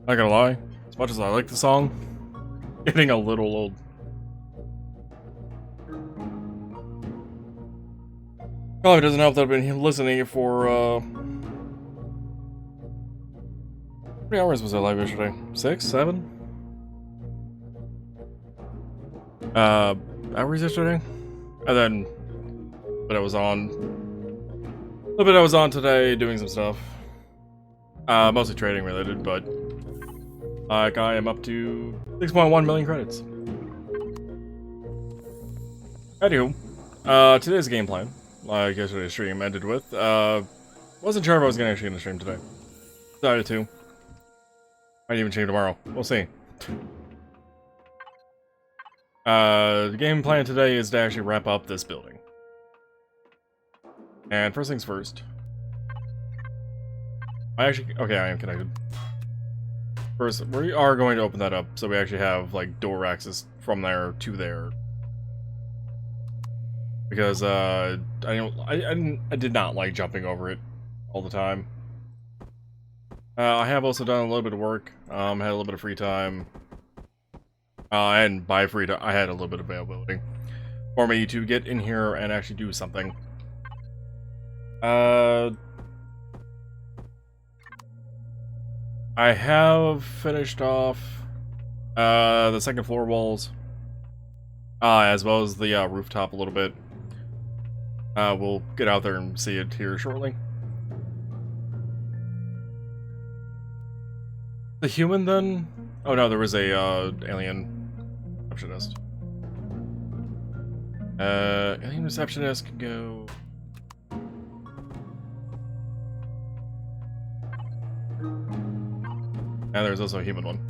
Not gonna lie, as much as I like the song, getting a little old. Probably doesn't help that I've been listening for, how many hours was I live yesterday? 6? 7? Hours yesterday? And then, but I was on, a little bit I was on today doing some stuff. Mostly trading related, but like I am up to 6.1 million credits. Anywho, today's game plan, like yesterday's stream ended with, wasn't sure if I was actually gonna stream today. Decided to. Might even stream tomorrow. We'll see. The game plan today is to actually wrap up this building. And first things first. Okay, I am connected. First, we are going to open that up so we actually have, like, door access from there to there. Because, I did not like jumping over it all the time. I have also done a little bit of work, had a little bit of free time. And by free time, I had a little bit of availability for me to get in here and actually do something. I have finished off the second floor walls, as well as the rooftop a little bit. We'll get out there and see it here shortly. The human then? Oh no, there was a alien receptionist. Alien receptionist can go. And there's also a human one.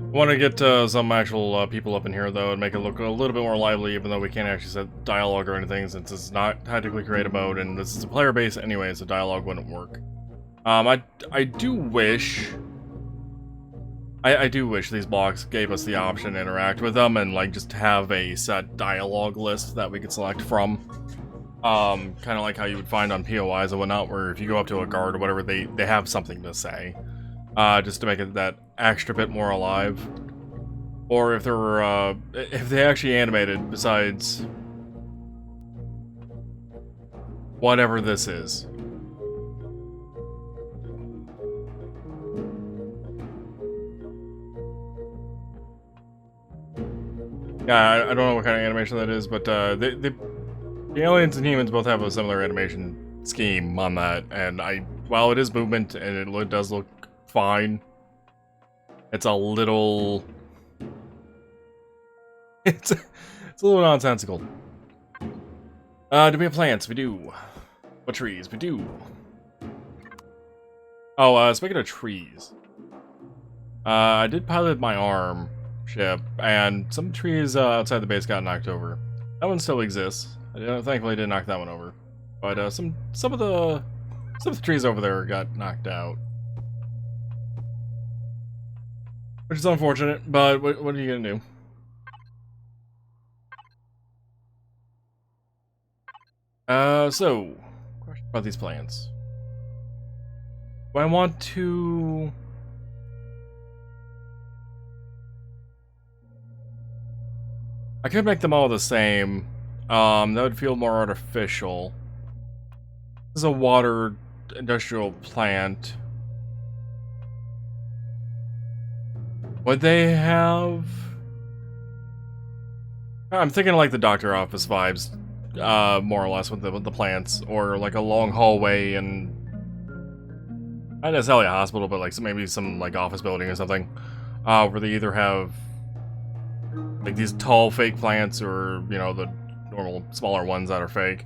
I want to get some actual people up in here, though, and make it look a little bit more lively, even though we can't actually set dialogue or anything, since it's not tactically creative mode, and this is a player base anyway, so dialogue wouldn't work. I do wish... I do wish these blocks gave us the option to interact with them, and, like, just have a set dialogue list that we could select from. Kind of like how you would find on POIs and whatnot, where if you go up to a guard or whatever, they have something to say. Just to make it that extra bit more alive. Or if there were, if they actually animated besides whatever this is. Yeah, I don't know what kind of animation that is, but the aliens and humans both have a similar animation scheme on that, and while it is movement and it does look fine, it's a little... it's a little nonsensical. Do we have plants? We do. What trees? We do. Oh, speaking of trees, I did pilot my ARM ship, and some trees outside the base got knocked over. That one still exists. Thankfully, I didn't knock that one over, but some of the trees over there got knocked out. Which is unfortunate, but what are you gonna do? So, question about these plants. Do I want to... I could make them all the same. That would feel more artificial. This is a water industrial plant. Would they have... I'm thinking like the doctor office vibes, more or less, with the plants, or like a long hallway and not necessarily a hospital, but like maybe some like office building or something, where they either have like these tall fake plants or, you know, the normal smaller ones that are fake,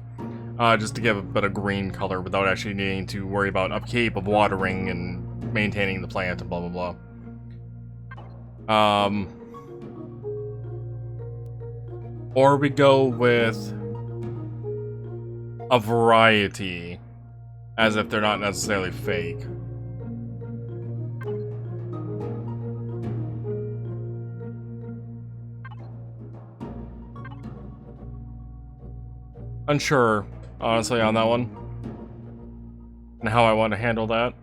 just to give a bit of green color without actually needing to worry about upkeep of watering and maintaining the plant and blah blah blah. Or we go with a variety, as if they're not necessarily fake. Unsure, honestly, on that one. And how I want to handle that.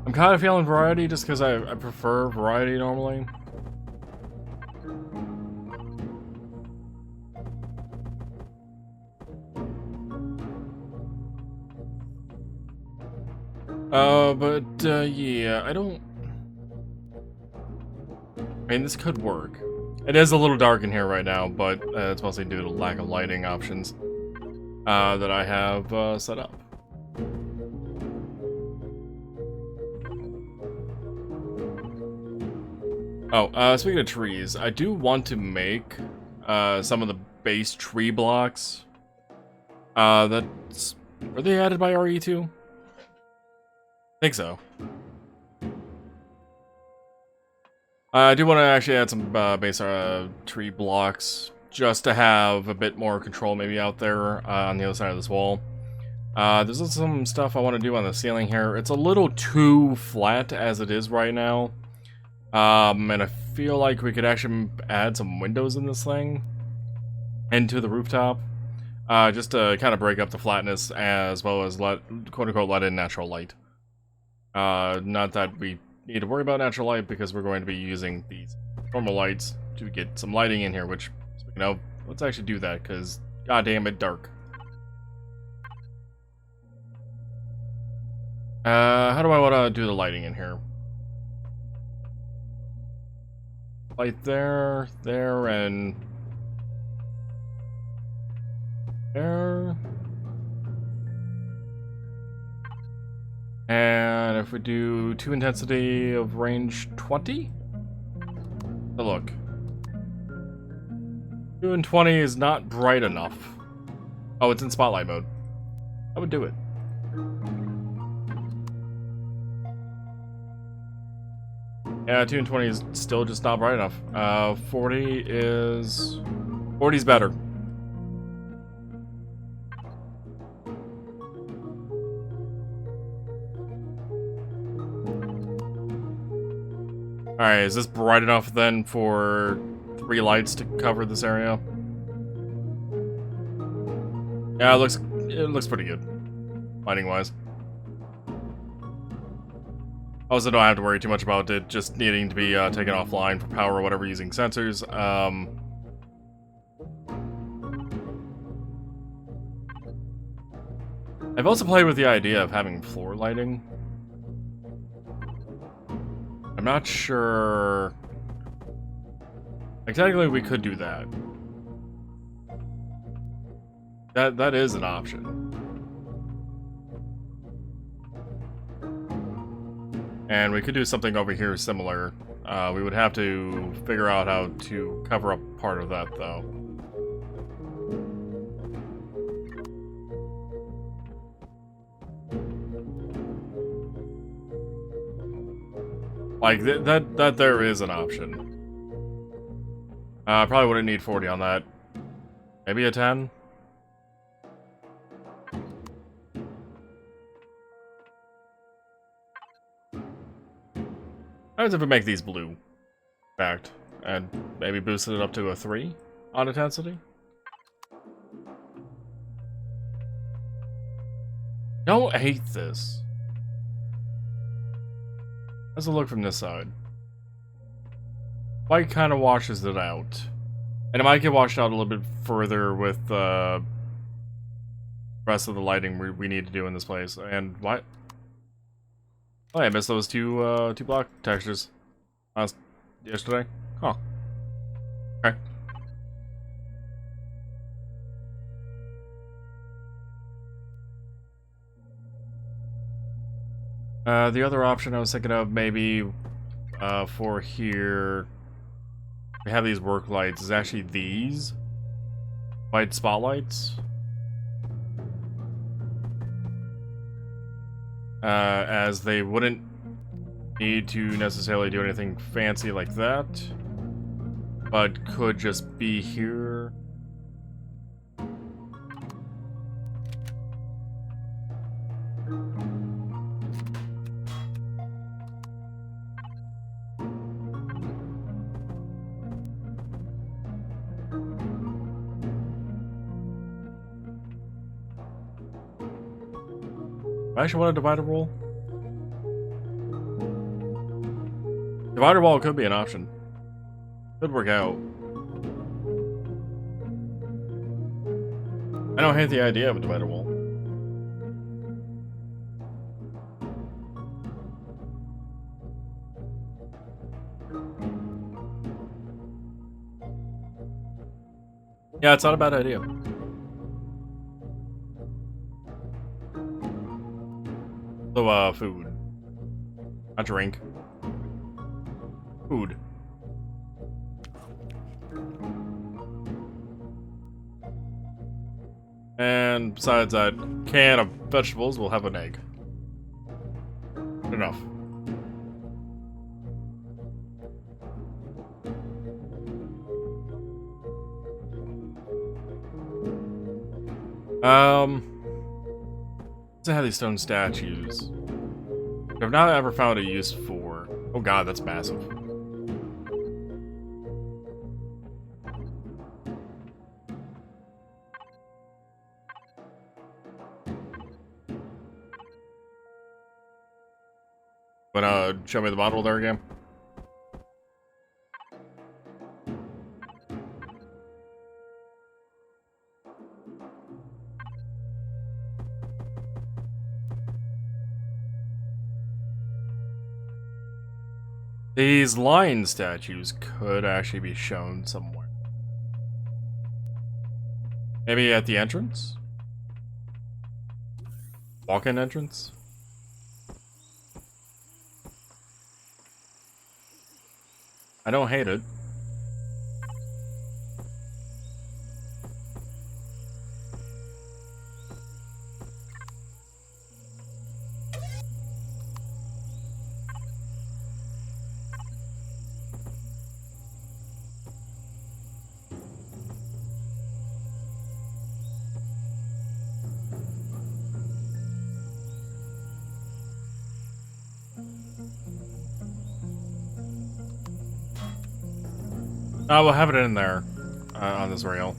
I'm kind of feeling variety just because I prefer variety normally. Yeah, I don't... I mean, this could work. It is a little dark in here right now, but it's mostly due to lack of lighting options that I have set up. Oh, speaking of trees, I do want to make some of the base tree blocks. That's... Were they added by RE2? I think so. I do want to actually add some base tree blocks, just to have a bit more control maybe out there on the other side of this wall. There's some stuff I want to do on the ceiling here. It's a little too flat as it is right now. And I feel like we could actually add some windows in this thing into the rooftop, just to kind of break up the flatness as well as quote-unquote let in natural light. Not that we need to worry about natural light because we're going to be using these normal lights to get some lighting in here, which, speaking of, let's actually do that because goddamn it dark. How do I want to do the lighting in here? Light there, there, and there. And if we do 2 intensity of range 20? So look. 2 and 20 is not bright enough. Oh, it's in spotlight mode. I would do it. Yeah, 2 and 20 is still just not bright enough. 40 is... 40's better. Alright, is this bright enough then for 3 lights to cover this area? Yeah, it looks pretty good, lighting-wise. Also, don't have to worry too much about it just needing to be taken offline for power or whatever using sensors. I've also played with the idea of having floor lighting. I'm not sure... Like, technically we could do that. That is an option. And we could do something over here similar. We would have to figure out how to cover up part of that, though. Like, that there is an option. Probably wouldn't need 40 on that. Maybe a 10? How does if we make these blue? In fact, and maybe boosted it up to a 3 on intensity? Don't hate this. How's it look from this side? White kind of washes it out. And it might get washed out a little bit further with the rest of the lighting we need to do in this place. And what? Oh, I missed those two block textures yesterday. Huh. Okay. The other option I was thinking of maybe for here, we have these work lights, is actually these white spotlights. as they wouldn't need to necessarily do anything fancy like that, but could just be here. I actually want a divider wall. Divider wall could be an option. Could work out. I don't hate the idea of a divider wall. Yeah, it's not a bad idea. So, food. A drink. Food. And besides that can of vegetables, we'll have an egg. Enough. Let's have these stone statues. I've not ever found a use for. Oh god, that's massive. But show me the model there again. These lion statues could actually be shown somewhere. Maybe at the entrance? Walk-in entrance? I don't hate it. We'll have it in there on this rail.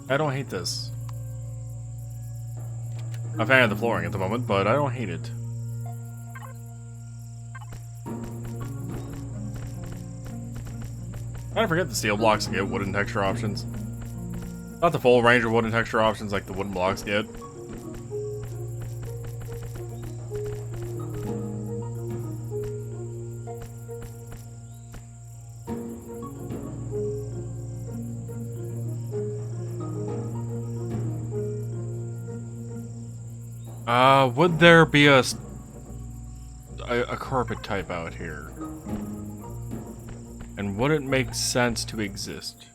I don't hate this. I'm a fan of the flooring at the moment, but I don't hate it. I forget the steel blocks get wooden texture options. Not the full range of wooden texture options like the wooden blocks get. Would there be a carpet type out here? And would it make sense to exist?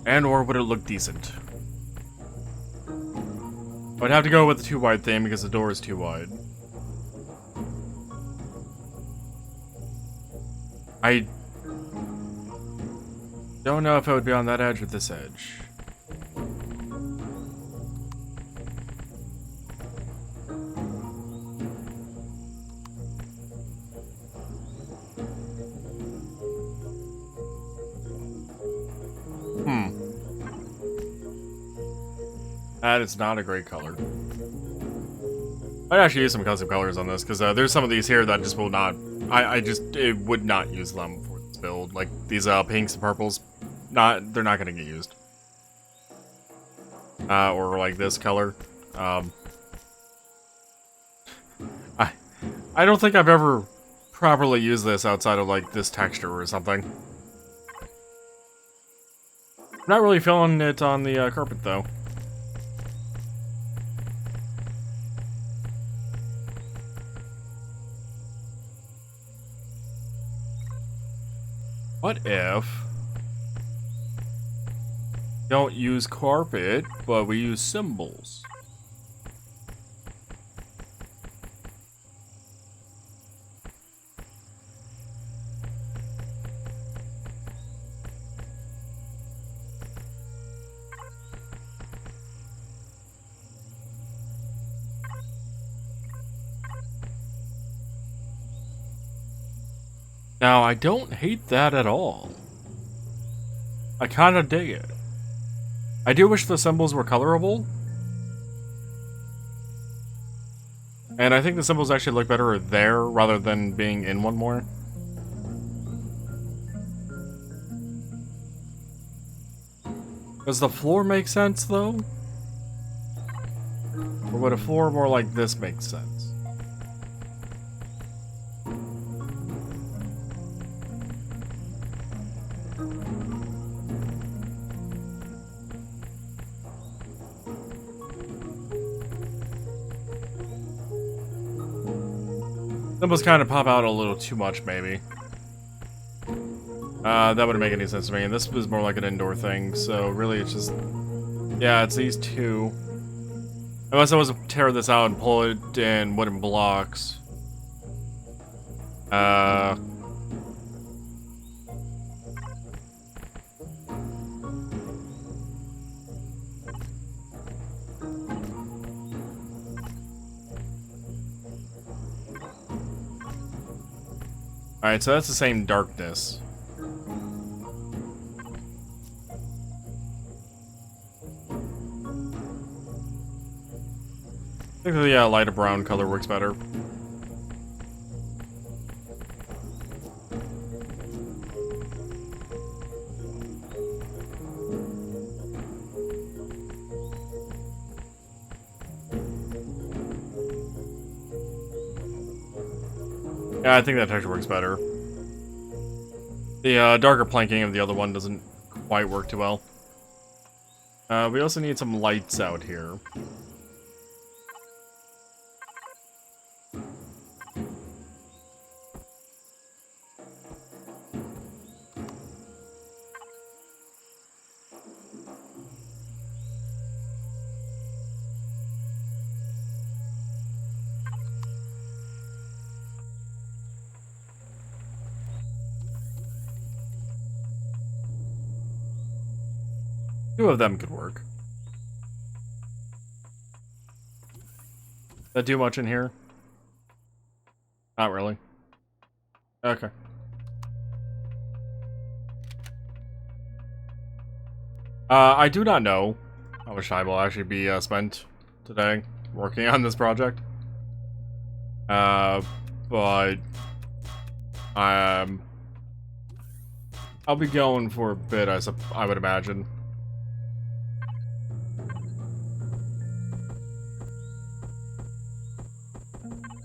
And or would it look decent? I'd have to go with the too wide thing because the door is too wide. I don't know if it would be on that edge or this edge. That is not a great color. I'd actually use some custom colors on this, because there's some of these here that just will not... it would not use them for this build. Like, these pinks and purples, they're not going to get used. Or like this color. I don't think I've ever properly used this outside of, like, this texture or something. I'm not really feeling it on the carpet, though. What if we don't use carpet, but we use symbols? Now, I don't hate that at all. I kind of dig it. I do wish the symbols were colorable. And I think the symbols actually look better there rather than being in one more. Does the floor make sense, though? Or would a floor more like this make sense? Symbols kind of pop out a little too much, maybe. That wouldn't make any sense to me. And this is more like an indoor thing, so really it's just... Yeah, it's these two. Unless I was to tear this out and pull it in wooden blocks. Alright, so that's the same darkness. I think the lighter brown color works better. Yeah, I think that texture works better. The darker planking of the other one doesn't quite work too well. We also need some lights out here. Two of them could work. That do much in here? Not really. Okay. I do not know how much time will actually be spent today working on this project. But I'll be going for a bit, I would imagine.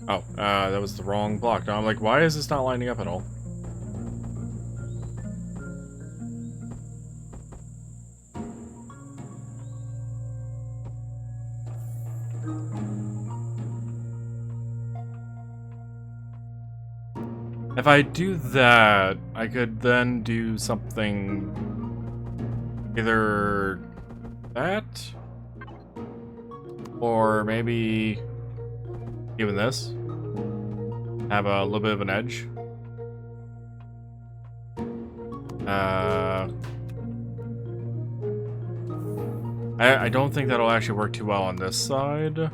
Oh, that was the wrong block. Now I'm like, why is this not lining up at all? If I do that, I could then do something... either... that? Or maybe... even this. Have a little bit of an edge. I don't think that'll actually work too well on this side.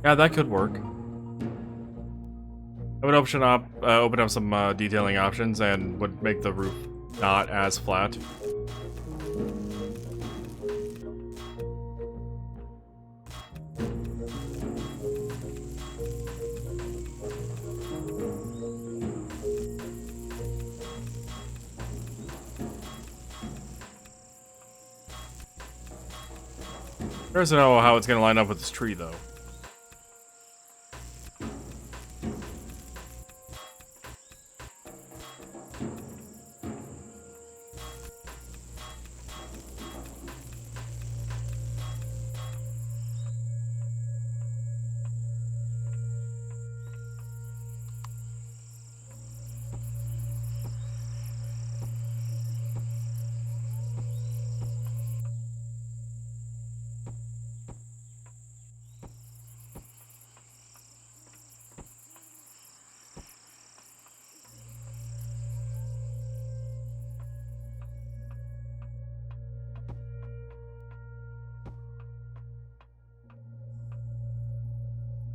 Yeah, that could work. I would open up some detailing options and would make the roof not as flat. Curious to know how it's going to line up with this tree, though.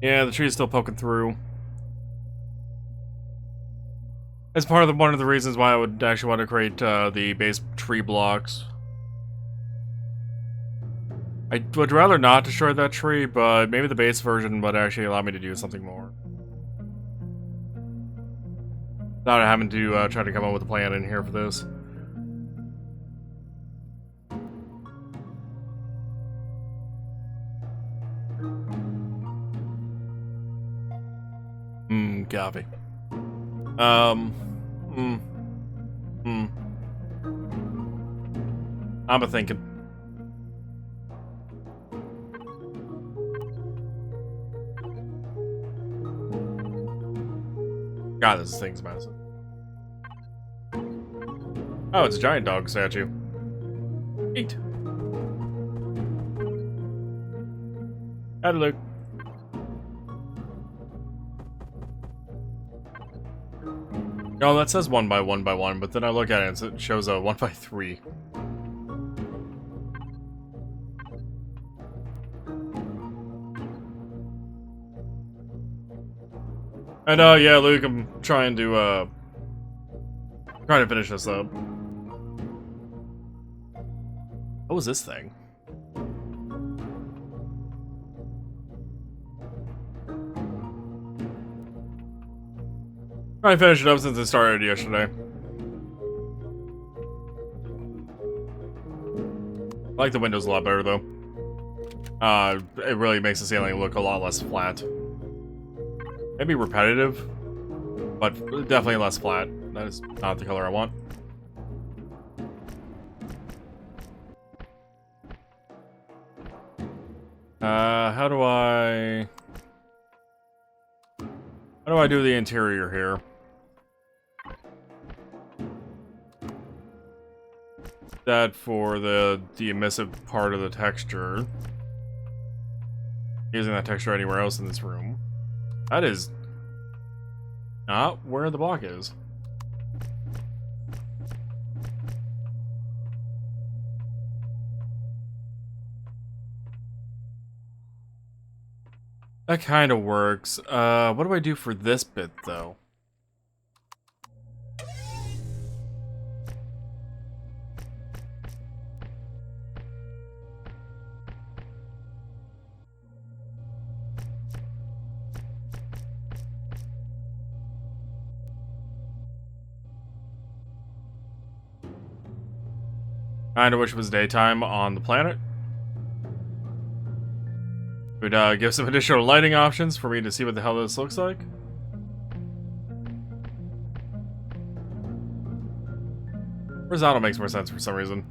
Yeah, the tree's still poking through. As part of one of the reasons why I would actually want to create the base tree blocks. I would rather not destroy that tree, but maybe the base version would actually allow me to do something more. Without having to try to come up with a plan in here for this. Copy. I'm a thinking. God, this thing's massive. Oh, it's a giant dog statue. Eat. How'd it look? No, that says 1 by 1 by 1, but then I look at it and it shows a 1 by 3. And yeah, Luke, I'm trying to finish this up. What was this thing? Trying to finish it up since it started yesterday. I like the windows a lot better though. It really makes the ceiling look a lot less flat. Maybe repetitive, but definitely less flat. That is not the color I want. How do I do the interior here? That for the emissive part of the texture. Using that texture anywhere else in this room. That is not where the block is. That kind of works. What do I do for this bit, though? Kinda wish it was daytime on the planet. Would give some additional lighting options for me to see what the hell this looks like. Horizontal makes more sense for some reason.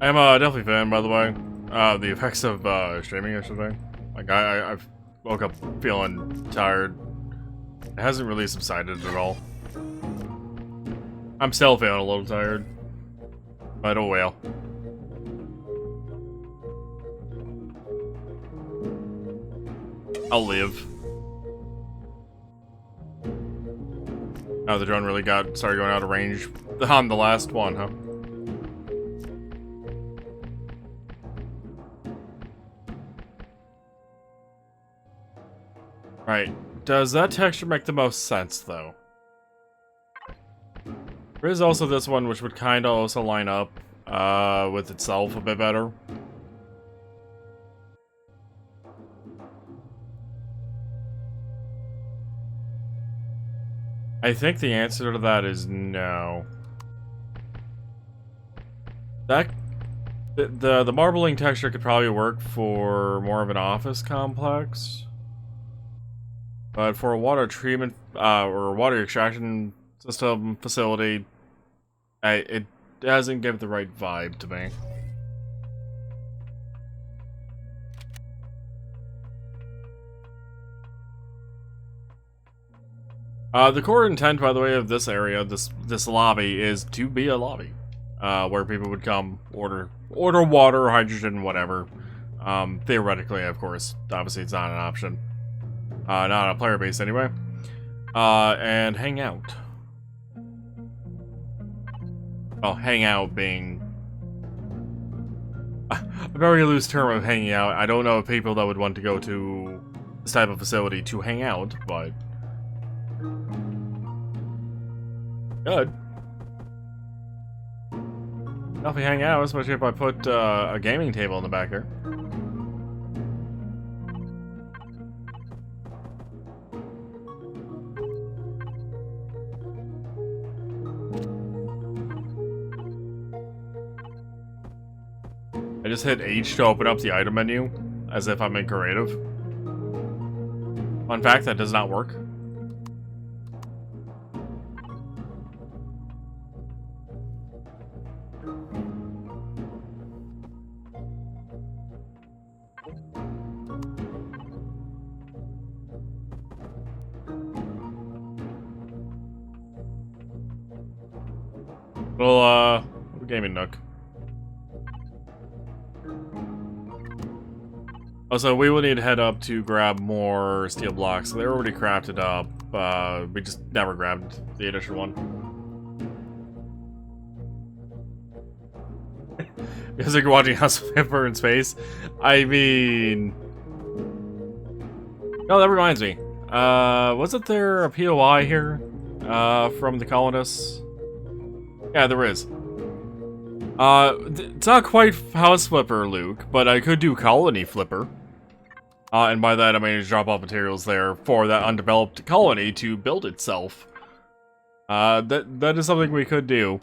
I'm definitely a fan, by the way. The effects of streaming yesterday. Like I woke up feeling tired. It hasn't really subsided at all. I'm still feeling a little tired. But oh well. I'll live. Oh, the drone really started going out of range on the last one, huh? Right. Does that texture make the most sense, though? There is also this one, which would kind of also line up with itself a bit better. I think the answer to that is no. The marbling texture could probably work for more of an office complex, but for a water treatment or water extraction system facility, it doesn't give the right vibe to me. The core intent, by the way, of this area, this lobby, is to be a lobby, where people would come, order water, hydrogen, whatever. Theoretically, of course. Obviously, it's not an option. Not on a player base, anyway. And hang out. Oh, hang out being a very loose term of hanging out. I don't know of people that would want to go to this type of facility to hang out, but good. Definitely hang out, especially if I put a gaming table in the back here. I just hit H to open up the item menu, as if I'm in creative. Fun fact, that does not work. Well, gaming nook. Also, we will need to head up to grab more steel blocks. They're already crafted up. We just never grabbed the additional one. Because like watching House Flipper in space. I mean... Oh, that reminds me. Wasn't there a POI here? From the colonists? Yeah, there is. It's not quite House Flipper, Luke, but I could do Colony Flipper. And by that I mean drop off materials there for that undeveloped colony to build itself. That is something we could do.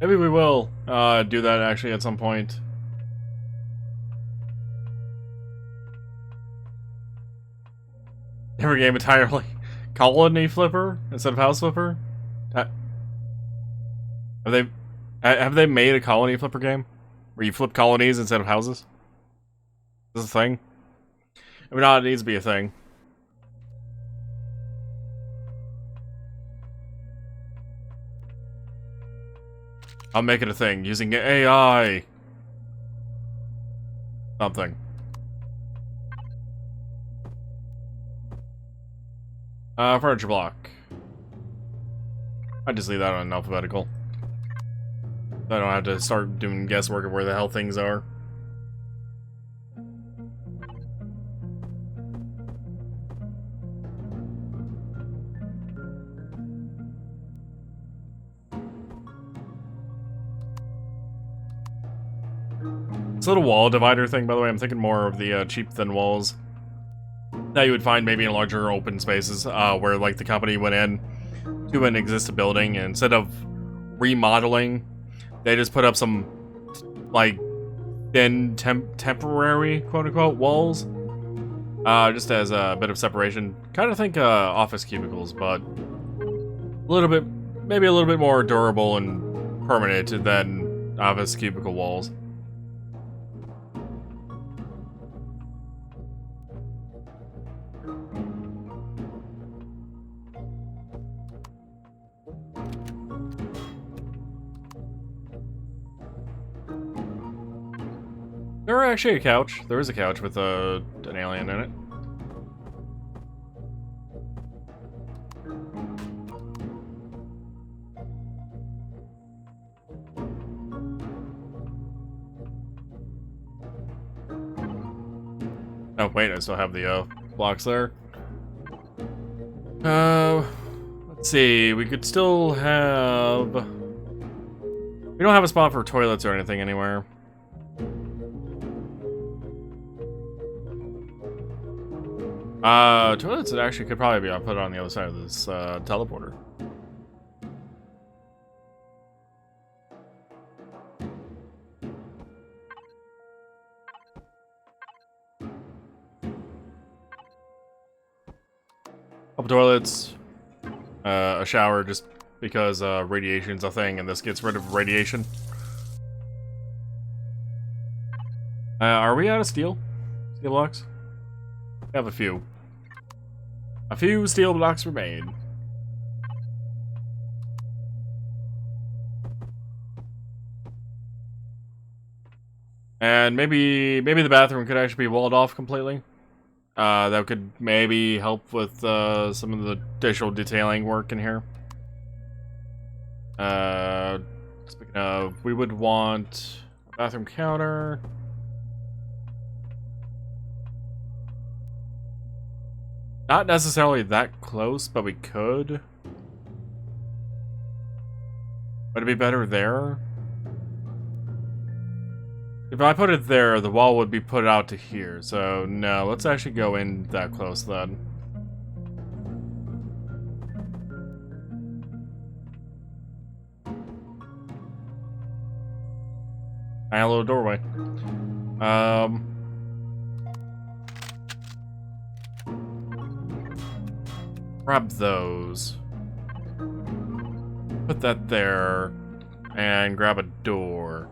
Maybe we will do that actually at some point. Every game entirely Colony Flipper instead of House Flipper? Have they made a Colony Flipper game? Where you flip colonies instead of houses? Is this a thing? I mean, it needs to be a thing. I'll make it a thing using AI. Something. Furniture block. I just leave that on alphabetical. I don't have to start doing guesswork of where the hell things are. This little wall divider thing, by the way, I'm thinking more of the cheap thin walls that you would find maybe in larger open spaces, where like the company went in to an existing building, and instead of remodeling, they just put up some like thin temporary quote-unquote walls, just as a bit of separation. Kind of think office cubicles, but a little bit, maybe a little bit more durable and permanent than office cubicle walls. There is actually a couch. There is a couch with an alien in it. Oh wait, I still have the blocks there. Let's see. We could still have. We don't have a spot for toilets or anything anywhere. Toilets, it actually could probably be put on the other side of this, teleporter. Couple toilets, a shower, just because radiation's a thing, and this gets rid of radiation. Are we out of steel? Steel blocks? We have a few. A few steel blocks remain. And maybe the bathroom could actually be walled off completely. That could maybe help with some of the additional detailing work in here. Speaking of, we would want a bathroom counter. Not necessarily that close, but we could. Would it be better there? If I put it there, the wall would be put out to here. So, no, let's actually go in that close then. Tiny little doorway. Grab those. Put that there. And grab a door.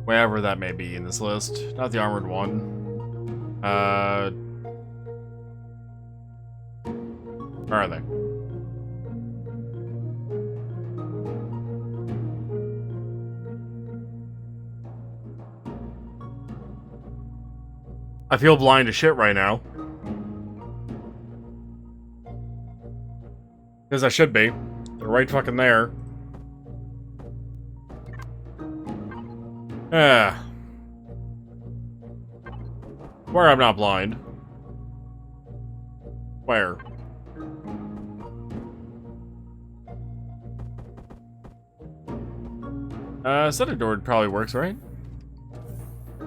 Wherever that may be in this list. Not the armored one. Where are they? I feel blind as shit right now. Because I should be. They're right fucking there. Where I'm not blind. Where? Center door probably works, right? If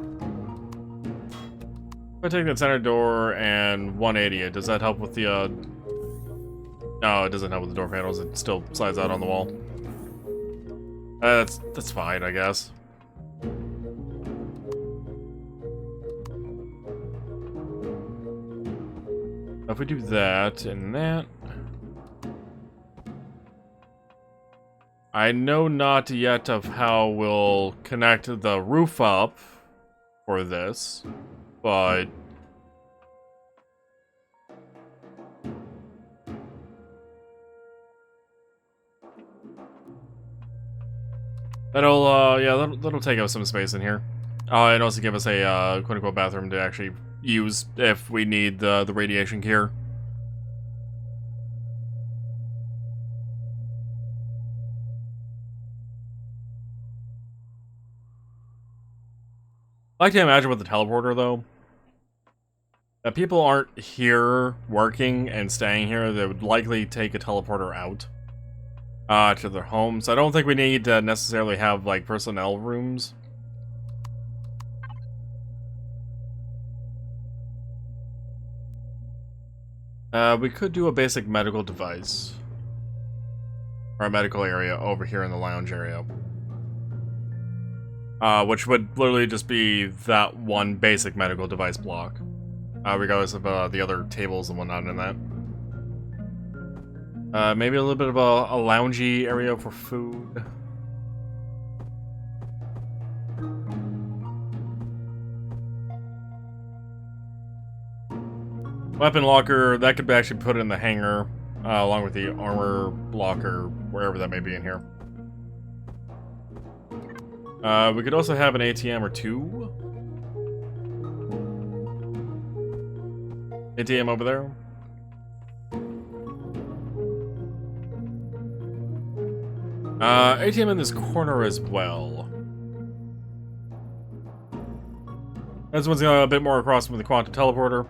I take that center door and 180 it, does that help with the, No, it doesn't help with the door panels. It still slides out on the wall. That's fine, I guess. If we do that and that... I know not yet of how we'll connect the roof up for this, but... That'll take up some space in here. And also give us a quote-unquote bathroom to actually use if we need the radiation cure. I like to imagine with the teleporter, though, that people aren't here working and staying here. They would likely take a teleporter out to their homes. I don't think we need to necessarily have, like, personnel rooms. We could do a basic medical device. Or a medical area over here in the lounge area. Which would literally just be that one basic medical device block. Regardless of the other tables and whatnot in that. Maybe a little bit of a loungy area for food. Weapon locker, that could be actually put in the hangar, along with the armor locker, wherever that may be in here. We could also have an ATM or two. ATM over there. ATM in this corner as well. This one's a bit more across from the quantum teleporter.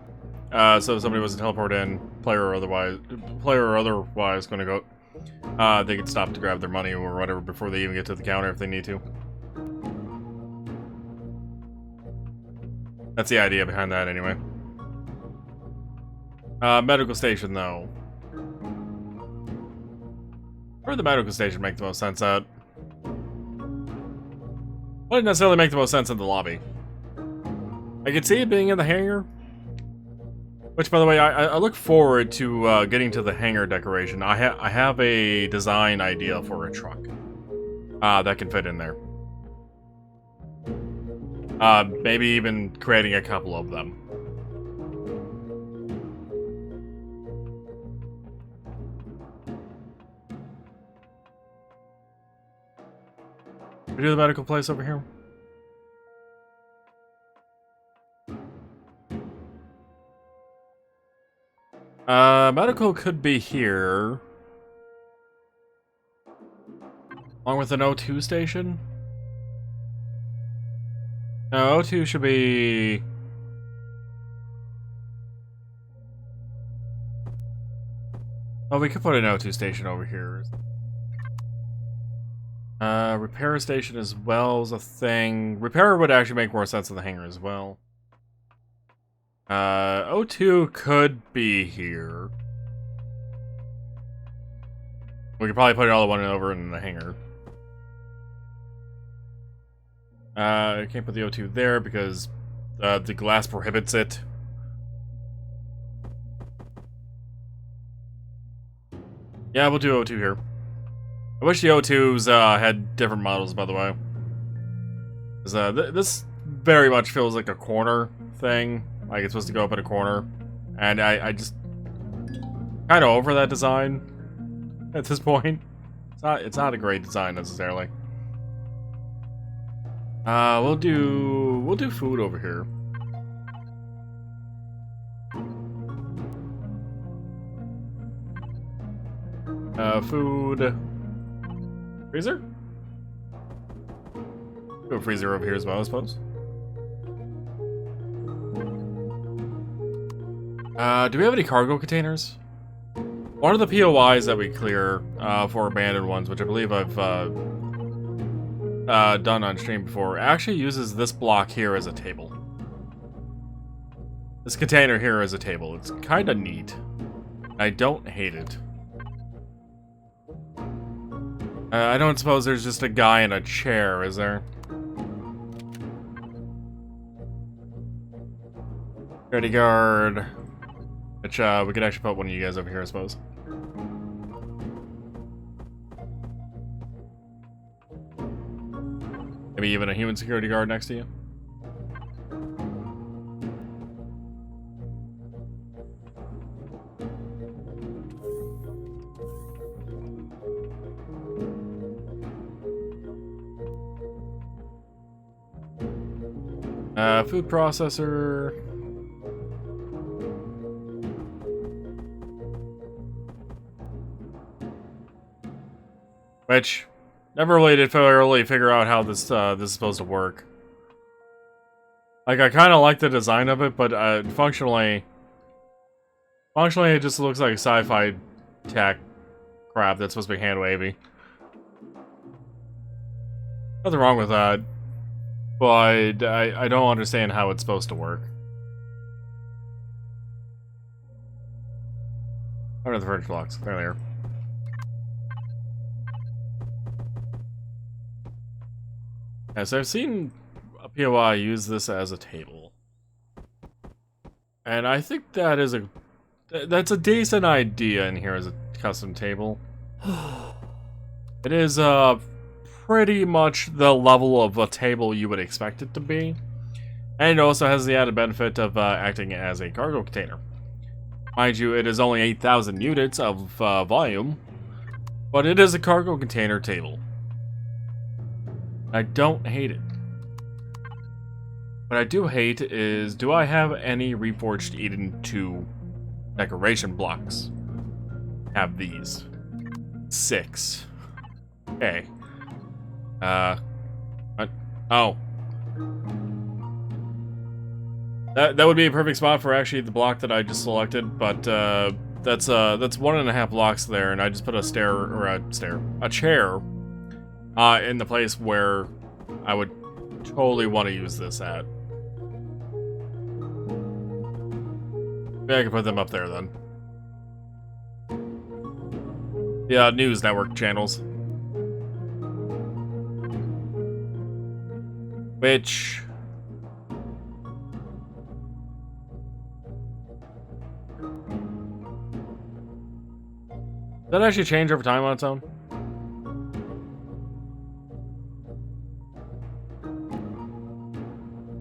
So if somebody was to teleport in, player or otherwise gonna go, they could stop to grab their money or whatever before they even get to the counter if they need to. That's the idea behind that anyway. Medical station, though. Where would the medical station make the most sense at? Wouldn't necessarily make the most sense in the lobby. I could see it being in the hangar. Which, by the way, I look forward to getting to the hangar decoration. I have a design idea for a truck that can fit in there. Maybe even creating a couple of them. We do the medical place over here. Medical could be here. Along with an O2 station? No, O2 should be... Oh, we could put an O2 station over here. Repair station as well is a thing. Repair would actually make more sense in the hangar as well. O2 could be here. We could probably put another one over in the hangar. I can't put the O2 there because the glass prohibits it. Yeah, we'll do O2 here. I wish the O2s had different models, by the way. Because this very much feels like a corner thing. Like it's supposed to go up in a corner. And I just... kind of over that design at this point. It's not a great design, necessarily. We'll do food over here. Food... Freezer? Do a freezer over here as well, I suppose. Do we have any cargo containers? One of the POIs that we clear for abandoned ones, which I believe I've done on stream before, actually uses this block here as a table. This container here as a table. It's kind of neat. I don't hate it. I don't suppose there's just a guy in a chair, is there? Security guard. Which, we could actually put one of you guys over here, I suppose. Maybe even a human security guard next to you. Food processor. Which, never really did really figure out how this is supposed to work. Like, I kind of like the design of it, but functionally it just looks like sci-fi tech crap that's supposed to be hand-wavy. Nothing wrong with that. But I don't understand how it's supposed to work. What are the fridge blocks? There they are. Yeah, so I've seen a POI use this as a table. And I think that's a decent idea in here as a custom table. It is pretty much the level of a table you would expect it to be. And it also has the added benefit of acting as a cargo container. Mind you, it is only 8,000 units of volume, but it is a cargo container table. I don't hate it. What I do hate is, do I have any Reforged Eden 2 decoration blocks? Have these. 6. Okay. What? Oh. That would be a perfect spot for actually the block that I just selected, but that's 1.5 blocks there, and I just put a chair in the place where I would totally want to use this at. Maybe I can put them up there then. Yeah, news network channels. Which... Does that actually change over time on its own?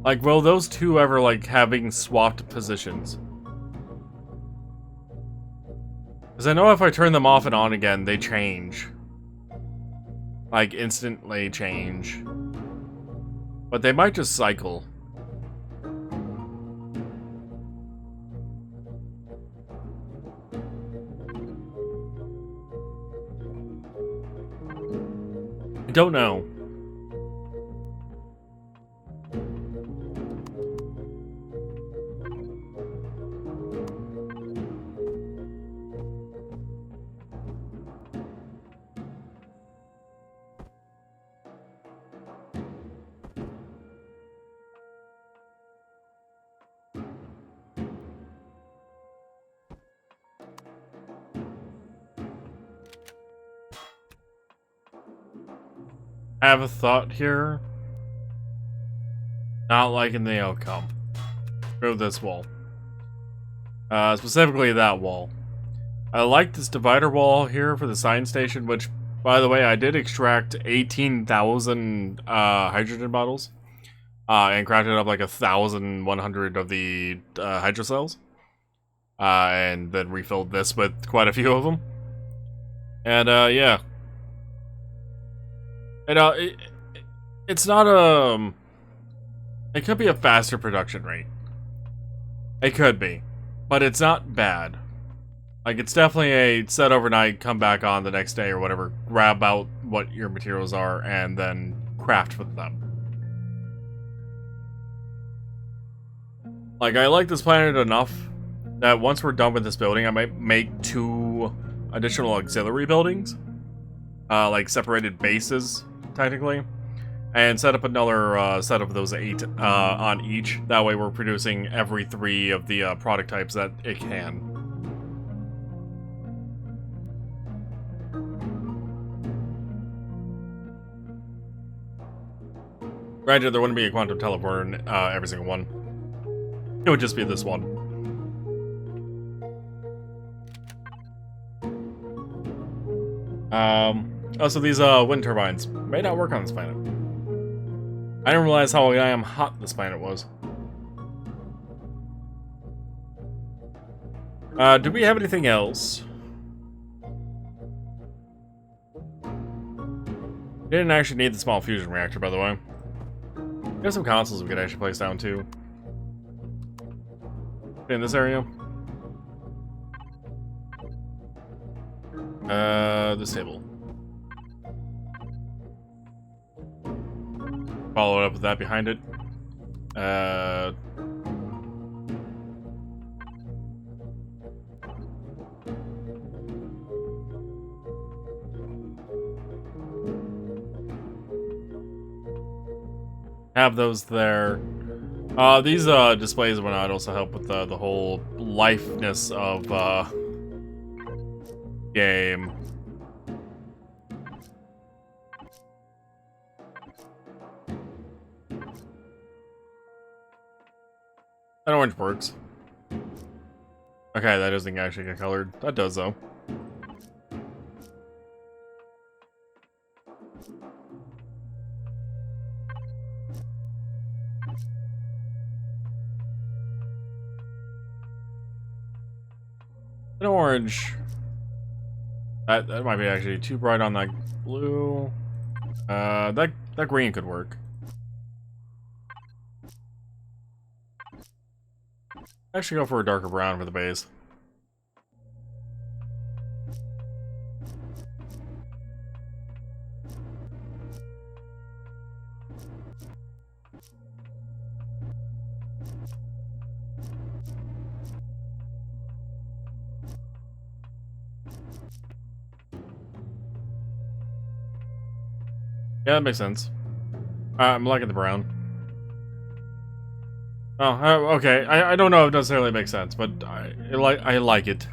Like, will those two ever, like, having swapped positions? Because I know if I turn them off and on again, they change. Like, instantly change. But they might just cycle. I don't know. I have a thought here. Not liking the outcome. Through this wall. Specifically that wall. I like this divider wall here for the science station, which, by the way, I did extract 18,000 hydrogen bottles. And crafted up like 1,100 of the hydrocells. And then refilled this with quite a few of them. And, yeah. And, it's not a... It could be a faster production rate. It could be. But it's not bad. Like, it's definitely a set overnight, come back on the next day or whatever, grab out what your materials are, and then craft with them. Like, I like this planet enough that once we're done with this building, I might make 2 additional auxiliary buildings. Like, separated bases, technically. And set up another set of those 8 on each. That way we're producing every 3 of the product types that it can. Granted, there wouldn't be a quantum teleporter in every single one. It would just be this one. Also, these wind turbines may not work on this planet. I didn't realize how damn hot this planet was. Do we have anything else? We didn't actually need the small fusion reactor, by the way. There's some consoles we could actually place down, too. In this area. This table. Follow it up with that behind it. Have those there. These displays and whatnot also help with the whole lifeness of game. That orange works. Okay, that doesn't actually get colored. That does, though. An orange. That might be actually too bright on that blue. That green could work. Actually go for a darker brown for the base. Yeah, that makes sense. I'm liking the brown. Oh, okay. I don't know if it necessarily makes sense, but I like it.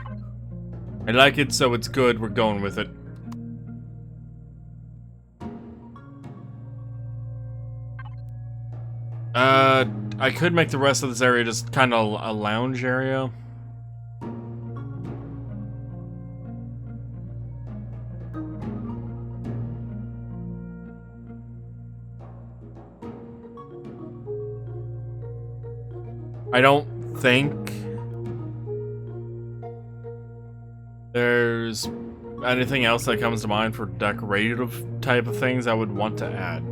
I like it, so it's good. We're going with it. I could make the rest of this area just kind of a lounge area. I don't think there's anything else that comes to mind for decorative type of things I would want to add.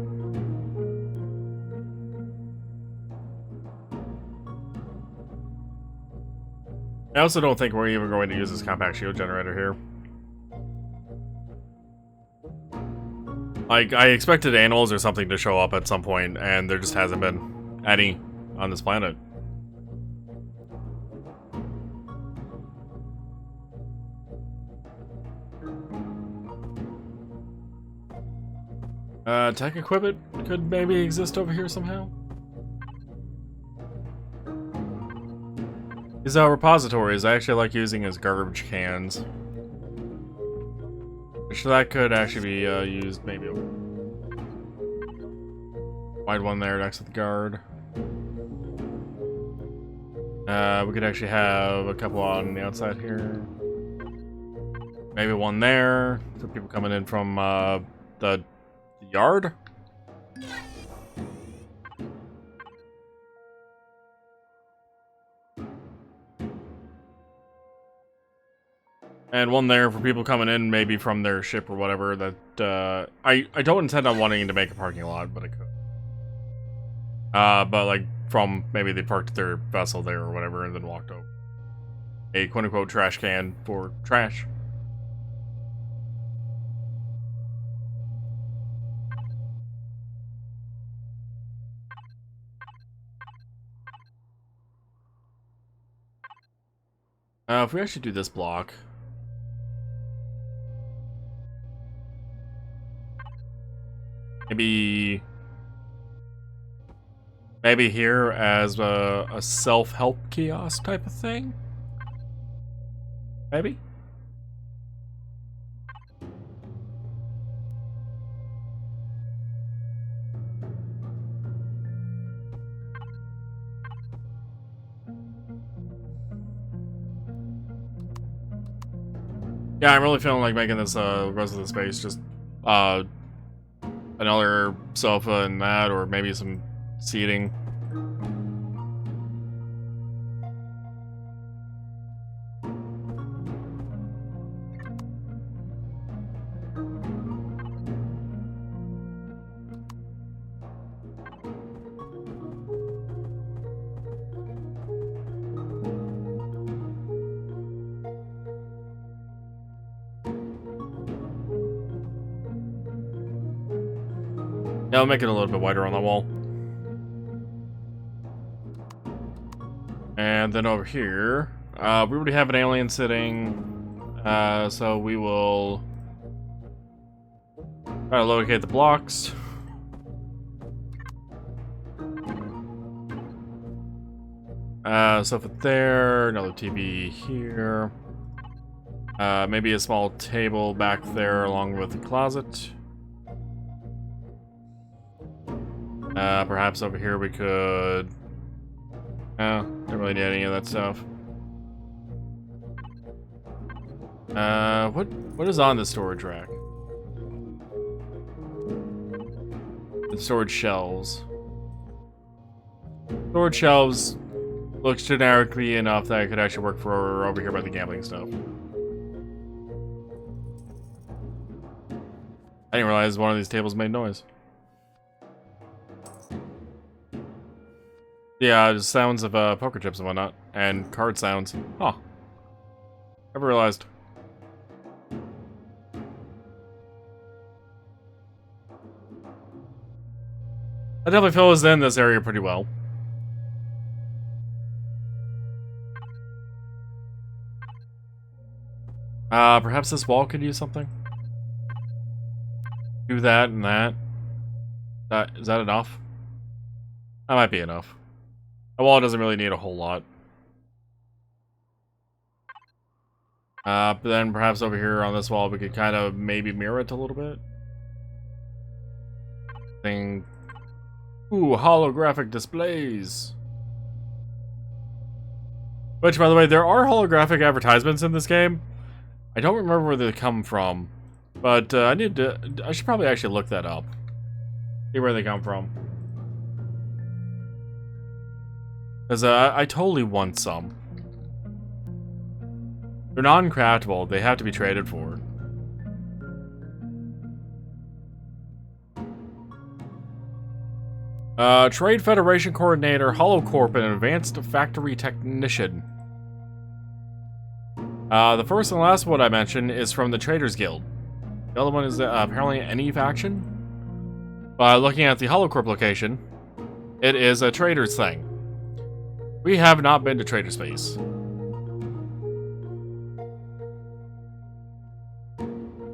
I also don't think we're even going to use this compact shield generator here. Like, I expected animals or something to show up at some point, and there just hasn't been any on this planet. Tech equipment could maybe exist over here somehow. These repositories I actually like using as garbage cans. So that could actually be used maybe a wide one there next to the guard. We could actually have a couple on the outside here. Maybe one there for people coming in from the yard. And one there for people coming in, maybe from their ship or whatever. That I don't intend on wanting to make a parking lot, but I could. But like from maybe they parked their vessel there or whatever, and then walked over. A quote unquote trash can for trash. If we actually do this block. Maybe here as a self-help kiosk type of thing? Maybe? Yeah, I'm really feeling like making this rest of the space just another sofa and that, or maybe some seating. Yeah, I'll make it a little bit wider on the wall. And then over here, we already have an alien sitting, so we will try to locate the blocks. Sofa there, another TV here. Maybe a small table back there along with the closet. Perhaps over here we could... don't really need any of that stuff. What is on the storage rack? The storage shelves. Storage shelves looks generically enough that it could actually work for over here by the gambling stuff. I didn't realize one of these tables made noise. Yeah, just sounds of poker chips and whatnot, and card sounds. Huh. Never realized. That definitely fills in this area pretty well. Perhaps this wall could use something? Do that and that. Is that enough? That might be enough. The wall doesn't really need a whole lot. But then perhaps over here on this wall we could kind of maybe mirror it a little bit. Ooh, holographic displays. Which, by the way, there are holographic advertisements in this game. I don't remember where they come from, but I should probably actually look that up. See where they come from. Because I totally want some. They're non-craftable. They have to be traded for. Trade Federation Coordinator, HoloCorp, and Advanced Factory Technician. The first and last one I mentioned is from the Traders Guild. The other one is apparently any faction. Looking at the HoloCorp location, it is a Traders thing. We have not been to Trader Space.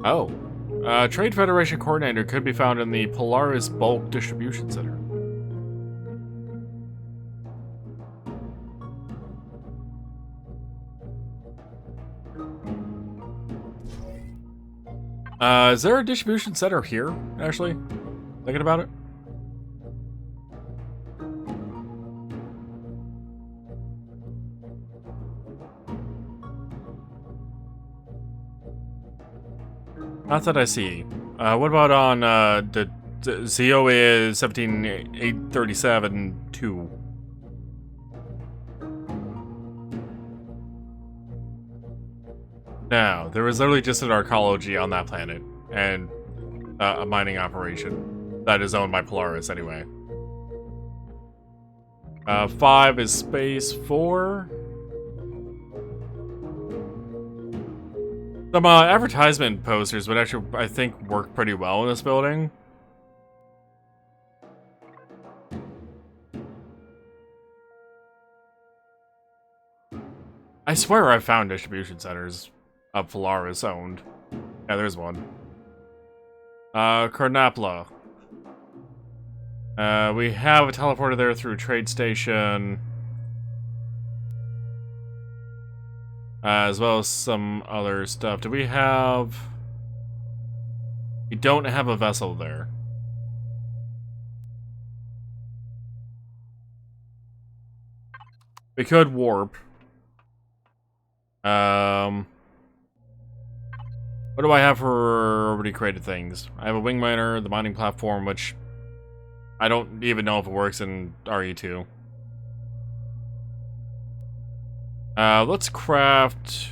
Oh. Trade Federation Coordinator could be found in the Polaris Bulk Distribution Center. Is there a distribution center here, actually? Thinking about it? Not that I see. What about on the ZOA 17837-2? Now, there was literally just an archaeology on that planet, and a mining operation that is owned by Polaris anyway. 5 is space 4. Some advertisement posters would actually, I think, work pretty well in this building. I swear I found distribution centers of Polaris owned. Yeah, there's one. Karnapla. We have a teleporter there through Trade Station. As well as some other stuff. Do we have... We don't have a vessel there. We could warp. What do I have for already created things? I have a wing miner, the mining platform, which I don't even know if it works in RE2. Let's craft...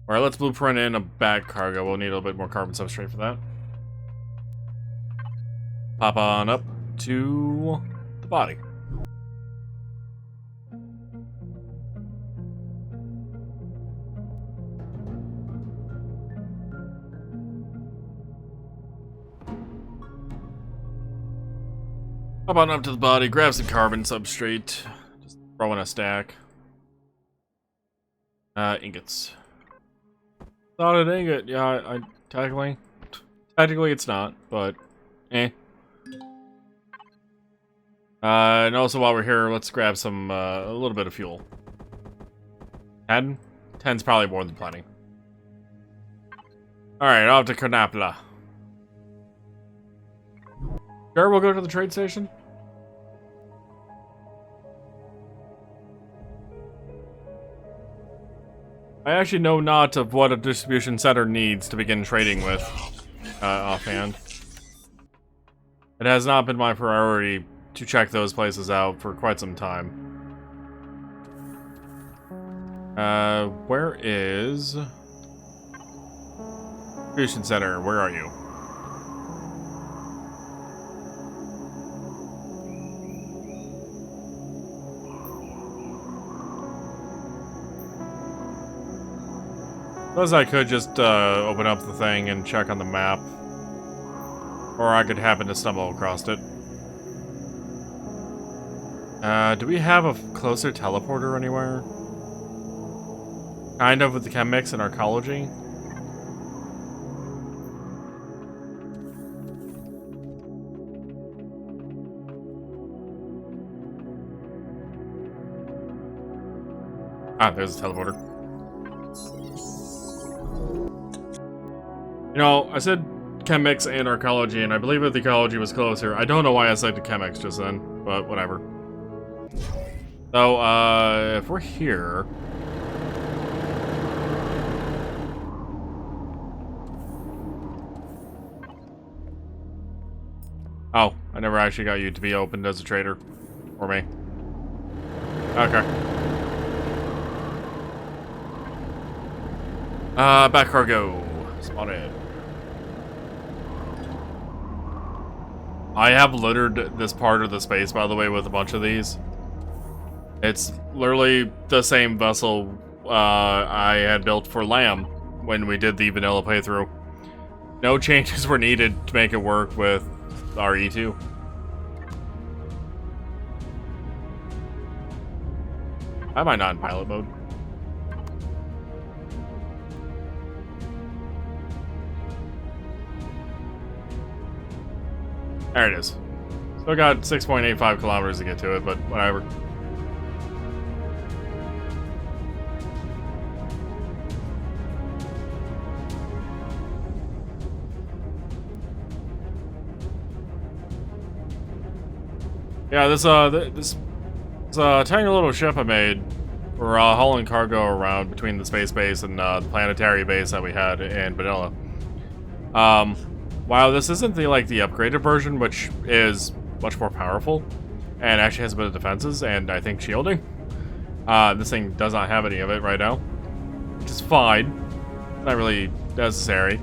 Alright, let's blueprint in a back cargo. We'll need a little bit more carbon substrate for that. Pop on up to the body. Hop on up to the body, grab some carbon substrate. Just throw in a stack. Ingots. Not an ingot, yeah, technically it's not, but eh. And also while we're here, let's grab some, a little bit of fuel. 10? 10's probably more than plenty. Alright, off to Karnapla. Sure, we'll go to the trade station? I actually know not of what a distribution center needs to begin trading with, offhand. It has not been my priority to check those places out for quite some time. Where is... Distribution center, where are you? Suppose I could just open up the thing and check on the map. Or I could happen to stumble across it. Do we have a closer teleporter anywhere? Kind of with the chem mix and archaeology? Ah, there's a teleporter. You know, I said chemics and archaeology, and I believe that the ecology was closer. I don't know why I said the chemics just then, but whatever. So, if we're here... Oh, I never actually got you to be opened as a trader. For me. Okay. Back cargo. Spotted. I have littered this part of the space, by the way, with a bunch of these. It's literally the same vessel I had built for Lamb when we did the vanilla playthrough. No changes were needed to make it work with RE2. Why am I not in pilot mode? There it is. Still got 6.85 kilometers to get to it, but whatever. Yeah, this tiny little ship I made for hauling cargo around between the space base and the planetary base that we had in Vanilla. Wow, this isn't the upgraded version, which is much more powerful and actually has a bit of defenses and I think shielding. This thing does not have any of it right now, which is fine. It's not really necessary.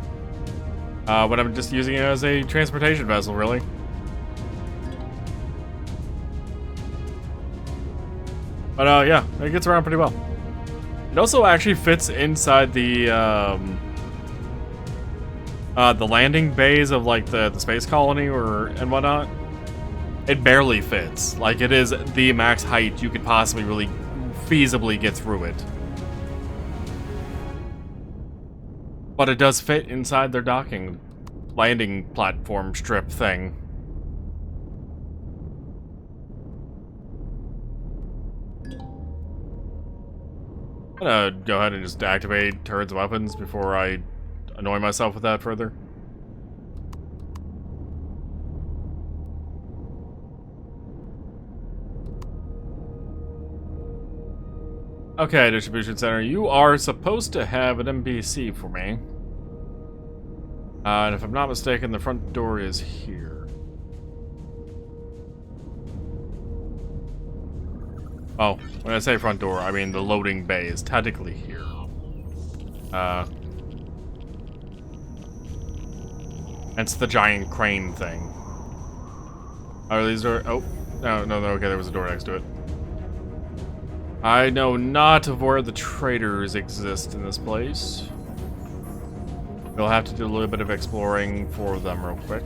But I'm just using it as a transportation vessel, really. But yeah, it gets around pretty well. It also actually fits inside the landing bays of the space colony and whatnot. It barely fits. Like, it is the max height you could possibly really feasibly get through it. But it does fit inside their landing platform strip thing. I'm gonna go ahead and just activate turrets and weapons before I annoy myself with that further. Okay, distribution center, you are supposed to have an NPC for me. And if I'm not mistaken, the front door is here. Oh, when I say front door, I mean the loading bay is technically here. It's the giant crane thing. Are these doors? Oh, no, okay, there was a door next to it. I know not of where the traders exist in this place. We'll have to do a little bit of exploring for them real quick.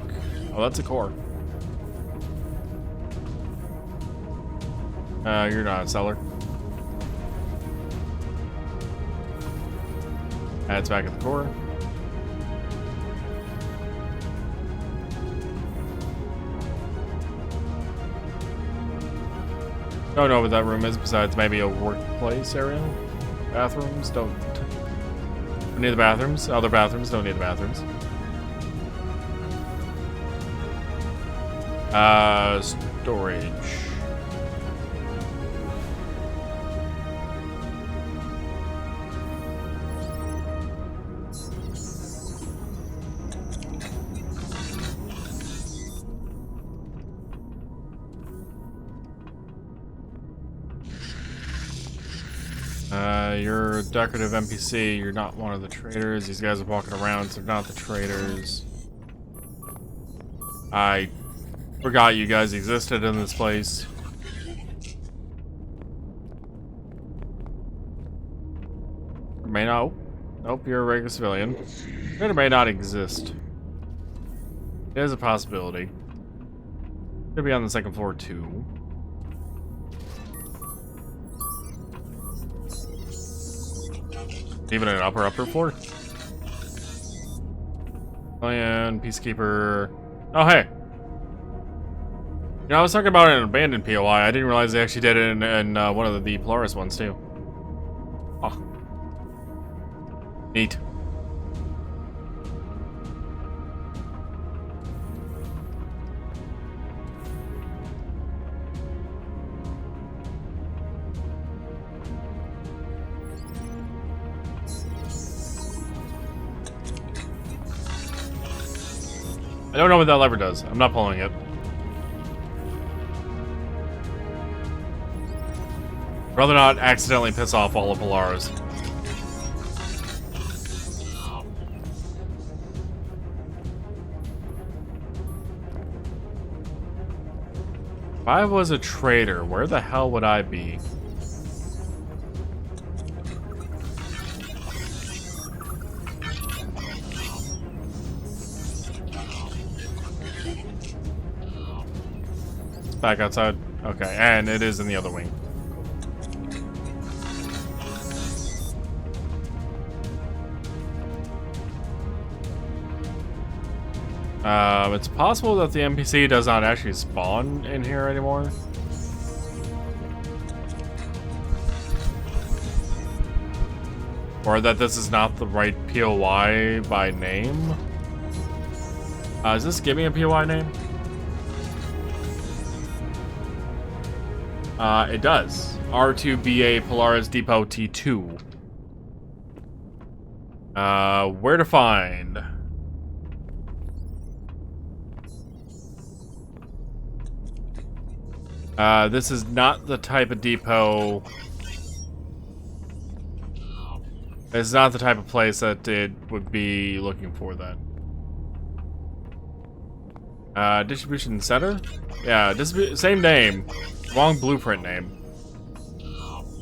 Oh, that's a core. You're not a seller. That's back at the core. Don't know what that room is, besides maybe a workplace area. Bathrooms, don't need the bathrooms. Other bathrooms, don't need the bathrooms. Storage. You're a decorative NPC, you're not one of the traders. These guys are walking around, so they're not the traders. I forgot you guys existed in this place. May not. Nope, you're a regular civilian. It may not exist. It is a possibility. Could be on the second floor too. Even an upper floor? Oh yeah, and Peacekeeper. Oh hey! You know, I was talking about an abandoned POI. I didn't realize they actually did it in one of the Polaris ones too. Oh. Neat. I don't know what that lever does. I'm not pulling it. Rather not accidentally piss off all of Polaris. If I was a traitor, where the hell would I be? It's back outside. Okay, and it is in the other wing. It's possible that the NPC does not actually spawn in here anymore. Or that this is not the right POI by name. Is this giving a POI name? It does. R2BA Polaris Depot T2. Where to find? This is not the type of depot. It's not the type of place that it would be looking for then. Distribution center? Yeah, same name. Wrong blueprint name.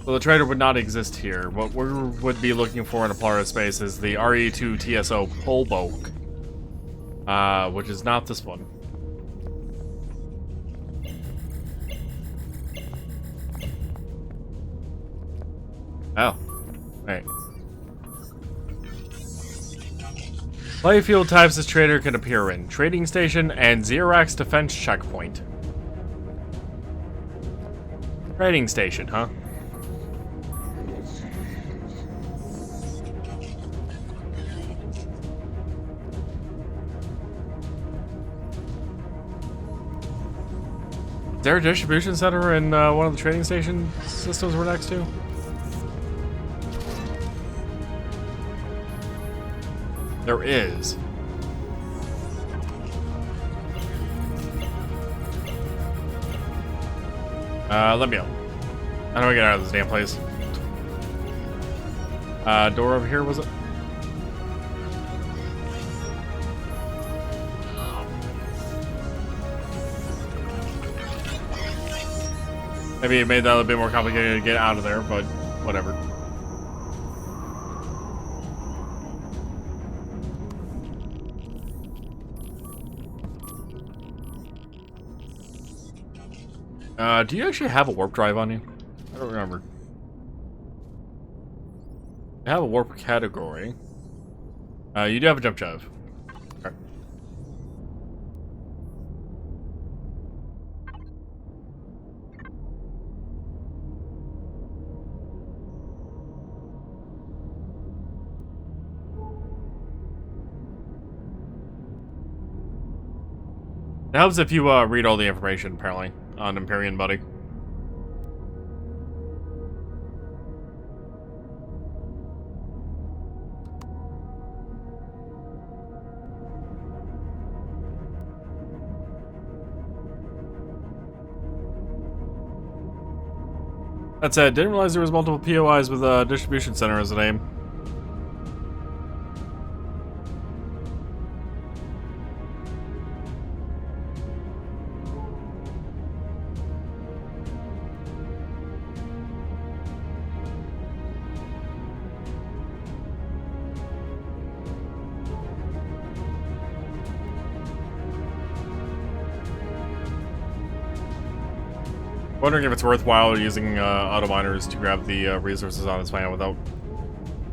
So the trader would not exist here. What we would be looking for in a Polaris space is the RE2 TSO Polboke. Which is not this one. Oh. Right. Playfield types this trader can appear in Trading Station and Xerax Defense Checkpoint. Trading Station, huh? Is there a distribution center in one of the trading station systems we're next to? There is. Let me out. How do I get out of this damn place? Door over here, was it? Maybe it made that a bit more complicated to get out of there, but whatever. Do you actually have a warp drive on you? I don't remember. I have a warp category. You do have a jump drive. Okay. It helps if you read all the information, apparently, on Empyrion, buddy. That said, didn't realize there was multiple POIs with a distribution center as a name. Wondering if it's worthwhile using auto miners to grab the resources on this planet without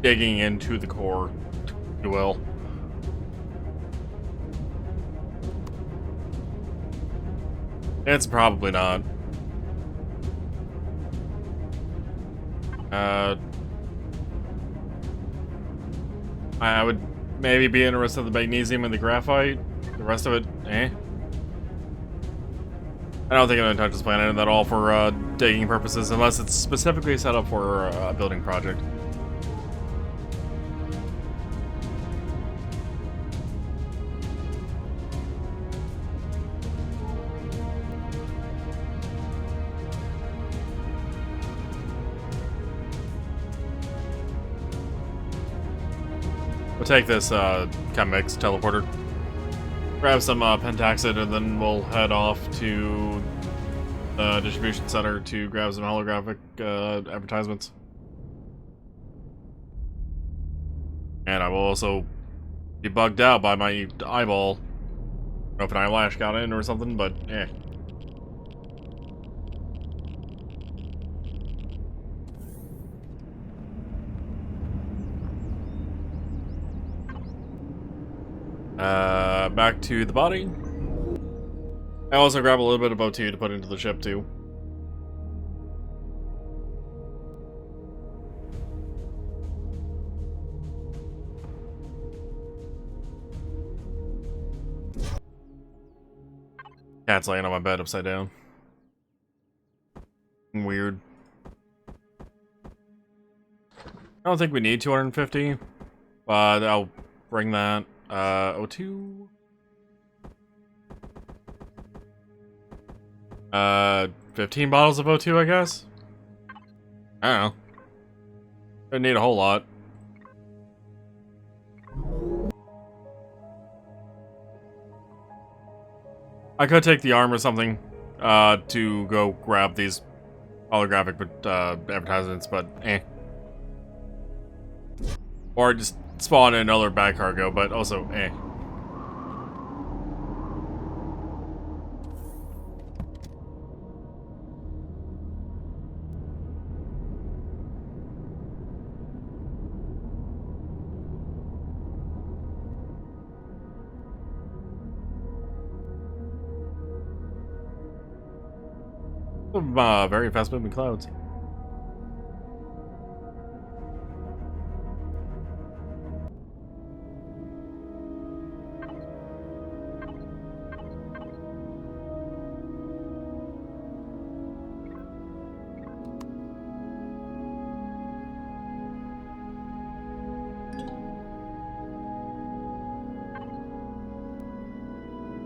digging into the core, if you will. It's probably not. I would maybe be interested in the magnesium and the graphite. The rest of it, eh. I don't think I'm gonna touch this planet at all for digging purposes, unless it's specifically set up for a building project. We'll take this Chemix teleporter, grab some Pentaxid, and then we'll head off to the distribution center to grab some holographic advertisements. And I will also be bugged out by my eyeball. I don't know if an eyelash got in or something, but eh. Back to the body. I also grab a little bit of O2 to put into the ship too. Cat's laying on my bed upside down. Weird. I don't think we need 250, but I'll bring that. O2. 15 bottles of O2, I guess? I don't know. Don't need a whole lot. I could take the arm or something, to go grab these holographic advertisements, but eh. Or just spawn in another bag cargo, but also eh. Very fast-moving clouds.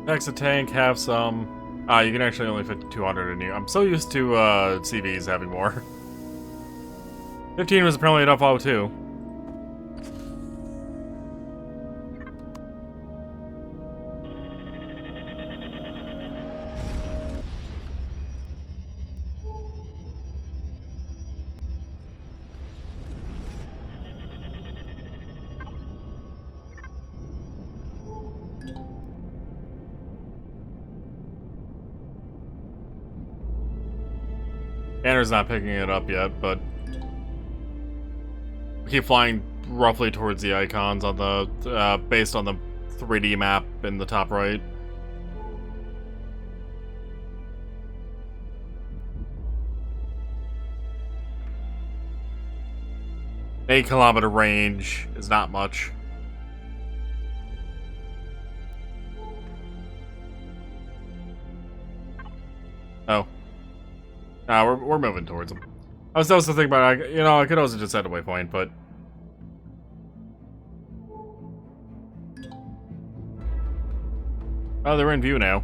Exit tank, have some. You can actually only fit 200 in you. I'm so used to CVs having more. 15 was apparently enough O2. Scanner's not picking it up yet, but we keep flying roughly towards the icons on the based on the 3D map in the top right. An 8-kilometer range is not much. Oh. Nah, we're moving towards them. I was also thinking about, you know, I could also just set a waypoint, but oh, they're in view now.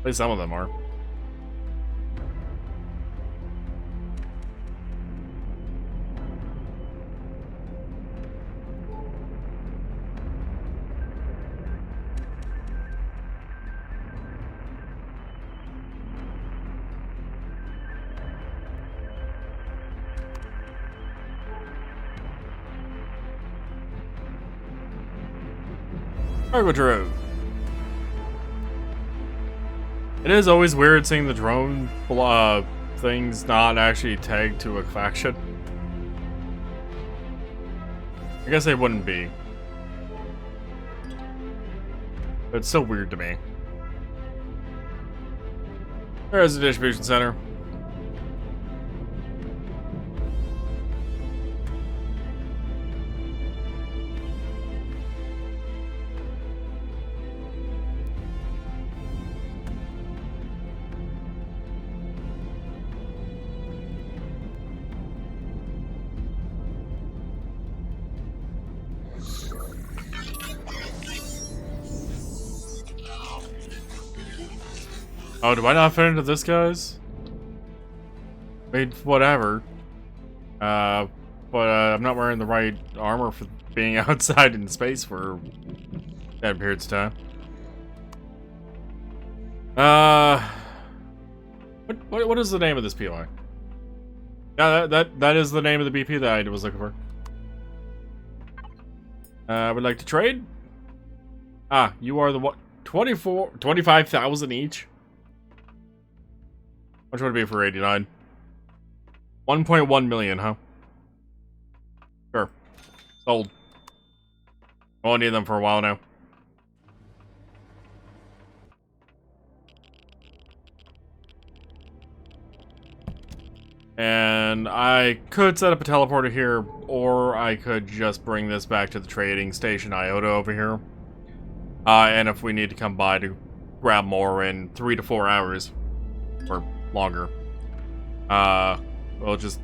At least some of them are. Cargo drone. It is always weird seeing the drone things not actually tagged to a faction. I guess they wouldn't be. But it's so weird to me. There's the distribution center. Oh, do I not fit into this, guys? I mean, whatever. But I'm not wearing the right armor for being outside in space for that period of time. What is the name of this POI? Yeah, that is the name of the BP that I was looking for. Would like to trade? Ah, you are the what? 25,000 each? Which would it be for 89? 1.1 million, huh? Sure. Sold. I won't need them for a while now. And I could set up a teleporter here, or I could just bring this back to the trading station IOTA over here. And if we need to come by to grab more in 3 to 4 hours, or longer, we'll just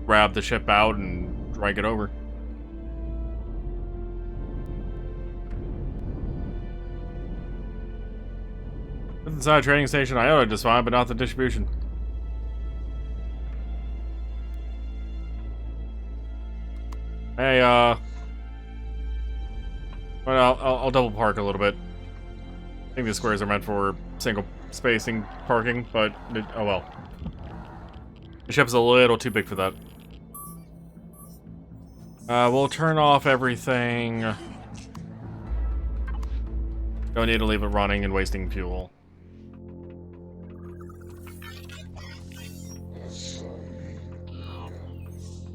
grab the ship out and drag it over. Inside trading station IOTA just fine, but not the distribution. Hey, well, I'll double park a little bit. I think these squares are meant for single spacing parking, but oh well. The ship's a little too big for that. We'll turn off everything. Don't need to leave it running and wasting fuel.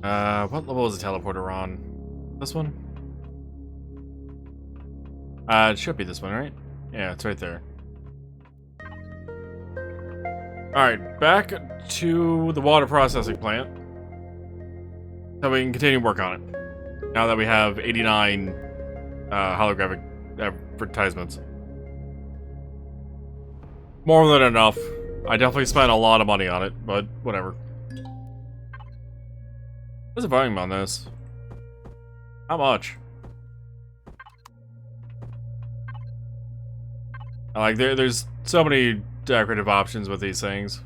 What level is the teleporter on? This one? It should be this one, right? Yeah, it's right there. Alright, back to the water processing plant. So we can continue to work on it. Now that we have 89 holographic advertisements. More than enough. I definitely spent a lot of money on it, but whatever. What's the volume on this? How much? Like, there's so many decorative options with these things.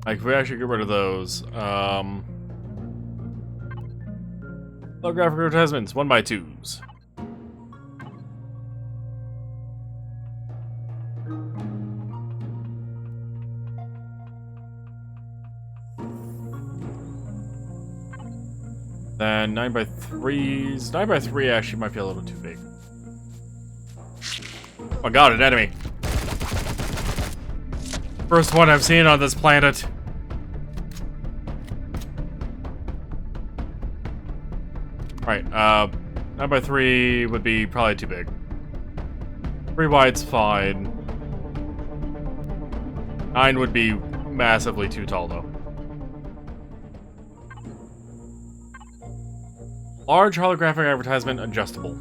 Like, if we actually get rid of those, holographic advertisements, 1x2s. Then 9x3s. 9x3 actually might be a little too big. Oh my god, an enemy. First one I've seen on this planet. Alright, 9x3 would be probably too big. 3 wide's fine. 9 would be massively too tall, though. Large holographic advertisement, adjustable.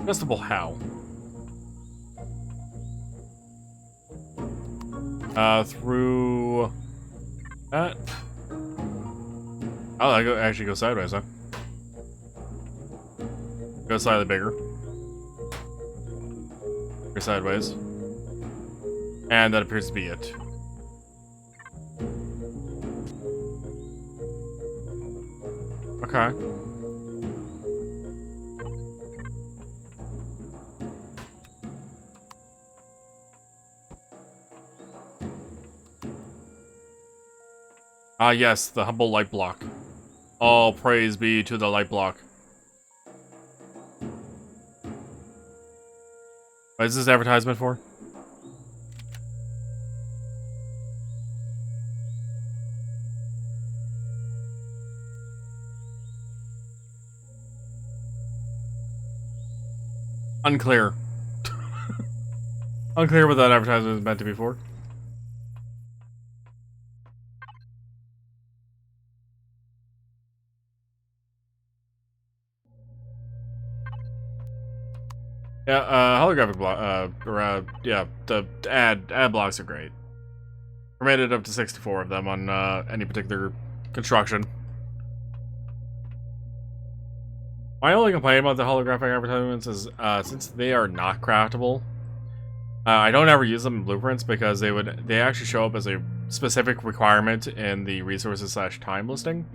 Adjustable how? Through that. Oh, I actually go sideways, huh? Go slightly bigger. Or sideways. And that appears to be it. Okay. Ah, yes, the humble light block. All praise be to the light block. What is this advertisement for? Unclear. Unclear what that advertisement is meant to be for. Yeah, holographic block, yeah, the ad blocks are great. Permitted up to 64 of them on any particular construction. My only complaint about the holographic advertisements is since they are not craftable, I don't ever use them in blueprints because they actually show up as a specific requirement in the resources / time listing.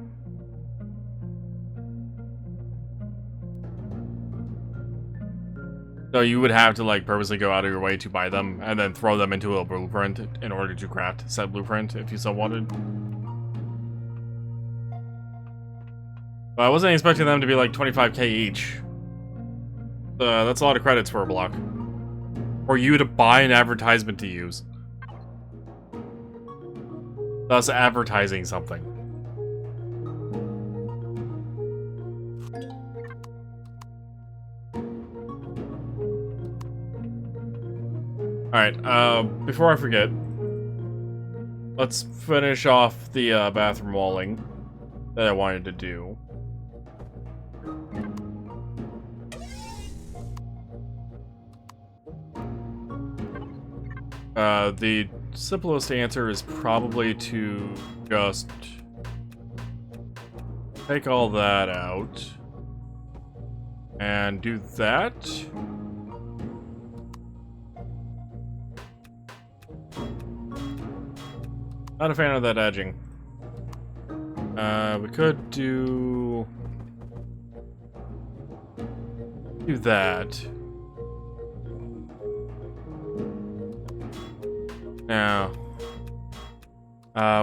So you would have to like purposely go out of your way to buy them and then throw them into a blueprint in order to craft said blueprint if you so wanted. But I wasn't expecting them to be like 25k each. That's a lot of credits for a block. For you to buy an advertisement to use. Thus advertising something. Alright, before I forget, let's finish off the bathroom walling that I wanted to do. The simplest answer is probably to just take all that out and do that. Not a fan of that edging. We could do that. Now,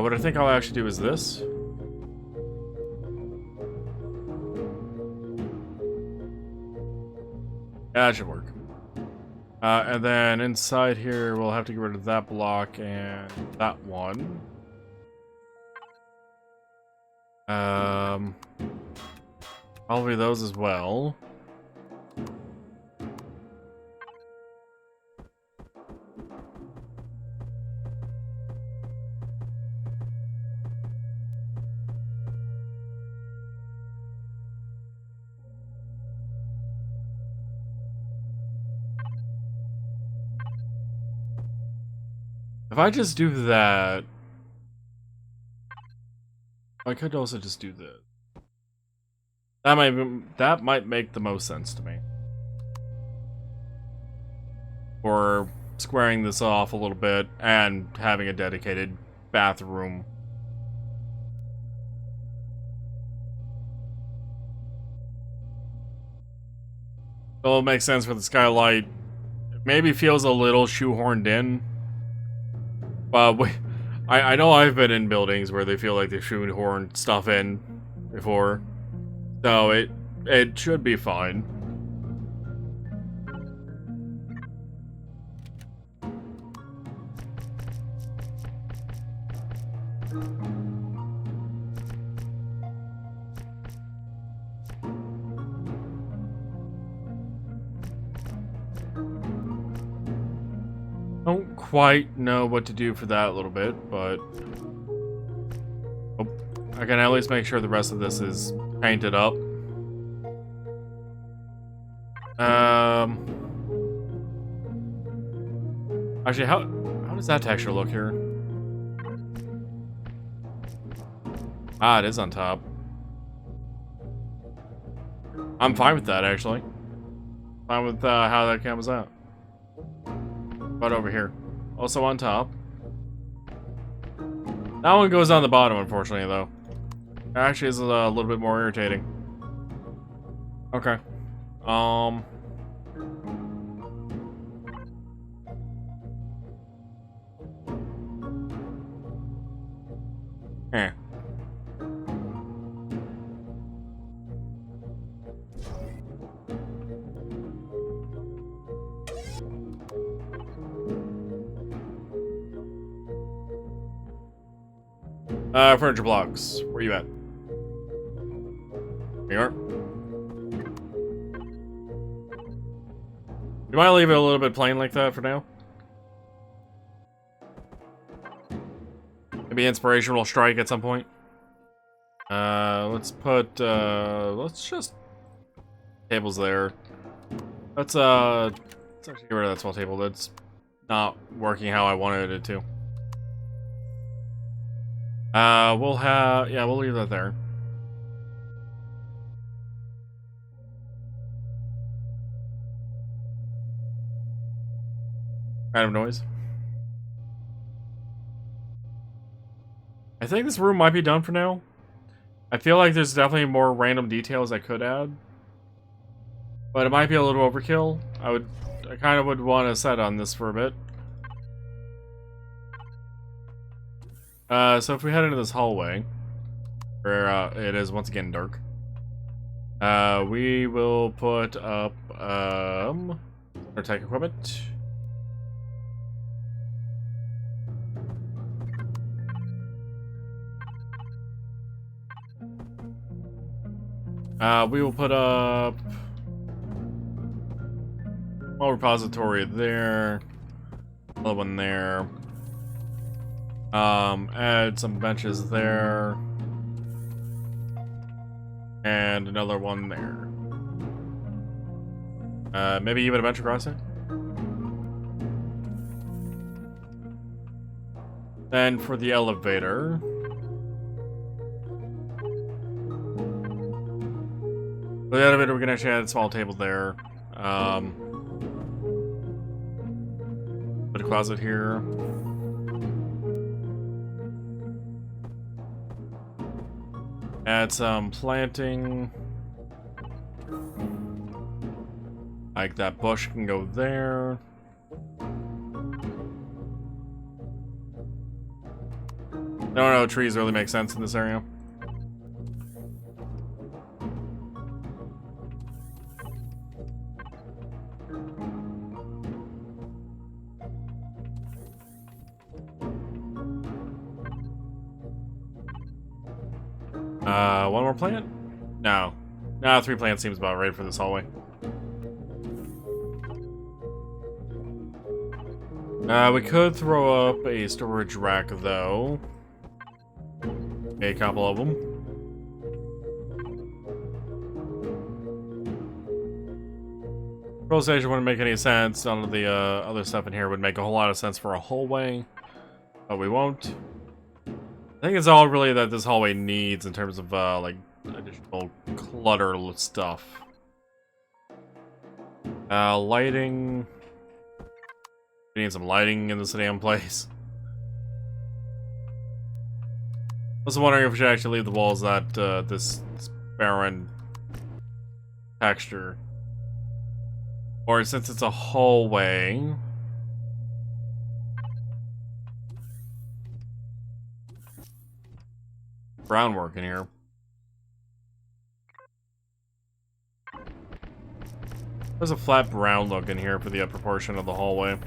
what I think I'll actually do is this. That should work. And then inside here, we'll have to get rid of that block and that one. Probably those as well. If I just do that, I could also just do this. That might make the most sense to me. Or squaring this off a little bit and having a dedicated bathroom. It'll make sense for the skylight. It maybe feels a little shoehorned in. But I know I've been in buildings where they feel like they shoehorned stuff in before. So it should be fine. Don't quite know what to do for that a little bit, but I can at least make sure the rest of this is painted up. Actually, how does that texture look here? Ah, it is on top. I'm fine with that, actually. Fine with how that comes out. But over here. Also on top. That one goes on the bottom, unfortunately, though. It actually is a little bit more irritating. Okay. Eh. Furniture blocks. Where you at? There you are. You might leave it a little bit plain like that for now. Maybe inspirational strike at some point. Let's put let's just tables there. Let's actually get rid of that small table. That's not working how I wanted it to. We'll leave that there. Kind of noise. I think this room might be done for now. I feel like there's definitely more random details I could add, but it might be a little overkill. I kind of would want to set on this for a bit. So if we head into this hallway, where it is once again dark, we will put up our tech equipment. We will put up a repository there, another one there. Add some benches there, and another one there. Maybe even a bench across it. Then for the elevator, we're gonna actually add a small table there. Put a closet here. Add some planting. Like that bush can go there. I don't know, trees really make sense in this area. One more plant? No. No, 3 plants seems about right for this hallway. We could throw up a storage rack, though. A couple of them. Control station wouldn't make any sense. None of the other stuff in here would make a whole lot of sense for a hallway. But we won't. I think it's all really that this hallway needs in terms of like additional clutter stuff. Lighting. We need some lighting in this damn place. I was wondering if we should actually leave the walls that this barren texture, or since it's a hallway. Brown work in here. There's a flat brown look in here for the upper portion of the hallway.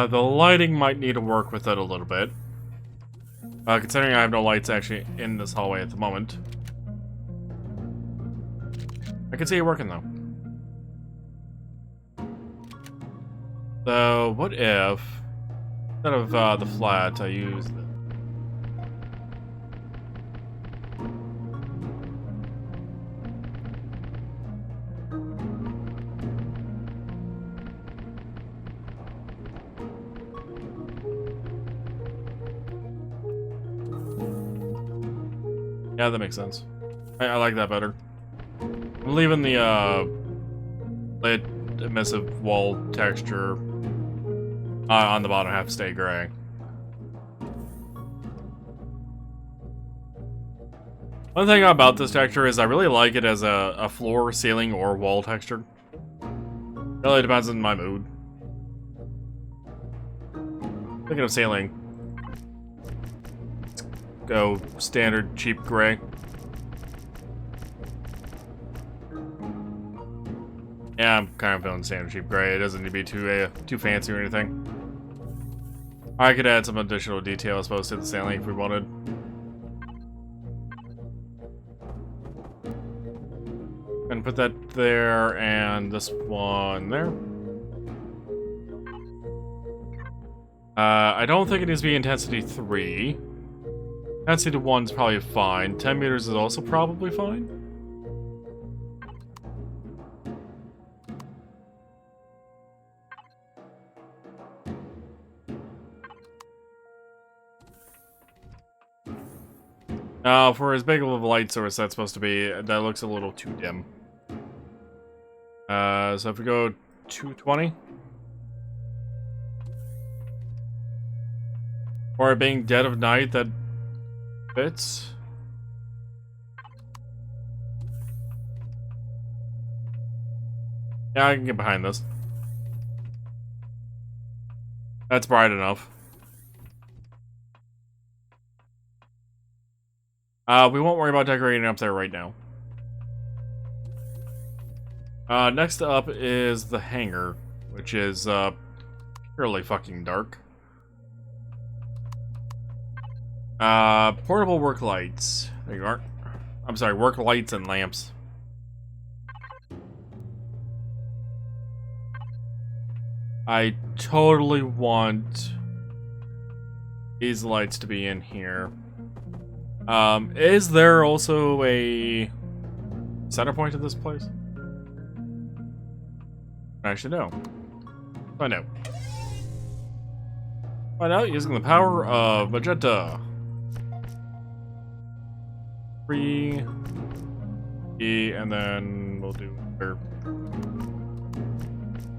The lighting might need to work with it a little bit. Considering I have no lights actually in this hallway at the moment. I can see it working though. So, what if, instead of the flat, I use the... Yeah, that makes sense. I like that better. I'm leaving the lit emissive wall texture on the bottom half stay gray. One thing about this texture is I really like it as a floor, ceiling, or wall texture. Really depends on my mood. Speaking of ceiling, go standard cheap gray. Yeah, I'm kind of feeling standard cheap gray. It doesn't need to be too fancy or anything. I could add some additional detail, I suppose, to the ceiling if we wanted. put that there and this one there. I don't think it needs to be intensity 3. Intensity 1 is probably fine. 10 meters is also probably fine. For as big of a light source that's supposed to be, that looks a little too dim. So if we go 220. Or it being dead of night, that fits. Yeah, I can get behind this. That's bright enough. We won't worry about decorating up there right now. Next up is the hangar, which is, purely fucking dark. Portable work lights. There you are. I'm sorry, work lights and lamps. I totally want these lights to be in here. Is there also a center point to this place? Actually, no. Find out. Find out using the power of magenta. 3 E, and then we'll do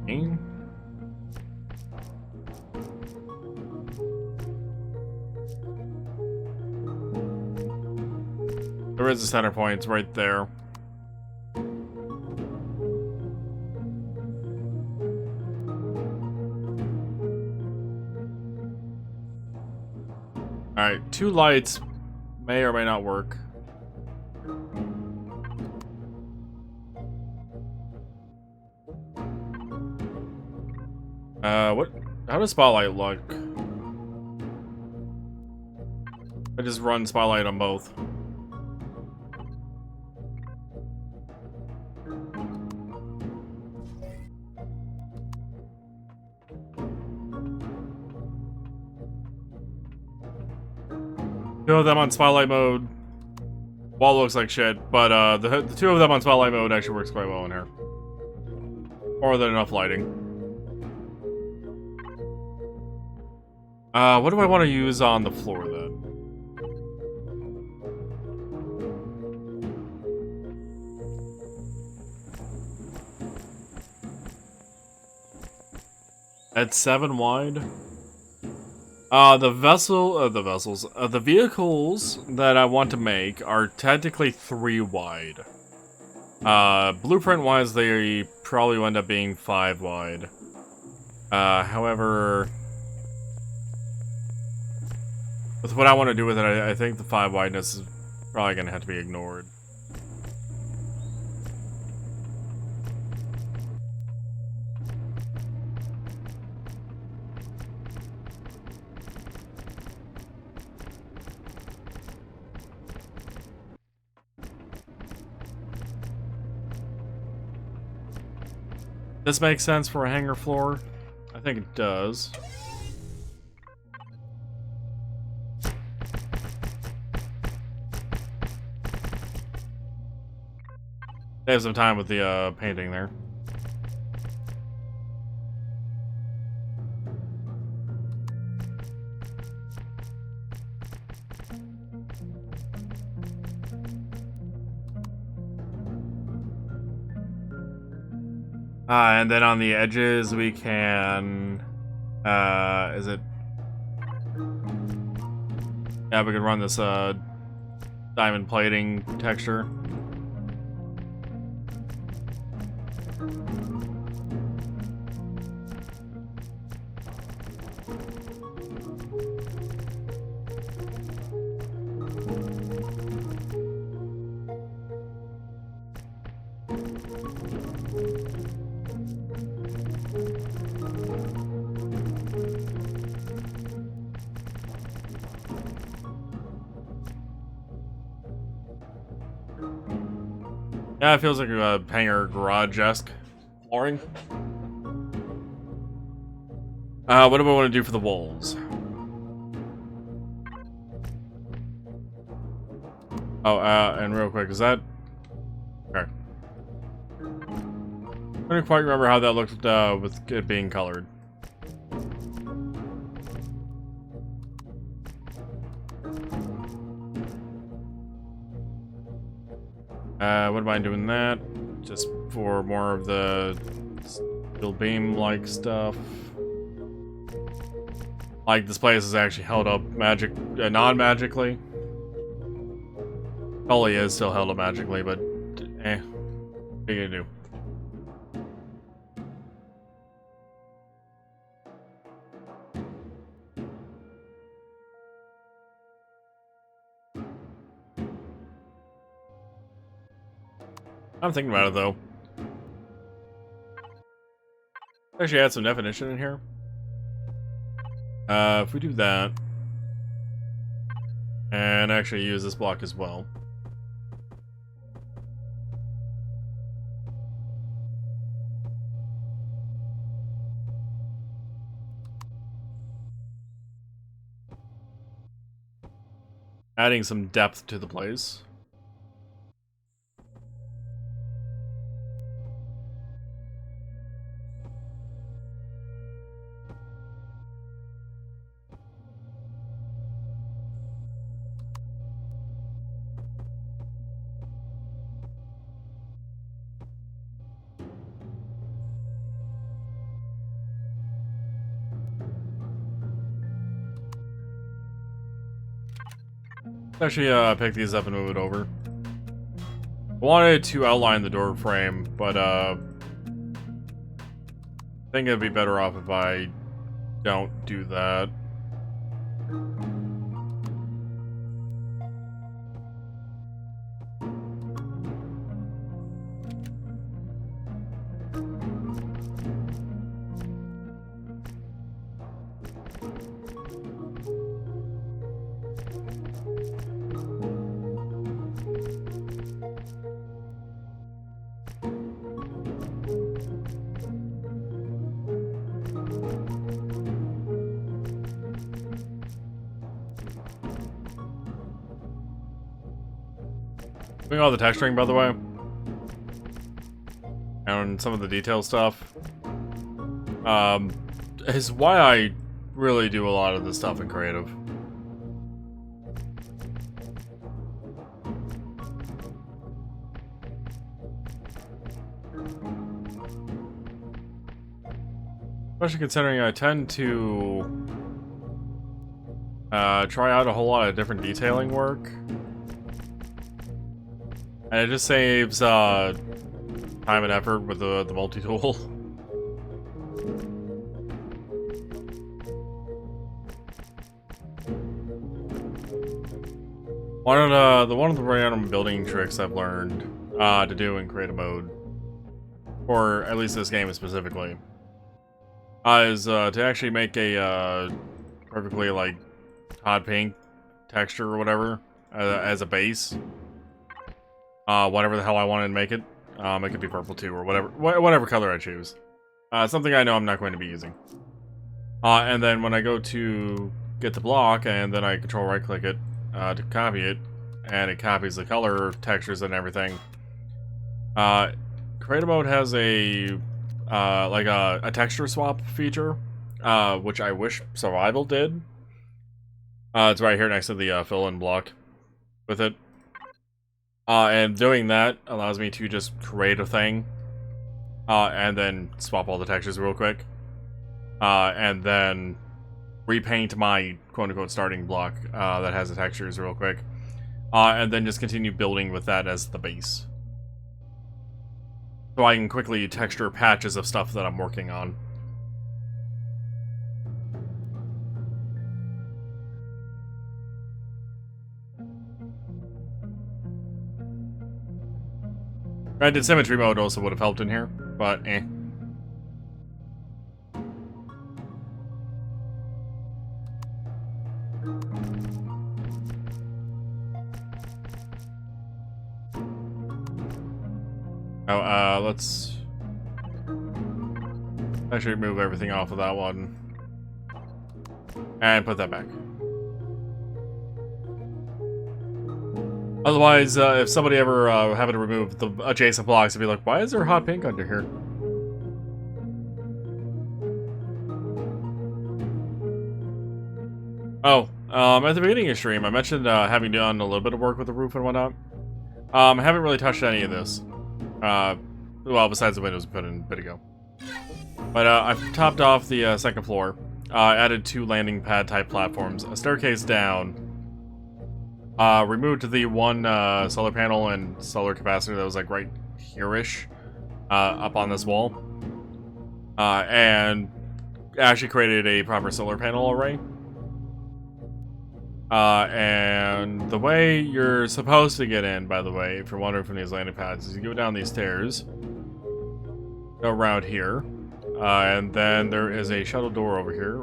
green. There is a center point, it's right there. Alright, 2 lights may or may not work. What? How does spotlight look? I just run spotlight on both. Two of them on spotlight mode. Wall looks like shit, but the 2 of them on spotlight mode actually works quite well in here. More than enough lighting. What do I want to use on the floor then? At 7 wide? The vehicles that I want to make are technically 3 wide. Blueprint-wise, they probably will end up being 5 wide. However, with what I want to do with it, I think the 5 wideness is probably going to have to be ignored. This makes sense for a hangar floor? I think it does. Save some time with the painting there. And then on the edges we can, is it? Yeah, we can run this, diamond plating texture. Yeah, it feels like a hangar garage-esque flooring. What do I want to do for the walls? Oh, and real quick, is that... Okay. I don't quite remember how that looked with it being colored. What am I doing that? Just for more of the steel beam-like stuff. Like, this place is actually held up non-magically. Probably is still held up magically, but what are you gonna do? I'm thinking about it though. Actually add some definition in here. If we do that, and actually use this block as well. Adding some depth to the place. Actually, pick these up and move it over. I wanted to outline the door frame, but I think it'd be better off if I don't do that. Doing all the texturing, by the way, and some of the detail stuff, is why I really do a lot of this stuff in creative. Especially considering I tend to try out a whole lot of different detailing work. And it just saves time and effort with the multi-tool. One of the random building tricks I've learned to do in creative mode, or at least this game specifically, is to actually make a perfectly like hot pink texture or whatever as a base. Whatever the hell I wanted to make it. It could be purple too, or whatever color I choose. Something I know I'm not going to be using. And then when I go to get the block, and then I control right click it to copy it, and it copies the color, textures, and everything. Creative mode has a like a texture swap feature, which I wish Survival did. It's right here next to the fill-in block with it. And doing that allows me to just create a thing, and then swap all the textures real quick, and then repaint my quote-unquote starting block that has the textures real quick, and then just continue building with that as the base. So I can quickly texture patches of stuff that I'm working on. Granted, symmetry mode also would have helped in here, but eh. Oh, let's actually remove everything off of that one. And put that back. Otherwise, if somebody ever happened to remove the adjacent blocks, it'd be like, why is there hot pink under here? Oh, at the beginning of the stream, I mentioned having done a little bit of work with the roof and whatnot. I haven't really touched any of this. Well, besides the windows we put in a bit ago. But I've topped off the second floor. Added 2 landing pad type platforms, a staircase down. Removed the one solar panel and solar capacitor that was like right here-ish up on this wall. And actually created a proper solar panel array. And the way you're supposed to get in, by the way, if you're wondering from these landing pads, is you go down these stairs, go around here, and then there is a shuttle door over here.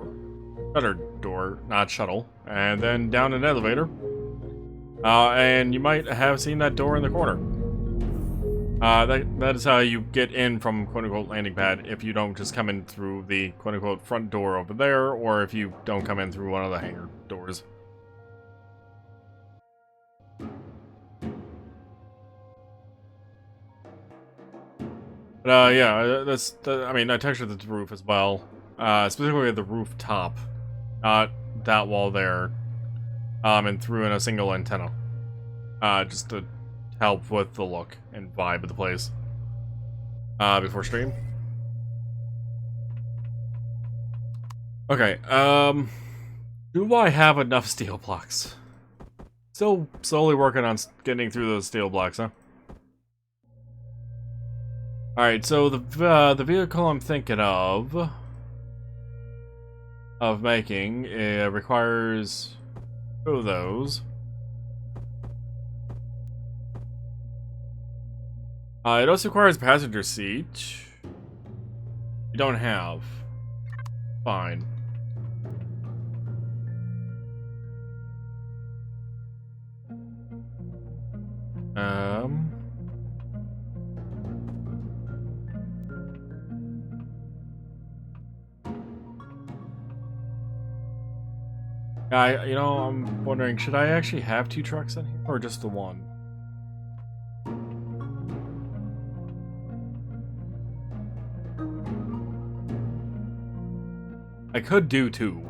Shutter door, not shuttle. And then down an elevator. And you might have seen that door in the corner. That is how you get in from quote-unquote landing pad if you don't just come in through the quote-unquote front door over there, or if you don't come in through one of the hangar doors. But yeah, I mean, I textured the roof as well. Specifically the rooftop. Not that wall there. And threw in a single antenna. Just to help with the look and vibe of the place. Before stream. Okay, do I have enough steel blocks? Still slowly working on getting through those steel blocks, huh? Alright, so the vehicle I'm thinking of making requires 2 of those. It also requires a passenger seat. You don't have. Fine. You know, I'm wondering, should I actually have 2 trucks in here, or just the one? I could do 2.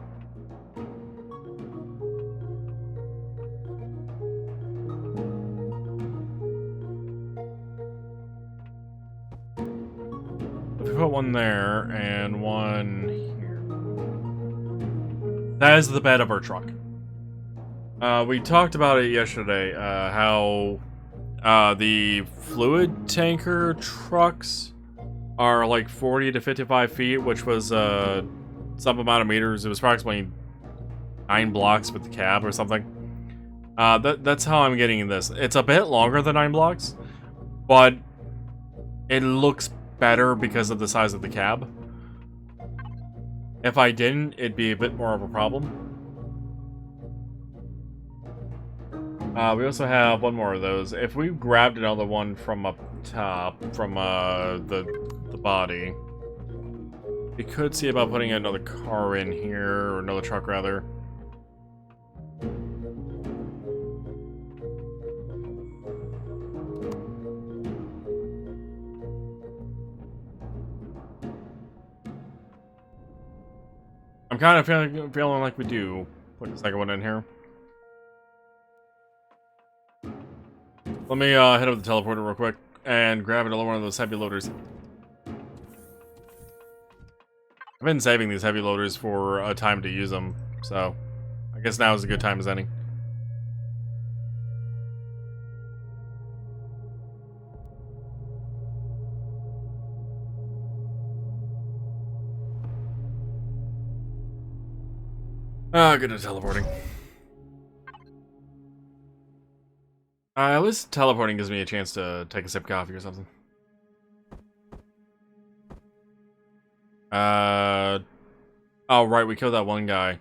If we put one there and one here. That is the bed of our truck. We talked about it yesterday, how the fluid tanker trucks are like 40 to 55 feet, which was some amount of meters. It was approximately 9 blocks with the cab or something. That's how I'm getting this. It's a bit longer than 9 blocks, but it looks better because of the size of the cab. If I didn't, it'd be a bit more of a problem. We also have one more of those. If we grabbed another one from up top, from the body, we could see about putting another car in here, or another truck rather. I'm kind of feeling like we do put the second one in here. Let me head up the teleporter real quick and grab another one of those heavy loaders. I've been saving these heavy loaders for a time to use them, so I guess now is a good time as any. Good at teleporting. At least teleporting gives me a chance to take a sip of coffee or something. Oh right, we killed that one guy.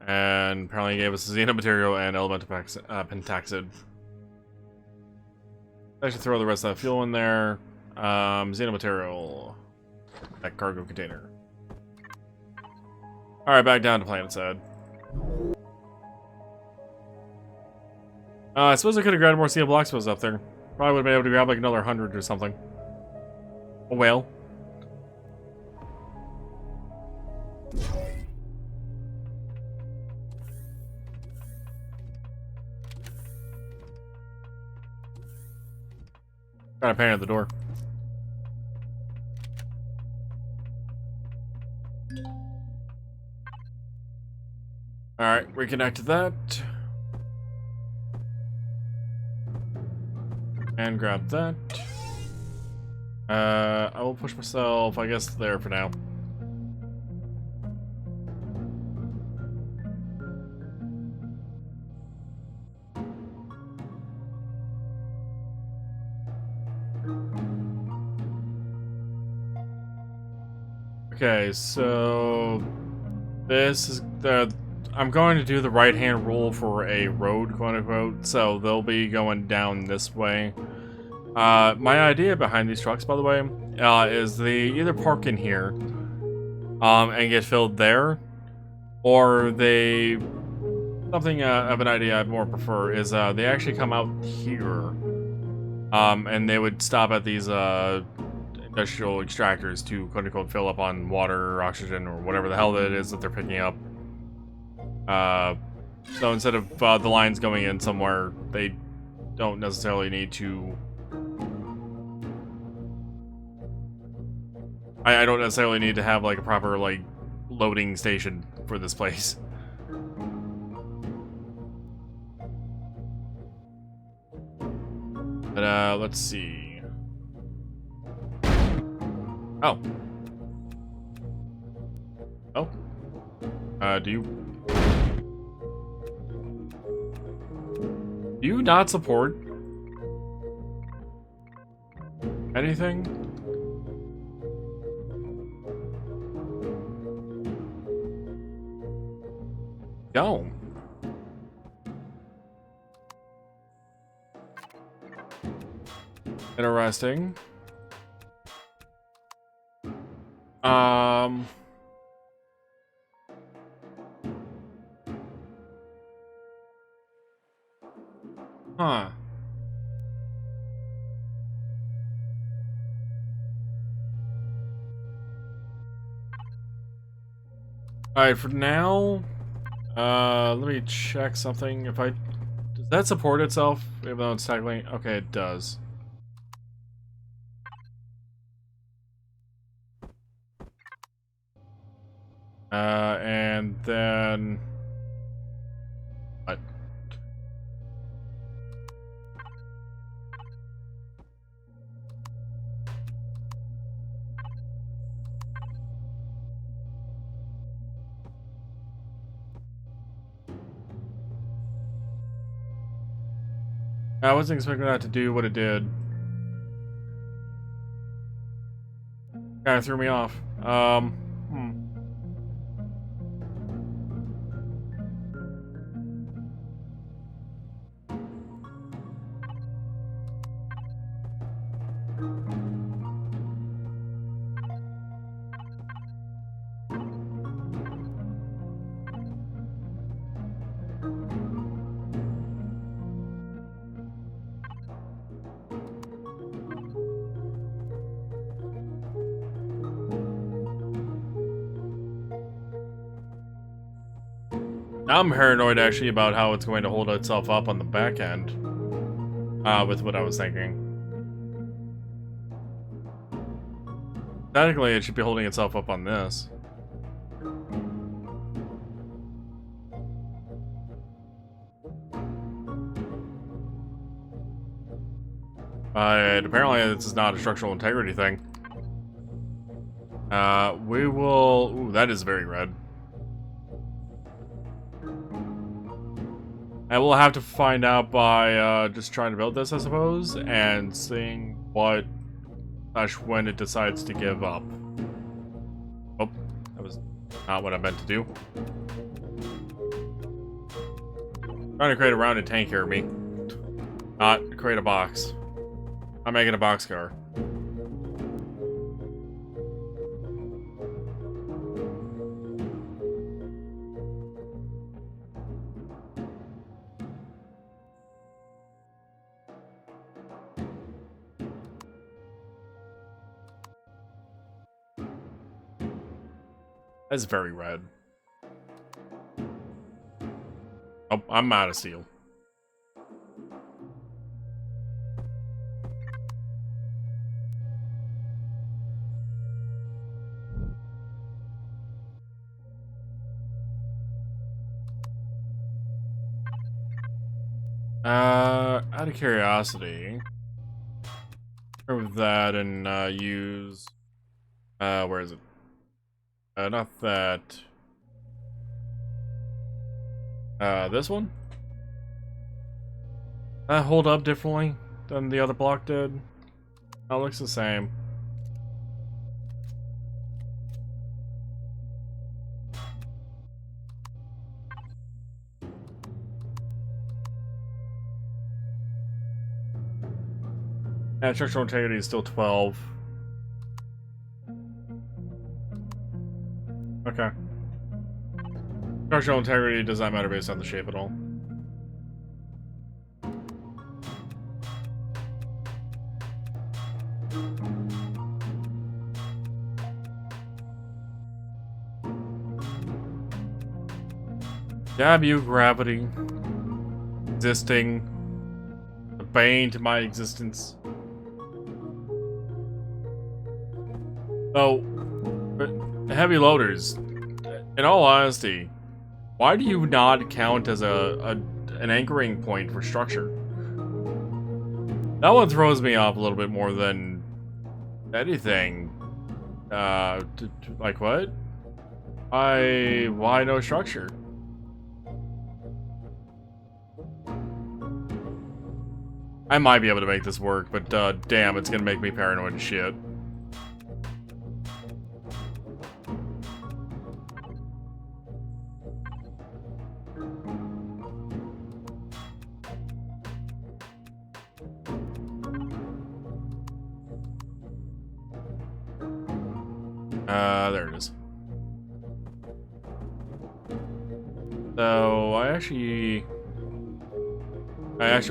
And apparently he gave us Xeno material and elemental pentaxid. I should throw the rest of that fuel in there. Xenomaterial. That cargo container. Alright, back down to planet side. I suppose I could have grabbed more steel blocks was up there. Probably would have been able to grab like another 100 or something. A whale. Got a pain at the door. Alright, reconnect to that. And grab that. I will push myself, I guess, there for now. Okay, so this is the I'm going to do the right-hand rule for a road, quote-unquote, so they'll be going down this way. My idea behind these trucks, by the way, is they either park in here and get filled there, or they... Something of an idea I more prefer is they actually come out here, and they would stop at these industrial extractors to, quote-unquote, fill up on water or oxygen or whatever the hell it is that they're picking up. So instead of the lines going in somewhere, they don't necessarily need to... I don't necessarily need to have, like, a proper, like, loading station for this place. But, let's see. Oh. Oh. Do you not support anything? No. Interesting. Huh. Alright, for now, let me check something. If I... Does that support itself, even though it's technically... Okay, it does. And then... What? I wasn't expecting that to do what it did. Kinda threw me off. Now I'm paranoid actually about how it's going to hold itself up on the back end. With what I was thinking. Technically, it should be holding itself up on this. Apparently this is not a structural integrity thing. We will... Ooh, that is very red. And we'll have to find out by just trying to build this, I suppose, and seeing what, when it decides to give up. Oh, that was not what I meant to do. Trying to create a rounded tank here, me. Not create a box. I'm making a boxcar. That's very red. Oh, I'm out of steel. Out of curiosity, remove that and use where is it? Not that. This one? That hold up differently than the other block did. That looks the same. Yeah, structural integrity is still 12. Okay. Structural integrity does not matter based on the shape at all. Damn you, gravity. Existing. The bane to my existence. Oh, but heavy loaders, in all honesty, why do you not count as an anchoring point for structure? That one throws me off a little bit more than anything. Like what? Why no structure? I might be able to make this work, but damn, it's gonna make me paranoid as shit. There it is. So, I actually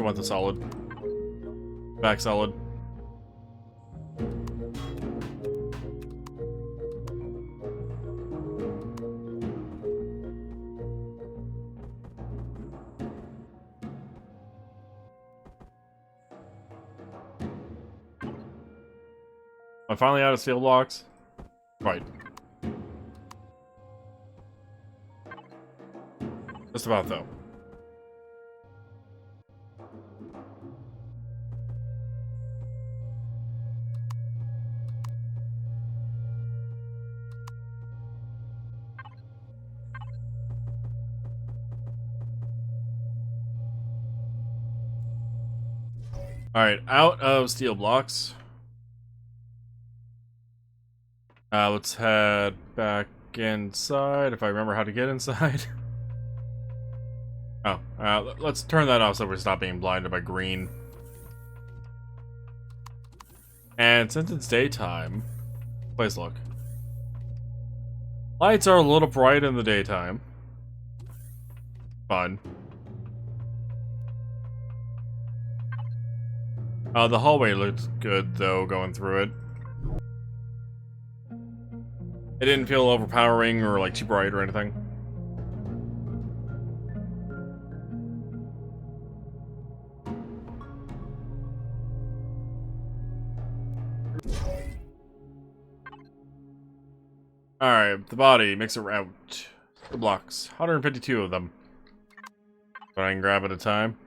want the solid. Back solid. Am I finally out of steel blocks? Right. Just about, though. Alright, out of steel blocks. Let's head back inside, if I remember how to get inside. Oh, let's turn that off so we stop being blinded by green. And since it's daytime, please look. Lights are a little bright in the daytime. Fun. The hallway looked good, though, going through it. It didn't feel overpowering or, like, too bright or anything. Alright, the body, mixer out. The blocks. 152 of them. So I can grab at a time.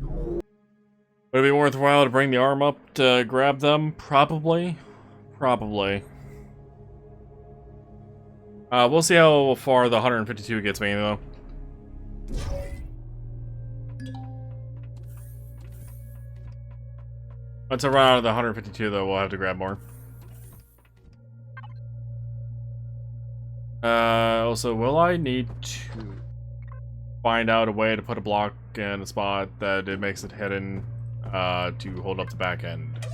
Would it be worthwhile to bring the arm up to grab them? Probably. Probably. We'll see how far the 152 gets me, though. Once I run out of the 152, though, we'll have to grab more. Also, will I need to find out a way to put a block in a spot that it makes it hidden to hold up the back end?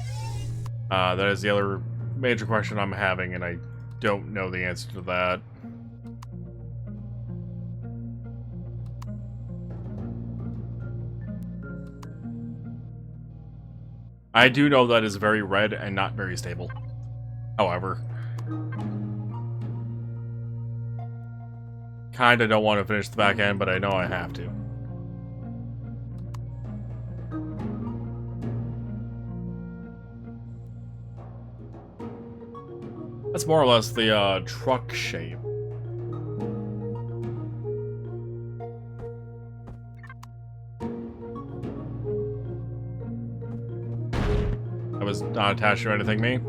That is the other major question I'm having, and I don't know the answer to that. I do know that is very red and not very stable. However, Kinda don't want to finish the back end, but I know I have to. That's more or less the truck shape. I was not attached to anything, me.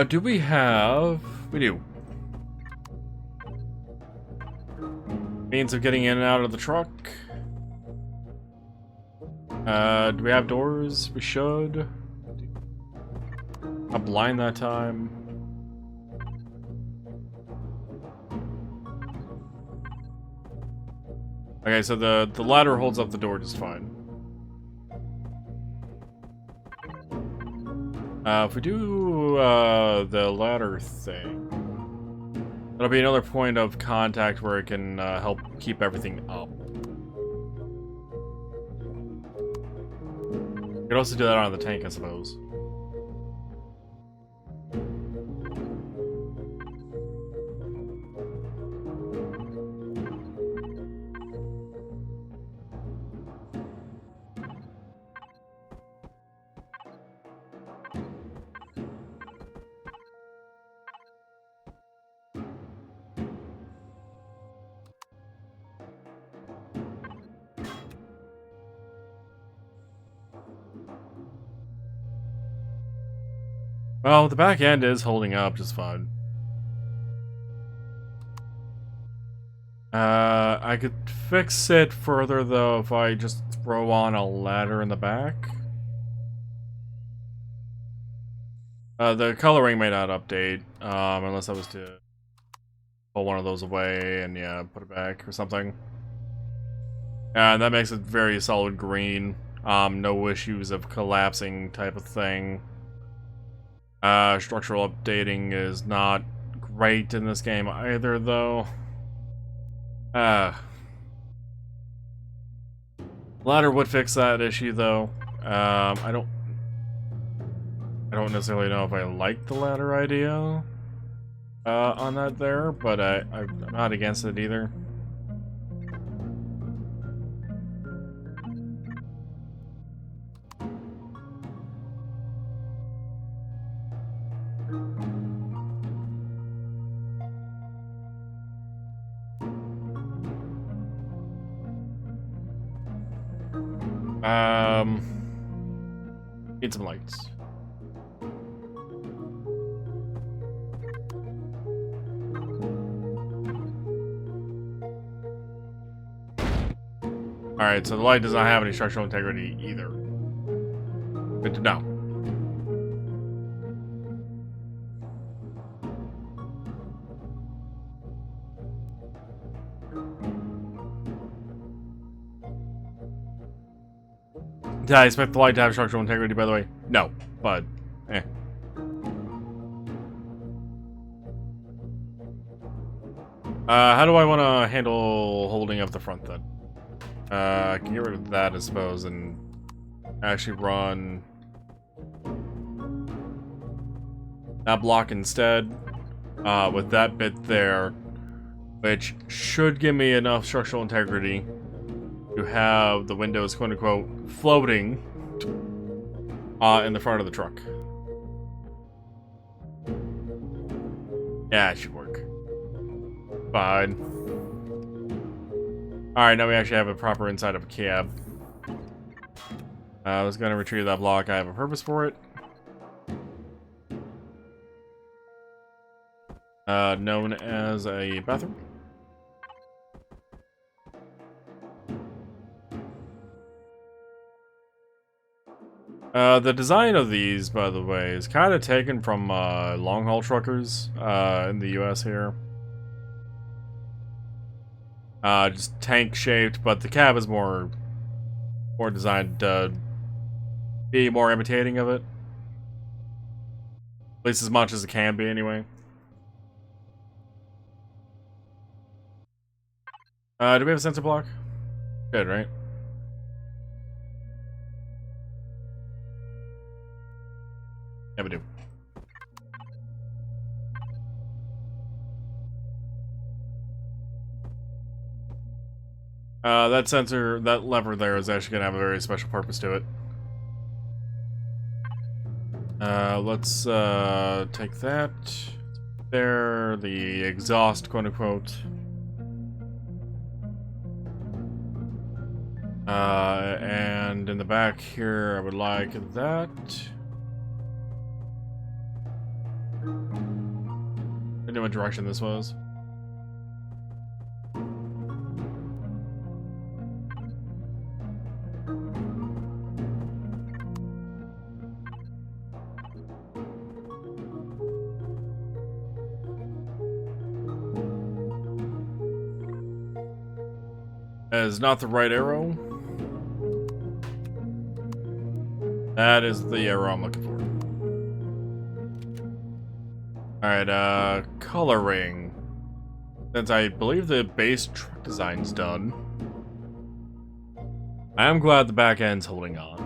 Do we have... We do. Means of getting in and out of the truck. Do we have doors? We should. I'm blind that time. Okay, so the ladder holds up the door just fine. If we do the ladder thing, that'll be another point of contact where it can help keep everything up. You could also do that on the tank, I suppose. Well, the back end is holding up just fine. I could fix it further though if I just throw on a ladder in the back. The coloring may not update, unless I was to pull one of those away and yeah, put it back or something. And that makes it very solid green. No issues of collapsing type of thing. Structural updating is not great in this game either, though. Ladder would fix that issue, though. I don't necessarily know if I like the ladder idea on that there, but I'm not against it either. Need some lights. Alright, so the light does not have any structural integrity either. Good to know. Did I expect the light to have structural integrity, by the way? No, but, eh. How do I want to handle holding up the front, then? I can get rid of that, I suppose, and actually run that block instead, with that bit there, which should give me enough structural integrity to have the windows, quote-unquote, floating in the front of the truck. Yeah, it should work. Fine. Alright, now we actually have a proper inside of a cab. I was going to retrieve that block. I have a purpose for it. Known as a bathroom. The design of these, by the way, is kind of taken from long-haul truckers in the US here. Just tank-shaped, but the cab is more designed to be more imitating of it. At least as much as it can be, anyway. Do we have a sensor block? Good, right? Yeah, we do. That sensor, that lever there is actually going to have a very special purpose to it. Let's take that. There, the exhaust, quote unquote. And in the back here, I would like that. I know what direction this was. That is not the right arrow. That is the arrow I'm looking for. Alright, coloring. Since I believe the base truck design's done, I am glad the back end's holding on.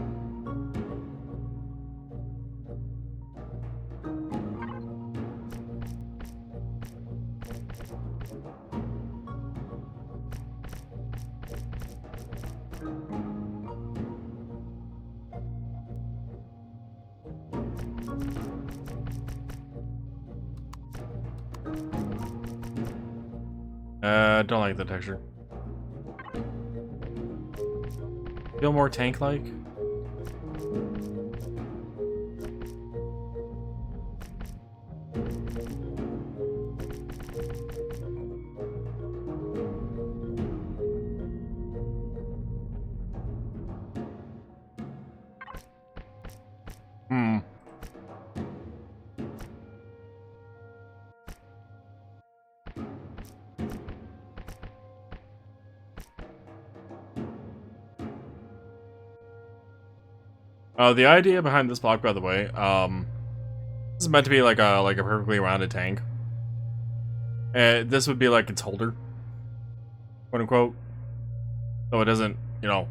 Don't like the texture. Feel more tank-like. The idea behind this block, by the way, this is meant to be like a perfectly rounded tank. This would be like its holder, quote unquote, so it doesn't, you know,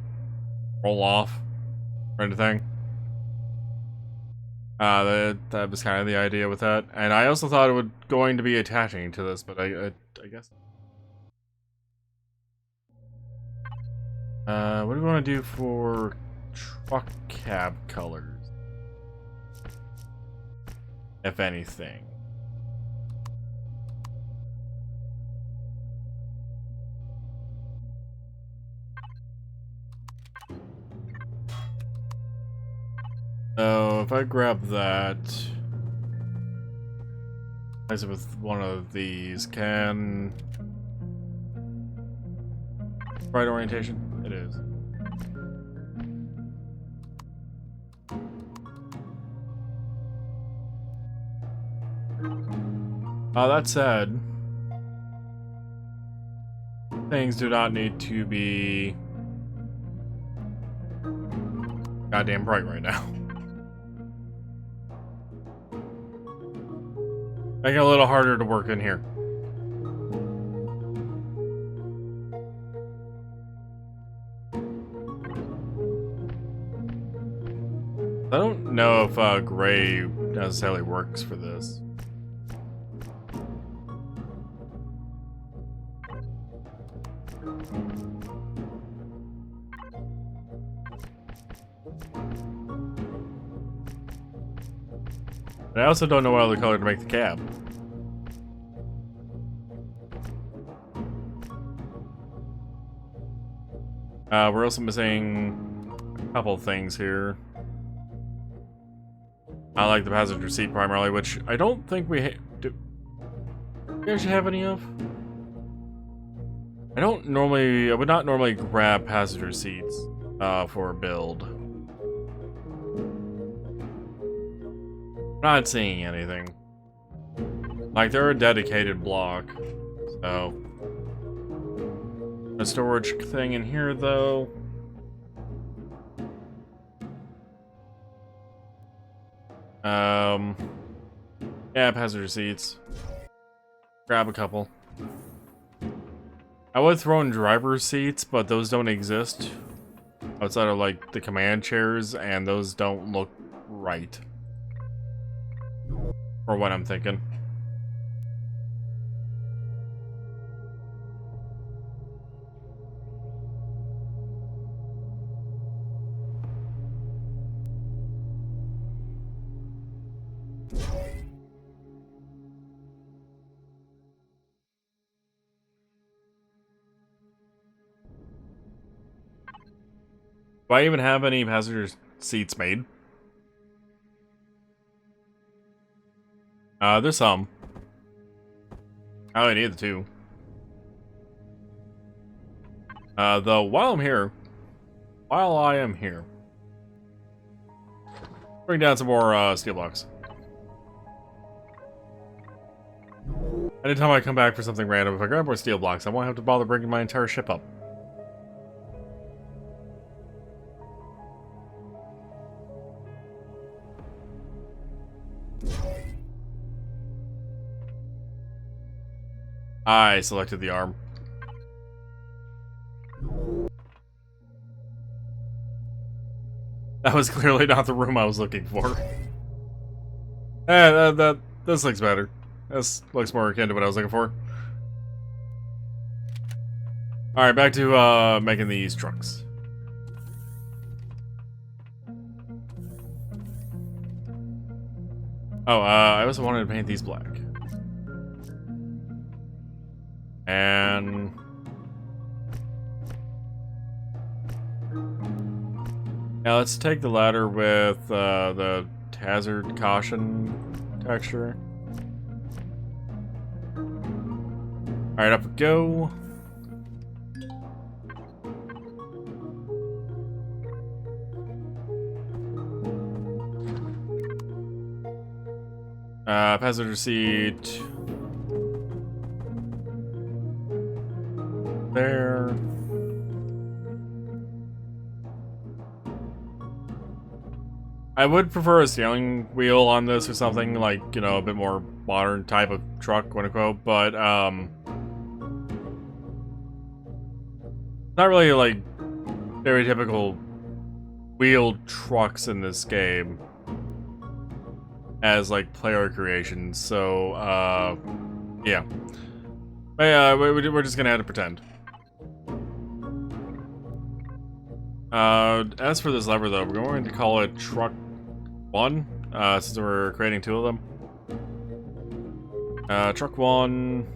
roll off or anything. That was kind of the idea with that, and I also thought it was going to be attaching to this, but I guess. What do we want to do for truck cab colors, if anything? So if I grab that, place it with one of these, can right orientation? It is. That said, things do not need to be goddamn bright right now. Make it a little harder to work in here. I don't know if gray necessarily works for this. But I also don't know what other color to make the cab. We're also missing a couple of things here. I like the passenger seat primarily, which I don't think we do. We actually have any of? I would not normally grab passenger seats for a build. Not seeing anything. Like, they're a dedicated block, so. A storage thing in here, though. Yeah, passenger seats. Grab a couple. I would throw in driver's seats, but those don't exist outside of, like, the command chairs, and those don't look right. For what I'm thinking. Do I even have any passenger seats made? There's some. I only need the 2. Though, while I am here, bring down some more, steel blocks. Anytime I come back for something random, if I grab more steel blocks, I won't have to bother bringing my entire ship up. I selected the arm. That was clearly not the room I was looking for. This looks better. This looks more akin to what I was looking for. Alright, back to making these trucks. Oh, I also wanted to paint these black. And now let's take the ladder with the hazard caution texture. Alright, up we go. Passenger seat. There. I would prefer a steering wheel on this or something like, you know, a bit more modern type of truck, quote unquote, but not really like very typical wheeled trucks in this game as like player creations, so yeah. But yeah, we're just gonna have to pretend. As for this lever though, we're going to call it Truck 1, since we're creating 2 of them. Truck 1,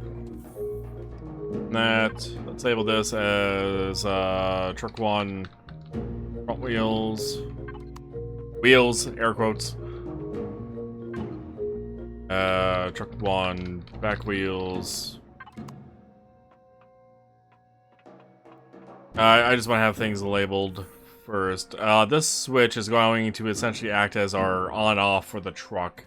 let's label this as, Truck 1, front wheels, air quotes. Truck 1, back wheels. I just want to have things labeled first. This switch is going to essentially act as our on-off for the truck.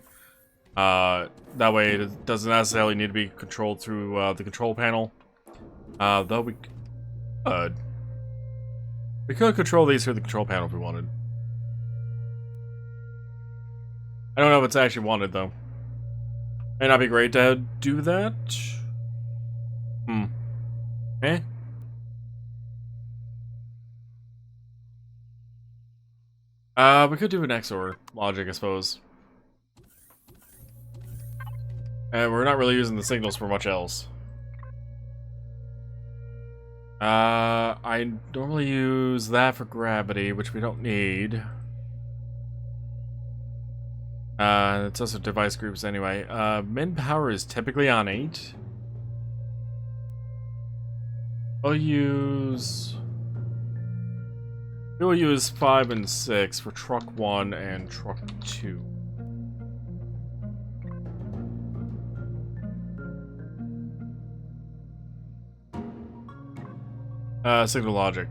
That way it doesn't necessarily need to be controlled through the control panel. Though we could control these through the control panel if we wanted. I don't know if it's actually wanted though. May not be great to do that. Eh? We could do an XOR logic, I suppose. And we're not really using the signals for much else. I normally use that for gravity, which we don't need. It's also device groups anyway. Min power is typically on 8. We'll use 5 and 6 for truck 1 and truck 2. Signal logic.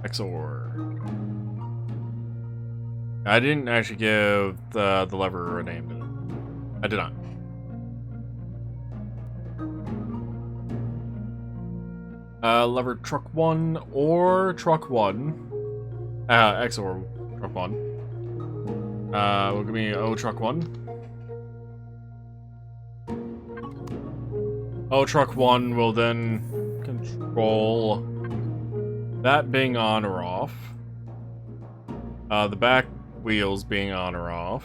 XOR. I didn't actually give the lever a name, did I? I did not. Lever truck 1 or truck 1. XOR truck 1. Will give me O truck 1. O truck 1 will then control that being on or off. The back wheels being on or off.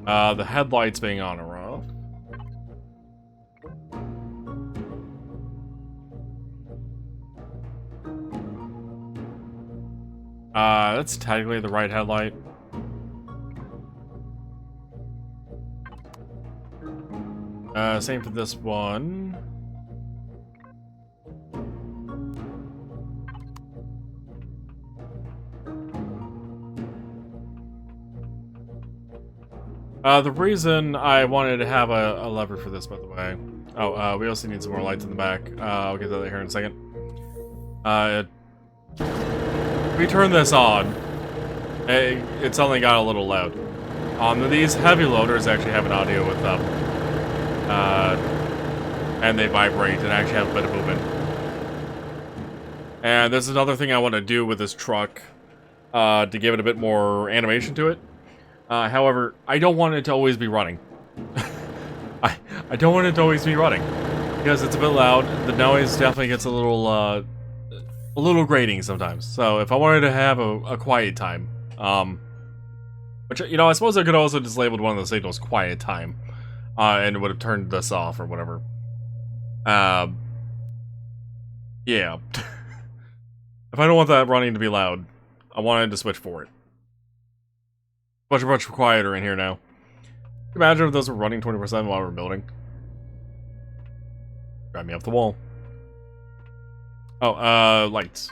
The headlights being on or off. That's technically the right headlight. Same for this one. The reason I wanted to have a lever for this, by the way. Oh, we also need some more lights in the back. I'll get that here in a second. We turn this on. It suddenly got a little loud. These heavy loaders actually have an audio with them. And they vibrate and actually have a bit of movement. And there's another thing I want to do with this truck to give it a bit more animation to it. However, I don't want it to always be running. I don't want it to always be running because it's a bit loud. The noise definitely gets a little grating sometimes. So if I wanted to have a quiet time, which, you know, I suppose I could also just label one of the signals quiet time, and it would have turned this off or whatever. Yeah. If I don't want that running to be loud, I wanted to switch for it. Much quieter in here now. Imagine if those were running 24/7 while we're building. Grab me off the wall. Oh, lights.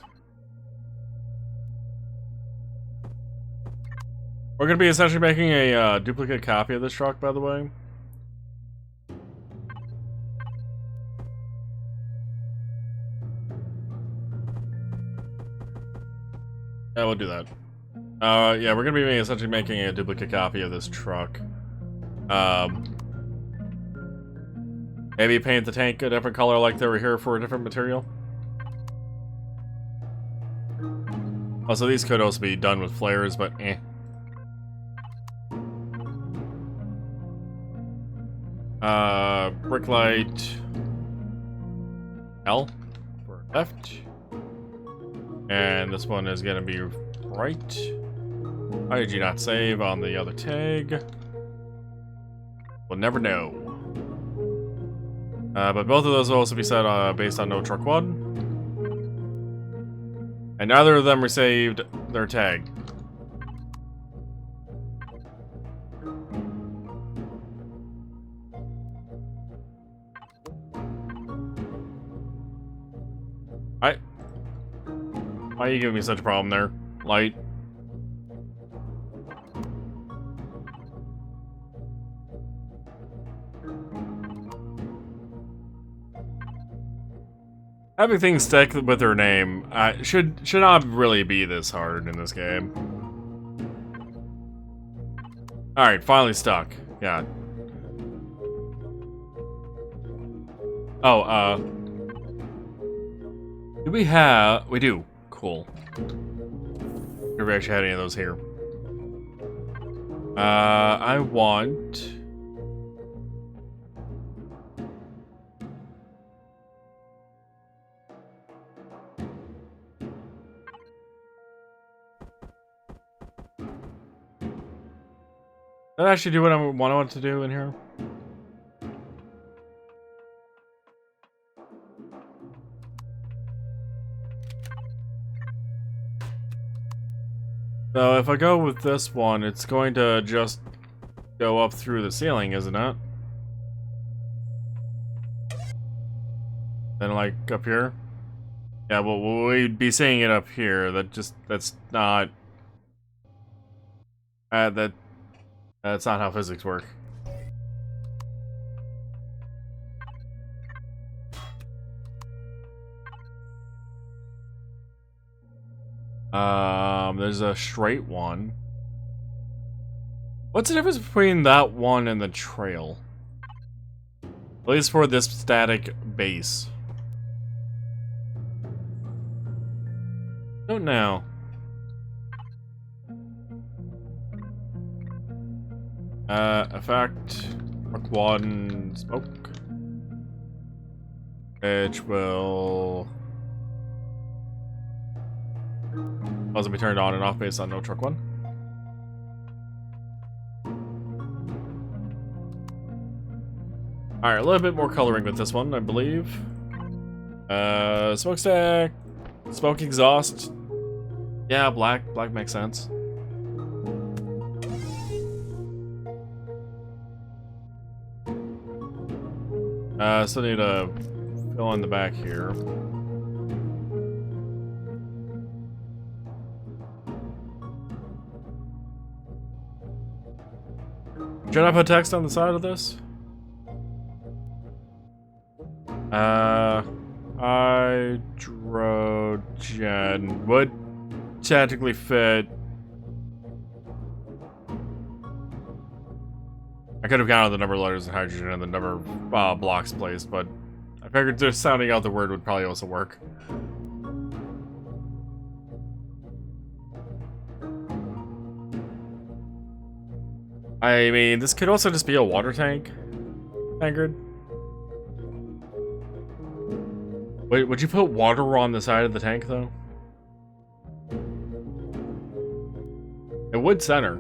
We're gonna be essentially making a duplicate copy of this truck, by the way. Yeah, we'll do that. Yeah, we're gonna be essentially making a duplicate copy of this truck. Maybe paint the tank a different color like they were here for a different material. Also, these could also be done with flares, but eh. Brick light L for left. And this one is gonna be right. Why did you not save on the other tag? We'll never know. But both of those will also be set based on no truck 1. And neither of them received their tag. Why are you giving me such a problem there? Light. Having things stick with their name should not really be this hard in this game. Alright, finally stuck. Yeah. Oh, do we have... We do. Cool. If we actually had any of those here. I want... Did I actually do what I want to do in here? So if I go with this one, it's going to just go up through the ceiling, isn't it? Then like up here? Yeah, well, we'd be seeing it up here. That's not... That's not how physics work. There's a straight one. What's the difference between that one and the trail? At least for this static base. Don't know. Effect, mark 1, smoke, which will also be turned on and off based on no truck 1. Alright, a little bit more coloring with this one, I believe. Smokestack, smoke exhaust. Yeah, black makes sense. Still need to fill in the back here. Should I put text on the side of this? Hydrogen would technically fit. I could have counted the number of letters in hydrogen and the number of blocks placed, but I figured just sounding out the word would probably also work. I mean, this could also just be a water tank. Tankard. Wait, would you put water on the side of the tank, though? It would center.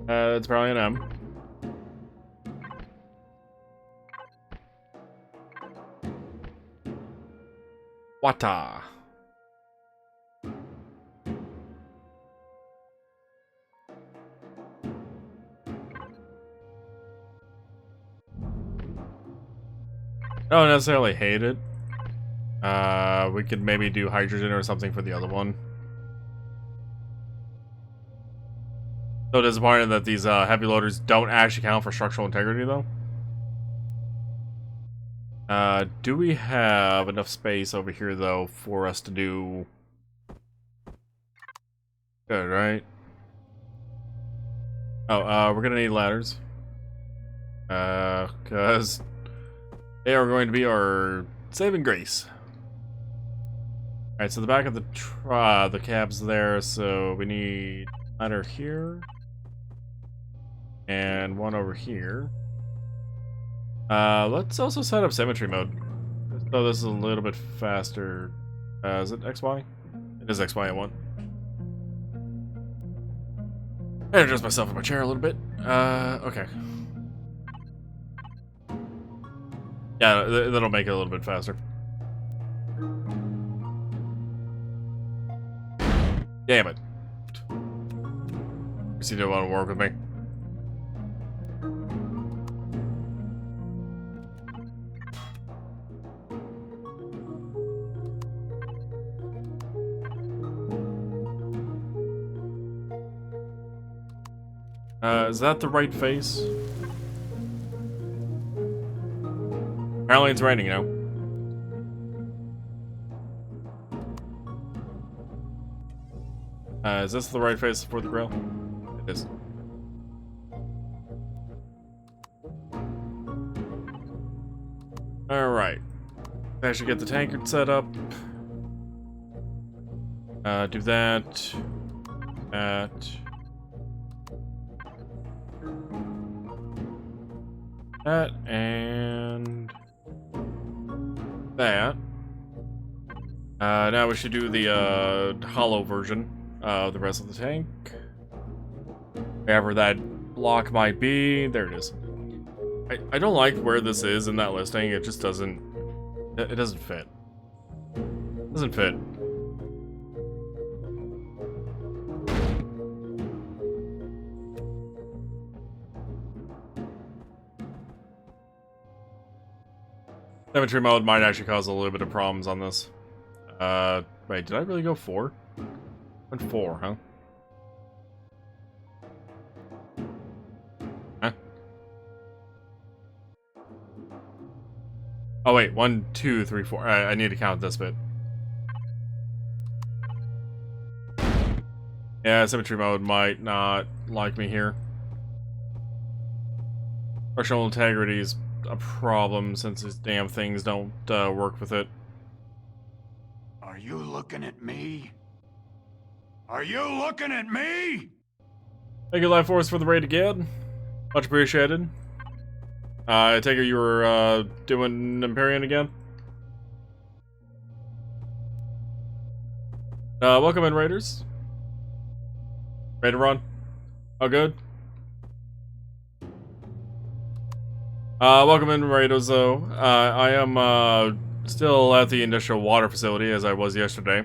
It's probably an M. Water. I don't necessarily hate it. We could maybe do hydrogen or something for the other one. So disappointed that these heavy loaders don't actually count for structural integrity, though. Do we have enough space over here, though, for us to do... Good, right? Oh, we're gonna need ladders. Because they are going to be our saving grace. Alright, so the back of the cab's there, so we need a ladder here. And one over here. Let's also set up symmetry mode. So this is a little bit faster. Is it XY? It is XY at 1. I adjust myself in my chair a little bit. Okay. Yeah, that'll make it a little bit faster. Damn it. You don't want to work with me. Is that the right face? Apparently it's raining, you know. Is this the right face for the grill? It is. Alright. I should get the tankard set up. Do that. That. That and that. Now we should do the hollow version of the rest of the tank. Wherever that block might be, there it is. I don't like where this is in that listing. It just doesn't. It doesn't fit. It doesn't fit. Symmetry mode might actually cause a little bit of problems on this. Wait, did I really go 4? Went 4, huh? Huh? Oh wait, 1, 2, 3, 4. I need to count this bit. Yeah, symmetry mode might not like me here. Structural integrity is a problem since these damn things don't work with it. Are you looking at me? Are you looking at me? Thank you, Life Force, for the raid again. Much appreciated. I take it you were doing Empyrion again? Welcome in, Raiders. Ready to run? Oh, good. Welcome in, Raiders, though. I am still at the industrial water facility, as I was yesterday.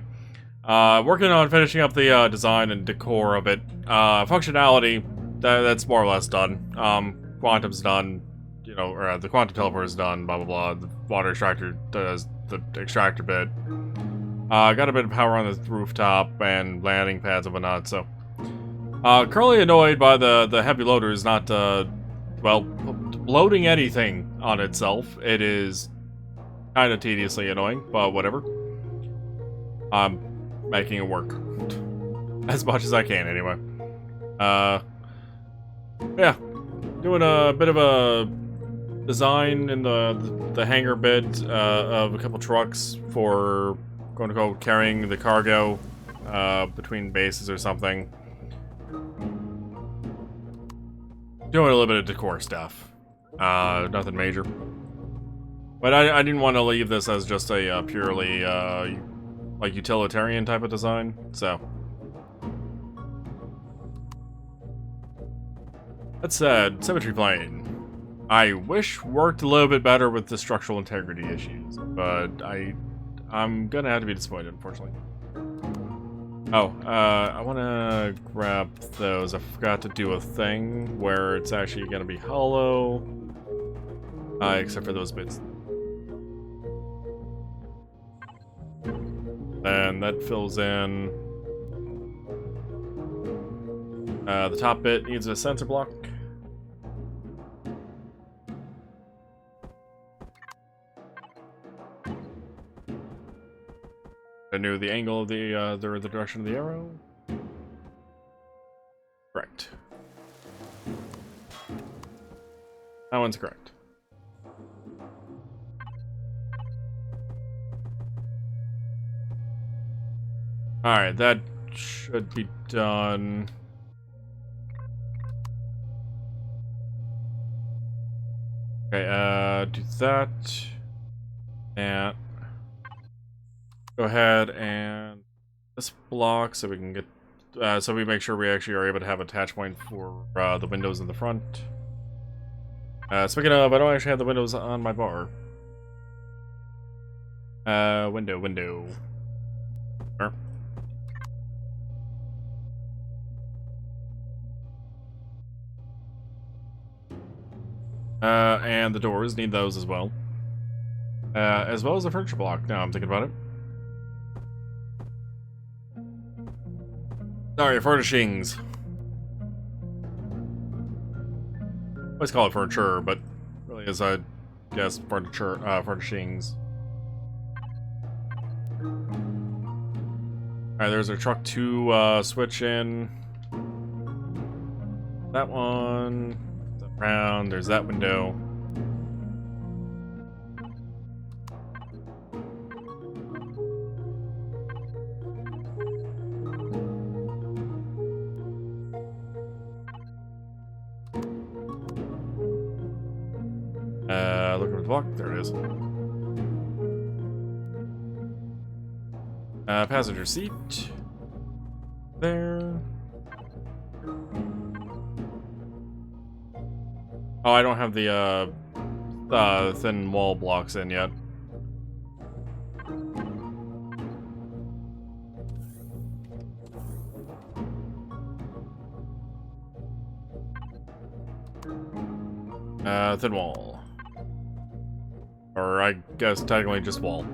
Working on finishing up the design and decor of it. Functionality, that's more or less done. quantum's done, you know, or the quantum teleport is done, blah blah blah. The water extractor does the extractor bit. Got a bit of power on the rooftop and landing pads and whatnot, so. Currently annoyed by the heavy loaders not, well, loading anything on itself. It is kind of tediously annoying, but whatever. I'm making it work. As much as I can, anyway. Yeah. Doing a bit of a design in the hangar bit of a couple trucks for, quote-unquote, carrying the cargo between bases or something. Doing a little bit of decor stuff. Nothing major. But I didn't want to leave this as just a purely, like, utilitarian type of design, so. That said, symmetry plane. I wish worked a little bit better with the structural integrity issues, but I'm gonna have to be disappointed, unfortunately. Oh, I wanna grab those. I forgot to do a thing where it's actually gonna be hollow. Except for those bits. And that fills in. The top bit needs a sensor block. I knew the angle of the direction of the arrow. Correct. That one's correct. Alright, that should be done. Okay, do that. And go ahead and this block so we can get, so we make sure we actually are able to have attach point for the windows in the front. Speaking of, I don't actually have the windows on my bar. Window. There. And the doors need those as well. As well as the furniture block, now I'm thinking about it. Sorry, furnishings. I always call it furniture, but really is, I guess, furniture, furnishings. Alright, there's our truck 2 switch in. That one. That round, there's that window. Looking for the block. There it is. Passenger seat. There. Oh, I don't have the thin wall blocks in yet. Thin wall. Or I guess technically just wall.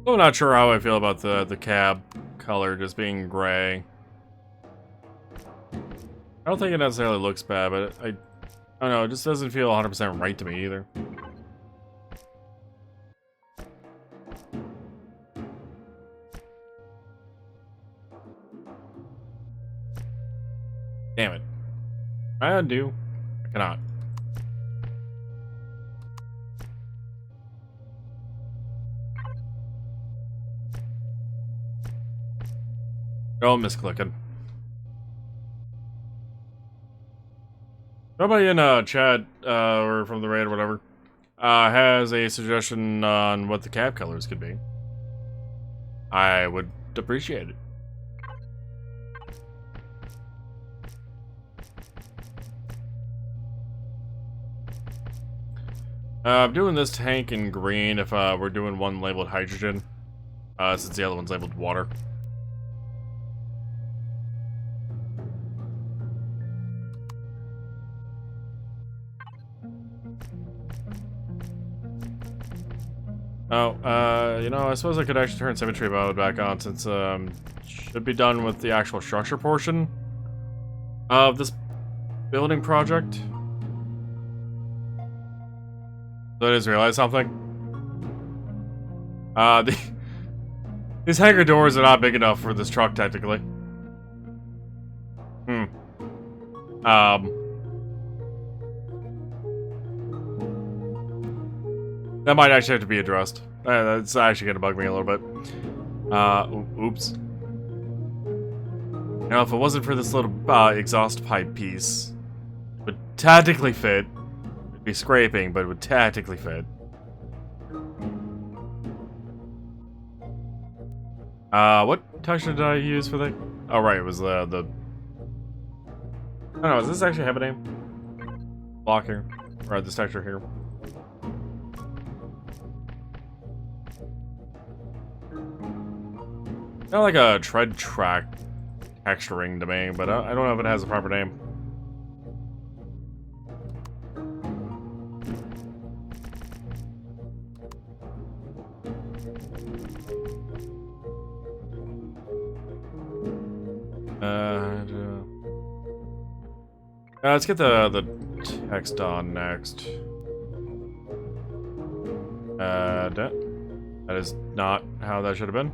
I'm not sure how I feel about the cab color just being gray. I don't think it necessarily looks bad, but I don't know, it just doesn't feel 100% right to me either. Damn it. I undo. I cannot. Oh, misclicking. Nobody in chat or from the raid or whatever has a suggestion on what the cab colors could be. I would appreciate it. I'm doing this tank in green if we're doing one labeled hydrogen, since the other one's labeled water. Oh, you know, I suppose I could actually turn symmetry mode back on since, should be done with the actual structure portion of this building project. So I just realized something. These hangar doors are not big enough for this truck, technically. That might actually have to be addressed. That's actually gonna bug me a little bit. Oops. You know, if it wasn't for this little exhaust pipe piece, it would tactically fit. It'd be scraping, but it would tactically fit. What texture did I use for that? Oh, right, it was the... I don't know, does this actually have a name? Block here. Or this texture here. Kind of like a tread track texturing to me, but I don't know if it has a proper name. Let's get the text on next. That is not how that should have been.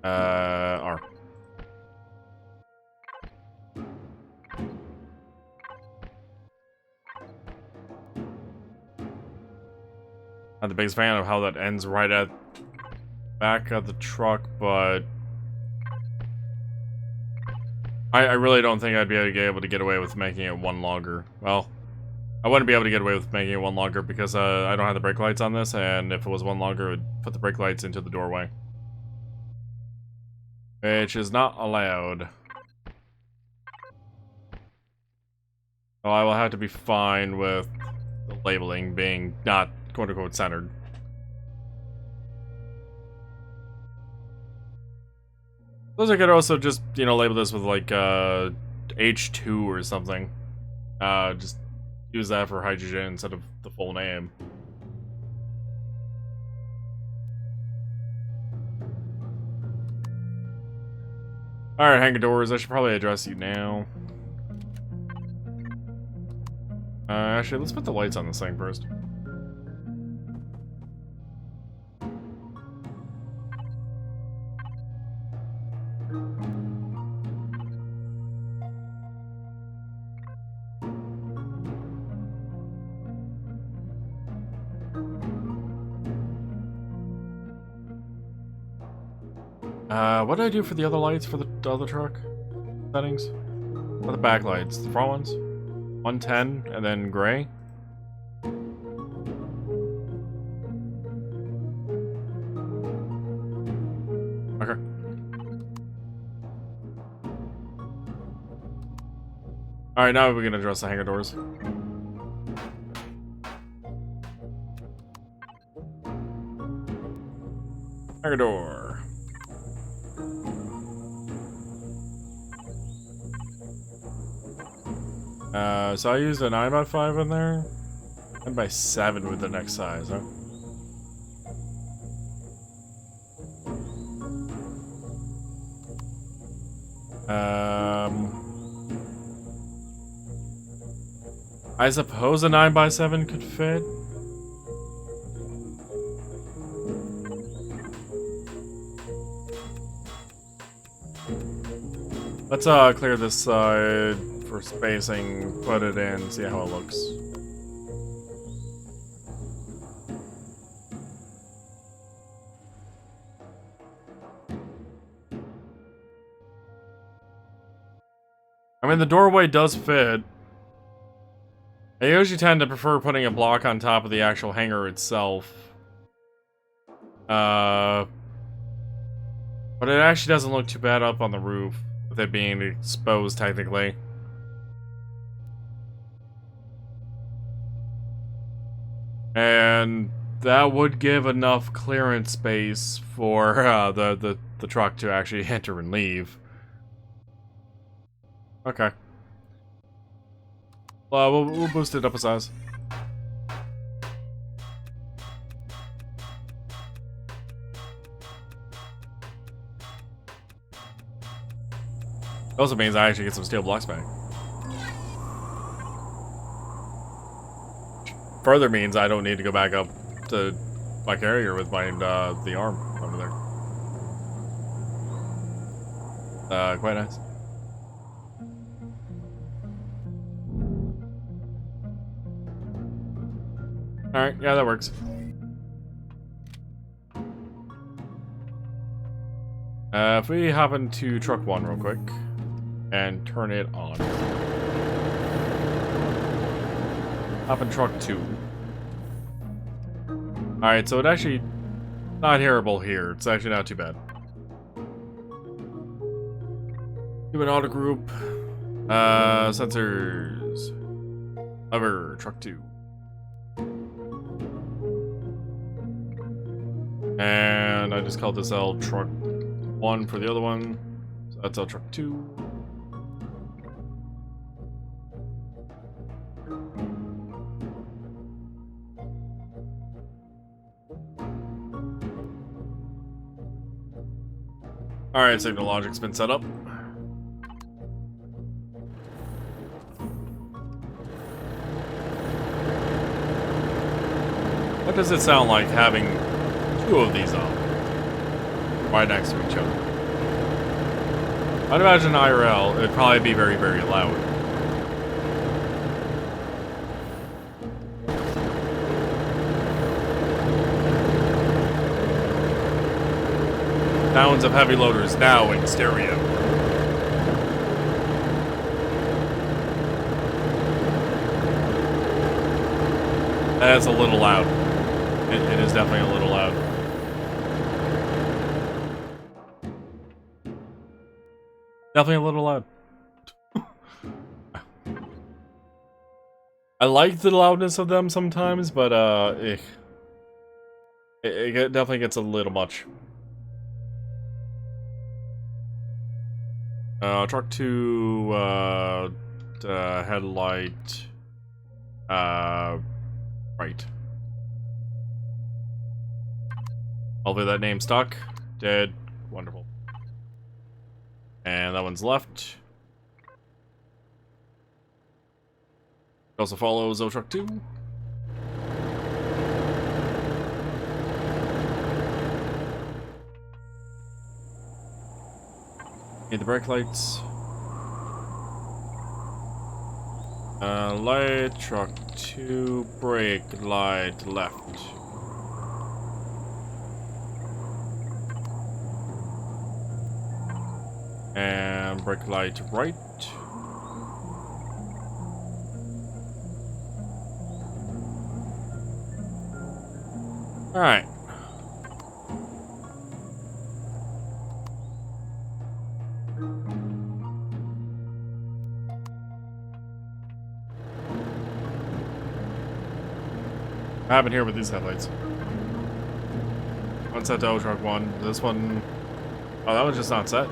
R. Not the biggest fan of how that ends right at back of the truck, but I really don't think I'd be able to get away with making it one longer. Well, I wouldn't be able to get away with making it one longer because I don't have the brake lights on this, and if it was one longer, it would put the brake lights into the doorway. Which is not allowed. So I will have to be fine with the labeling being not quote-unquote centered. Suppose I could also just, you know, label this with like H2 or something. Just use that for hydrogen instead of the full name. Alright, hangar doors, I should probably address you now. Actually, let's put the lights on this thing first. What did I do for the other lights for the other truck? Settings? Or the back lights? The front ones? 110 and then gray? Okay. Alright, now we can address the hangar doors. Hangar door. So I used a 9x5 in there. 9x7 with the next size, huh? I suppose a 9x7 could fit. Let's clear this side for spacing, put it in, see how it looks. I mean, the doorway does fit. I usually tend to prefer putting a block on top of the actual hangar itself. But it actually doesn't look too bad up on the roof, with it being exposed technically. And that would give enough clearance space for the truck to actually enter and leave. Okay. Well, we'll boost it up a size. Also means I actually get some steel blocks back. Further means I don't need to go back up to my carrier with my the arm over there. Quite nice. Alright, yeah, that works. If we hop into truck 1 real quick and turn it on. Hop in truck 2. Alright, so it actually not terrible here. It's actually not too bad. Do an auto group. Sensors. Lever, truck 2. And I just called this L truck 1 for the other one. So that's L truck 2. Alright, signal logic's been set up. What does it sound like having 2 of these on right next to each other? I'd imagine IRL, it'd probably be very, very loud. Sounds of heavy loaders now in stereo. That's a little loud. It is definitely a little loud. Definitely a little loud. I like the loudness of them sometimes, but it definitely gets a little much. Truck 2, headlight, right. Hopefully that name stuck. Dead. Wonderful. And that one's left. Also follows O Truck 2. Need the brake lights. Light, truck 2, brake, light, left. And brake light, right. Alright. What happened here with these headlights? One set to O Truck 1. This one... Oh, that one's just not set.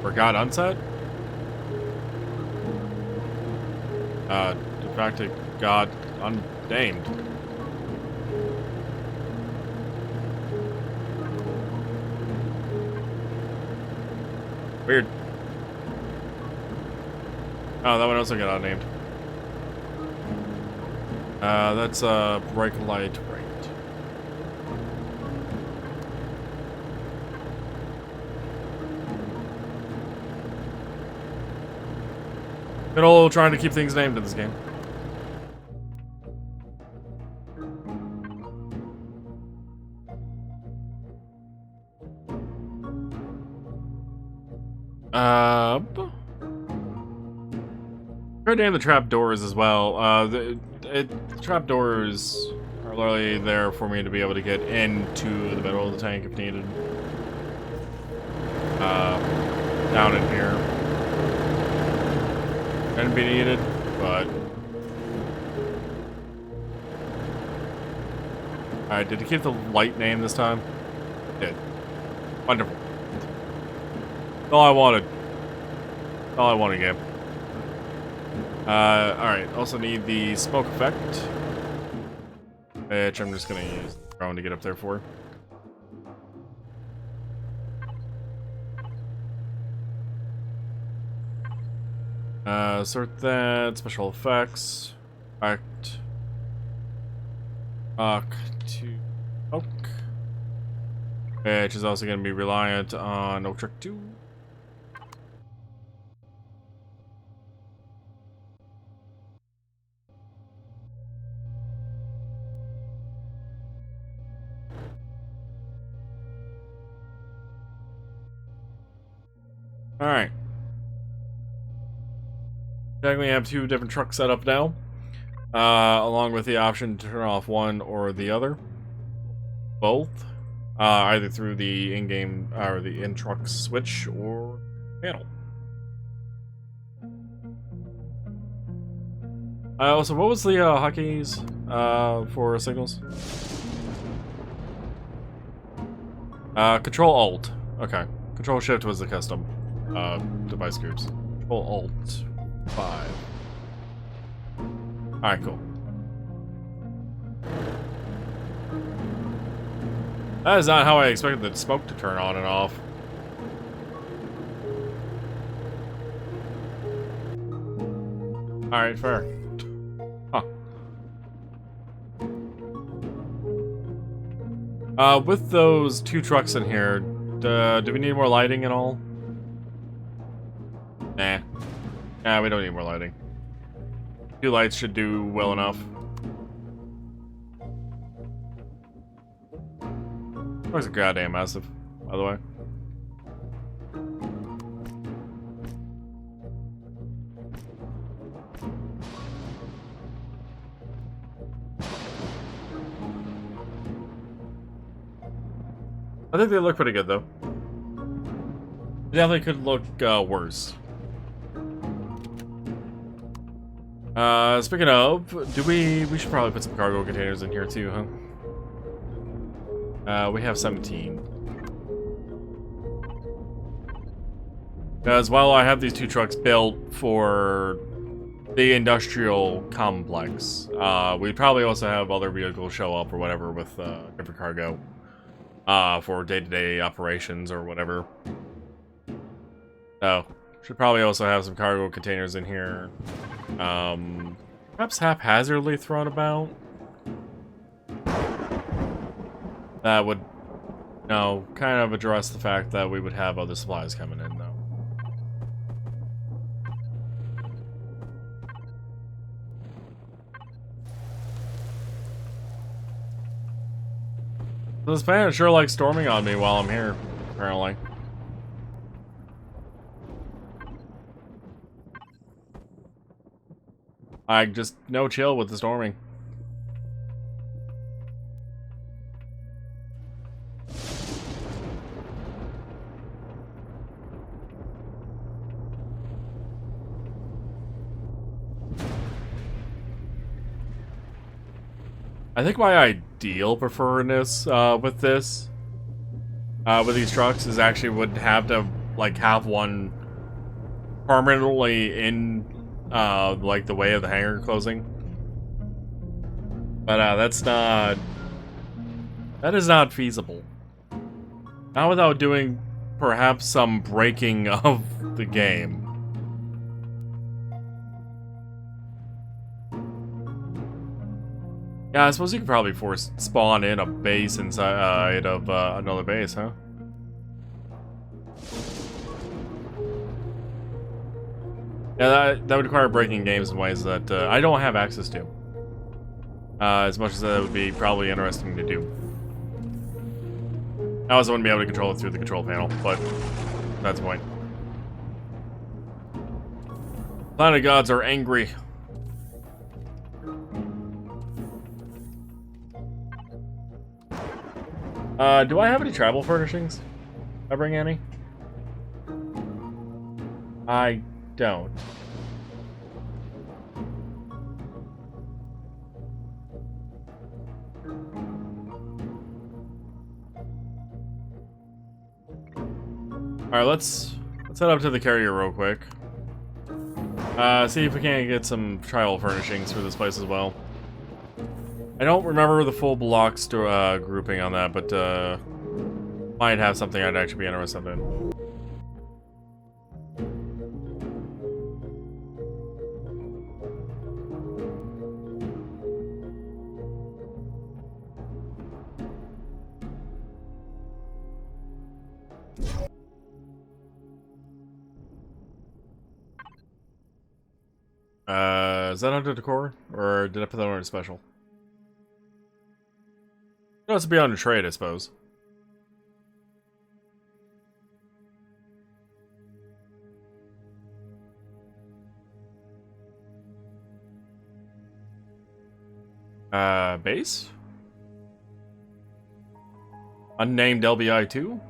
Or got unset? In fact, it got unnamed. Weird. Oh, that one also got unnamed. That's brake light right. Good old trying to keep things named in this game. Try to name the trapdoors as well. The trapdoors are literally there for me to be able to get into the middle of the tank if needed. Down in here. Can be needed, but... Alright, did it keep the light name this time? It did. Wonderful. That's all I wanted. That's all I wanted, game. Alright, also need the smoke effect, which I'm just gonna use the drone to get up there for. Sort that, special effects, effect, to smoke, which is also gonna be reliant on Oak Truck 2. Alright. Technically, I have two different trucks set up now, along with the option to turn off one or the other. Both. Either through the in-game, or the in-truck switch, or panel. Also, what was the hotkeys for signals? Control-Alt. Okay. Control-Shift was the custom device groups. Control-Alt 5. Alright, cool. That is not how I expected the smoke to turn on and off. Alright, fair. Huh. With those two trucks in here, do we need more lighting at all? Nah. Nah, we don't need more lighting. Two lights should do well enough. Those are goddamn massive, by the way. I think they look pretty good, though. They definitely could look worse. Speaking of, we should probably put some cargo containers in here too, huh? We have 17. Because while I have these two trucks built for the industrial complex, we probably also have other vehicles show up or whatever with different cargo for day-to-day operations or whatever. So, should probably also have some cargo containers in here. Perhaps haphazardly thrown about. That would, you know, kind of address the fact that we would have other supplies coming in, though. This planet sure likes storming on me while I'm here, apparently. I just no chill with the storming. I think my ideal preferredness with this, with these trucks, is actually would have to like have one permanently in like the way of the hangar closing. But that is not feasible. Not without doing perhaps some breaking of the game. Yeah, I suppose you could probably force spawn in a base inside of another base, huh? Yeah, that would require breaking games in ways that I don't have access to. As much as that would be probably interesting to do. I also wouldn't be able to control it through the control panel, but that's the point. Planet gods are angry. Do I have any travel furnishings? Did I bring any? I don't. Alright, let's head up to the carrier real quick. See if we can't get some travel furnishings for this place as well. I don't remember the full blocks grouping on that, but might have something I'd actually be interested in. Is that under decor? Or did I put that under special? No, it's beyond a trade, I suppose. Base? Unnamed LBI 2?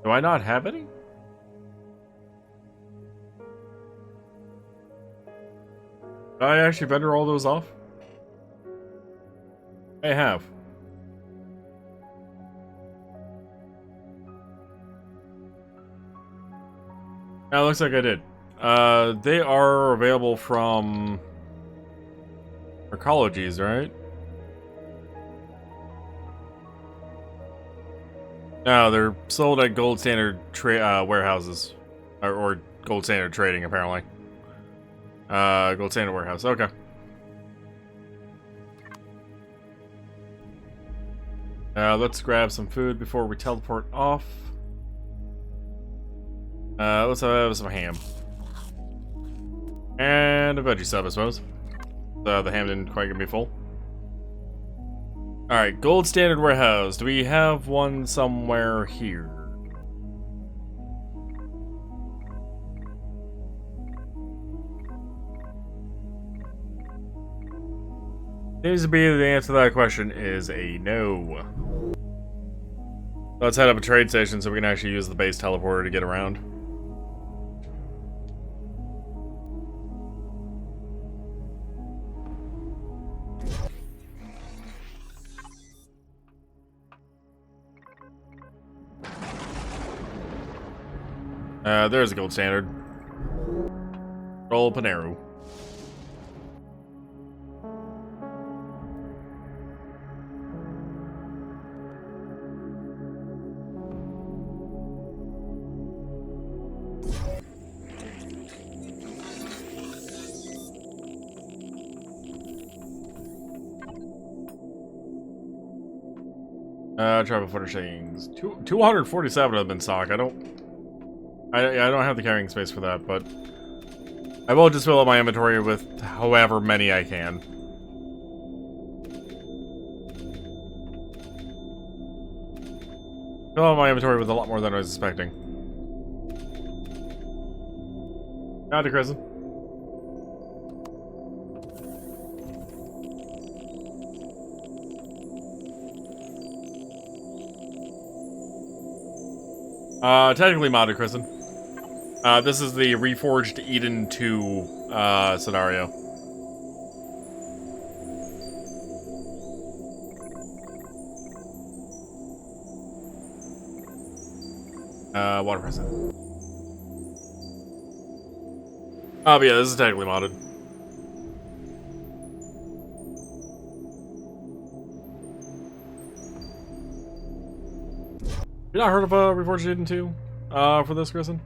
Do I not have any? Did I actually vendor all those off? I have. Yeah, looks like I did. They are available from Ecologies, right? No, they're sold at Gold Standard warehouses. Or Gold Standard Trading, apparently. Gold Standard Warehouse, okay. Let's grab some food before we teleport off. Let's have some ham. And a veggie sub, I suppose. The ham didn't quite get me full. Alright, Gold Standard Warehouse. Do we have one somewhere here? Seems to be the answer to that question is a no. Let's head up a trade station so we can actually use the base teleporter to get around. There's a Gold Standard. Roll Panero. Travel furnishings. 247 have been stocked. I don't have the carrying space for that, but I will just fill up my inventory with however many I can. Fill up my inventory with a lot more than I was expecting. Howdy, Kristen. Technically modded, Kristen. This is the Reforged Eden 2 scenario. Water present. Oh, but yeah, this is technically modded. You not heard of Reforged Eden 2 for this, Kristen?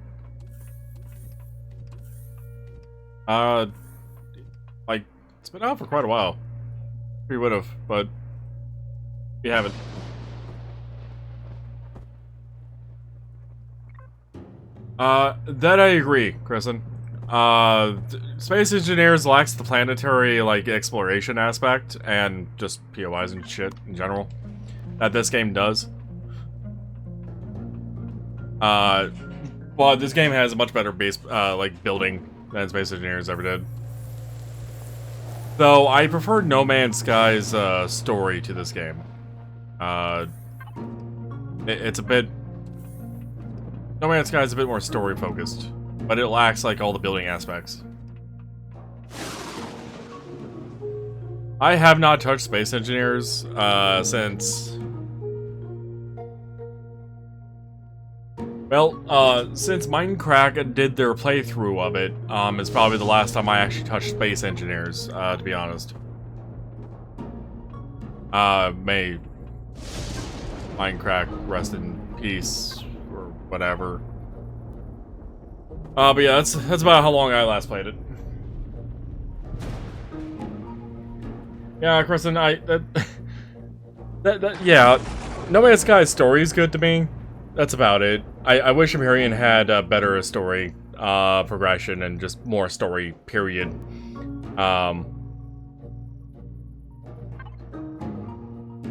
Like, it's been out for quite a while. We would have, but we haven't. That I agree, Kristen. Space Engineers lacks the planetary, like, exploration aspect, and just POIs and shit in general, that this game does. But this game has a much better base, like, building than Space Engineers ever did. Though, I prefer No Man's Sky's, story to this game. It's a bit... No Man's Sky is a bit more story-focused, but it lacks, like, all the building aspects. I have not touched Space Engineers, since... Well, since Minecraft did their playthrough of it, it's probably the last time I actually touched Space Engineers, to be honest. May Minecraft rest in peace, or whatever. But yeah, that's about how long I last played it. Yeah, Kristen, yeah, No Man's Sky's story is good to me. That's about it. I wish Empyrion had a better story, progression, and just more story, period.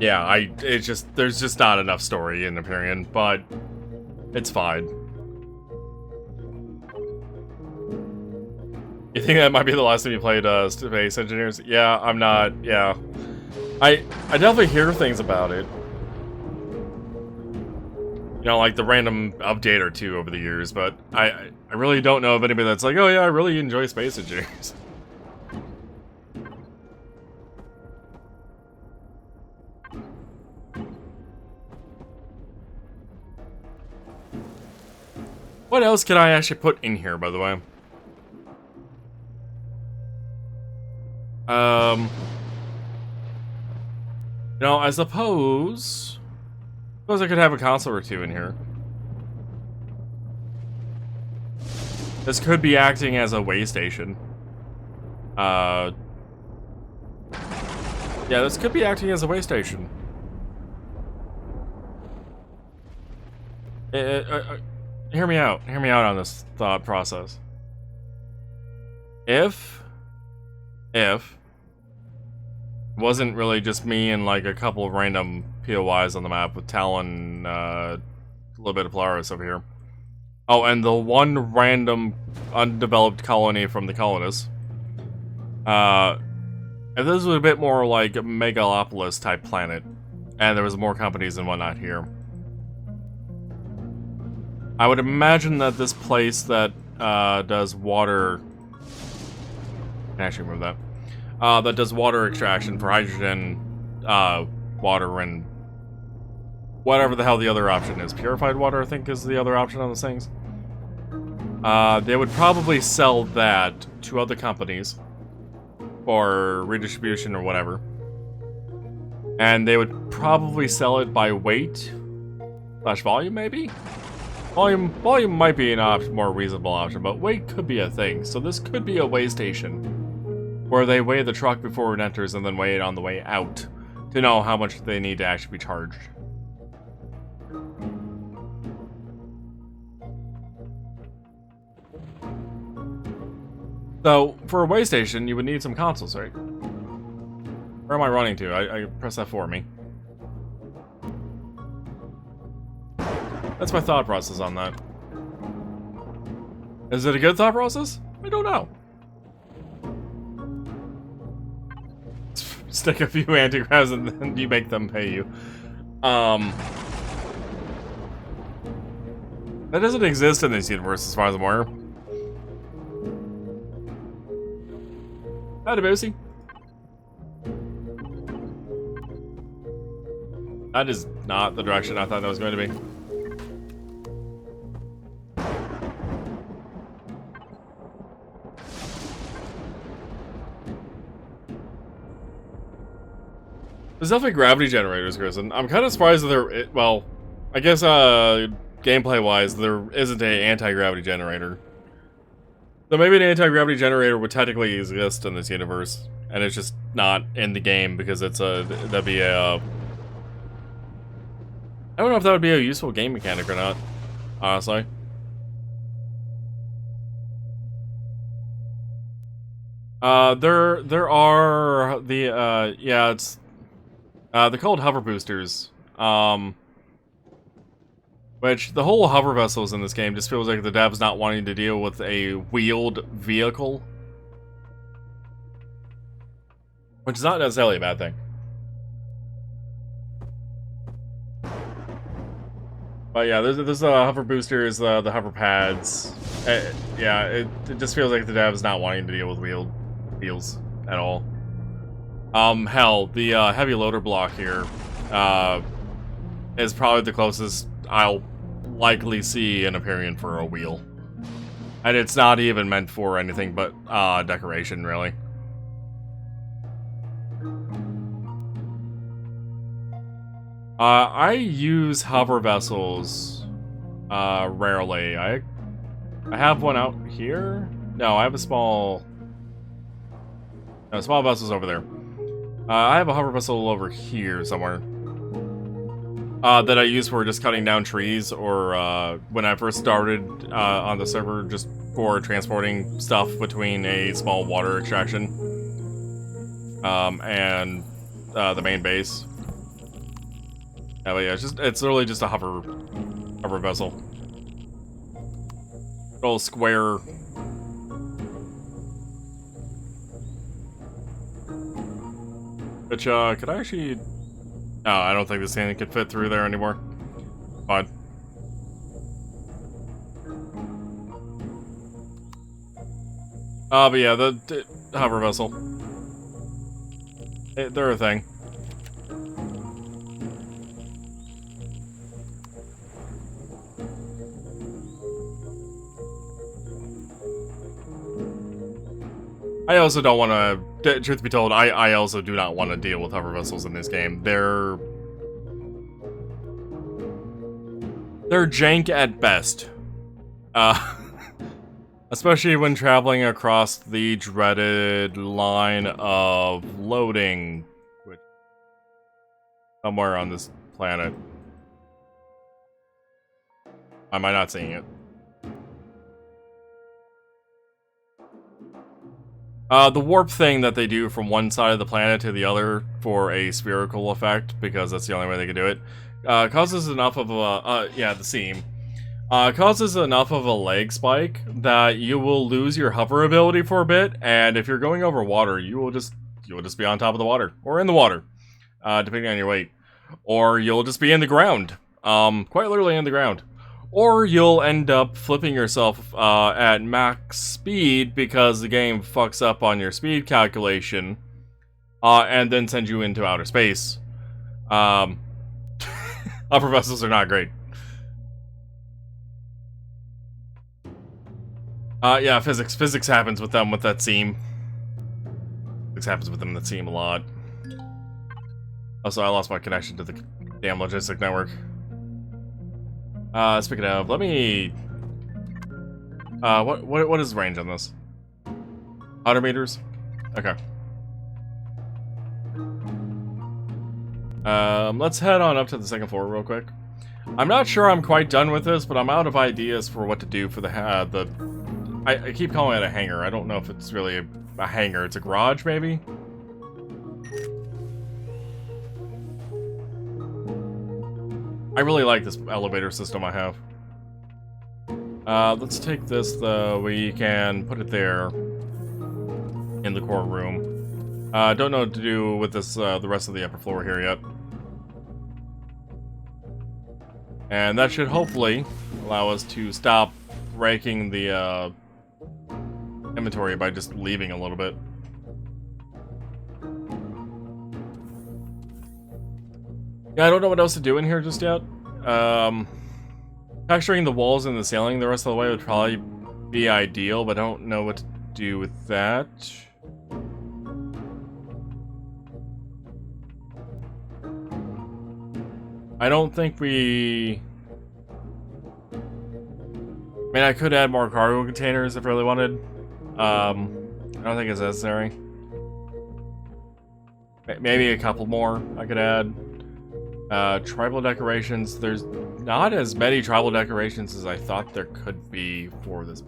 Yeah, there's just not enough story in Empyrion, but it's fine. You think that might be the last time you played, Space Engineers? Yeah, I'm not, yeah. I definitely hear things about it. You know, like the random update or two over the years, but I really don't know of anybody that's like, oh yeah, I really enjoy Space Engineers. What else can I actually put in here, by the way? You know, I suppose I could have a console or two in here. This could be acting as a way station. Yeah, this could be acting as a way station. Hear me out. Hear me out on this thought process. If it wasn't really just me and like a couple of random POIs on the map with Talon, a little bit of Polaris over here. Oh, and the one random undeveloped colony from the colonists. If this was a bit more like a megalopolis type planet, and there was more companies and whatnot here, I would imagine that this place that does water... I can actually remove that. That does water extraction for hydrogen, water, and whatever the hell the other option is. Purified water, I think, is the other option on those things. They would probably sell that to other companies for redistribution or whatever. And they would probably sell it by weight / volume, maybe? Volume might be an more reasonable option, but weight could be a thing. So this could be a weigh station where they weigh the truck before it enters and then weigh it on the way out to know how much they need to actually be charged. So, for a weigh station, you would need some consoles, right? Where am I running to? I press F4 me. That's my thought process on that. Is it a good thought process? I don't know. Stick a few anti-gravs and then you make them pay you. That doesn't exist in this universe as far as I'm aware. Howdy, Boosie. That is not the direction I thought that was going to be. There's definitely gravity generators, Kristen. I'm kind of surprised that there... Well, I guess, gameplay-wise, there isn't an anti-gravity generator. So maybe an anti-gravity generator would technically exist in this universe, and it's just not in the game because it's a... That'd be a... I don't know if that would be a useful game mechanic or not, honestly. There are the yeah, it's they're called hover boosters. Which the whole hover vessels in this game just feels like the devs not wanting to deal with a wheeled vehicle, which is not necessarily a bad thing. But yeah, there's the hover boosters, the hover pads. Yeah, it just feels like the devs not wanting to deal with wheels at all. Hell, the heavy loader block here is probably the closest I'll likely see an Empyrion for a wheel. And it's not even meant for anything but decoration, really. I use hover vessels rarely. I have one out here. No, I have a small. No, small vessel's over there. I have a hover vessel over here somewhere. That I use for just cutting down trees, or when I first started on the server, just for transporting stuff between a small water extraction and the main base. But yeah, it's literally just a hover vessel. Little square. Which could I actually? No, I don't think this thing could fit through there anymore. Fine. But yeah, the hover vessel. They're a thing. I also don't want to, truth be told, I also do not want to deal with hover vessels in this game. They're jank at best. Especially when traveling across the dreaded line of loading, which somewhere on this planet. Am I not seeing it? The warp thing that they do from one side of the planet to the other for a spherical effect, because that's the only way they can do it, causes enough of a, the seam, causes enough of a leg spike that you will lose your hover ability for a bit, and if you're going over water, you will just be on top of the water, or in the water, depending on your weight, or you'll just be in the ground, quite literally in the ground. Or you'll end up flipping yourself at max speed because the game fucks up on your speed calculation and then sends you into outer space. Upper vessels are not great. Yeah, physics happens with them with that seam. Physics happens with them that seam a lot. Also, I lost my connection to the damn logistic network. Speaking of, let me... what is the range on this? 100 meters? Okay. Let's head on up to the second floor real quick. I'm not sure I'm quite done with this, but I'm out of ideas for what to do for the I keep calling it a hangar. I don't know if it's really a hangar. It's a garage, maybe? I really like this elevator system I have. Let's take this, though. We can put it there in the core room. Don't know what to do with this, the rest of the upper floor here yet. And that should hopefully allow us to stop breaking the inventory by just leaving a little bit. Yeah, I don't know what else to do in here just yet. Texturing the walls and the ceiling the rest of the way would probably be ideal, but I don't know what to do with that. I don't think we... I mean, I could add more cargo containers if I really wanted. I don't think it's necessary. Maybe a couple more I could add. Tribal decorations. There's not as many tribal decorations as I thought there could be for this.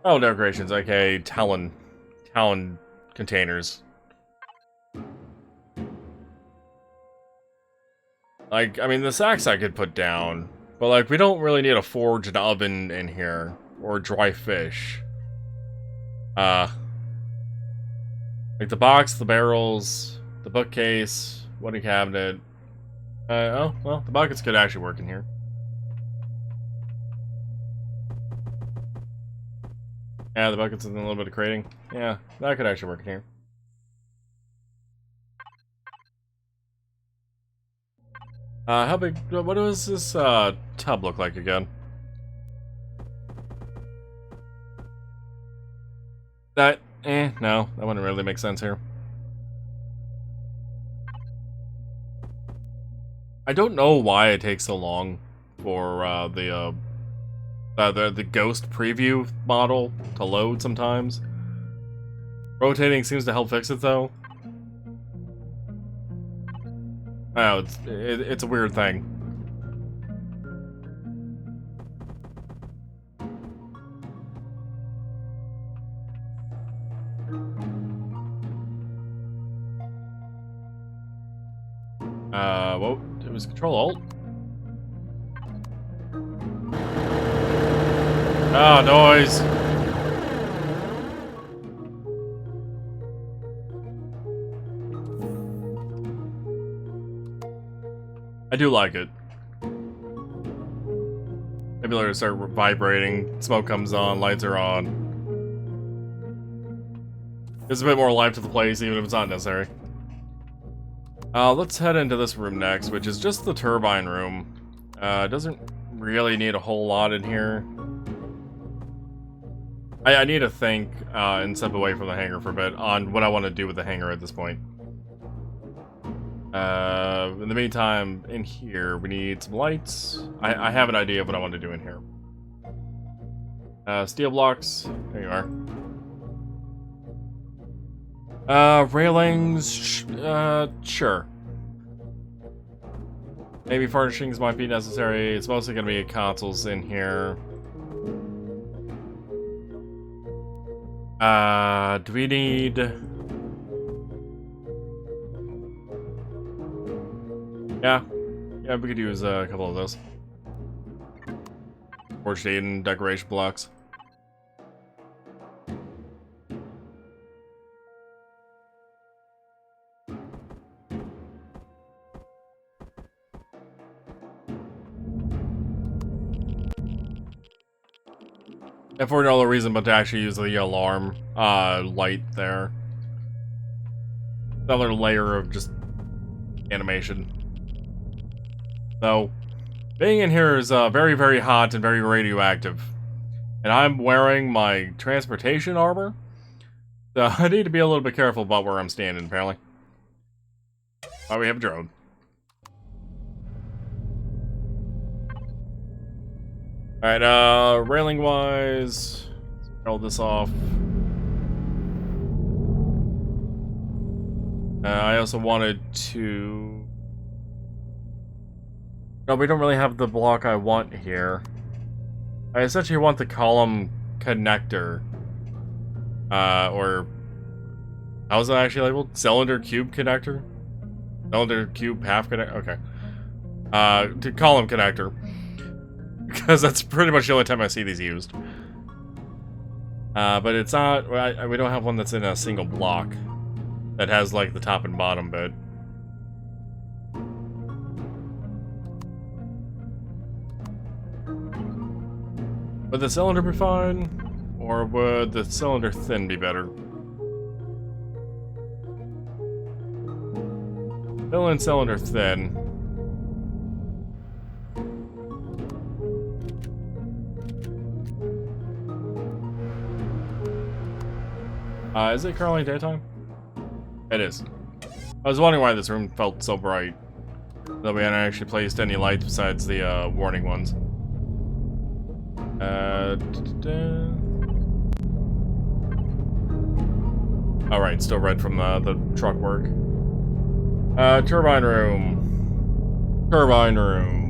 Oh, decorations, aka Talon containers. Like, I mean, the sacks I could put down, but like, we don't really need a forged oven in here, or dry fish. Like the box, the barrels, the bookcase, wooden cabinet. Oh, well, the buckets could actually work in here. Yeah, the buckets and a little bit of crating. Yeah, that could actually work in here. How big, what does this, tub look like again? No, that wouldn't really make sense here. I don't know why it takes so long for, the ghost preview model to load sometimes. Rotating seems to help fix it, though. Oh, it's a weird thing. Whoa, it was Control-Alt. Ah, noise! I do like it. Maybe let it start vibrating, smoke comes on, lights are on. There's a bit more life to the place, even if it's not necessary. Let's head into this room next, which is just the turbine room. It doesn't really need a whole lot in here. I need to think and step away from the hangar for a bit on what I want to do with the hangar at this point. In the meantime, in here, we need some lights. I have an idea of what I want to do in here. Steel blocks. There you are. Railings. Sure. Maybe furnishings might be necessary. It's mostly going to be consoles in here. Do we need... Yeah, we could use a couple of those. Forged Aiden decoration blocks. And for no other reason but to actually use the alarm light there. Another layer of just animation. Though, being in here is very, very hot and very radioactive. And I'm wearing my transportation armor. So I need to be a little bit careful about where I'm standing, apparently. Oh, we have a drone. Alright, railing-wise, roll this off. I also wanted to... No, we don't really have the block I want here. I essentially want the column connector. Or... How is it actually labeled? Cylinder cube connector? Cylinder cube half connector? Okay. To column connector. Because that's pretty much the only time I see these used. But it's not... we don't have one that's in a single block. That has, like, the top and bottom bit. Would the cylinder be fine? Or would the cylinder thin be better? Fill in cylinder thin. Is it currently daytime? It is. I was wondering why this room felt so bright. Though we hadn't actually placed any lights besides the warning ones. Alright, still red from the truck work. Turbine room. Turbine room.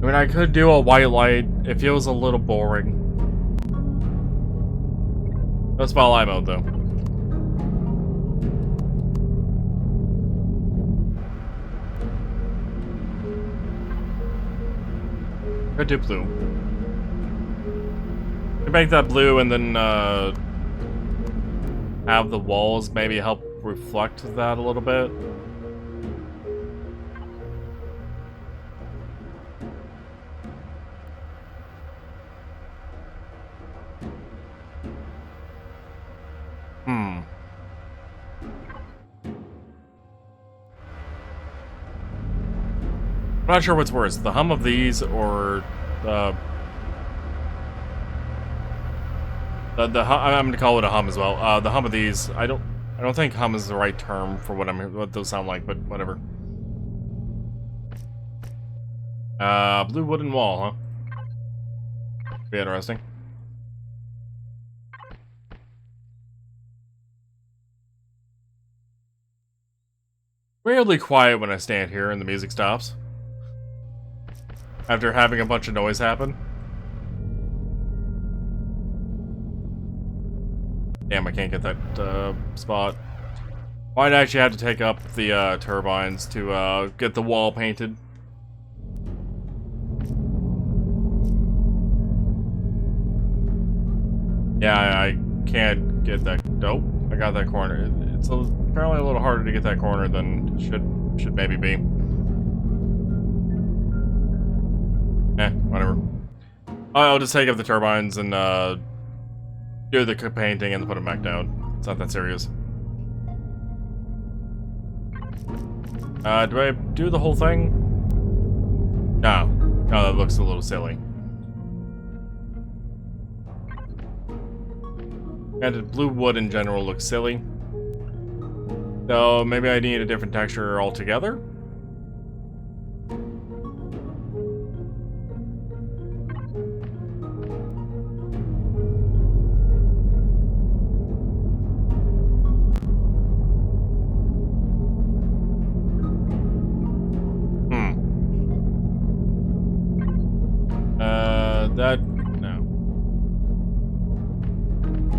I mean, I could do a white light. It feels a little boring. No spotlight mode, though. Could do blue. Could make that blue and then, have the walls maybe help reflect that a little bit. I'm not sure what's worse, the hum of these or the I'm gonna call it a hum as well. The hum of these, I don't think hum is the right term for what those sound like, but whatever. Blue wooden wall, huh? Be interesting. Weirdly quiet when I stand here and the music stops. After having a bunch of noise happen. Damn, I can't get that spot. I'd actually have to take up the turbines to get the wall painted. Yeah, I can't get that. Nope, I got that corner. It's apparently a little harder to get that corner than it should maybe be. Whatever. I'll just take up the turbines and do the painting and put them back down. It's not that serious. Do I do the whole thing? No. No, that looks a little silly. And blue wood in general looks silly. So maybe I need a different texture altogether?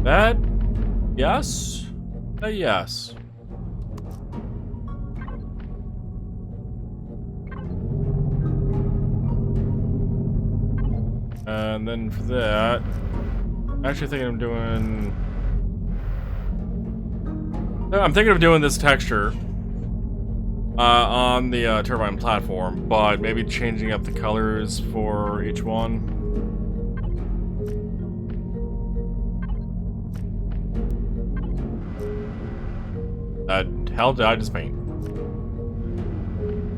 That, yes, yes. And then for that, I'm actually thinking of doing... I'm thinking of doing this texture on the turbine platform, but maybe changing up the colors for each one. Hell did I just paint?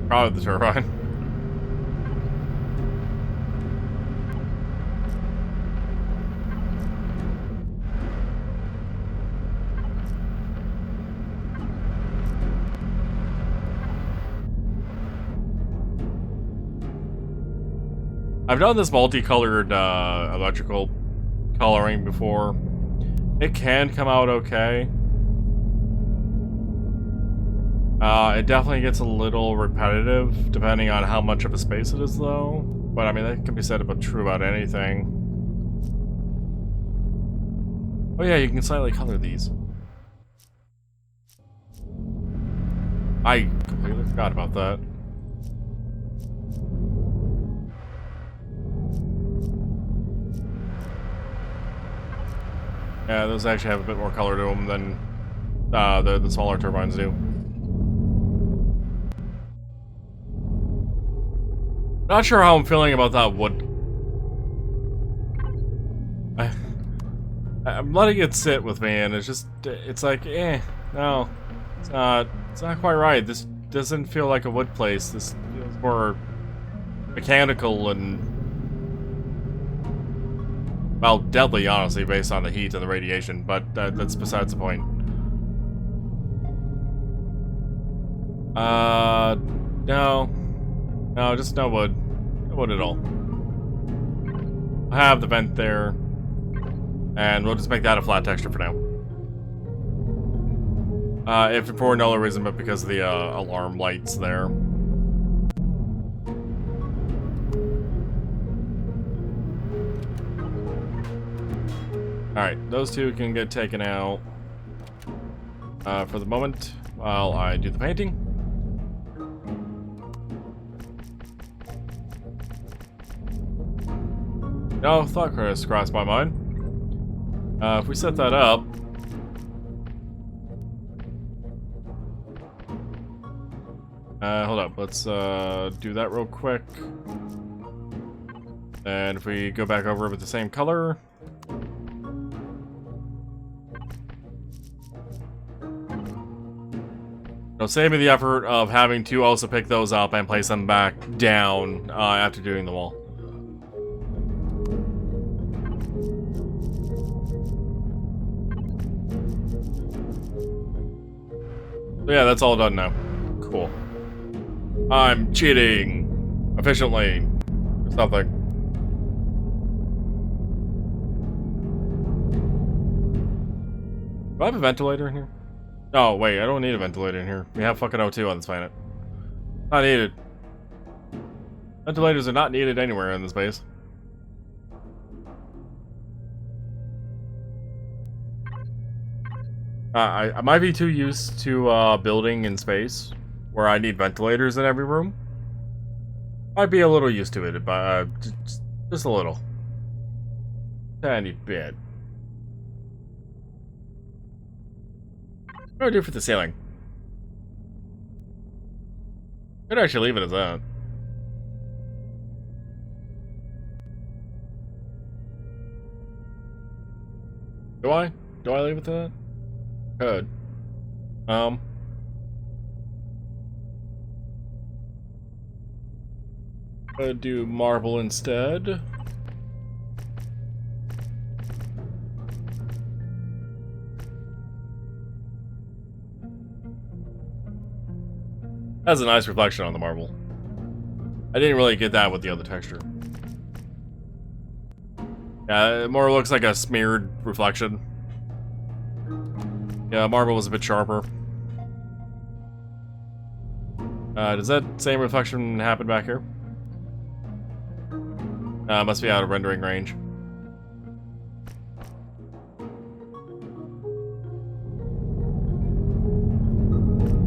Probably the turbine. I've done this multicolored electrical coloring before. It can come out okay. It definitely gets a little repetitive, depending on how much of a space it is, though. But, I mean, that can be said about true about anything. Oh yeah, you can slightly color these. I completely forgot about that. Yeah, those actually have a bit more color to them than the smaller turbines do. Not sure how I'm feeling about that wood. I'm letting it sit with me, and it's like, no, it's not quite right. This doesn't feel like a wood place. This feels more mechanical and, well, deadly, honestly, based on the heat and the radiation, but that's besides the point. No, just no wood. No wood at all. I have the vent there, and we'll just make that a flat texture for now. If for no other reason but because of the alarm lights there. Alright, those two can get taken out for the moment while I do the painting. No, thought crossed my mind. If we set that up, hold up, let's do that real quick. And if we go back over with the same color. It'll save me the effort of having to also pick those up and place them back down after doing the wall. So yeah, that's all done now. Cool. I'm cheating efficiently or something. Do I have a ventilator in here? Oh, wait, I don't need a ventilator in here. We have fucking O2 on this planet. Not needed. Ventilators are not needed anywhere in this base. I might be too used to building in space, where I need ventilators in every room. Might be a little used to it, but just a little. Tiny bit. What do I do for the ceiling? Could actually leave it as that. Do I? Do I leave it to that? Could. Could do marble instead. Has a nice reflection on the marble. I didn't really get that with the other texture. Yeah, it more looks like a smeared reflection. Yeah, marble was a bit sharper. Does that same reflection happen back here? Must be out of rendering range.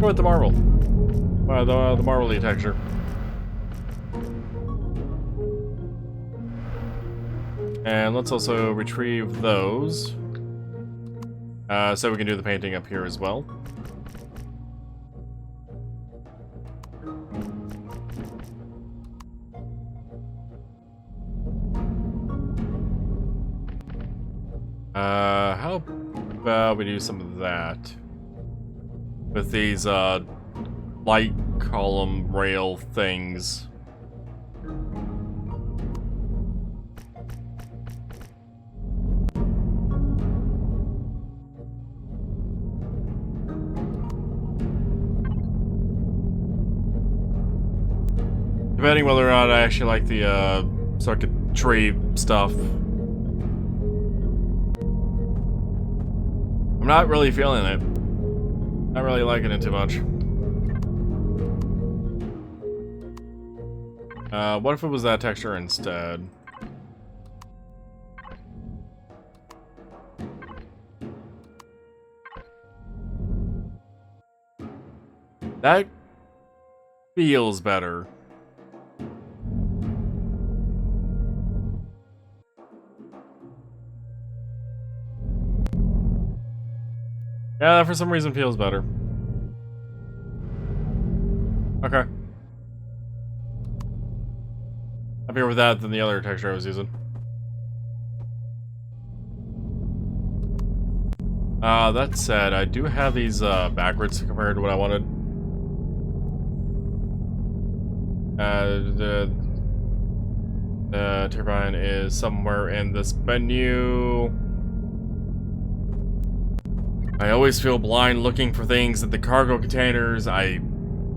Go with the marble. The marbly texture. And let's also retrieve those. So we can do the painting up here as well. How about we do some of that with these light column rail things. Depending whether or not I actually like the circuitry stuff. I'm not really feeling it. Not really liking it too much. What if it was that texture instead? That feels better. Yeah, that for some reason feels better. Okay. Happier with that than the other texture I was using. That said, I do have these backwards compared to what I wanted. The turbine is somewhere in this menu. I always feel blind looking for things in the cargo containers. I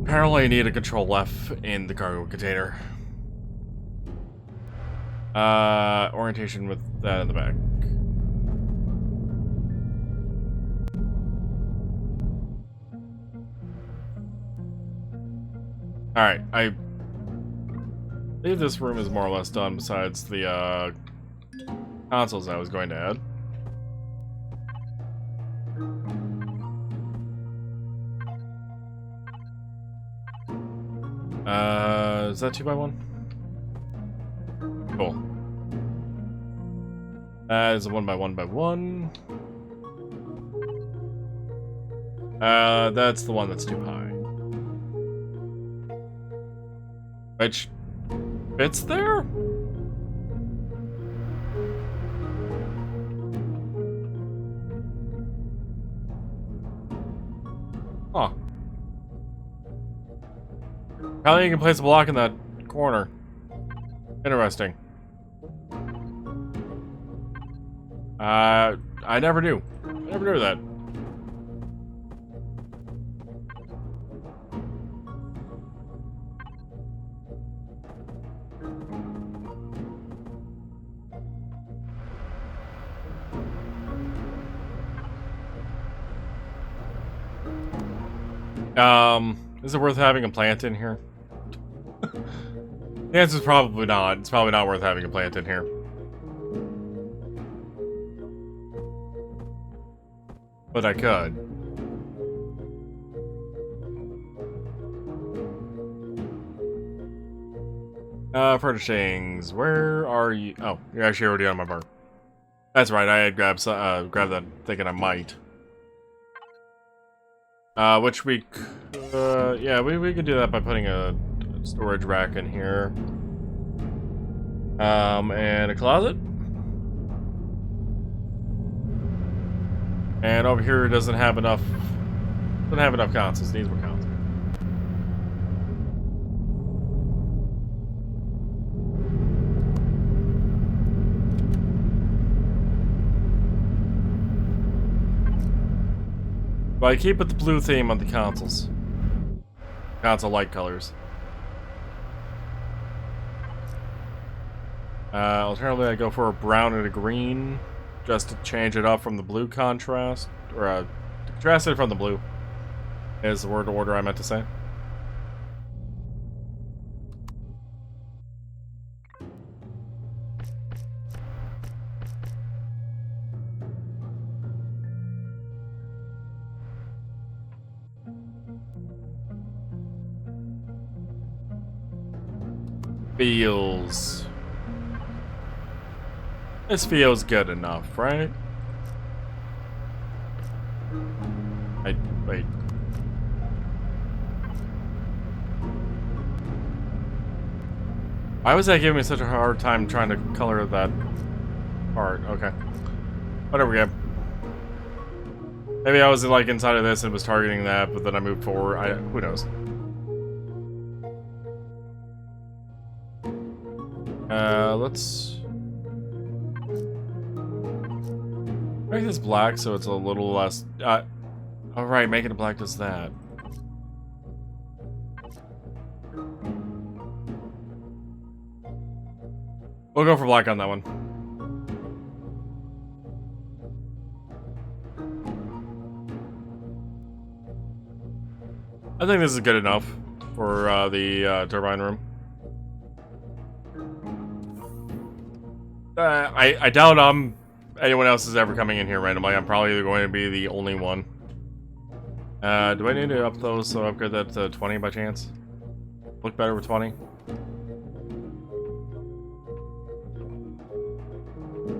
apparently need a control F in the cargo container. Orientation with that in the back. Alright, I believe this room is more or less done besides the consoles I was going to add. Is that 2x1? Cool. That is a 1x1x1. That's the one that's too high. Which fits there? Huh. Probably you can place a block in that corner. Interesting. I never do. I never do that. Is it worth having a plant in here? The answer is probably not. It's probably not worth having a plant in here. But I could. Furnishings. Where are you? Oh, you're actually already on my bar. That's right. I had grabbed that thinking I might. Which we, yeah, we could do that by putting a storage rack in here. And a closet. And over here doesn't have enough consoles. Needs more consoles. But I keep with the blue theme on the consoles. Console light colors. Alternatively, I go for a brown and a green, just to change it up from the blue contrast, or to contrast it from the blue. Is the word order I meant to say. Feels. This feels good enough, right? Wait. Why was that giving me such a hard time trying to color that part? Okay. Whatever we have. Maybe I was like inside of this and was targeting that, but then I moved forward. Who knows? Let's make this black so it's a little less. Alright, making it black does that. We'll go for black on that one. I think this is good enough for the turbine room. I doubt anyone else is ever coming in here randomly. I'm probably going to be the only one. Do I need to up those so upgrade that to 20 by chance? Look better with 20?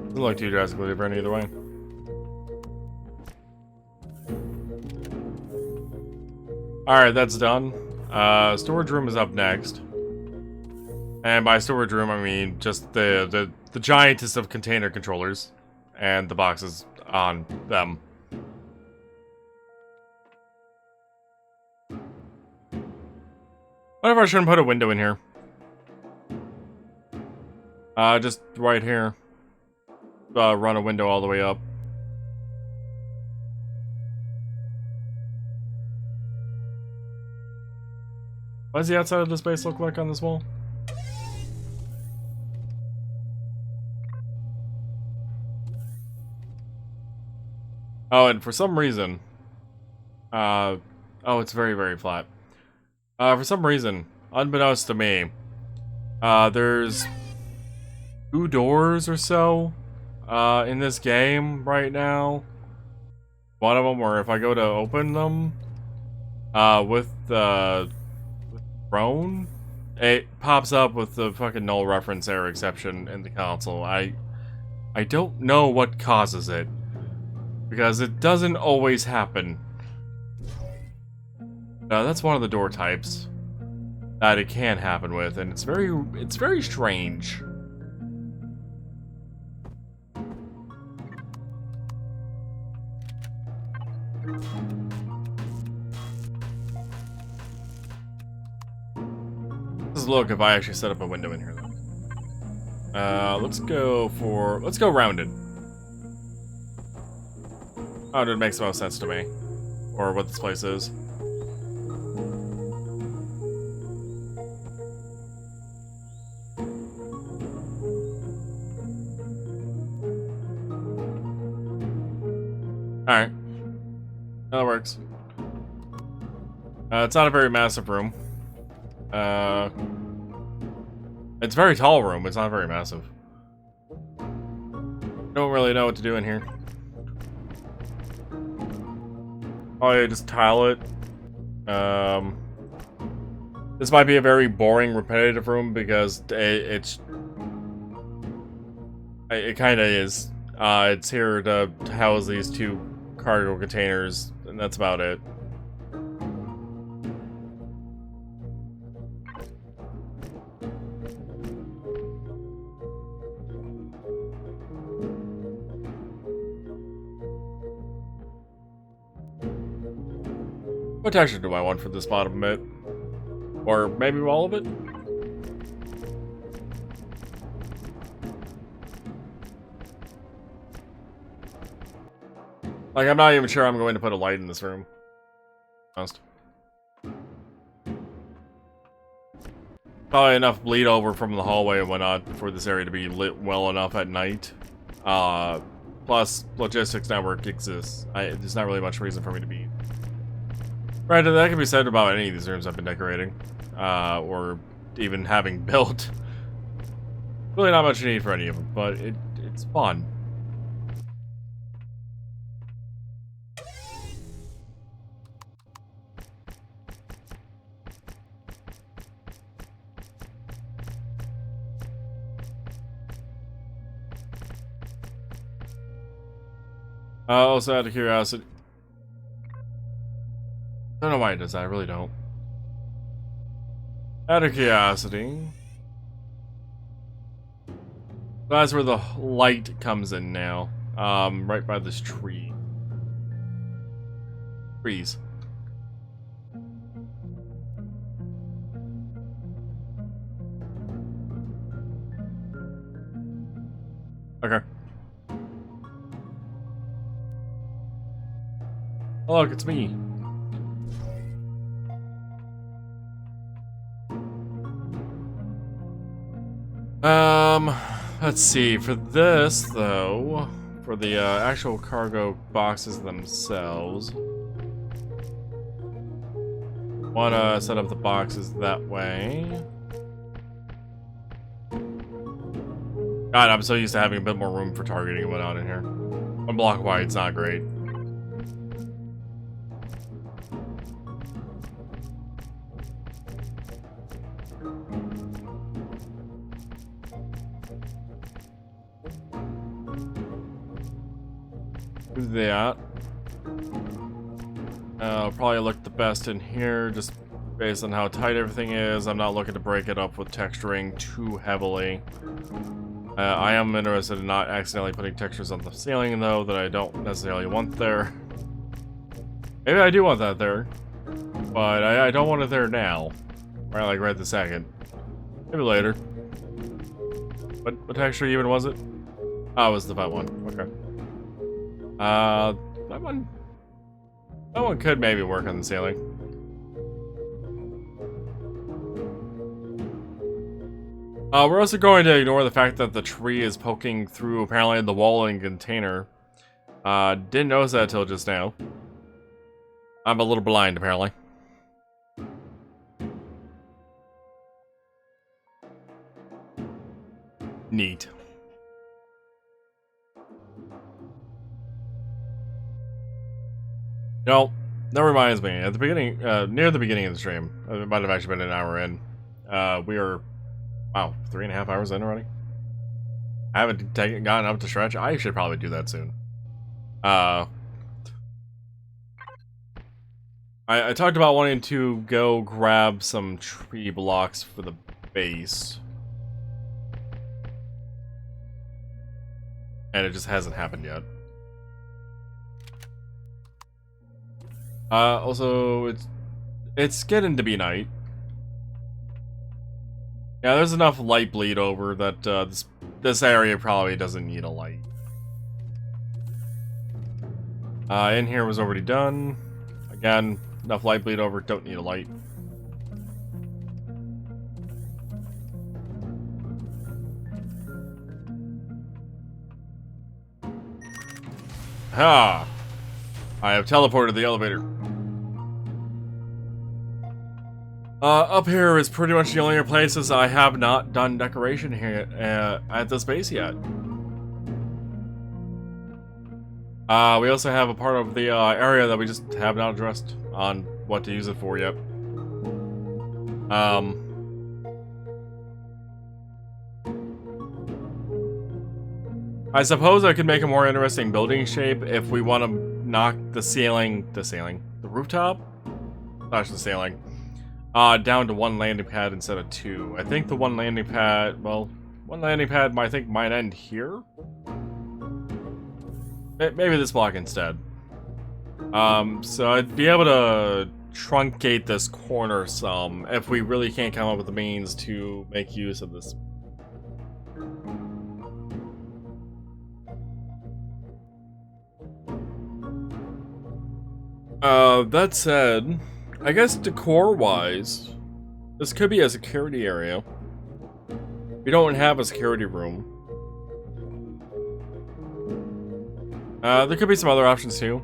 Doesn't look too drastically different either way. Alright, that's done. Storage room is up next. And by storage room, I mean just the giantest of container controllers. And the boxes on them. What if I shouldn't put a window in here? Just right here. Run a window all the way up. What does the outside of this base look like on this wall? Oh, and for some reason... oh, it's very, very flat. For some reason, unbeknownst to me, there's 2 doors or so in this game right now. One of them where if I go to open them with the throne, it pops up with the fucking null reference error exception in the console. I don't know what causes it, because it doesn't always happen. That's one of the door types that it can happen with, and it's very strange. Let's look if I actually set up a window in here though. Let's go rounded. Rounded makes the most sense to me, or what this place is. Alright. That works. It's not a very massive room. It's a very tall room, but it's not very massive. Don't really know what to do in here. Oh yeah, just tile it. This might be a very boring, repetitive room because it kind of is. It's here to house these two cargo containers, and that's about it. What texture do I want for this bottom bit? Or maybe all of it? Like, I'm not even sure I'm going to put a light in this room. Honest. Probably enough bleed over from the hallway and whatnot for this area to be lit well enough at night. Plus, logistics network exists. There's not really much reason for me to be. Right, that can be said about any of these rooms I've been decorating. Or even having built. Really not much need for any of them, but it's fun. Also out of curiosity. I don't know why it does that, I really don't. Out of curiosity. That's where the light comes in now. Right by this tree. Trees. Okay. Oh, look, it's me. Let's see, for this, though, for the, actual cargo boxes themselves, wanna set up the boxes that way. God, I'm so used to having a bit more room for targeting and whatnot in here. One block wide, it's not great. That. Probably look the best in here, just based on how tight everything is. I'm not looking to break it up with texturing too heavily. I am interested in not accidentally putting textures on the ceiling, though, that I don't necessarily want there. Maybe I do want that there, but I don't want it there now. Right, like right this second. Maybe later. What texture even was it? Oh, it was the fat one. Okay. That one could maybe work on the ceiling. We're also going to ignore the fact that the tree is poking through apparently the wall and container. Didn't notice that until just now. I'm a little blind, apparently. Neat. No, that reminds me. At the beginning, near the beginning of the stream, it might have actually been an hour in. We are, wow, 3.5 hours in already. I haven't gotten up to stretch. I should probably do that soon. I talked about wanting to go grab some tree blocks for the base. And it just hasn't happened yet. Also, it's getting to be night. Yeah, there's enough light bleed over that this area probably doesn't need a light. In here was already done. Again, enough light bleed over, don't need a light. Ha! I have teleported the elevator. Up here is pretty much the only places I have not done decoration here at this base yet. We also have a part of the area that we just have not addressed on what to use it for yet. I suppose I could make a more interesting building shape if we want to knock the rooftop? Slash the ceiling. Down to one landing pad instead of two. I think the one landing pad I think might end here? Maybe this block instead. So I'd be able to truncate this corner some if we really can't come up with the means to make use of this. That said, I guess decor-wise, this could be a security area. We don't have a security room. There could be some other options too.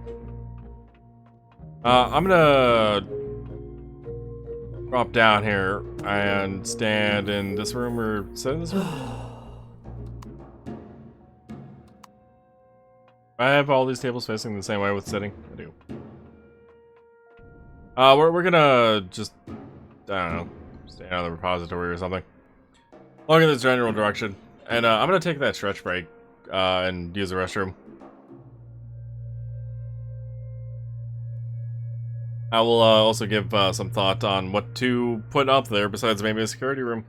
I'm gonna drop down here and stand in this room or sit in this room. I have all these tables facing the same way with sitting. I do. We're gonna just, I don't know, stay out of the repository or something. Look in this general direction. And I'm gonna take that stretch break and use the restroom. I will also give some thought on what to put up there besides maybe a security room.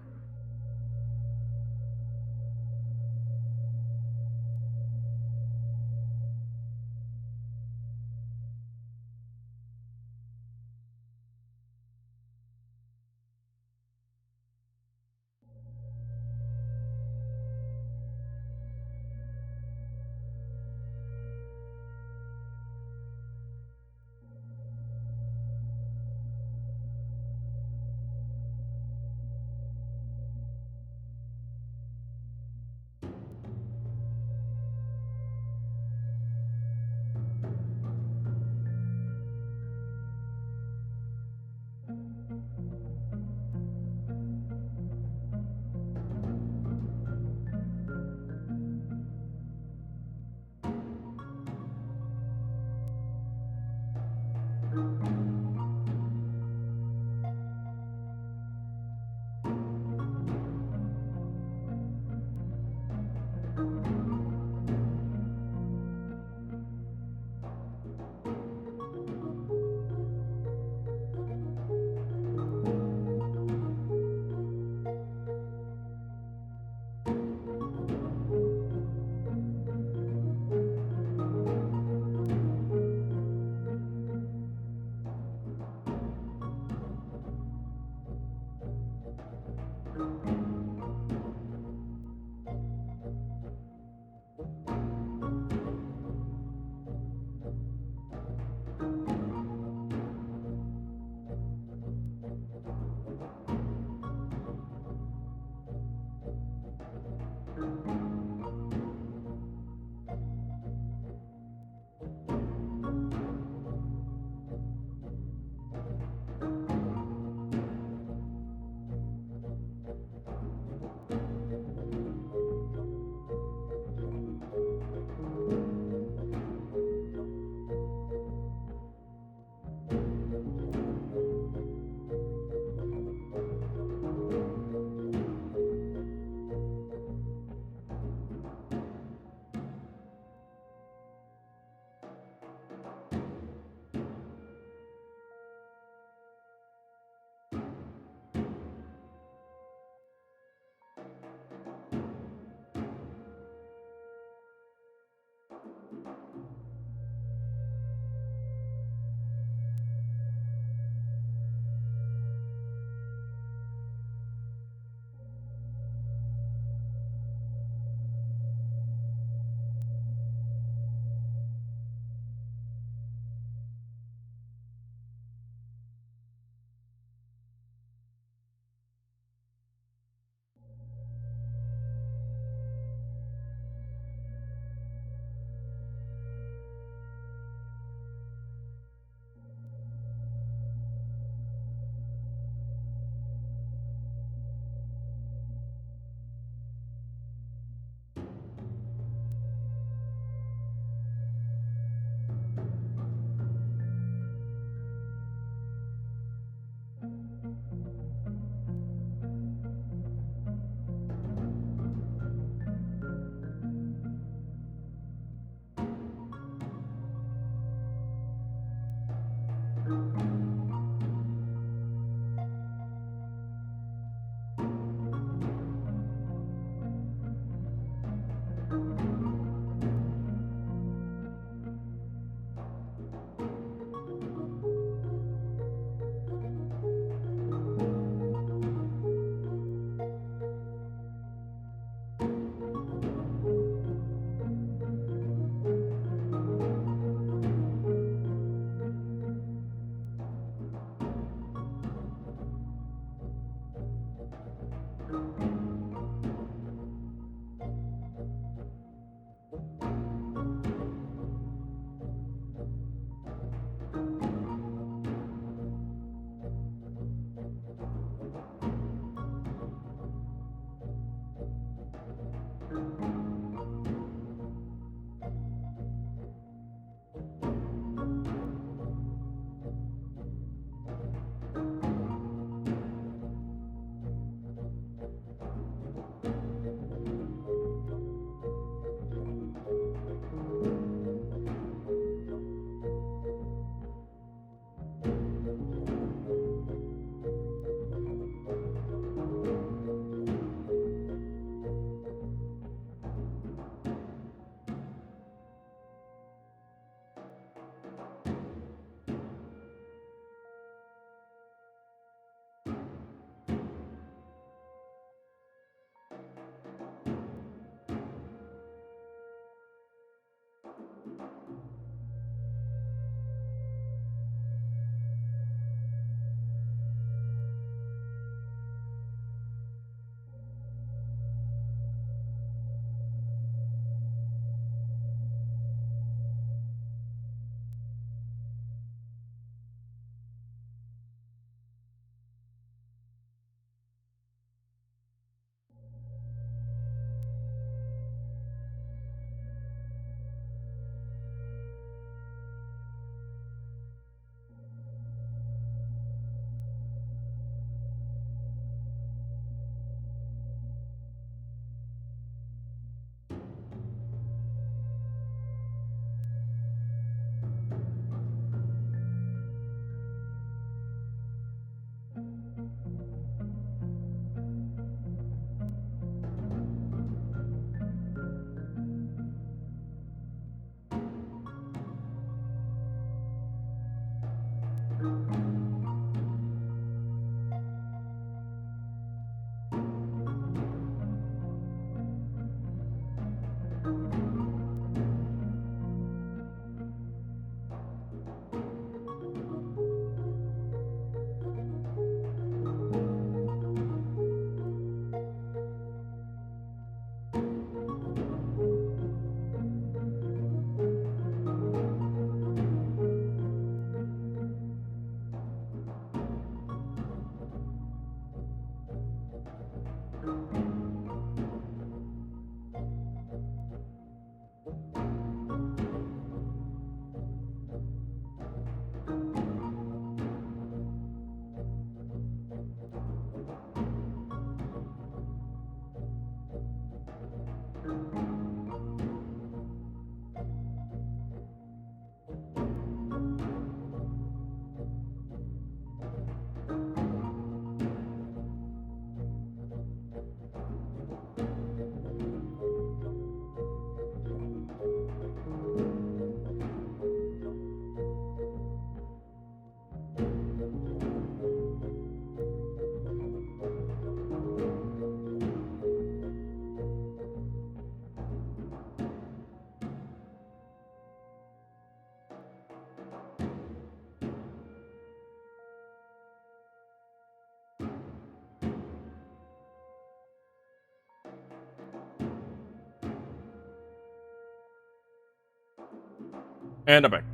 And I'm back.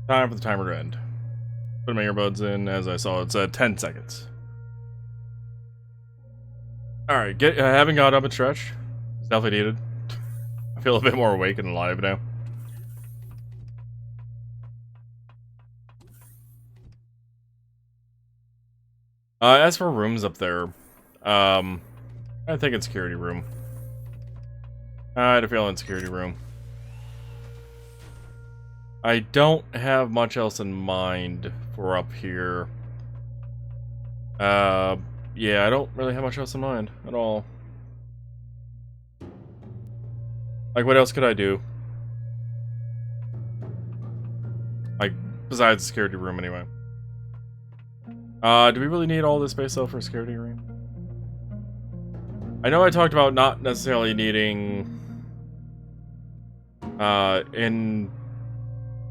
Time for the timer to end. Put my earbuds in. As I saw, it's 10 seconds. Alright, having got up and stretched. It's definitely needed. I feel a bit more awake and alive now. As for rooms up there, I think it's security room. I had a feeling security room. I don't have much else in mind for up here. Yeah, I don't really have much else in mind at all. Like, what else could I do? Like, besides the security room, anyway. Do we really need all this space, though, for a security room? I know I talked about not necessarily needing...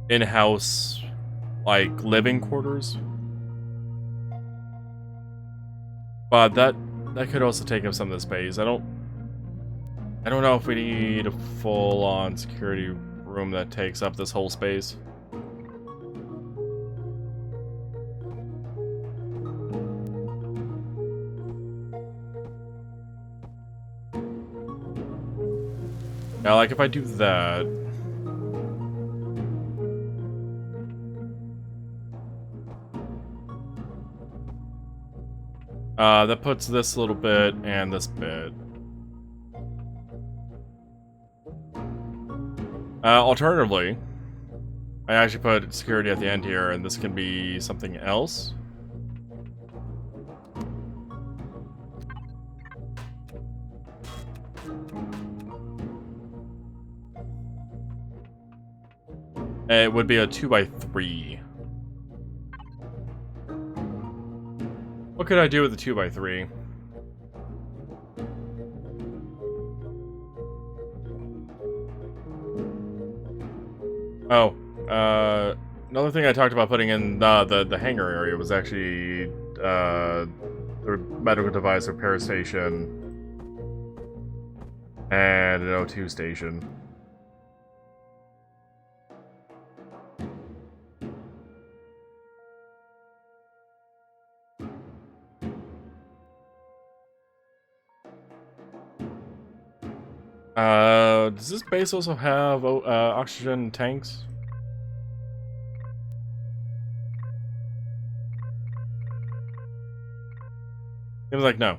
in-house, like, living quarters. But that could also take up some of the space. I don't know if we need a full-on security room that takes up this whole space. Now, like, if I do that... that puts this little bit and this bit. Alternatively, I actually put security at the end here, and this can be something else. It would be a 2x3. What could I do with the 2x3? Oh, another thing I talked about putting in the hangar area was actually the medical device repair station and an O2 station. Does this base also have oxygen tanks? Seems like no.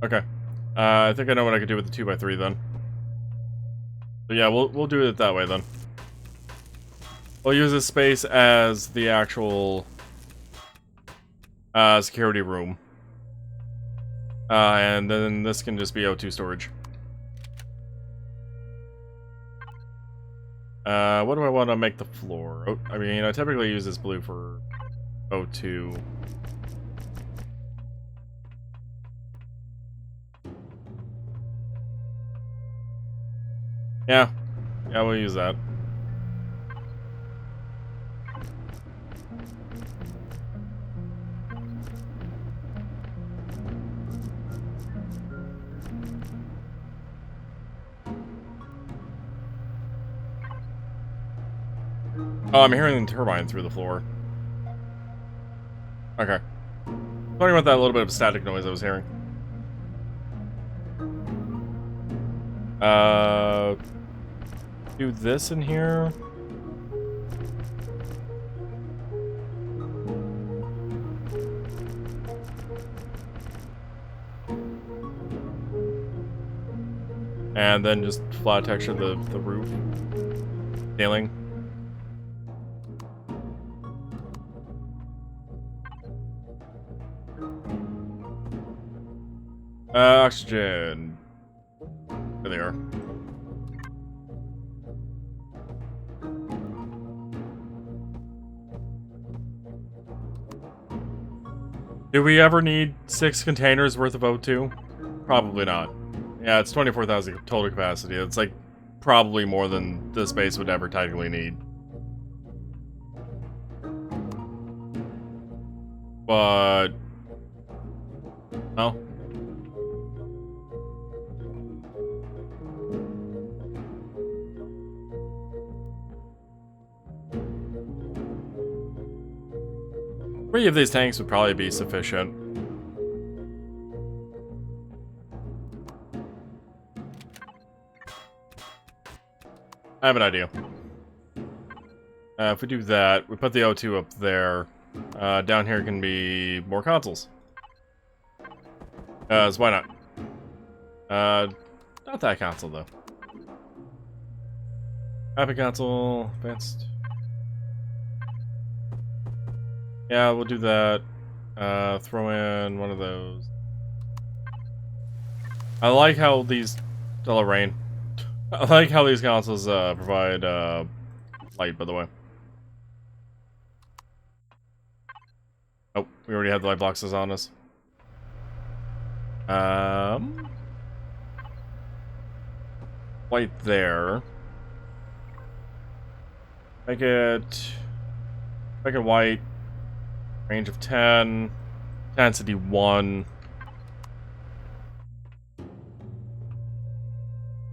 Okay. I think I know what I could do with the 2x3 then. So yeah, we'll do it that way then. We'll use this space as the actual security room. And then this can just be O2 storage. What do I want to make the floor? Oh, I mean, I typically use this blue for O2. Yeah, we'll use that. Oh, I'm hearing the turbine through the floor. Okay. Talking about that little bit of static noise I was hearing. Do this in here. And then just flat texture the roof. Ceiling. Oxygen. There they are. Do we ever need 6 containers worth of O2? Probably not. Yeah, it's 24,000 total capacity. It's like probably more than the space would ever technically need. But Oh. Three of these tanks would probably be sufficient. I have an idea. If we do that, we put the O2 up there. Down here can be more consoles. So why not? Not that console, though. Happy console, advanced. Yeah, we'll do that. Throw in one of those. I like how these... Hello, rain. I like how these consoles provide light, by the way. Oh, we already have the light boxes on us. Light there. Make it white. Range of 10. Intensity 1.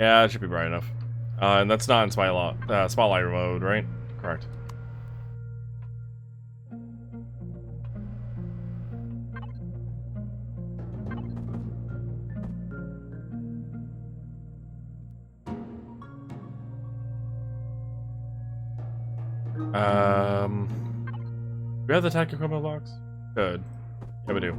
Yeah, it should be bright enough. And that's not in spotlight mode, right? Correct. Do we have the tech equipment box? Good. Yeah, we do.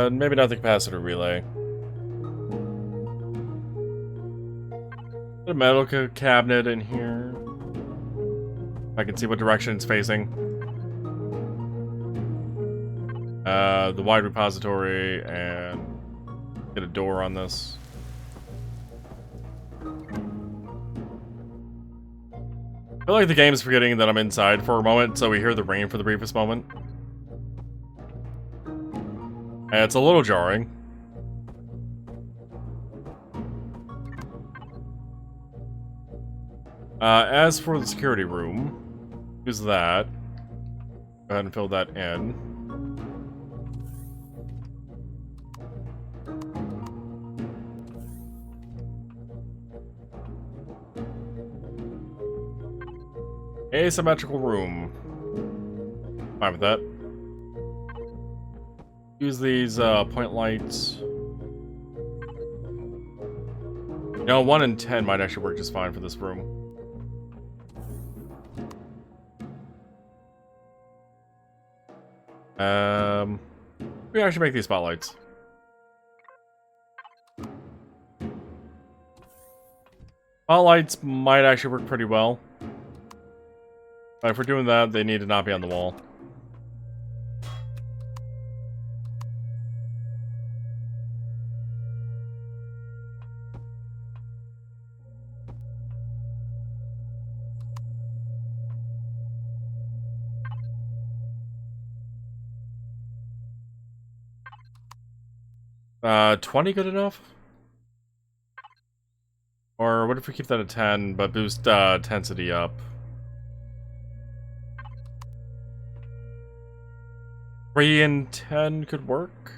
Maybe not the capacitor relay. Put a metal cabinet in here. I can see what direction it's facing. The wide repository, and get a door on this. I feel like the game is forgetting that I'm inside for a moment, so we hear the rain for the briefest moment. And it's a little jarring. As for the security room, use that. Go ahead and fill that in. Asymmetrical room. Fine with that. Use these point lights. You know, 1 and 10 might actually work just fine for this room. We actually make these spotlights. Spotlights might actually work pretty well. But if we're doing that, they need to not be on the wall. Uh, 20 good enough? Or what if we keep that at 10, but boost intensity up? 3 and 10 could work.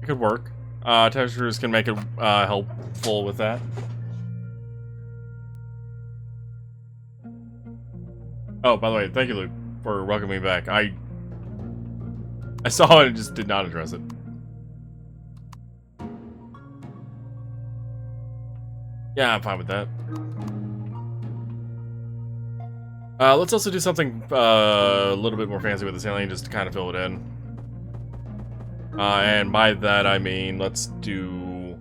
It could work. Textures can make it helpful with that. Oh, by the way, thank you, Luke, for welcoming me back. I saw it and just did not address it. Yeah, I'm fine with that. Let's also do something a little bit more fancy with the ceiling, just to kind of fill it in. And by that I mean, let's do...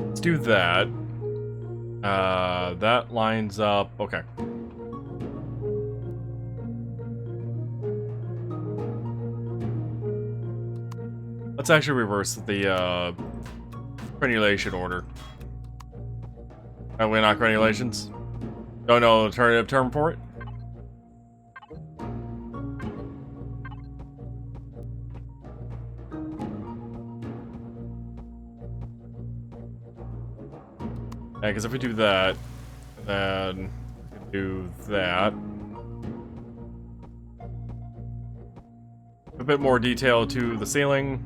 Let's do that. That lines up... Okay. Let's actually reverse the granulation order. knock regulations. Don't know the alternative term for it. Yeah, because if we do that, then we can do that. A bit more detail to the ceiling.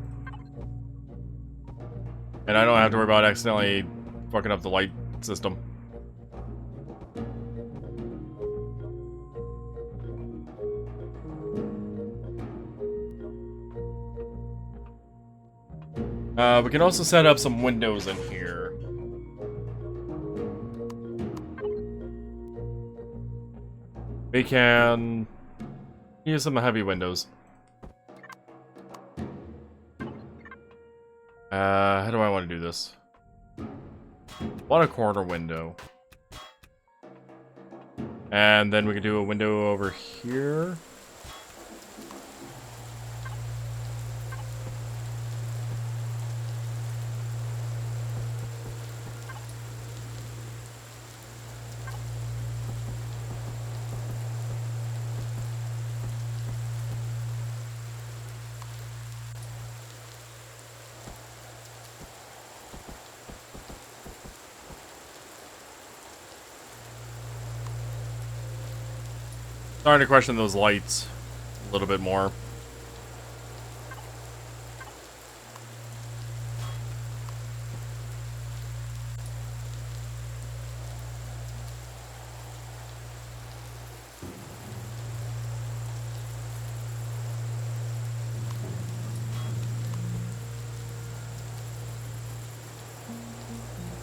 And I don't have to worry about accidentally fucking up the light system. We can also set up some windows in here. We can use some heavy windows. How do I want to do this? Want a corner window. And then we can do a window over here. Starting to question those lights a little bit more.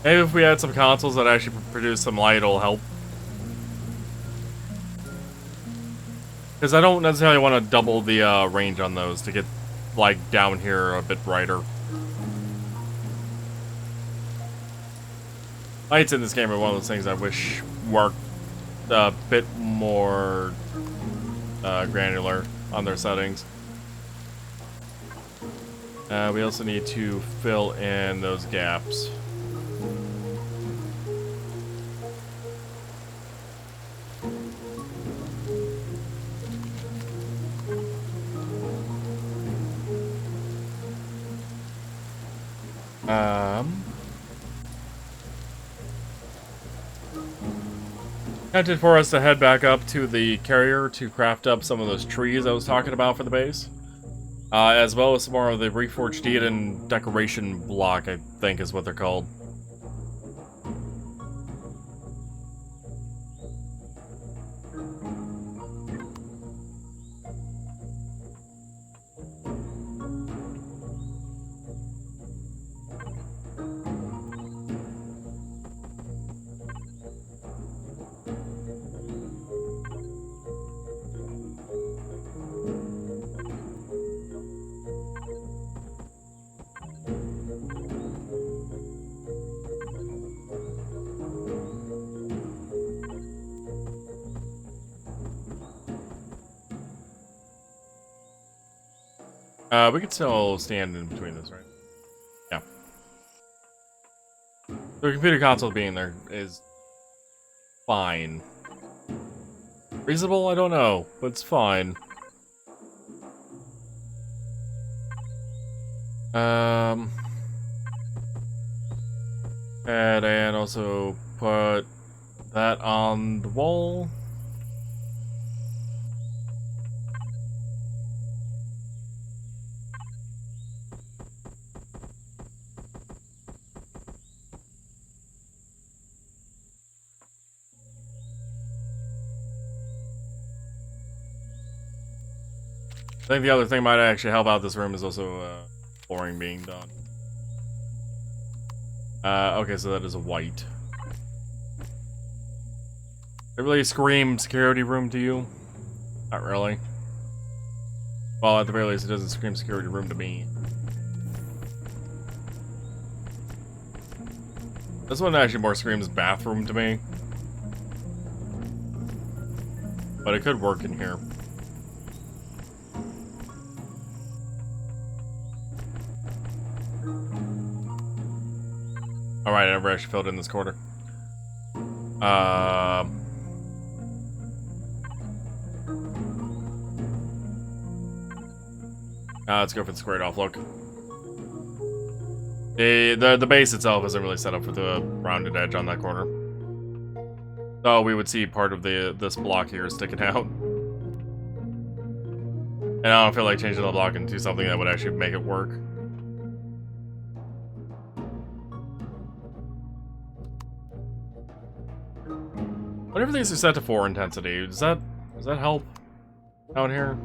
Maybe if we had some consoles that actually produce some light, it'll help. Because I don't necessarily want to double the range on those to get, like, down here a bit brighter. Lights in this game are one of those things I wish worked a bit more granular on their settings. We also need to fill in those gaps. Tempted for us to head back up to the carrier to craft up some of those trees I was talking about for the base. As well as some more of the Reforged Theoden decoration block, I think is what they're called. We could still stand in between this, right? Yeah. The computer console being there is fine. Reasonable? I don't know, but it's fine. And also put that on the wall. I think the other thing might actually help out this room is also flooring being done. Okay, so that is a white. It really screams security room to you? Not really. Well, at the very least, it doesn't scream security room to me. This one actually more screams bathroom to me. But it could work in here. Alright, I never actually filled in this quarter. Let's go for the squared off look. The base itself isn't really set up for the rounded edge on that corner. So we would see part of this block here sticking out. And I don't feel like changing the block into something that would actually make it work. Whenever these are set to 4 intensity, does that help out here?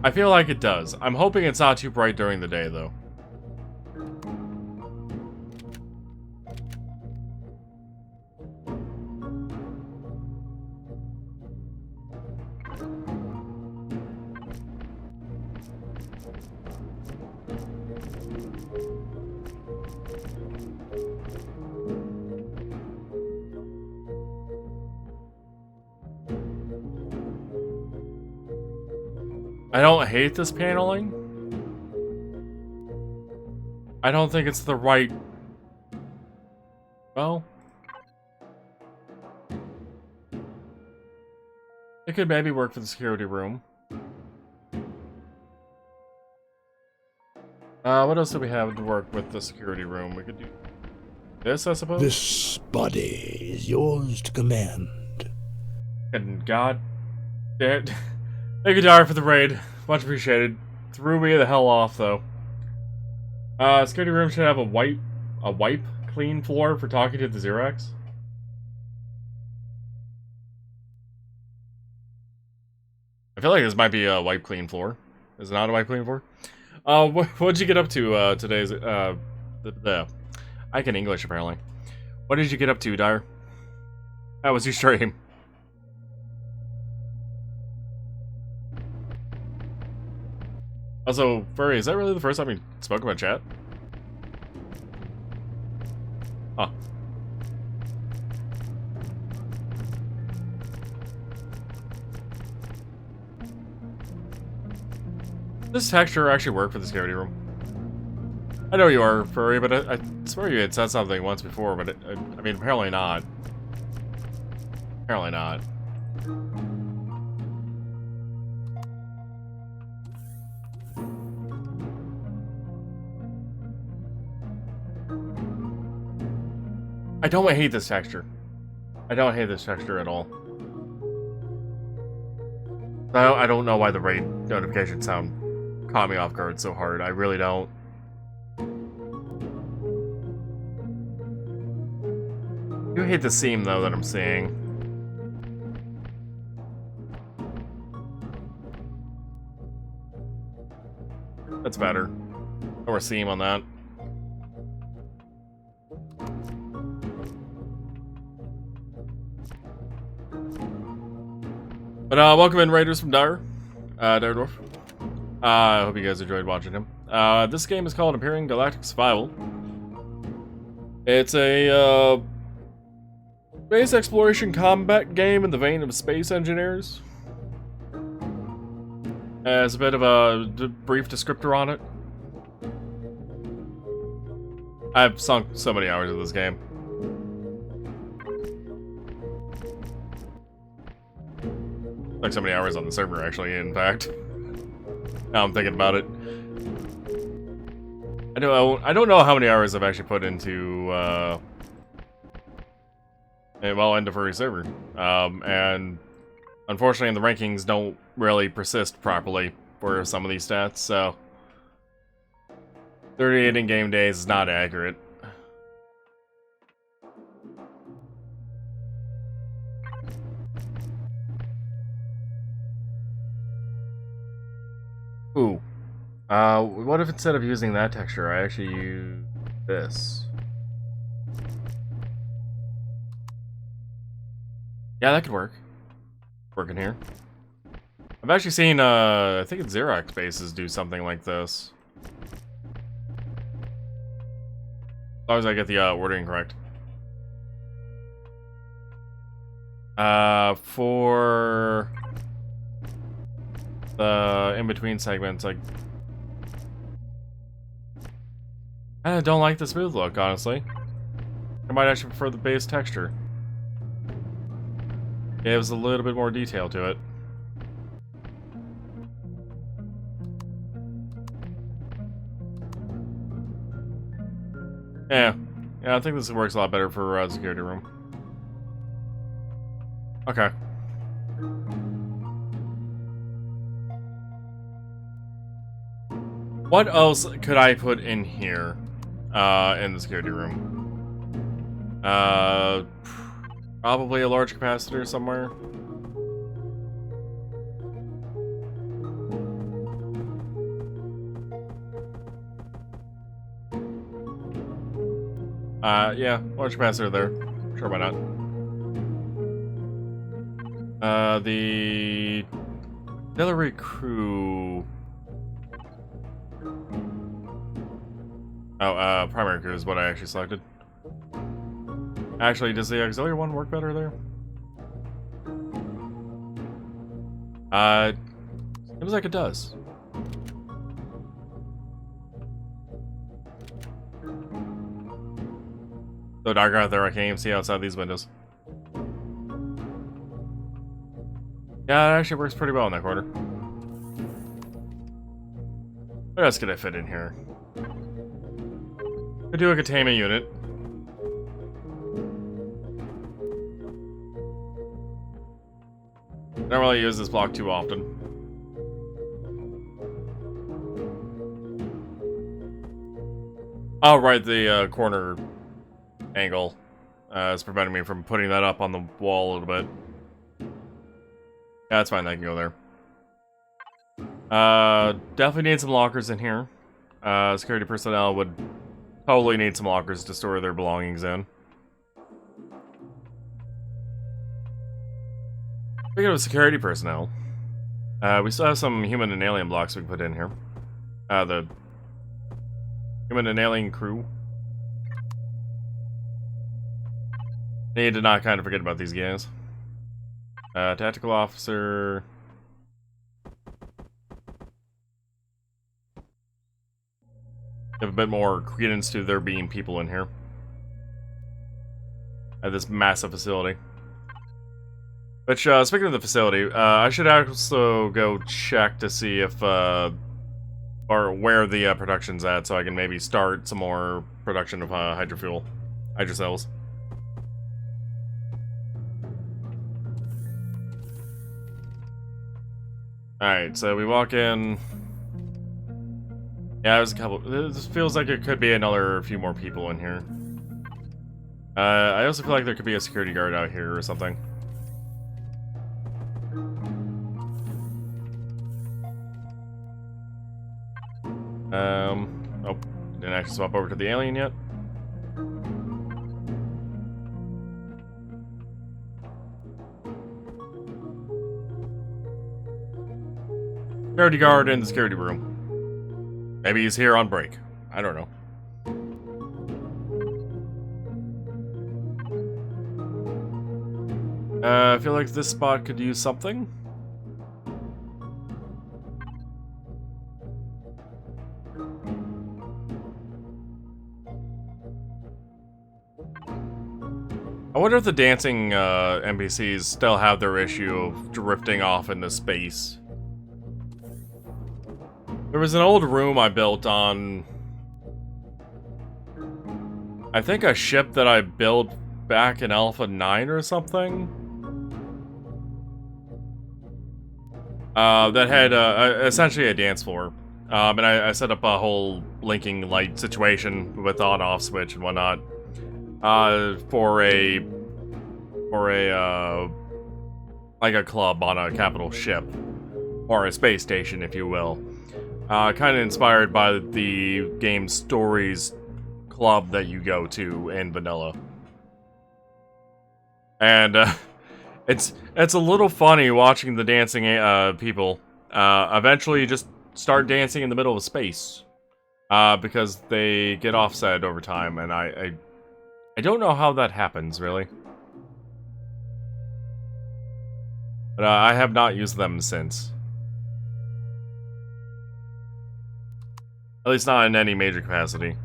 I feel like it does. I'm hoping it's not too bright during the day, though. I don't hate this paneling. I don't think it's the right... Well... It could maybe work for the security room. What else do we have to work with the security room? We could do this, I suppose? This body is yours to command. And God... Thank you, Dara, for the raid. Much appreciated. Threw me the hell off, though. Security room should have a wipe clean floor for talking to the Xerox. I feel like this might be a wipe clean floor. Is it not a wipe clean floor? What'd you get up to today's I can English apparently. What did you get up to, Dyer? How was your stream? Also, Furry, is that really the first time you spoke about chat? Huh. Does this texture actually work for the security room? I know you are, Furry, but I swear you had said something once before, but I mean, apparently not. Apparently not. I don't hate this texture. I don't hate this texture at all. I don't know why the raid notification sound caught me off guard so hard. I really don't. I do hate the seam, though, that I'm seeing. That's better. No more seam on that. But welcome in, Raiders from Dire Dwurf. I hope you guys enjoyed watching him. This game is called Empyrion Galactic Survival. It's a space exploration combat game in the vein of Space Engineers. Has a bit of a brief descriptor on it. I've sunk so many hours of this game. Like so many hours on the server, actually, in fact. Now I'm thinking about it. I don't know how many hours I've actually put into, into Furry server. And unfortunately, the rankings don't really persist properly for some of these stats, so 38 in-game days is not accurate. Ooh. What if instead of using that texture, I actually use this? Yeah, that could work. Working here. I've actually seen, I think it's Xerox bases do something like this. As long as I get the wording correct. For the in-between segments, like I don't like the smooth look, honestly. I might actually prefer the base texture. It gives a little bit more detail to it. Yeah, I think this works a lot better for security room. Okay. What else could I put in here, in the security room? Probably a large capacitor somewhere. Yeah, large capacitor there. Sure, why not? The auxiliary crew. Oh, primary crew is what I actually selected. Actually, does the auxiliary one work better there? Seems like it does. So dark out there, I can't even see outside these windows. Yeah, it actually works pretty well in that corner. What else could I fit in here? Could do a containment unit. I don't really use this block too often. Oh, right, the corner angle is preventing me from putting that up on the wall a little bit. Yeah, that's fine, that can go there. Definitely need some lockers in here. Security personnel would totally need some lockers to store their belongings in. Speaking of security personnel, we still have some human and alien blocks we can put in here. The human and alien crew. Need to not kind of forget about these guys. Tactical officer. Give a bit more credence to there being people in here. At this massive facility. Which, speaking of the facility, I should also go check to see if, or where the production's at, so I can maybe start some more production of hydrocells. Alright, so we walk in. Yeah, there's a couple. This feels like it could be another few more people in here. I also feel like there could be a security guard out here or something. Oh, didn't actually swap over to the alien yet. Security guard in the security room. Maybe he's here on break. I don't know. I feel like this spot could use something. I wonder if the dancing NPCs still have their issue of drifting off into space. There was an old room I built on, I think, a ship that I built back in Alpha 9 or something. That had essentially a dance floor. And I set up a whole blinking light situation with on-off switch and whatnot. For a like a club on a capital ship, or a space station, if you will. Kind of inspired by the game Stories club that you go to in vanilla. And it's a little funny watching the dancing people eventually just start dancing in the middle of space, because they get offset over time, and I don't know how that happens, really. But I have not used them since. At least not in any major capacity.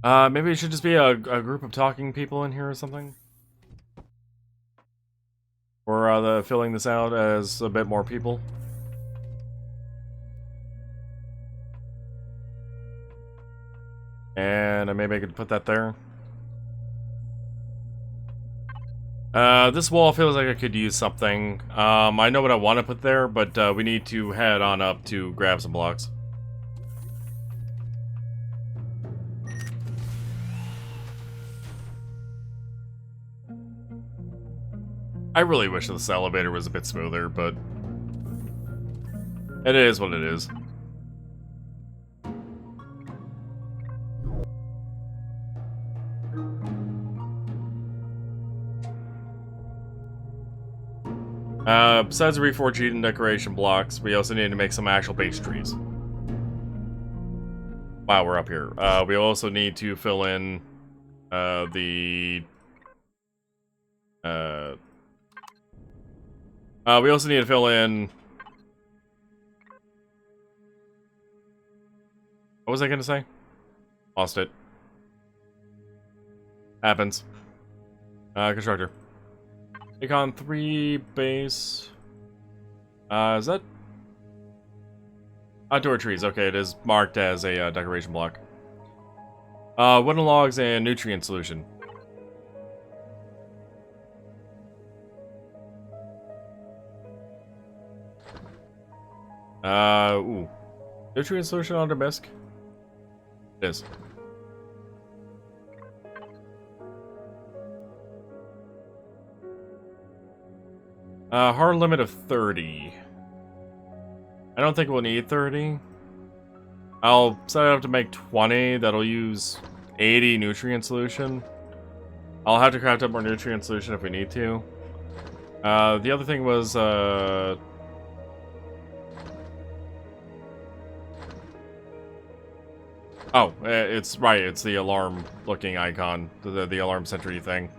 Maybe it should just be a group of talking people in here or something. Or filling this out as a bit more people. And maybe I could put that there. This wall feels like I could use something. I know what I want to put there, but we need to head on up to grab some blocks. I really wish this elevator was a bit smoother, but it is what it is. Besides the Reforged and decoration blocks, we also need to make some actual base trees. Wow, we're up here. We also need to fill in we also need to fill in... What was I gonna say? Lost it. Happens. Constructor. Econ 3 base. Is that? Outdoor trees. Okay, it is marked as a decoration block. Wooden logs and nutrient solution. Ooh. Nutrient solution on the bisque? It is. Hard limit of 30. I don't think we'll need 30. I'll set it up to make 20. That'll use 80 nutrient solution. I'll have to craft up more nutrient solution if we need to. The other thing was, oh, it's right. It's the alarm-looking icon, the alarm sentry thing.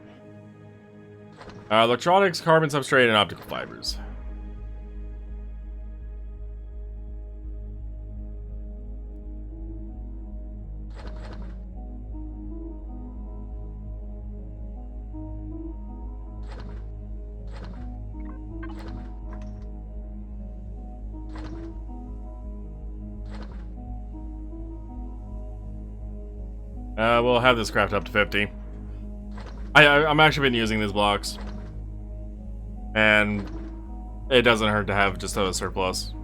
Electronics, carbon substrate, and optical fibers. We'll have this craft up to 50. I'm actually been using these blocks. And it doesn't hurt to have just a surplus.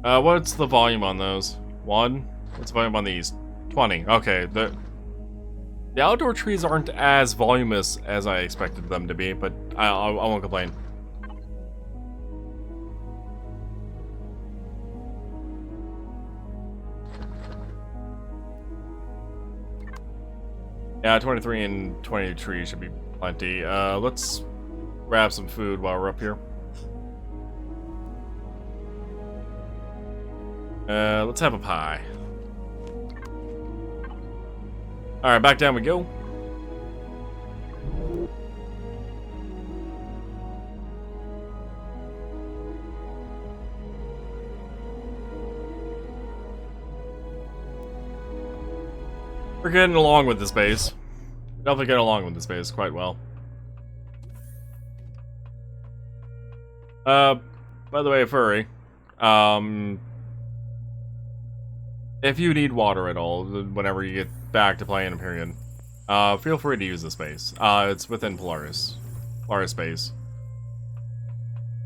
What's the volume on those? 1? What's the volume on these? 20. Okay, the outdoor trees aren't as voluminous as I expected them to be, but I won't complain. Yeah, 23 and 20 trees should be plenty. Let's grab some food while we're up here. Let's have a pie. Alright, back down we go. We're getting along with this base. Definitely get along with this base quite well. By the way, Furry, if you need water at all, whenever you get back to playing Empyrion, feel free to use this base. It's within Polaris base.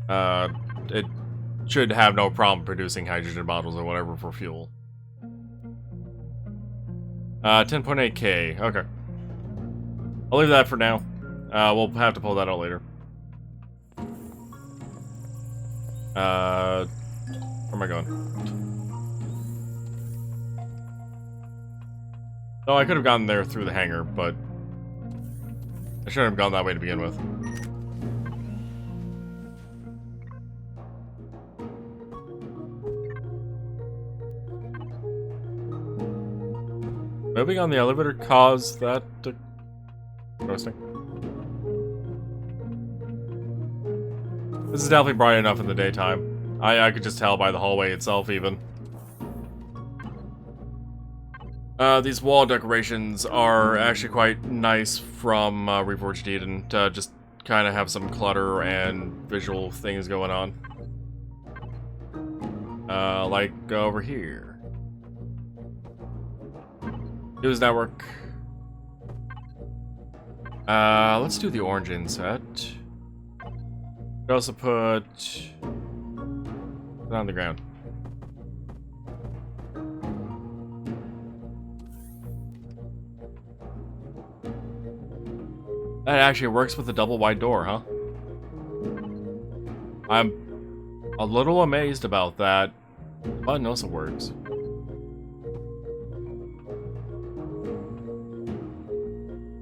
It should have no problem producing hydrogen bottles or whatever for fuel. 10.8k, okay. I'll leave that for now. We'll have to pull that out later. Where am I going? Oh, I could have gone there through the hangar, but I shouldn't have gone that way to begin with. Moving on the elevator caused that to... Interesting. This is definitely bright enough in the daytime. I could just tell by the hallway itself, even. These wall decorations are actually quite nice from Reforged Eden to just kind of have some clutter and visual things going on. Like over here. News network. Let's do the orange inset. We also put it on the ground. That actually works with the double wide door, huh? I'm a little amazed about that, but it also works.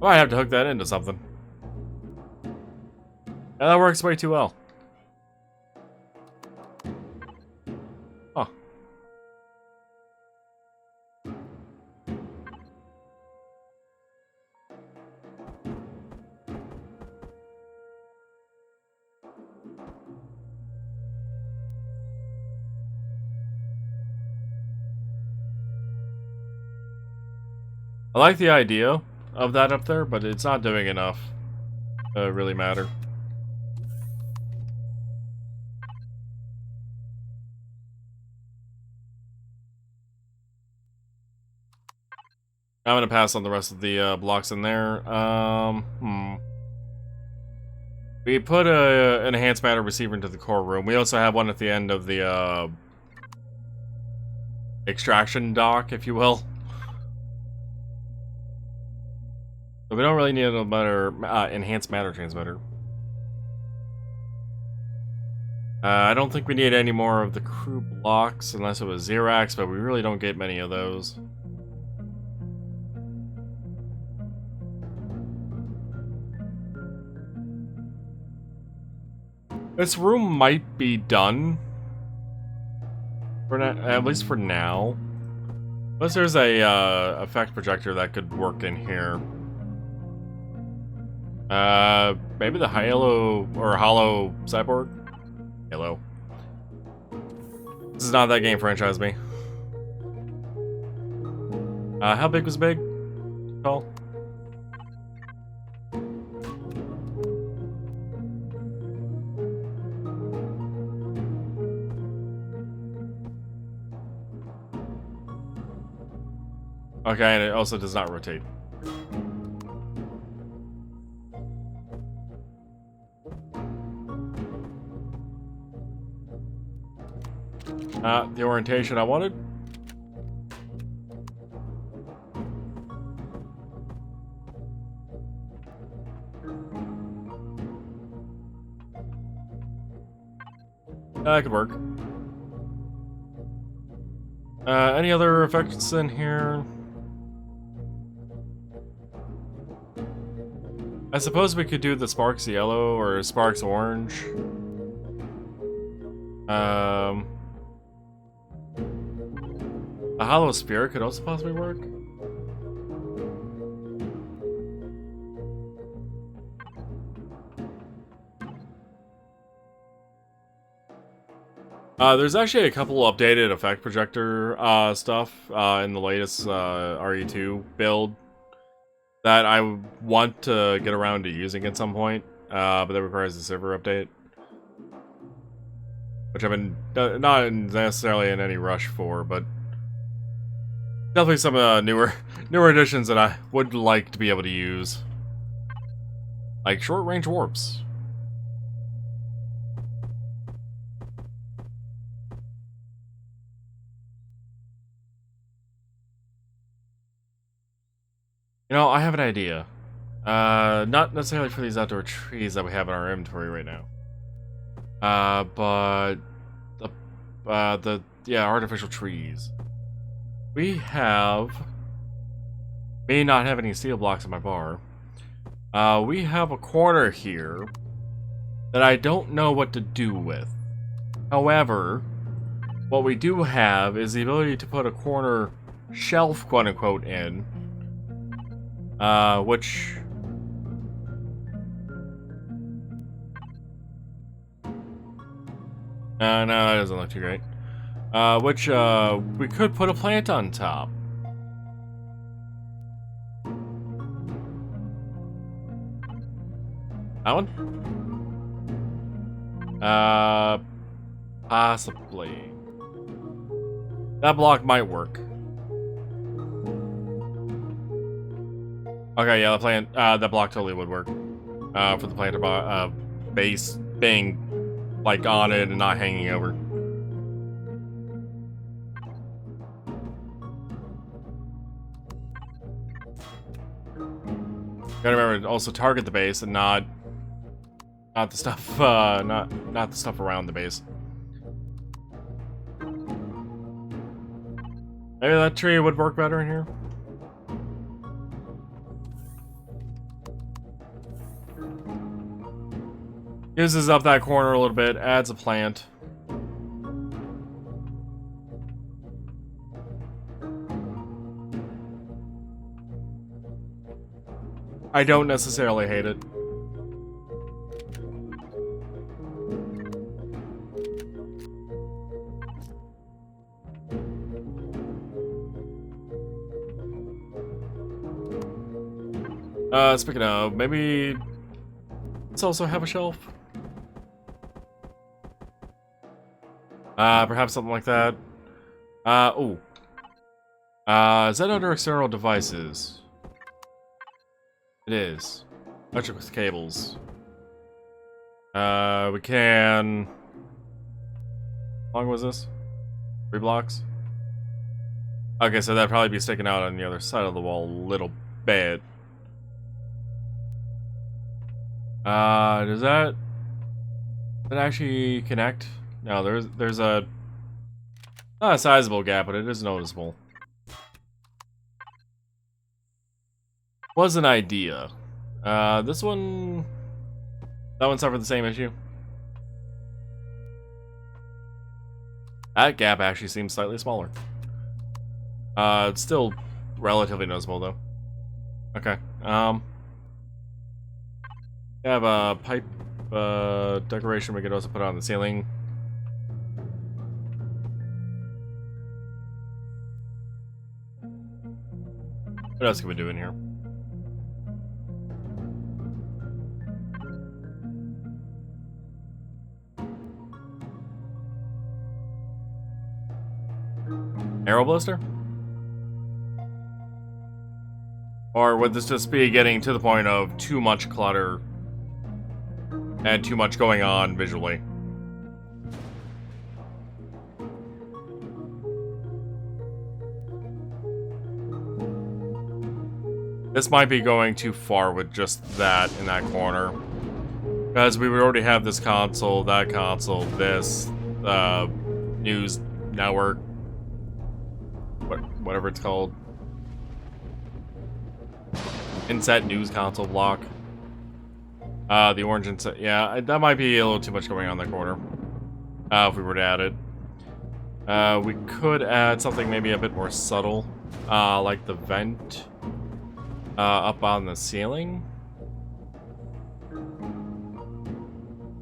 I might have to hook that into something. Yeah, that works way too well. Huh. I like the idea of that up there, but it's not doing enough to really matter. I'm gonna pass on the rest of the blocks in there. We put an enhanced matter receiver into the core room. We also have one at the end of the extraction dock, if you will. So we don't really need a better enhanced matter transmitter. I don't think we need any more of the crew blocks unless it was Xerax, but we really don't get many of those. This room might be done. For at least for now. Unless there's a effect projector that could work in here. Maybe the Halo or Hollow Cyborg? Halo. This is not that game franchise me. How big was big? Tall? Okay, and it also does not rotate. The orientation I wanted. That could work. Any other effects in here? I suppose we could do the Sparks Yellow or Sparks Orange. A Hollow Spear could also possibly work. There's actually a couple updated effect projector stuff in the latest RE2 build that I want to get around to using at some point, but that requires a server update, which I've been not necessarily in any rush for, but definitely some newer additions that I would like to be able to use, like short range warps. You know, I have an idea. Not necessarily for these outdoor trees that we have in our inventory right now. But the artificial trees. We may not have any steel blocks in my bar. We have a corner here that I don't know what to do with. However, what we do have is the ability to put a corner shelf, quote unquote, in. Which... no, that doesn't look too great. Which, we could put a plant on top. That one? Possibly. That block might work. Okay, yeah, the plant, that block totally would work. For the planter base being, like, on it and not hanging over. Gotta remember to also target the base and not the stuff, not the stuff around the base. Maybe that tree would work better in here. Uses up that corner a little bit, adds a plant. I don't necessarily hate it. Speaking of, maybe let's also have a shelf. Perhaps something like that. Is that under external devices? It is. Electrical cables. We can... How long was this? 3 blocks? Okay, so that'd probably be sticking out on the other side of the wall a little bit. Does that actually connect? No, there's a not a sizable gap, but it is noticeable. Was an idea. This one, that one suffered the same issue. That gap actually seems slightly smaller. It's still relatively noticeable though. Okay. We have a pipe decoration we could also put on the ceiling. What else can we do in here? Arrow blister? Or would this just be getting to the point of too much clutter and too much going on visually? This might be going too far with just that in that corner. Because we would already have this console, that console, this, news network, whatever it's called. Inset news console block. The orange inset, yeah, that might be a little too much going on in that corner. If we were to add it. We could add something maybe a bit more subtle, like the vent. Up on the ceiling.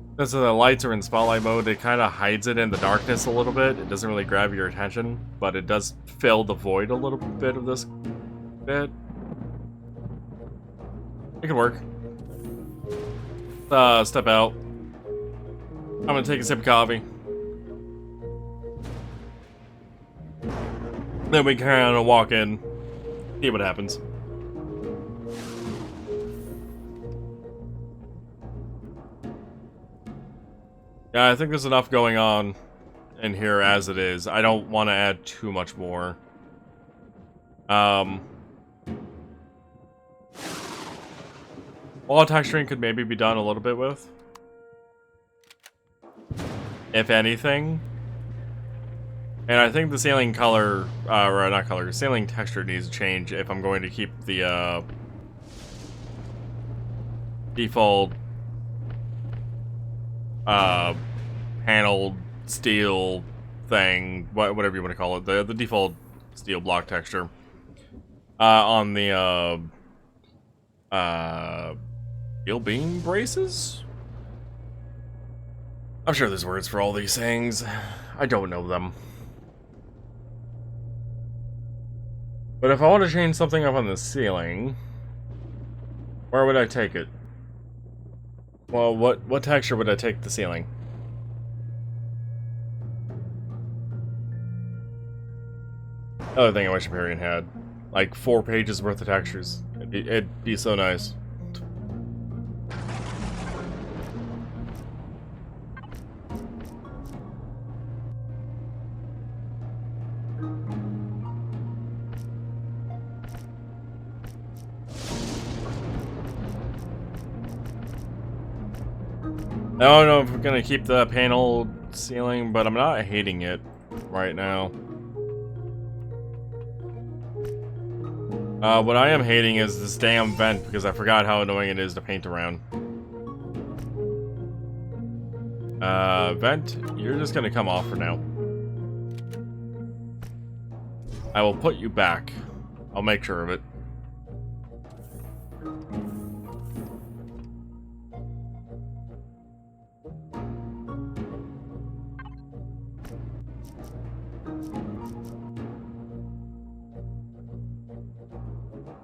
Because the lights are in spotlight mode, it kind of hides it in the darkness a little bit. It doesn't really grab your attention, but it does fill the void a little bit of this bit. It could work. Step out. I'm gonna take a sip of coffee. Then we kind of walk in, see what happens. Yeah, I think there's enough going on in here as it is. I don't want to add too much more. Wall texturing could maybe be done a little bit with. If anything. And I think the ceiling color, or not color, ceiling texture needs to change if I'm going to keep the, default paneled steel thing, whatever you want to call it, the default steel block texture on the steel beam braces. I'm sure there's words for all these things. I don't know them. But if I want to change something up on the ceiling, where would I take it? Well, what texture would I take the ceiling? Other thing I wish Empyrion had. Like 4 pages worth of textures. It'd be so nice. I don't know if we're gonna keep the panel ceiling, but I'm not hating it right now. What I am hating is this damn vent, because I forgot how annoying it is to paint around. Vent, you're just gonna come off for now. I will put you back. I'll make sure of it.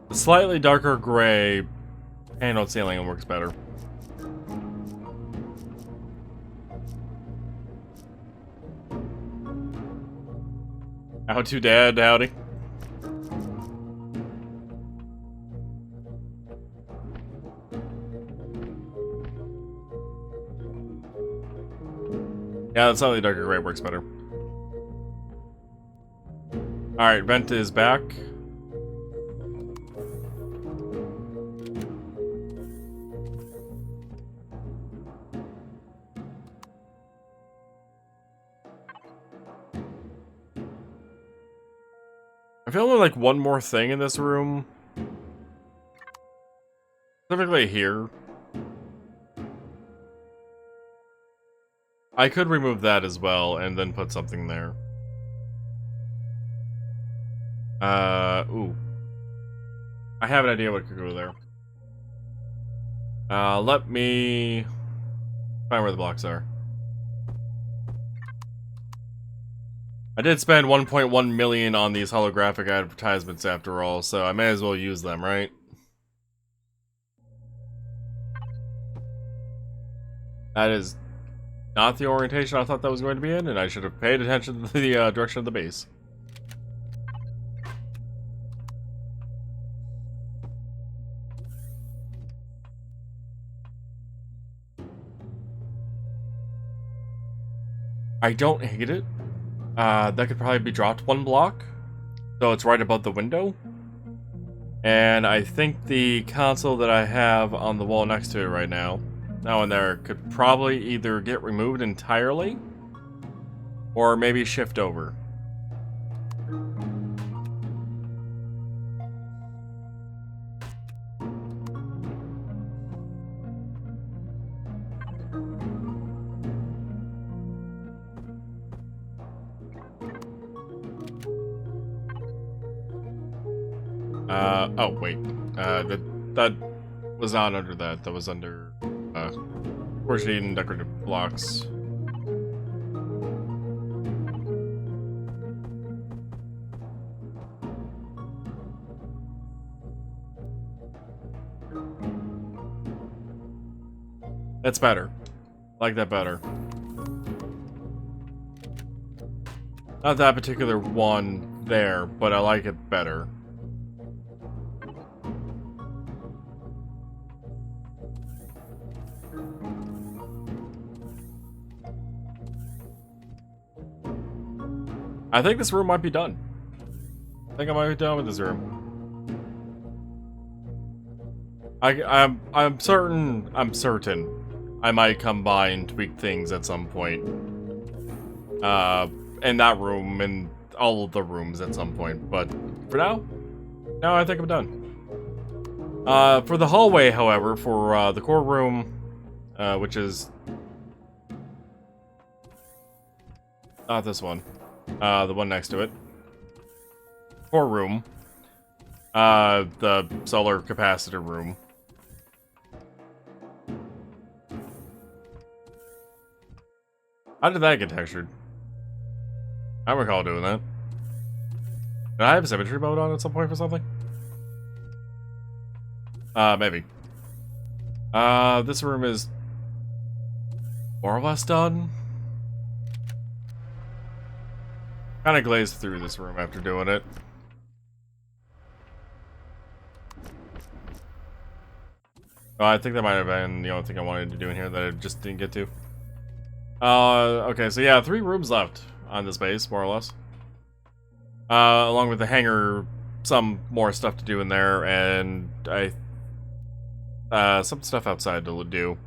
The slightly darker gray paneled ceiling works better. How to, Dad? Howdy. Yeah, the slightly darker gray works better. Alright, vent is back. I feel like one more thing in this room. Specifically here. I could remove that as well and then put something there. Ooh. I have an idea what could go there. Let me find where the blocks are. I did spend 1.1 million on these holographic advertisements after all, so I may as well use them, right? That is not the orientation I thought that was going to be in, and I should have paid attention to the direction of the base. I don't hate it. That could probably be dropped 1 block, so it's right above the window. And I think the console that I have on the wall next to it right now, that one there, could probably either get removed entirely, or maybe shift over. Oh, wait. That was not under that. That was under, Forged and decorative blocks. That's better. I like that better. Not that particular one there, but I like it better. I think this room might be done. I think I might be done with this room. I'm certain I might come by and tweak things at some point. In that room and all of the rooms at some point, but for now, I think I'm done. For the hallway, however, for the core room, which is not this one. The one next to it. Core room. The solar capacitor room. How did that get textured? I don't recall doing that. Did I have symmetry mode on at some point for something? Maybe. This room is More or less done. Kind of glazed through this room after doing it. Oh, I think that might have been the only thing I wanted to do in here that I just didn't get to. Okay, so yeah, 3 rooms left on this base, more or less. Along with the hangar, some more stuff to do in there, and some stuff outside to do.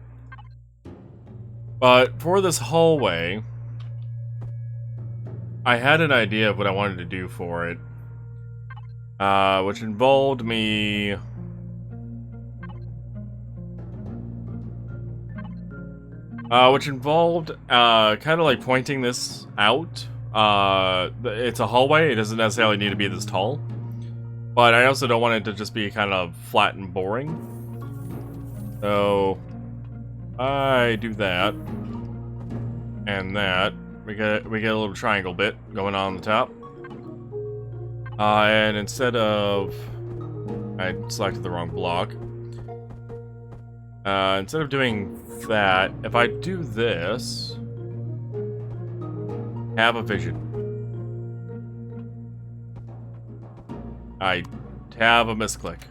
But for this hallway, I had an idea of what I wanted to do for it, which involved me kind of like pointing this out. It's a hallway, it doesn't necessarily need to be this tall. But I also don't want it to just be kind of flat and boring. So I do that. And that. We get a little triangle bit going on the top. And instead of... I selected the wrong block. Instead of doing that, if I do this... Have a vision. I have a misclick.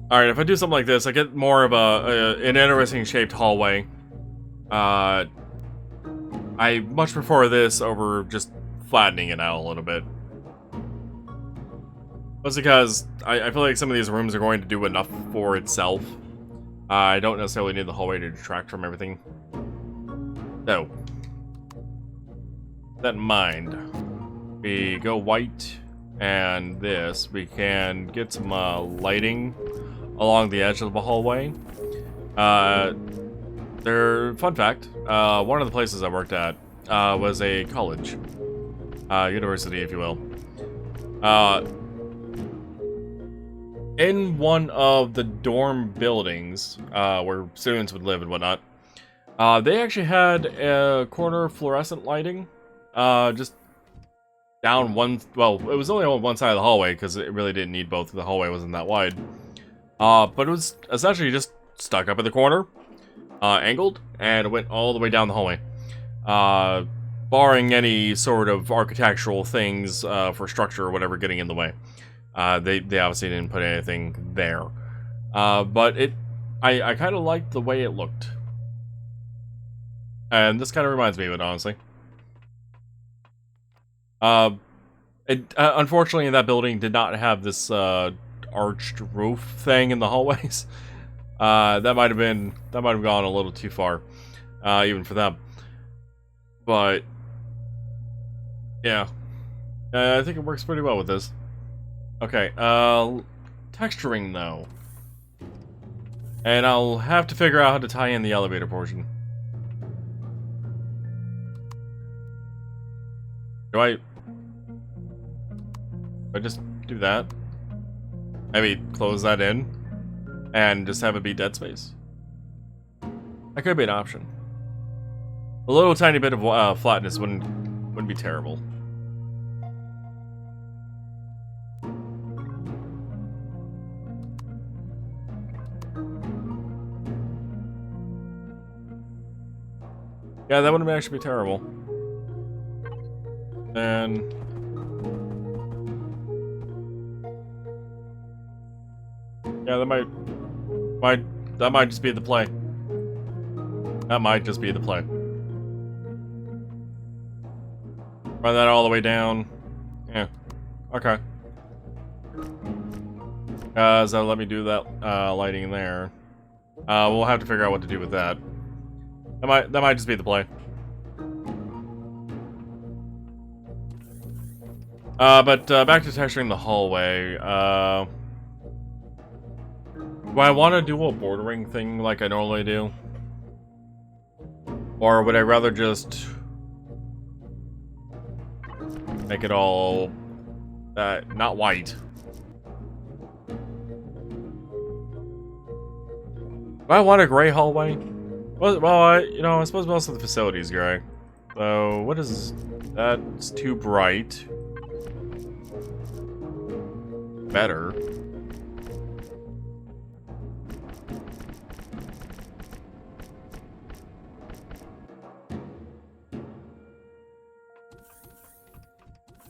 Alright, if I do something like this, I get more of an interesting shaped hallway. I much prefer this over just flattening it out a little bit. That's because I feel like some of these rooms are going to do enough for itself. I don't necessarily need the hallway to detract from everything. So, that in mind, we go white and this. We can get some lighting along the edge of the hallway. Fun fact, one of the places I worked at was a college. University, if you will. In one of the dorm buildings, where students would live and whatnot, they actually had a corner fluorescent lighting, just down one, well, it was only on one side of the hallway, because it really didn't need both, the hallway wasn't that wide. But it was essentially just stuck up in the corner, angled, and went all the way down the hallway. Barring any sort of architectural things, for structure or whatever getting in the way. They obviously didn't put anything there. But I kind of liked the way it looked. And this kind of reminds me of it, honestly. Unfortunately, that building did not have this arched roof thing in the hallways. That might have gone a little too far, even for them. But yeah, I think it works pretty well with this. Okay, texturing though. And I'll have to figure out how to tie in the elevator portion. Do I just do that? Maybe close that in and just have it be dead space? That could be an option. A little tiny bit of flatness wouldn't be terrible. Yeah, that wouldn't actually be terrible. And yeah, that might just be the play. That might just be the play. Run that all the way down. Yeah. Okay. So let me do that lighting there. We'll have to figure out what to do with that. That might just be the play. But back to texturing the hallway. Do I want to do a bordering thing like I normally do? Or would I rather just make it all not white? Do I want a gray hallway? Well, I suppose most of the facility is gray. So, what is... That's too bright. Better.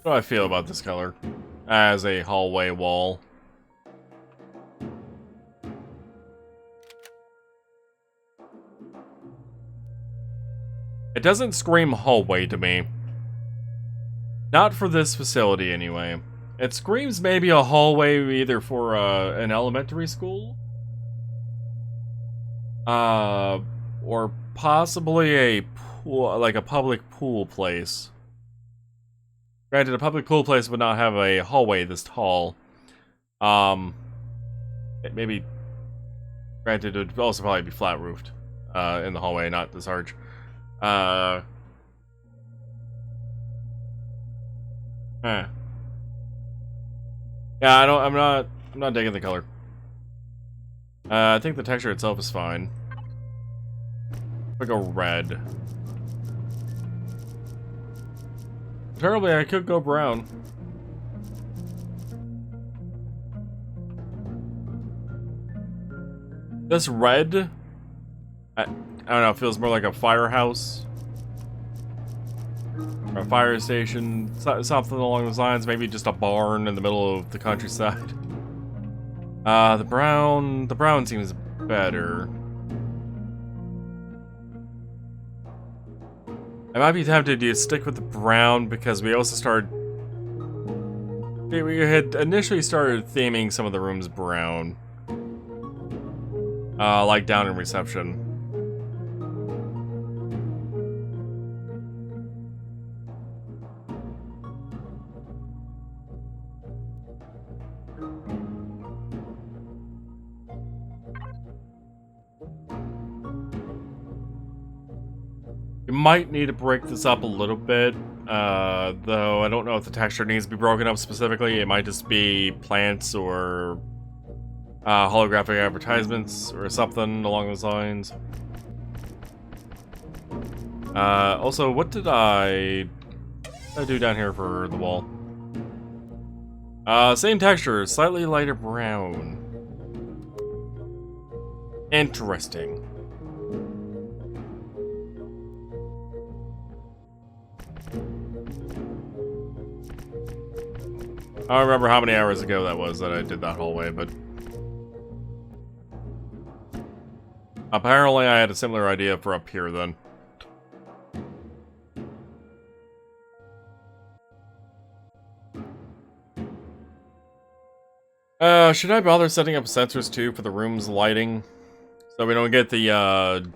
What do I feel about this color as a hallway wall? It doesn't scream hallway to me. Not for this facility, anyway. It screams maybe a hallway either for an elementary school? Or possibly a pool, like a public pool place. Granted, a public pool place would not have a hallway this tall. Maybe. Granted, it would also probably be flat roofed in the hallway, not this arch. Yeah, I'm not digging the color. I think the texture itself is fine. I go red. Terribly, I could go brown. This red, I don't know, it feels more like a firehouse. Or a fire station, something along those lines, maybe just a barn in the middle of the countryside. The brown seems better. I might be tempted to stick with the brown because we also started... We had initially started theming some of the rooms brown. Like down in reception. You might need to break this up a little bit, though I don't know if the texture needs to be broken up specifically. It might just be plants or holographic advertisements or something along those lines. Also, what did I do down here for the wall? Same texture, slightly lighter brown. Interesting. I don't remember how many hours ago that was that I did that hallway, but... Apparently I had a similar idea for up here then. Should I bother setting up sensors too for the room's lighting? So we don't get the,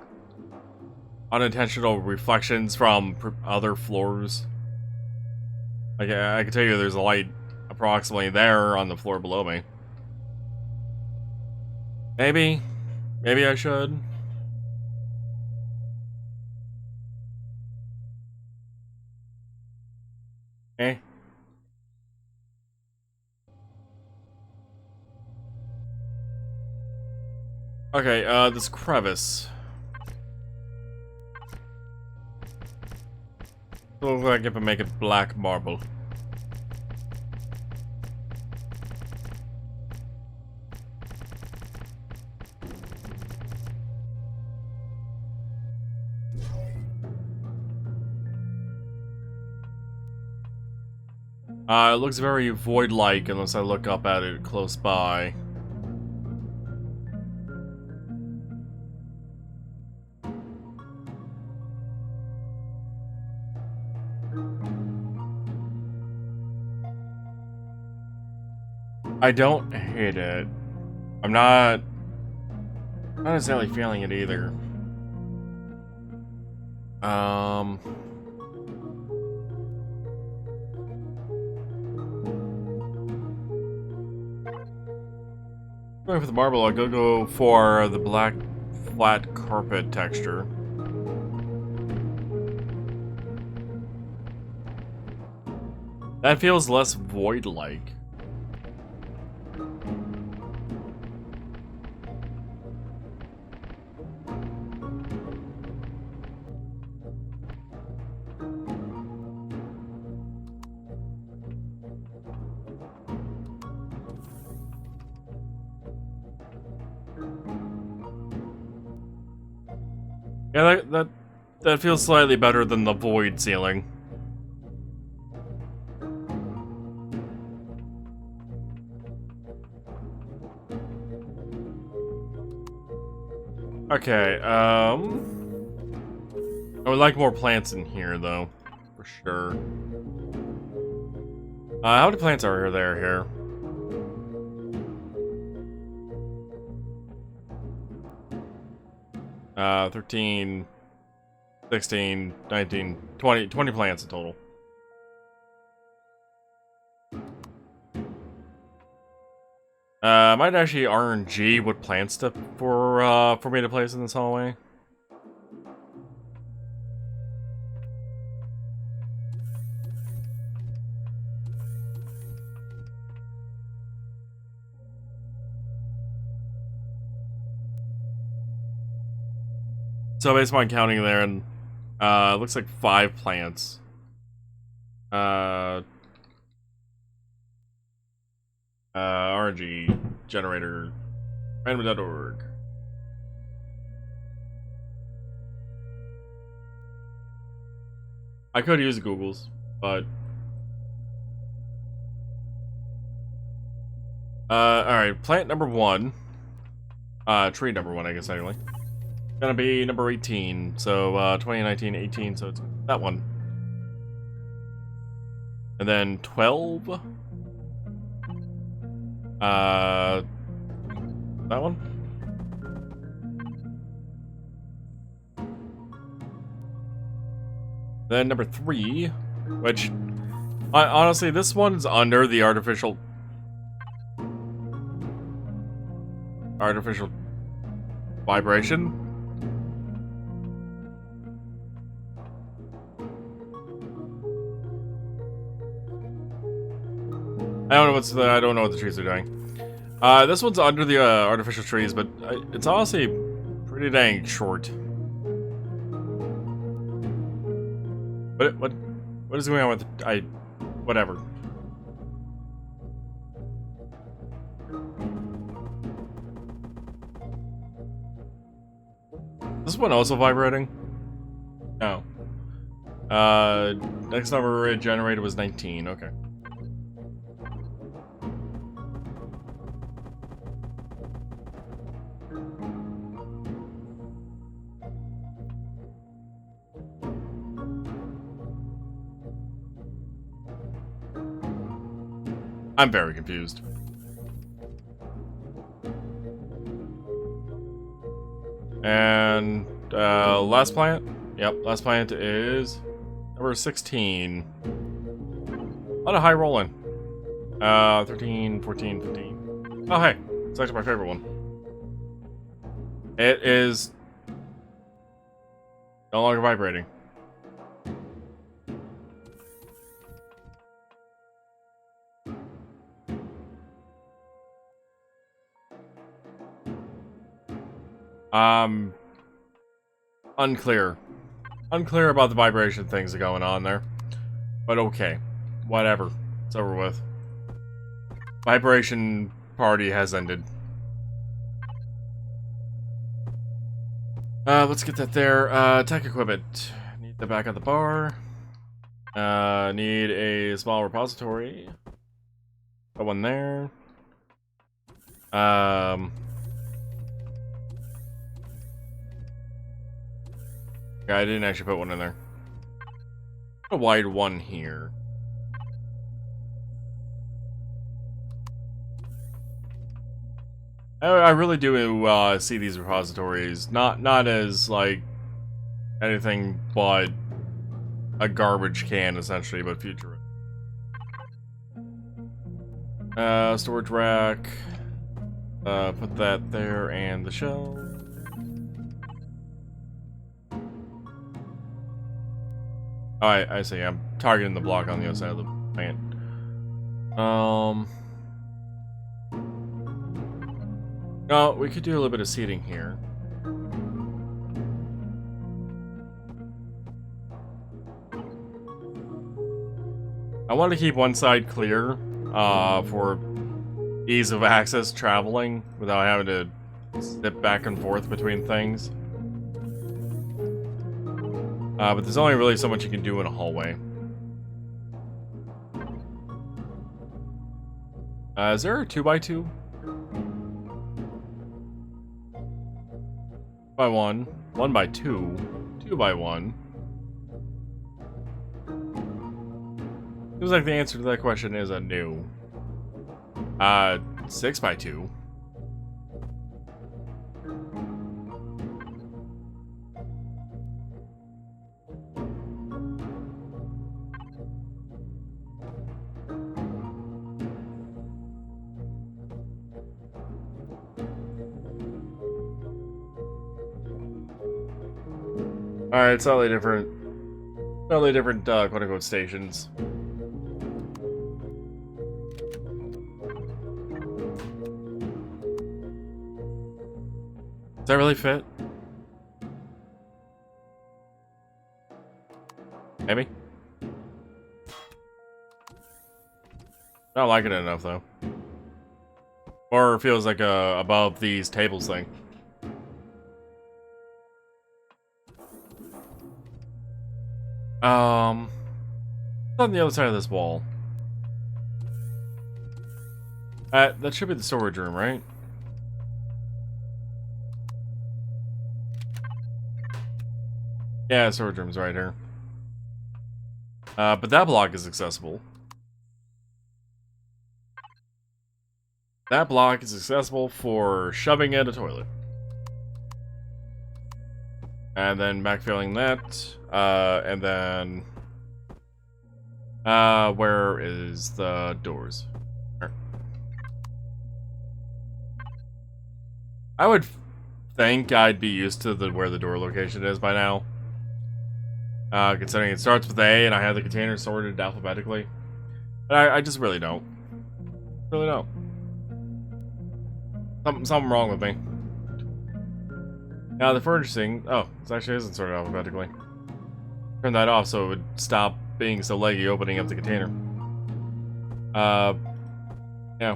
unintentional reflections from other floors? Like, I can tell you there's a light approximately there on the floor below me. Maybe I should. Eh. Okay, this crevice. Looks like if I make it black marble. It looks very void-like unless I look up at it close by. I don't hate it. I'm not necessarily feeling it either. Going for the marble, I'll go for the black flat carpet texture. That feels less void-like. Yeah, that feels slightly better than the void ceiling. Okay, I would like more plants in here, though. For sure. How many plants are there here? Uh, 13, 16, 19, 20 plants in total. I might actually RNG what plants to for me to place in this hallway. So based on counting there, and it looks like 5 plants. RNG generator random.org. I could use Google's, but alright, plant number 1. Tree number 1, I guess, anyway. Gonna be number 18, so 2019, 18, so it's that one. And then 12. That one. Then number 3, which honestly, this one's under the artificial vibration. I don't know what the trees are doing. This one's under the artificial trees, but it's honestly pretty dang short. What is going on with whatever. This one also vibrating? No. Next number it generated was 19, okay. I'm very confused. And last plant? Yep, last plant is number 16. A lot of high rolling. 13, 14, 15. Oh, hey. It's actually my favorite one. It is no longer vibrating. Unclear. Unclear about the vibration things that are going on there. But okay. Whatever. It's over with. Vibration party has ended. Let's get that there. Tech equipment. Need the back of the bar. Need a small repository. Put one there. Yeah, I didn't actually put one in there. A wide one here. I really do see these repositories not as like anything but a garbage can essentially, but future. Storage rack. Put that there and the shelf. Oh, I see. I'm targeting the block on the other side of the plant. No, we could do a little bit of seating here. I want to keep one side clear for ease of access traveling without having to step back and forth between things. But there's only really so much you can do in a hallway. Is there a 2x2? by 1, 1 by 2, 2 by 1. Seems like the answer to that question is a no. 6 by 2. Alright, slightly different quote-unquote stations. Does that really fit? Maybe? I don't like it enough, though. Or feels like a above these tables thing. On the other side of this wall. That should be the storage room, right? Yeah, storage room's right here. But that block is accessible. That block is accessible for shoving in a toilet. And then backfilling that, and then... where is the doors? I would think I'd be used to where the door location is by now. Considering it starts with A and I have the containers sorted alphabetically. But I just really don't. Really don't. Something wrong with me. Now the furnishing... Oh, it actually isn't sorted alphabetically. Turn that off so it would stop being so leggy opening up the container. Yeah.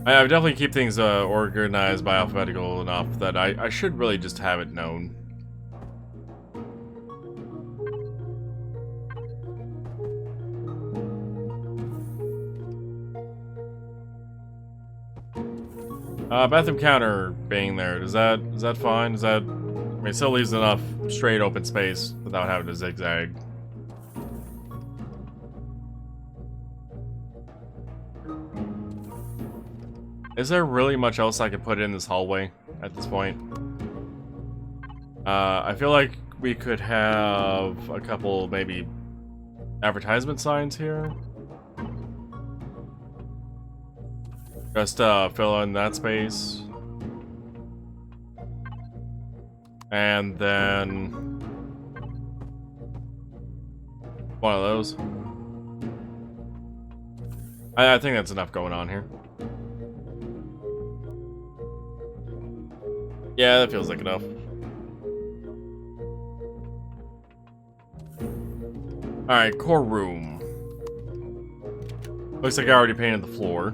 I would definitely keep things organized by alphabetical enough that I should really just have it known. Bathroom counter being there, is that fine? Is that... I mean, it still leaves enough straight open space without having to zigzag. Is there really much else I could put in this hallway at this point? I feel like we could have a couple, maybe, advertisement signs here. Just fill in that space. And then one of those. I think that's enough going on here. Yeah, that feels like enough. Alright, core room. Looks like I already painted the floor.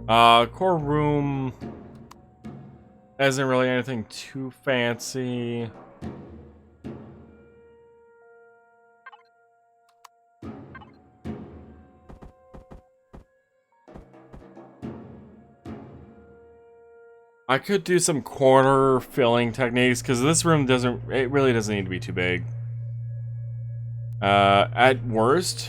Core room isn't really anything too fancy. I could do some corner filling techniques because this room really doesn't need to be too big. At worst,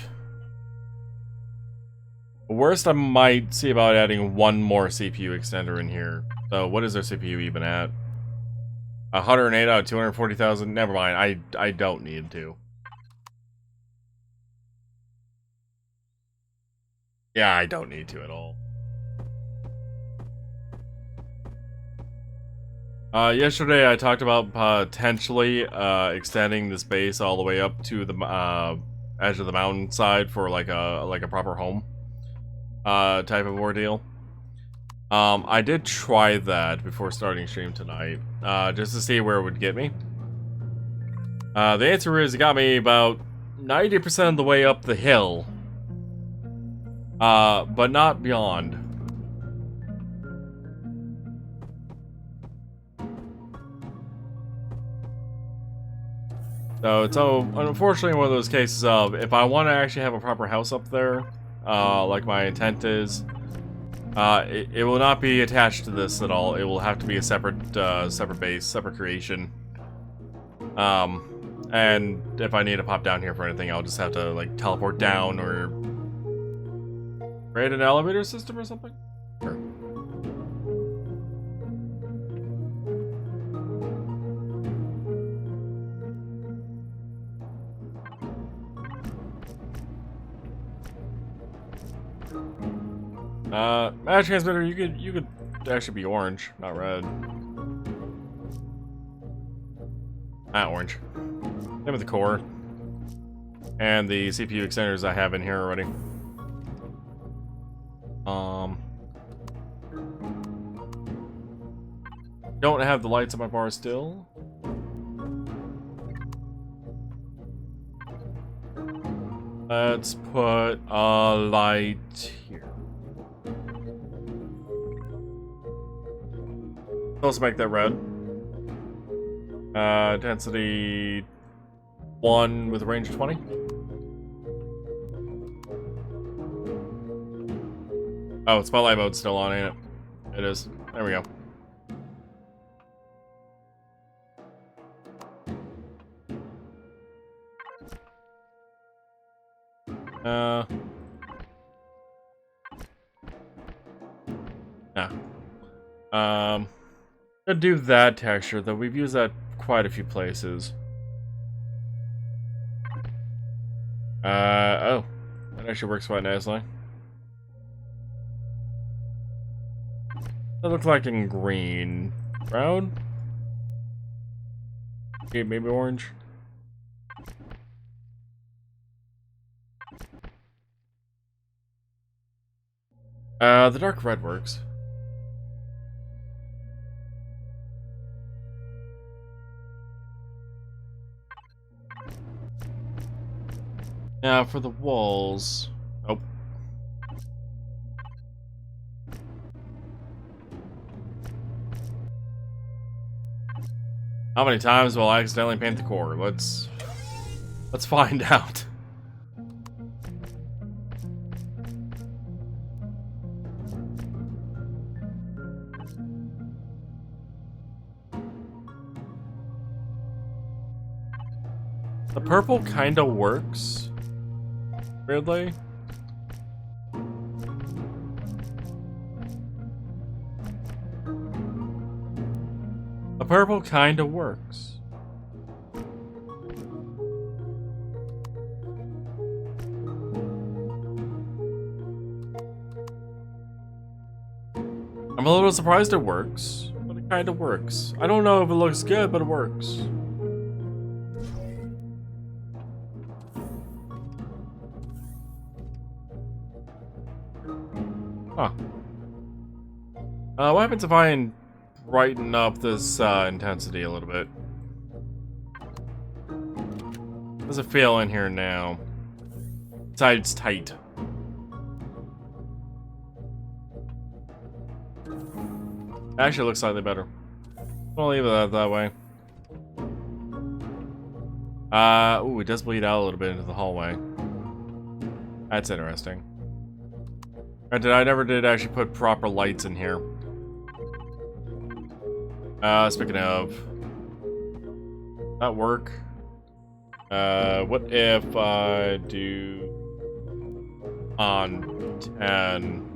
I might see about adding one more CPU extender in here. So what is their CPU even at? 108 out of 240,000? Never mind, I don't need to. Yeah, I don't need to at all. Yesterday I talked about potentially extending this base all the way up to the edge of the mountainside for like a proper home type of ordeal. I did try that before starting stream tonight, just to see where it would get me. The answer is it got me about 90% of the way up the hill, but not beyond. So it's unfortunately one of those cases of if I want to actually have a proper house up there, like my intent is, It will not be attached to this at all. It will have to be a separate, separate base, separate creation. And if I need to pop down here for anything, I'll just have to, like, teleport down or create an elevator system or something? Sure. Matter transmitter, you could actually be orange, not red. Orange. Same with the core. And the CPU extenders I have in here already. Don't have the lights on my bar still. Let's put a light here. Let's make that red. Density 1 with a range of 20. Oh, spotlight mode's still on, ain't it? It is. There we go. Gonna do that texture, though we've used that quite a few places. Oh. That actually works quite nicely. That looks like in green. Brown? Okay, maybe orange. The dark red works. Now for the walls. Oh. How many times will I accidentally paint the core? Let's find out. The purple kinda works. Weirdly. The purple kinda works. I'm a little surprised it works, but it kinda works. I don't know if it looks good, but it works. Huh. What happens if I brighten up this intensity a little bit? How does it feel in here now? Side's tight. Actually, it looks slightly better. I'll leave it that way. Ooh, it does bleed out a little bit into the hallway. That's interesting. Granted, I never did actually put proper lights in here. Speaking of... that work? What if I do... on 10...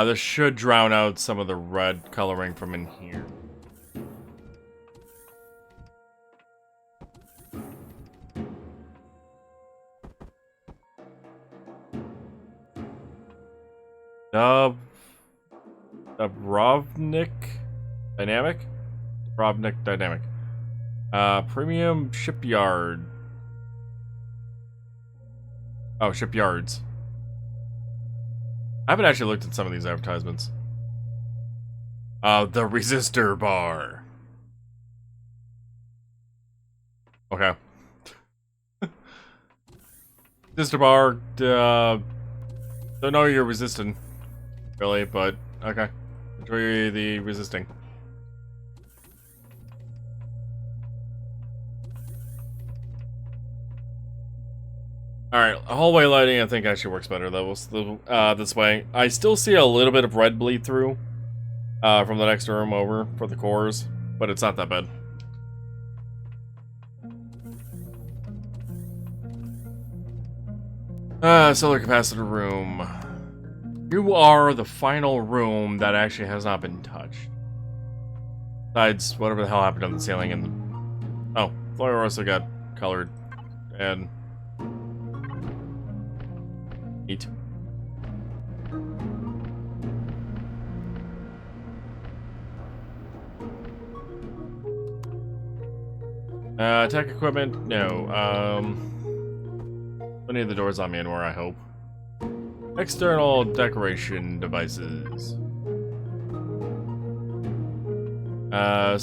this should drown out some of the red coloring from in here. Dubrovnik Dynamic? Dubrovnik Dynamic. Premium Shipyard. Oh, Shipyards. I haven't actually looked at some of these advertisements. The resistor bar. Okay. Resistor bar, don't know you're resistant, really, but okay. Enjoy the resisting. Alright, hallway lighting I think actually works better though, this way. I still see a little bit of red bleed through from the next room over for the cores, but it's not that bad. Solar capacitor room. You are the final room that actually has not been touched. Besides, whatever the hell happened on the ceiling and the... Oh, floor also got colored. And... Neat. Tech equipment? No. Plenty of the doors on me and where I hope. External decoration devices.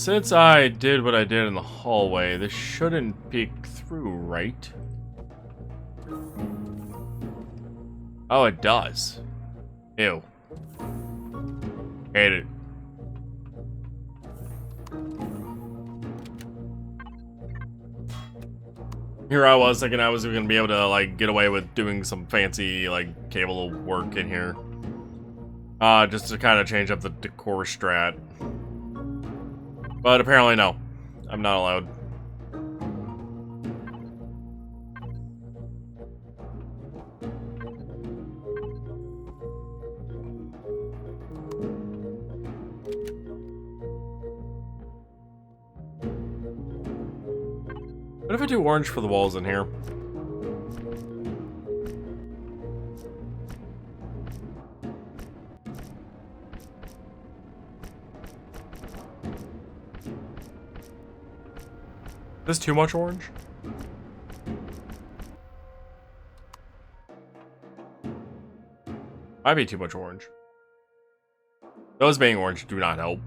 Since I did what I did in the hallway, this shouldn't peek through, right? Oh, it does. Ew. Hate it. Here I was thinking I was gonna be able to, like, get away with doing some fancy, like, cable work in here. Just to kind of change up the decor strat. But apparently no. I'm not allowed. What if I do orange for the walls in here? Is this too much orange? Might be too much orange. Those being orange do not help.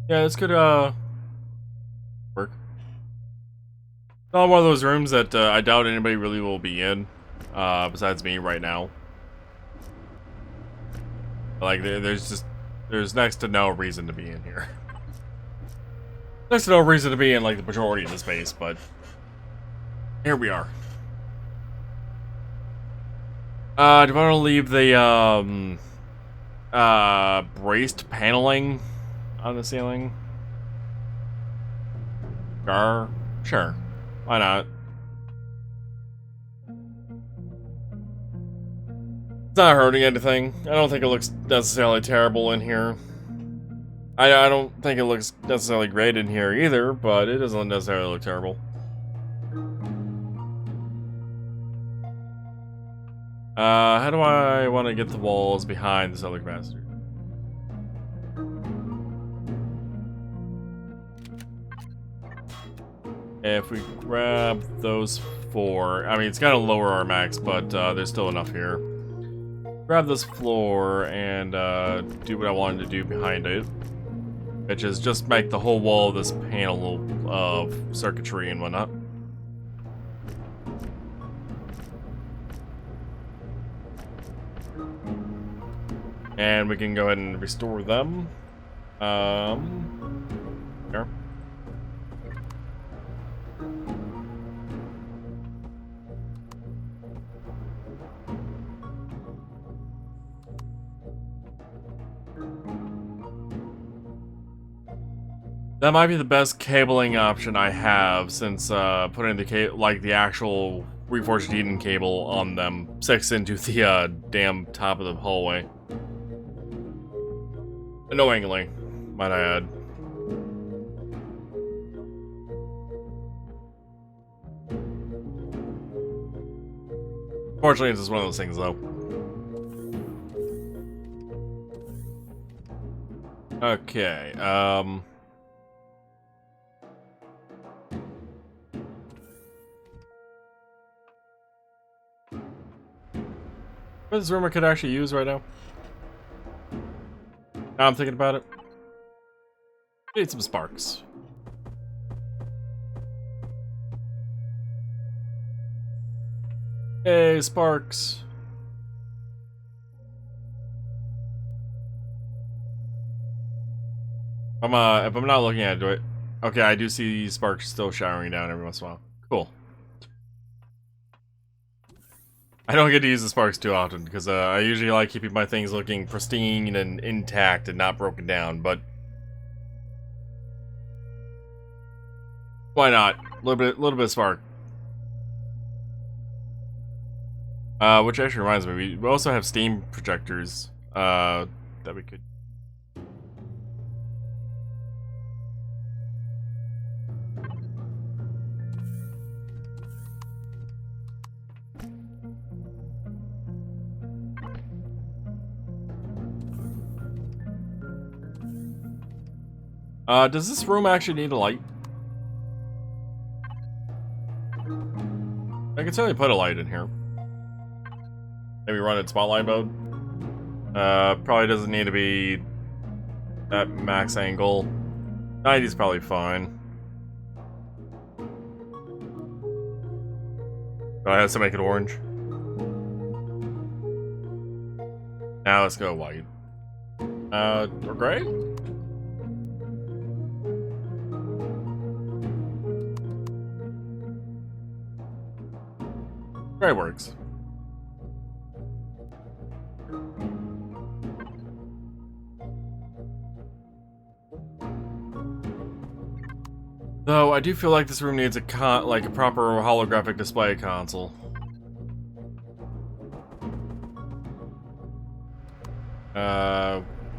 Yeah, this could, work. It's not one of those rooms that, I doubt anybody really will be in, besides me right now. Like, there's next to no reason to be in here. Next to no reason to be in, like, the majority of the space, but here we are. Do I want to leave the, braced paneling on the ceiling? Sure. Why not? It's not hurting anything. I don't think it looks necessarily terrible in here. I don't think it looks necessarily great in here either, but it doesn't necessarily look terrible. How do I want to get the walls behind the solar capacitor? If we grab those four, I mean, it's gonna lower our max, but there's still enough here. Grab this floor and do what I wanted to do behind it, which is just make the whole wall of this panel of circuitry and whatnot. And we can go ahead and restore them. Here. That might be the best cabling option I have, since putting the actual Reforged Eden cable on them sticks into the damn top of the hallway. Annoyingly, might I add. Fortunately, it's just one of those things, though. Okay, what this room I could actually use right now? Now I'm thinking about it. Need some sparks. Hey, sparks. If I'm not looking at it, okay, I do see sparks still showering down every once in a while. Cool. I don't get to use the sparks too often because I usually like keeping my things looking pristine and intact and not broken down. But why not? A little bit of spark. Which actually reminds me, we also have steam projectors that we could. Does this room actually need a light? I could certainly put a light in here. Maybe run it spotlight mode. Probably doesn't need to be at max angle. 90 is probably fine. But I have to make it orange. Now let's go white. Or gray? Gray works. Though I do feel like this room needs a proper holographic display console.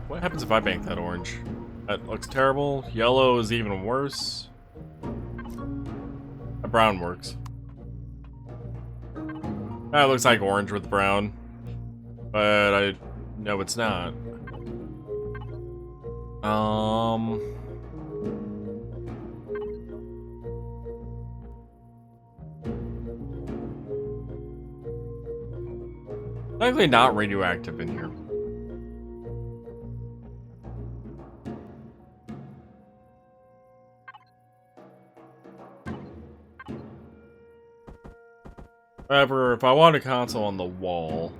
What happens if I make that orange? That looks terrible. Yellow is even worse. A brown works. That looks like orange with brown, but I know it's not. Likely not radioactive in here. However, if I want a console on the wall,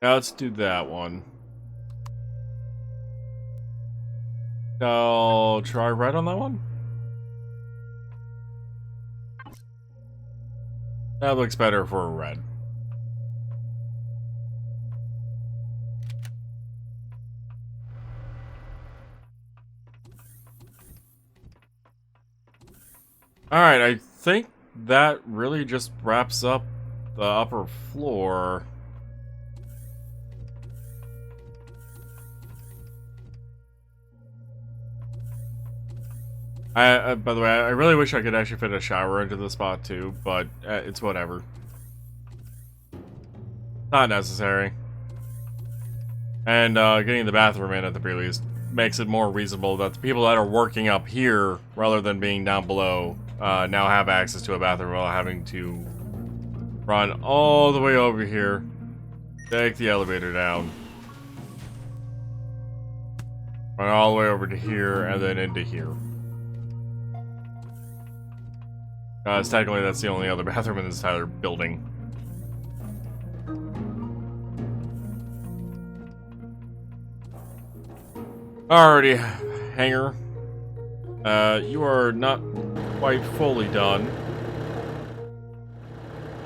now let's do that one. I'll try red on that one. That looks better for a red. Alright, I think that really just wraps up the upper floor. By the way, I really wish I could actually fit a shower into the spot too, but it's whatever. Not necessary. And getting the bathroom in at the very least makes it more reasonable that the people that are working up here, rather than being down below, now have access to a bathroom without having to run all the way over here, take the elevator down, run all the way over to here, and then into here. Technically, that's the only other bathroom in this entire building. Alrighty, Hanger. You are not quite fully done.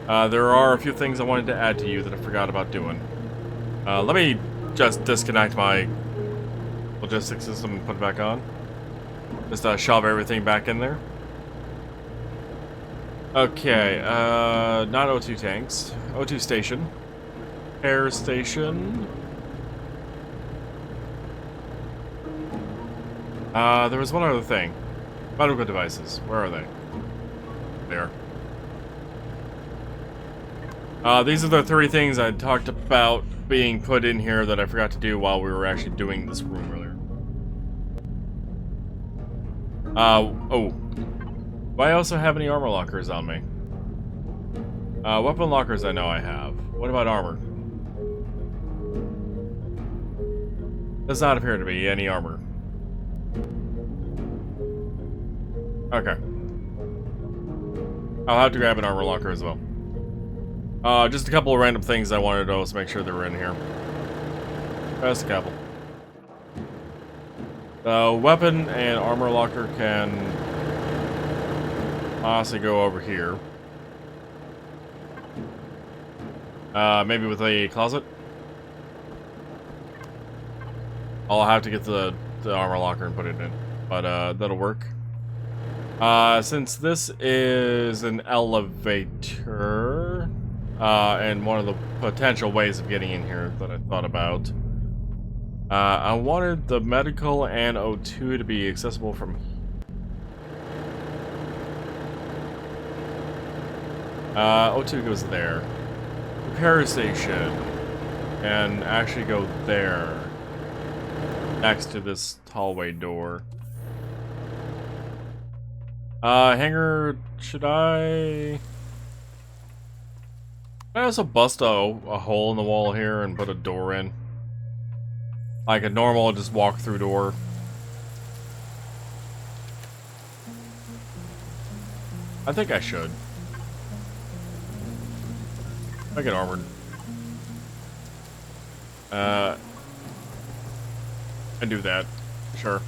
There are a few things I wanted to add to you that I forgot about doing. Let me just disconnect my logistics system and put it back on. Just shove everything back in there. Okay, not O2 tanks. O2 station. Air station. There was one other thing. Medical devices. Where are they? There. These are the 3 things I talked about being put in here that I forgot to do while we were actually doing this room earlier. Oh. Do I also have any armor lockers on me? Weapon lockers I know I have. What about armor? Does not appear to be any armor. Okay. I'll have to grab an armor locker as well. Just a couple of random things I wanted to also make sure they were in here. Just a couple. The weapon and armor locker can honestly go over here. Maybe with a closet. I'll have to get the armor locker and put it in, but that'll work. Since this is an elevator, and one of the potential ways of getting in here that I thought about, I wanted the medical and O2 to be accessible from here. O2 goes there. Repair station and actually go there, next to this hallway door. Hangar, should I also bust a hole in the wall here and put a door in? Like a normal, just walk through door. I think I should. I get armored. I do that. Sure.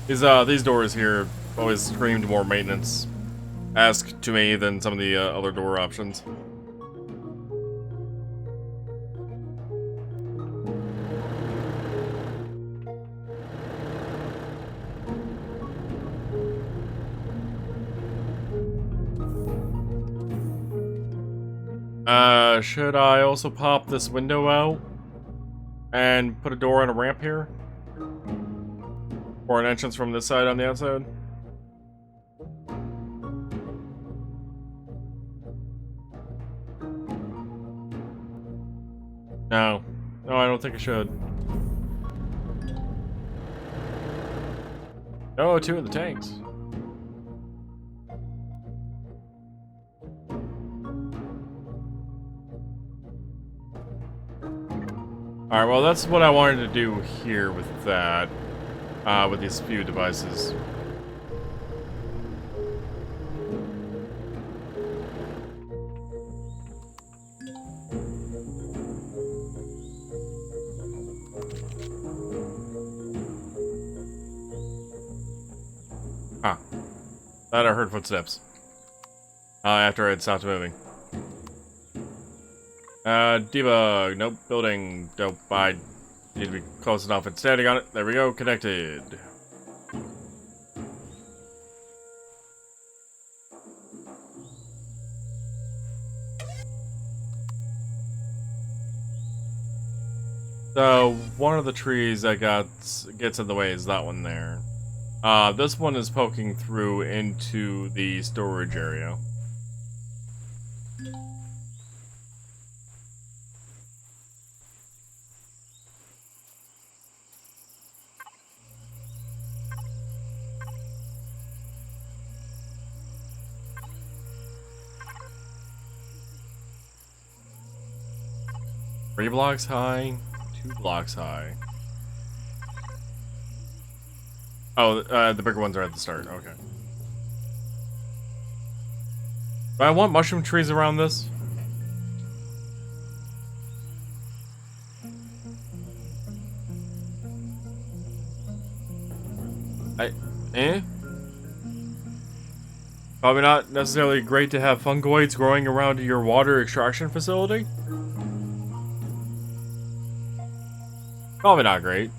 These doors here always screamed more maintenance asked to me than some of the other door options. Should I also pop this window out and put a door and a ramp here? Or an entrance from this side on the outside? No. No, I don't think I should. No, two of the tanks. Alright, well that's what I wanted to do here with that. With these few devices. Huh. Thought I heard footsteps. After I'd stopped moving. Debug. Nope. Building. Nope. I need to be close enough and standing on it. There we go. Connected. So, one of the trees that gets in the way is that one there. This one is poking through into the storage area. Three blocks high, 2 blocks high. Oh, the bigger ones are at the start. Okay. Do I want mushroom trees around this? Probably not necessarily great to have fungoids growing around your water extraction facility. Probably not great.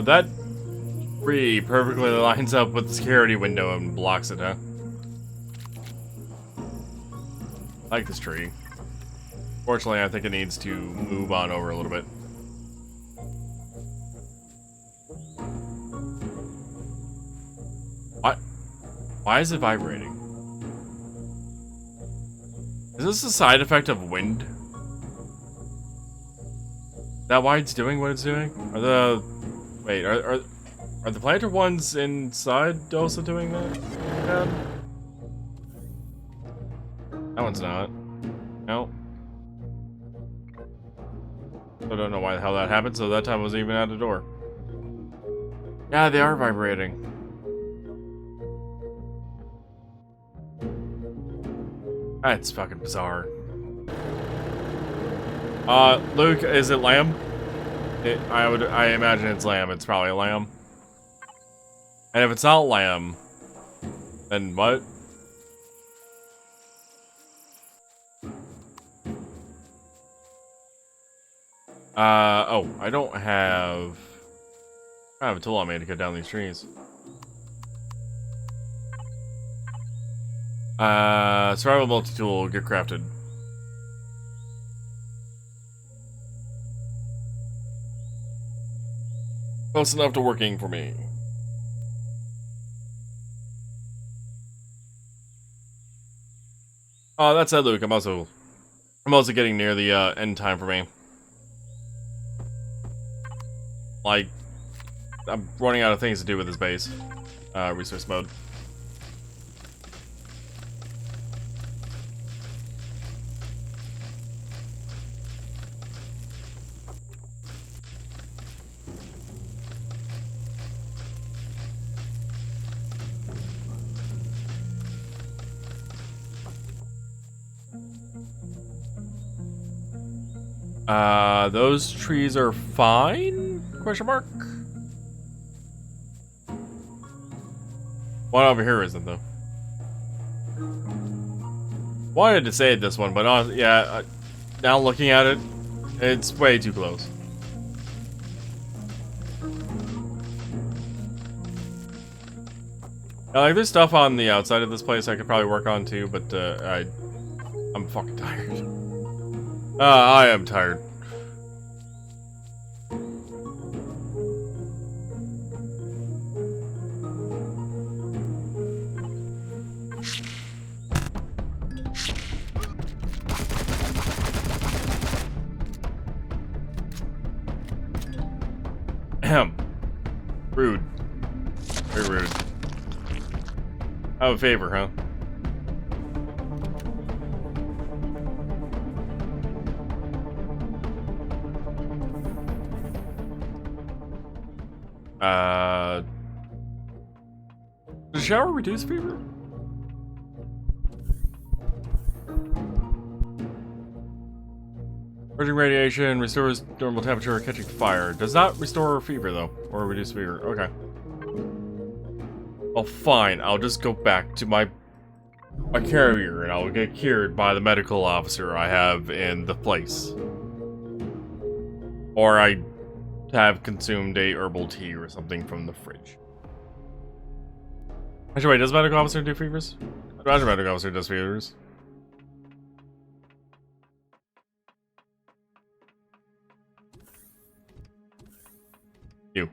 That tree perfectly lines up with the security window and blocks it, huh? I like this tree. Fortunately, I think it needs to move on over a little bit. What? Why is it vibrating? Is this a side effect of wind? that why it's doing what it's doing? Are the... Wait, are the planter ones inside also doing that? Yeah. That one's not. No. I don't know why the hell that happened, so that time I wasn't even at the door. Yeah, they are vibrating. That's fucking bizarre. Luke, is it lamb? I imagine it's lamb. It's probably lamb. And if it's not lamb, then what? Oh, I don't have a tool on me to cut down these trees. Survival multi-tool, get crafted. Close enough to working for me. Oh, that said, Luke, I'm also getting near the end time for me. Like, I'm running out of things to do with this base. Resource mode. Those trees are fine? Question mark? One over here isn't, though. Wanted to say this one, but yeah, now looking at it, it's way too close. Like, there's stuff on the outside of this place I could probably work on too, but I'm fucking tired. I am tired. Ahem. Rude. Very rude. I have a favor, huh? Does shower reduce fever? Purging radiation restores normal temperature, catching fire. Does not restore fever though, or reduce fever. Okay. Oh, fine. I'll just go back to my carrier, and I'll get cured by the medical officer I have in the place. Or I have consumed a herbal tea or something from the fridge. Actually, wait, does medical officer do fevers? I imagine medical officer does fevers. You.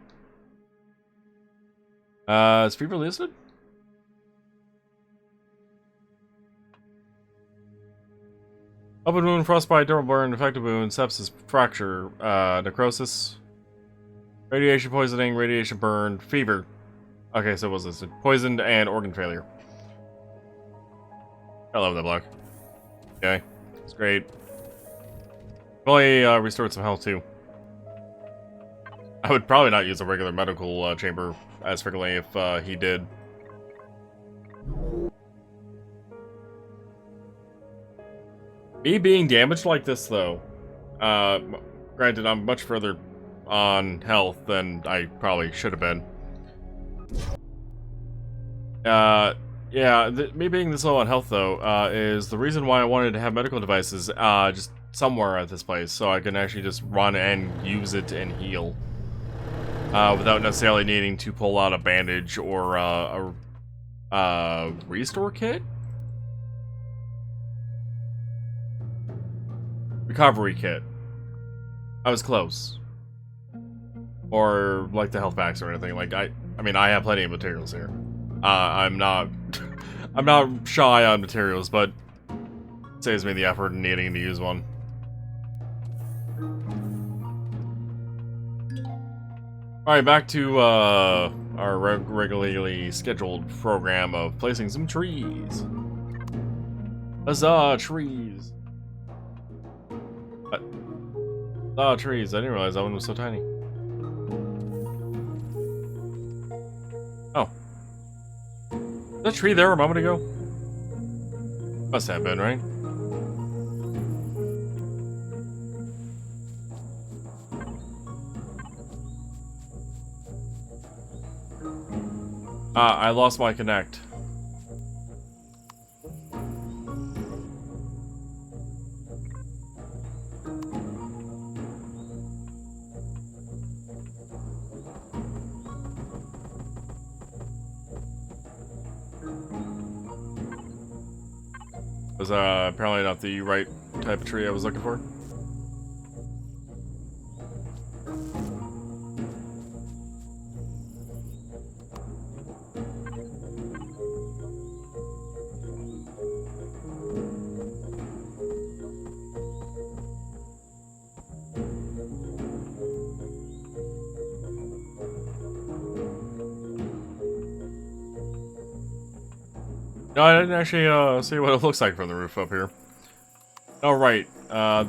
Is fever listed? Open wound, frostbite, dermal burn, infected wound, sepsis, fracture, necrosis, radiation poisoning, radiation burn, fever. Okay, so it was listed. Poisoned and organ failure. I love that block. Okay, it's great. Probably restored some health too. I would probably not use a regular medical chamber as frequently if he did. Me being damaged like this, though, granted, I'm much further on health than I probably should have been. Yeah, me being this low on health, though, is the reason why I wanted to have medical devices just somewhere at this place, so I can actually just run and use it and heal. Without necessarily needing to pull out a bandage or a restore kit? Recovery kit. I was close. Or like the health packs or anything. Like I mean, I have plenty of materials here. I'm not shy on materials, but it saves me the effort in needing to use one. Alright, back to our regularly scheduled program of placing some trees. Huzzah, trees! What? Huzzah, trees. I didn't realize that one was so tiny. Oh. Was that tree there a moment ago? Must have been, right? I lost my connect. Was apparently not the right type of tree I was looking for. No, I didn't actually see what it looks like from the roof up here. Oh, right.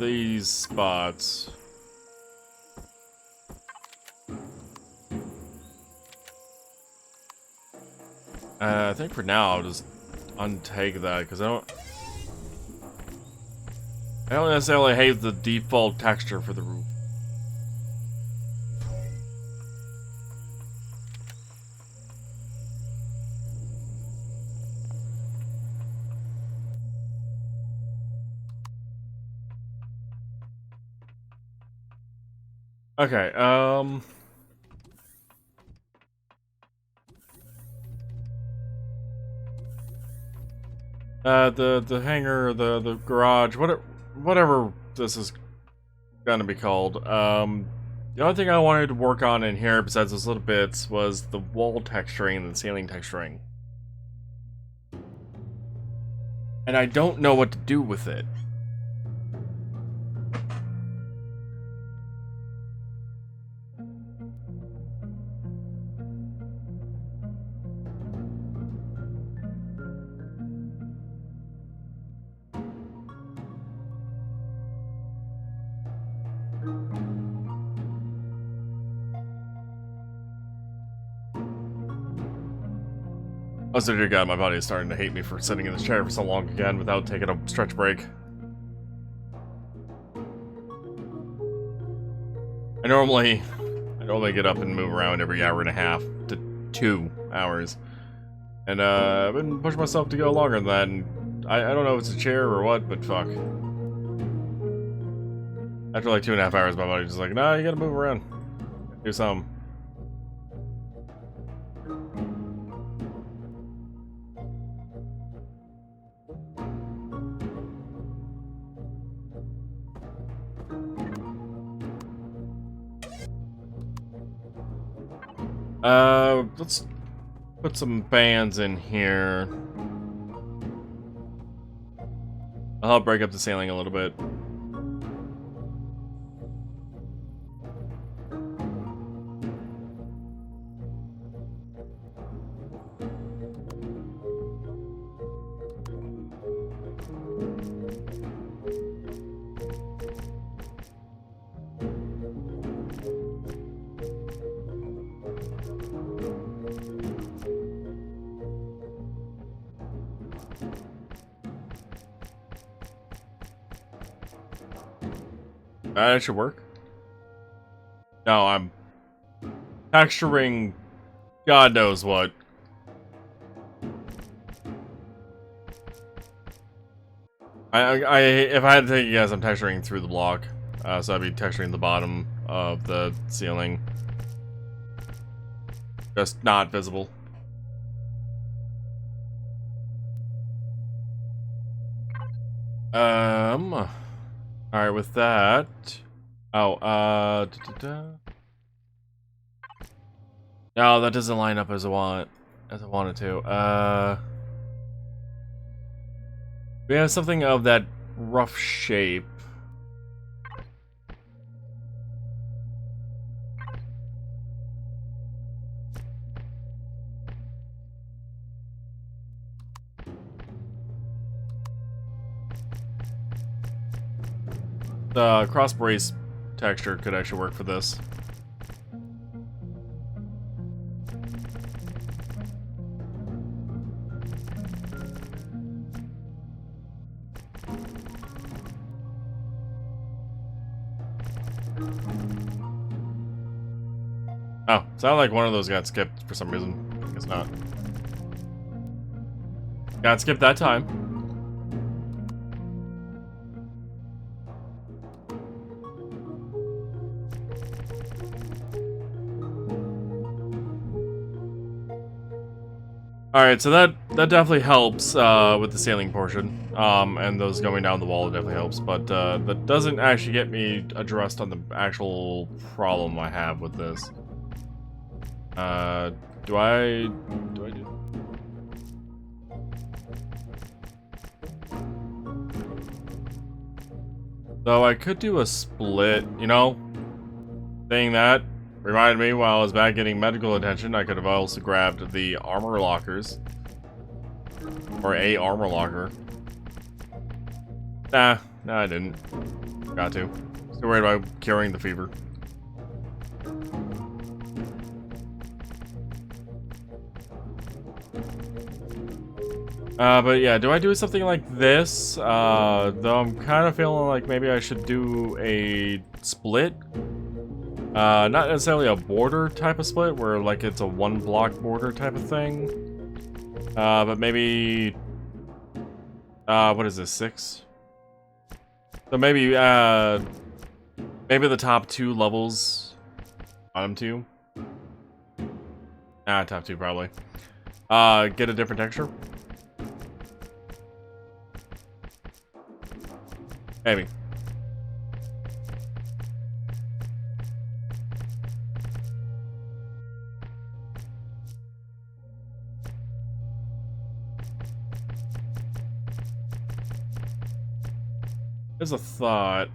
These spots. I think for now I'll just untag that because I don't necessarily hate the default texture for the roof. Okay, the hangar, the garage, whatever this is gonna be called. The only thing I wanted to work on in here, besides those little bits, was the wall texturing and the ceiling texturing. And I don't know what to do with it. Oh, so dear God, my body is starting to hate me for sitting in this chair for so long again without taking a stretch break. I normally get up and move around every hour and a half to 2 hours. And I've been pushing myself to go longer than that, and I don't know if it's a chair or what, but fuck. After like 2.5 hours, my body's just like, nah, you gotta move around. Do something. Let's put some bands in here. I'll help break up the ceiling a little bit. That should work. No, I'm texturing God knows what. If I had to take a guess, I'm texturing through the block. So I'd be texturing the bottom of the ceiling. Just not visible. Alright, with that... Oh, No, that doesn't line up as I wanted to. We have something of that rough shape. The cross brace texture could actually work for this. Oh, sounded like one of those got skipped for some reason. I guess not. Got skipped that time. Alright, so that definitely helps with the sailing portion. And those going down the wall definitely helps, but that doesn't actually get me addressed on the actual problem I have with this. Do I do? So I could do a split, you know? Saying that reminded me while I was back getting medical attention, I could have also grabbed the armor lockers. Or a armor locker. Nah, I didn't. Got to. Still worried about curing the fever. But yeah, do I do something like this? Though I'm kind of feeling like maybe I should do a split. Not necessarily a border type of split, where like it's a one block border type of thing. But maybe... what is this, 6? So maybe, maybe the top 2 levels, bottom 2? Top 2 probably. Get a different texture? Maybe. There's a thought.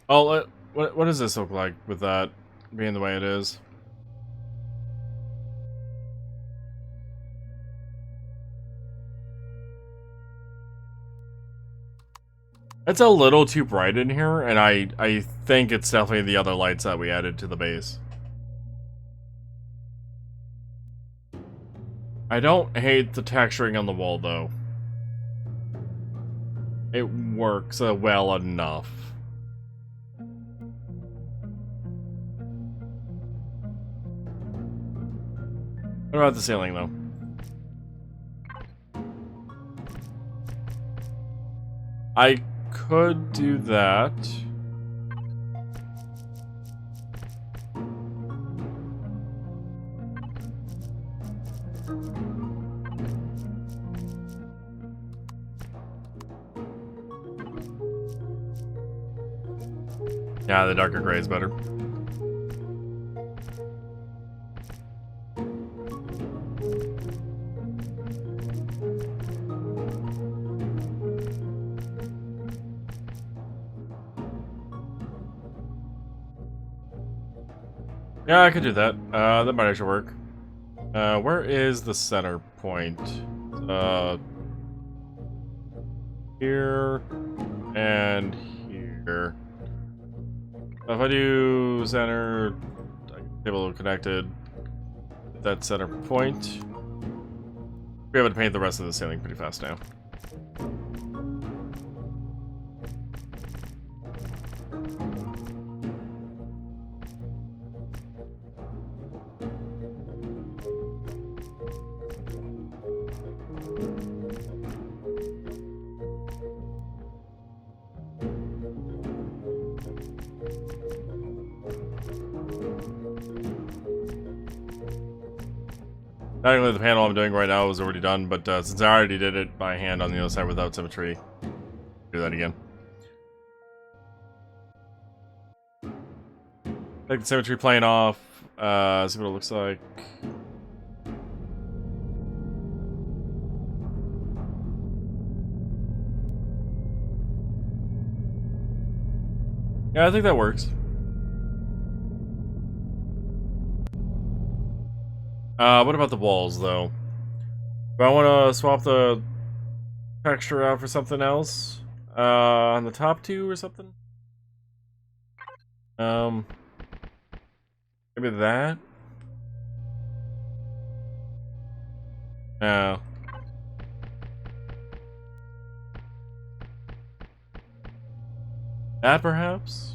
Oh, what does this look like with that being the way it is? It's a little too bright in here, and I think it's definitely the other lights that we added to the base. I don't hate the texturing on the wall, though. It works well enough. What about the ceiling, though? I could do that. Yeah, the darker gray is better. Yeah, I could do that. That might actually work. Where is the center point? Here and here. If I do center, table connected, that center point, we're able to paint the rest of the ceiling pretty fast now. Technically, the panel I'm doing right now is already done, but since I already did it by hand on the other side without symmetry, do that again. Take the symmetry plane off, see what it looks like. Yeah, I think that works. What about the walls, though? Do I want to swap the texture out for something else. On the top two or something. Maybe that. No. That perhaps?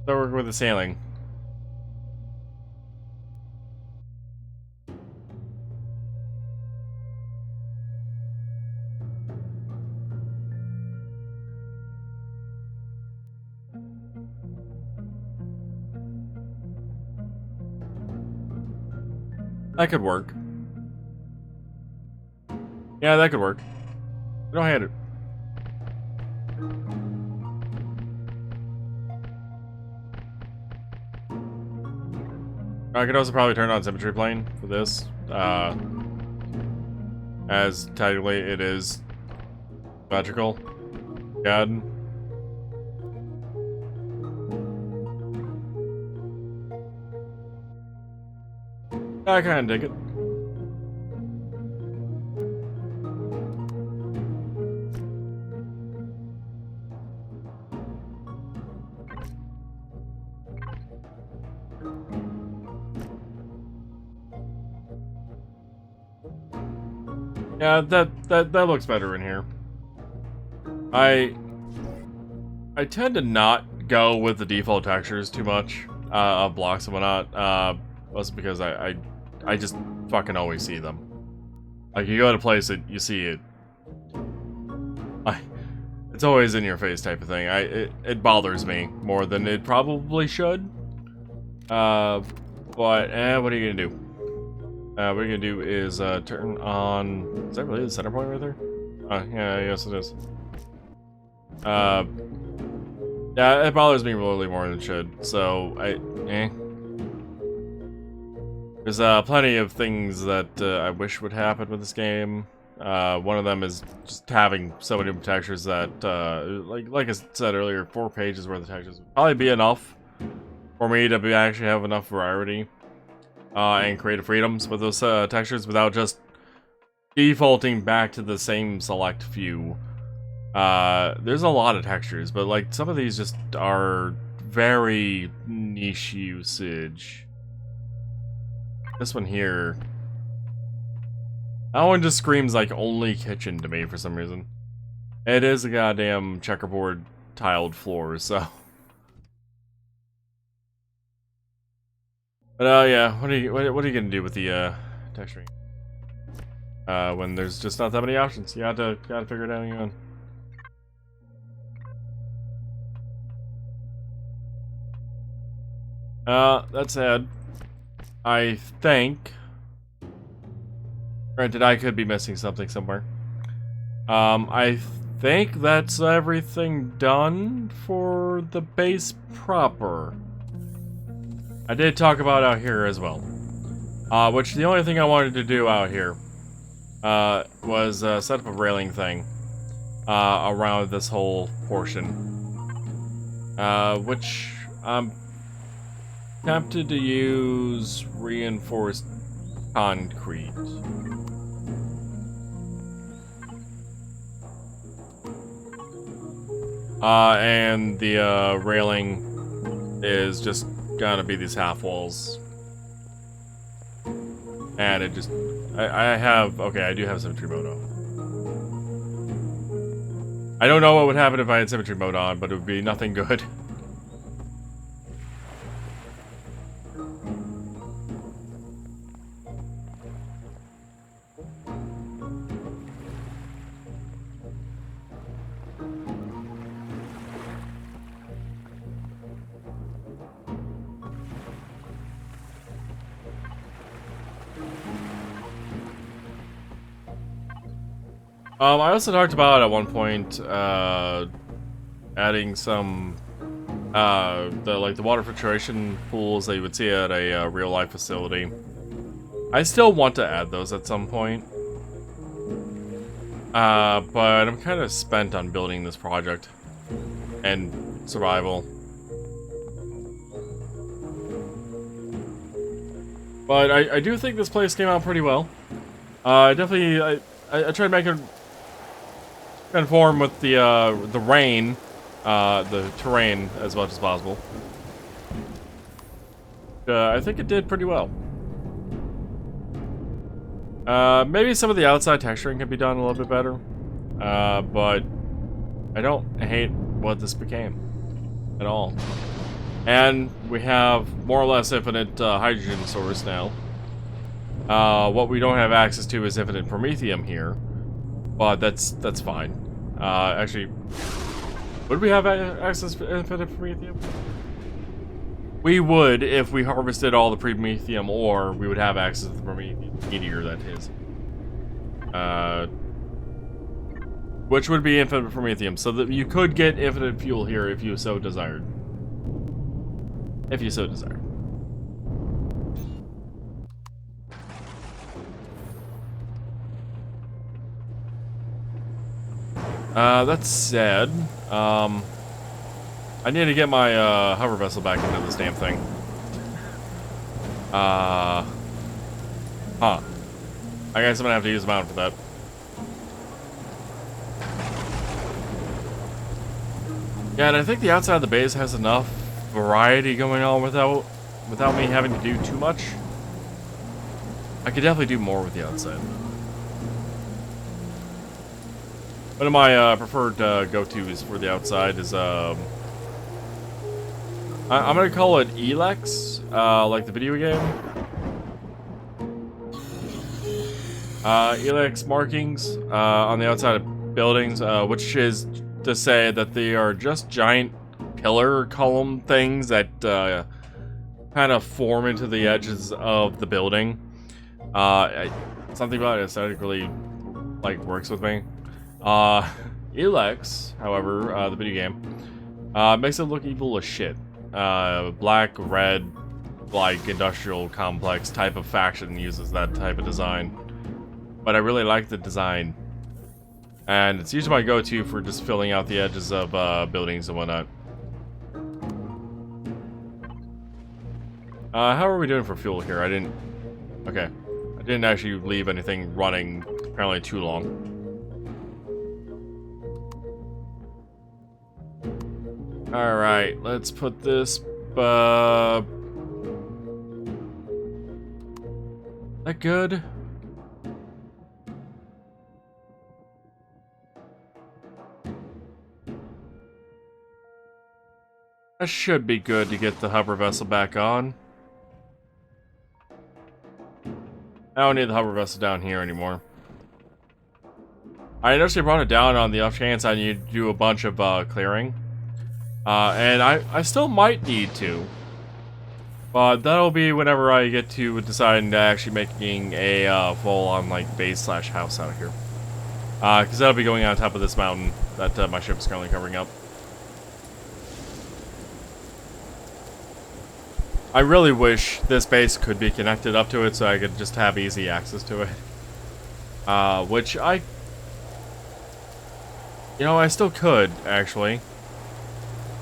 So we're with the sailing. That could work. Yeah, that could work. I don't hate it. I could also probably turn on symmetry plane for this, as technically it is symmetrical. God. I kind of dig it. Yeah, that looks better in here. I tend to not go with the default textures too much of blocks and whatnot. Mostly because I just fucking always see them. Like you go to a place that you see it. It's always in your face type of thing. It bothers me more than it probably should. But what are you gonna do? What you're gonna do is turn on. Is that really the center point right there? Oh, yeah, yes it is. Yeah, it bothers me really more than it should. So There's plenty of things that I wish would happen with this game. One of them is just having so many textures that, like I said earlier, 4 pages worth of textures would probably be enough for me to actually have enough variety. And creative freedoms with those textures without just defaulting back to the same select few. There's a lot of textures, but like some of these just are very niche usage. This one here, that one just screams like only kitchen to me for some reason. It is a goddamn checkerboard tiled floor, so. But yeah, what are you gonna do with the texturing? When there's just not that many options, you gotta figure it out on your own. That said, I think. Granted, I could be missing something somewhere. I think that's everything done for the base proper. I did talk about out here as well. Which the only thing I wanted to do out here was set up a railing thing around this whole portion. Which I'm tempted to use reinforced concrete. And the railing is just gonna be these half walls. And it just... I have... Okay, I do have symmetry mode on. I don't know what would happen if I had symmetry mode on, but it would be nothing good. I also talked about at one point adding some the water filtration pools that you would see at a real life facility. I still want to add those at some point, but I'm kind of spent on building this project and survival. But I do think this place came out pretty well. I tried making conform with the rain, the terrain as much as possible. I think it did pretty well. Maybe some of the outside texturing can be done a little bit better, but I don't hate what this became at all. And we have more or less infinite hydrogen source now. What we don't have access to is infinite promethium here, but that's fine. Actually, would we have access to infinite promethium? We would if we harvested all the promethium ore. We would have access to the promethium meteor, that is. Which would be infinite promethium, so that you could get infinite fuel here if you so desired. If you so desired. That said, I need to get my hover vessel back into this damn thing. Huh. I guess I'm gonna have to use a mount for that. Yeah, and I think the outside of the base has enough variety going on without me having to do too much. I could definitely do more with the outside. One of my preferred go-tos for the outside is I'm gonna call it Elex, like the video game. Elex markings on the outside of buildings, which is to say that they are just giant pillar column things that kind of form into the edges of the building. Something about it aesthetically like works with me. Elex, however, the video game, makes it look evil as shit. Black, red, like industrial complex type of faction uses that type of design. But I really like the design. And it's usually my go-to for just filling out the edges of buildings and whatnot. How are we doing for fuel here? Okay. I didn't actually leave anything running apparently too long. Alright, let's put this, that good? That should be good to get the hover vessel back on. I don't need the hover vessel down here anymore. I initially brought it down on the off chance I need to do a bunch of clearing. And I still might need to. But that'll be whenever I get to deciding to actually making a full-on like base/house out of here. Because that'll be going on top of this mountain that my ship is currently covering up. I really wish this base could be connected up to it so I could just have easy access to it. Which I still could, actually.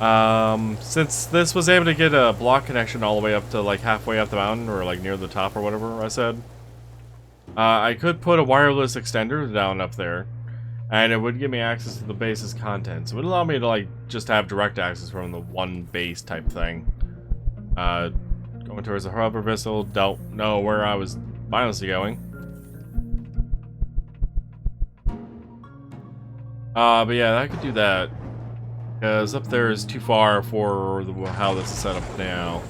Since this was able to get a block connection all the way up to like halfway up the mountain, or like near the top or whatever I said, I could put a wireless extender down up there, and it would give me access to the base's contents. It would allow me to like just have direct access from the one base type thing. Going towards the hover vessel, don't know where I was mindlessly going. But yeah, I could do that. Because up there is too far for how this is set up now.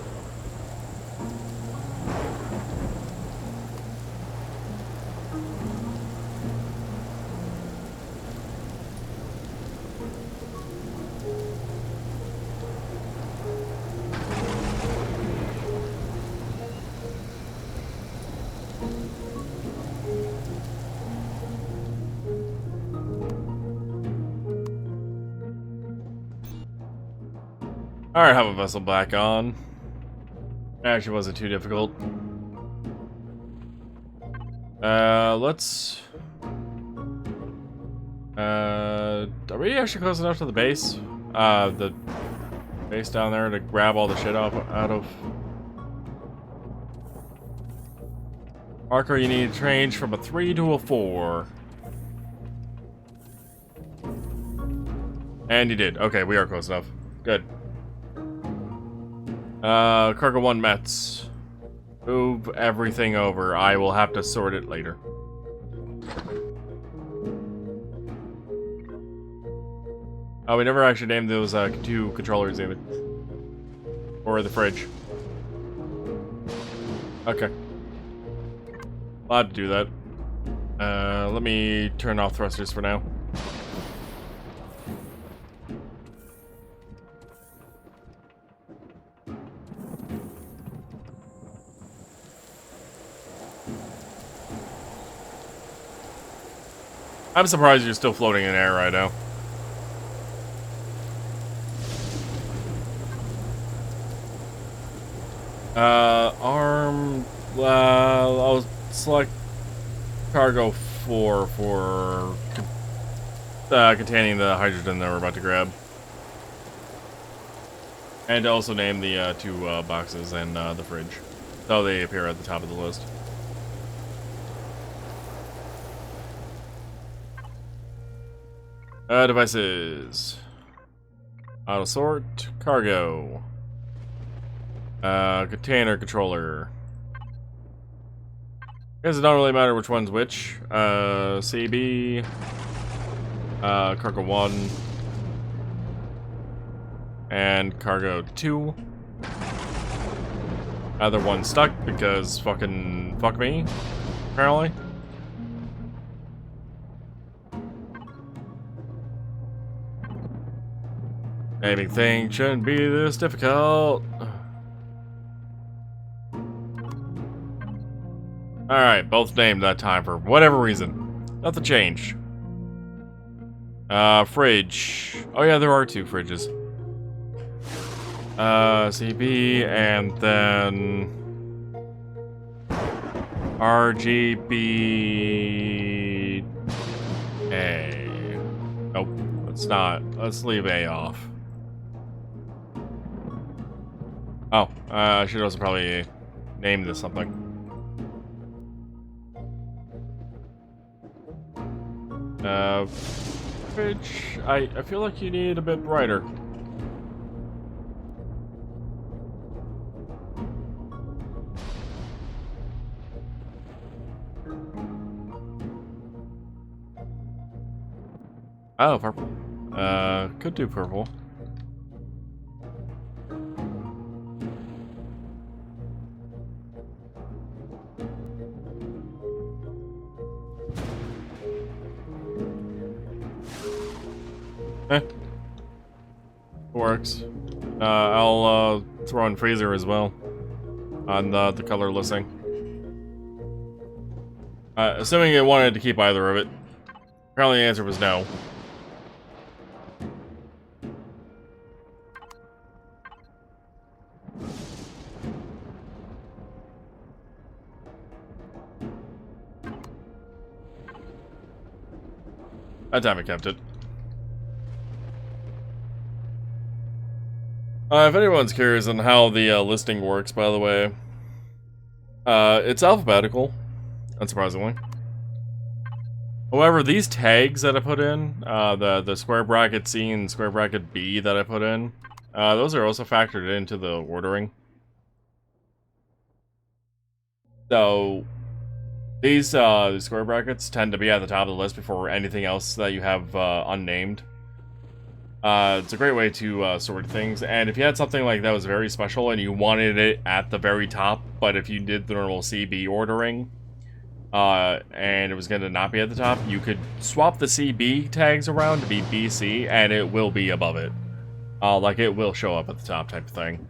Alright, have a vessel back on. Actually wasn't too difficult. Let's... are we actually close enough to the base? The base down there to grab all the shit out of... Marker, you need to change from a 3 to a 4. And you did. Okay, we are close enough. Good. Cargo 1 Mets. Move everything over. I will have to sort it later. Oh, we never actually named those 2 controllers either. Or the fridge. Okay. Allowed to do that. Let me turn off thrusters for now. I'm surprised you're still floating in air right now. I'll select cargo 4 for containing the hydrogen that we're about to grab. And also name the 2 boxes and the fridge, so they appear at the top of the list. Devices. Auto sort. Cargo. Container controller. I guess it don't really matter which one's which. CB. Cargo 1. And cargo 2. Other one stuck because fuck me, apparently. Naming things shouldn't be this difficult. Alright, both named that time for whatever reason. Nothing changed. Fridge. Oh yeah, there are 2 fridges. CB, and then RGB A. Nope, let's not. Let's leave A off. Oh, I should also probably name this something. Fridge, I feel like you need a bit brighter. Oh, purple. Could do purple. Works. I'll throw in freezer as well on the color listing. Assuming you wanted to keep either of it. Apparently the answer was no. That time I kept it. If anyone's curious on how the listing works, by the way, it's alphabetical, unsurprisingly. However, these tags that I put in, the square bracket C and square bracket B that I put in, those are also factored into the ordering. So, these square brackets tend to be at the top of the list before anything else that you have unnamed. It's a great way to sort things, and if you had something like that was very special and you wanted it at the very top, but if you did the normal CB ordering, and it was going to not be at the top, you could swap the CB tags around to be BC, and it will be above it. Like, it will show up at the top type of thing.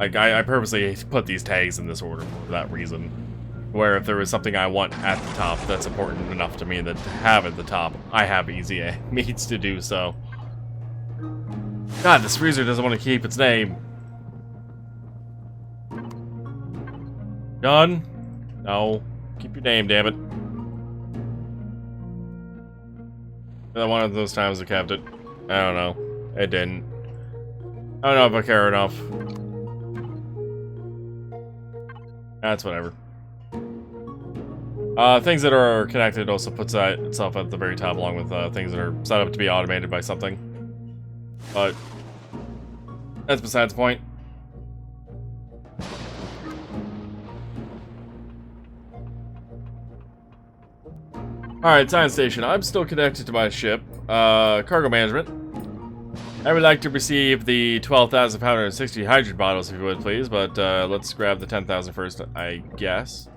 Like, I purposely put these tags in this order for that reason. Where if there was something I want at the top that's important enough to me that to have at the top, I have easy means to do so. God, this freezer doesn't want to keep its name. Done? No. Keep your name, damn it. And one of those times I kept it. I don't know. It didn't. I don't know if I care enough. That's whatever. Things that are connected also puts that itself at the very top, along with things that are set up to be automated by something. But that's besides the point. Alright, science station. I'm still connected to my ship. Cargo management. I would like to receive the 12,560 hydrogen bottles, if you would, please, but let's grab the 10,000 first, I guess.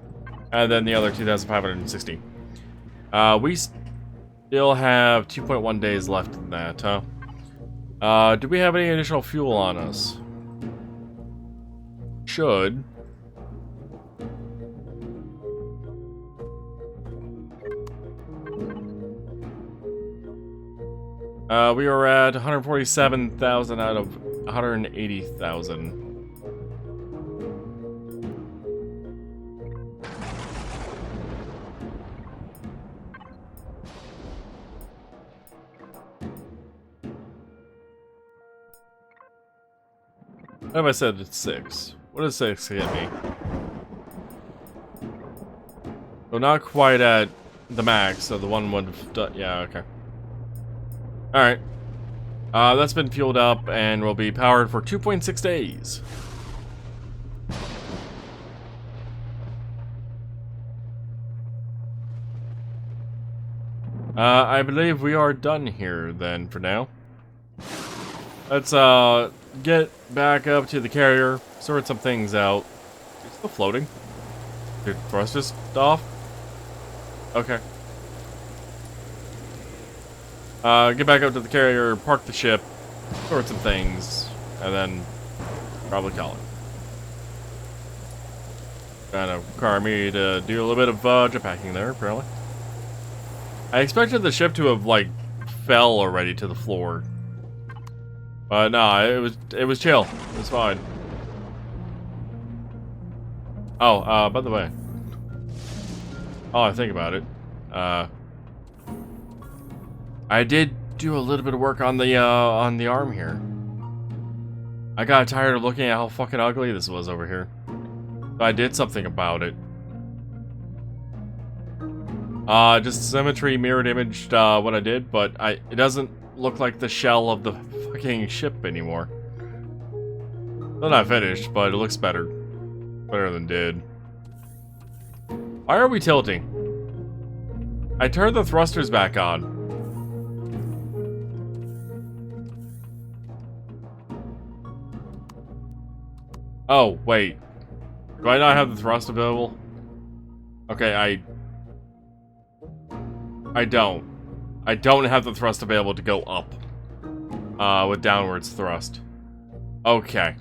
And then the other 2,560. We still have 2.1 days left in that, huh? Do we have any additional fuel on us? Should. We are at 147,000 out of 180,000. What have I said? It's 6. What does 6 get me? So not quite at the max, so the one would have done. Yeah, okay. Alright. That's been fueled up and will be powered for 2.6 days. I believe we are done here then for now. Let's get back up to the carrier, sort some things out. It's still floating. Did thrusters off? Okay. Get back up to the carrier, park the ship, sort some things, and then probably call it. Gonna require me to do a little bit of jetpacking there, apparently. I expected the ship to have, like, fell already to the floor. But no, it was chill. It was fine. Oh, by the way. Oh, I think about it. I did do a little bit of work on the arm here. I got tired of looking at how fucking ugly this was over here. So I did something about it. Just symmetry mirrored imaged what I did, but it doesn't look like the shell of the fucking ship anymore. Still not finished, but it looks better. Better than did. Why are we tilting? I turned the thrusters back on. Oh, wait. Do I not have the thrust available? Okay, I don't. I don't have the thrust available to go up. With downwards thrust. Okay.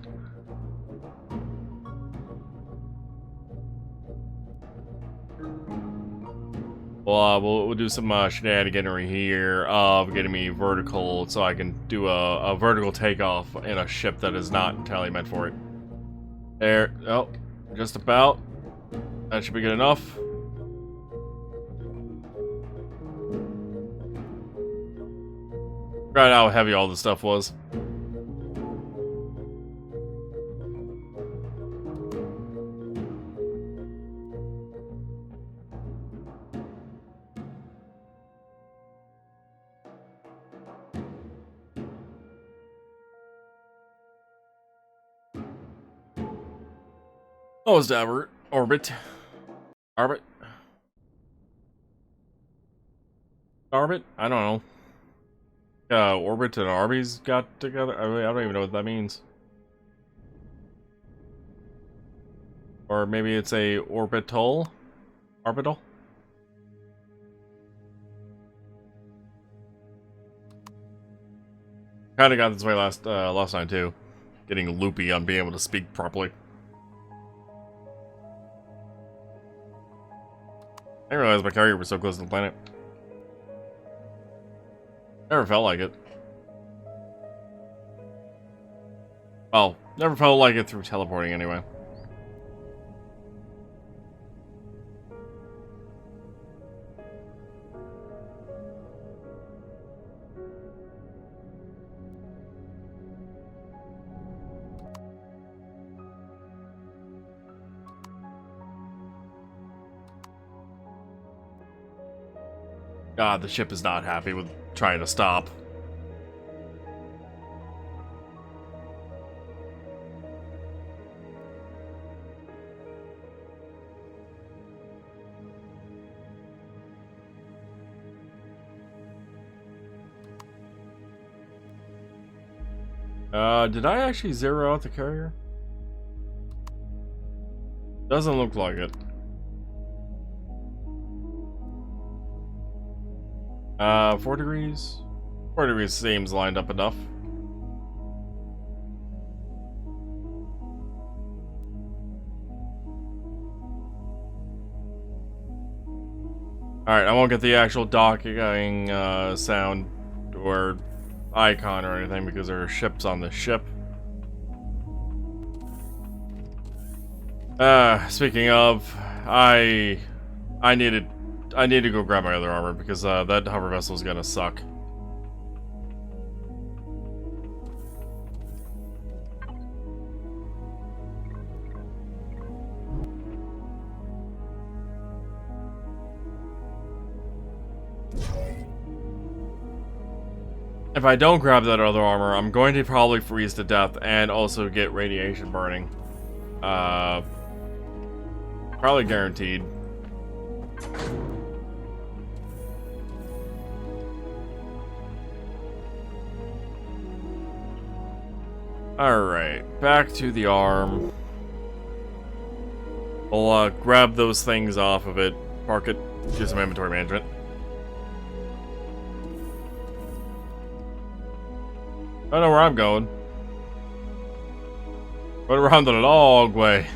Well, we'll do some shenaniganery here of getting me vertical so I can do a vertical takeoff in a ship that is not entirely meant for it. There. Oh, just about. That should be good enough. Forgot how heavy all this stuff was. Oh, it's Orbit. Orbit. I don't know. Orbit and Arby's got together? I don't even know what that means. Or maybe it's a orbital? Orbital? Kinda got this way last time too. Getting loopy on being able to speak properly. I didn't realize my carrier was so close to the planet. Never felt like it. Well, never felt like it through teleporting anyway. God, the ship is not happy with trying to stop. Did I actually zero out the carrier? Doesn't look like it. 4 degrees? 4 degrees seems lined up enough. Alright, I won't get the actual docking sound or icon or anything because there are ships on the ship. Speaking of, I need to go grab my other armor because that hover vessel is gonna suck. If I don't grab that other armor, I'm going to probably freeze to death and also get radiation burning. Probably guaranteed. Alright, back to the arm. We'll grab those things off of it, park it, do some inventory management. I don't know where I'm going. Went around the long way.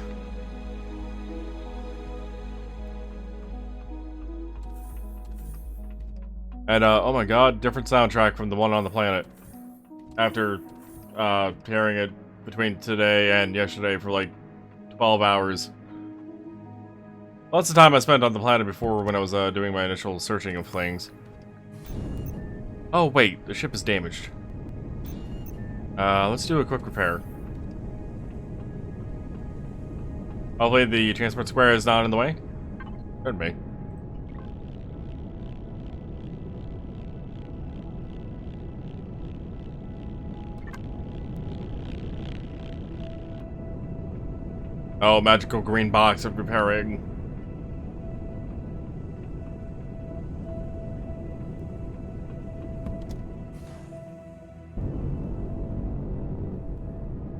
And, oh my god, different soundtrack from the one on the planet. After, hearing it between today and yesterday for like 12 hours. Lots of time I spent on the planet before when I was, doing my initial searching of things. Oh wait, the ship is damaged. Let's do a quick repair. Hopefully the transport square is not in the way. Could be. Oh, magical green box of repairing.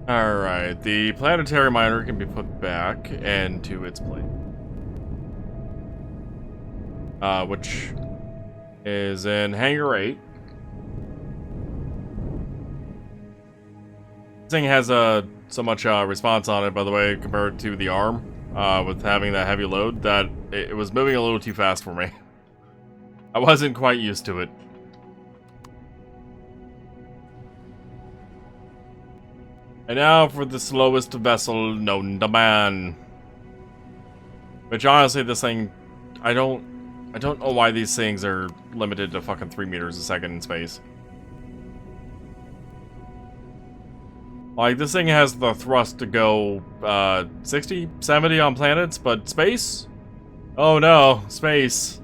Alright, the planetary miner can be put back into its place. Which is in Hangar 8. This thing has so much response on it, by the way, compared to the arm, with having that heavy load, that it was moving a little too fast for me. I wasn't quite used to it. And now for the slowest vessel known to man. Which honestly, this thing, I don't know why these things are limited to fucking 3 meters a second in space. Like, this thing has the thrust to go, 60, 70 on planets, but space? Oh no, space.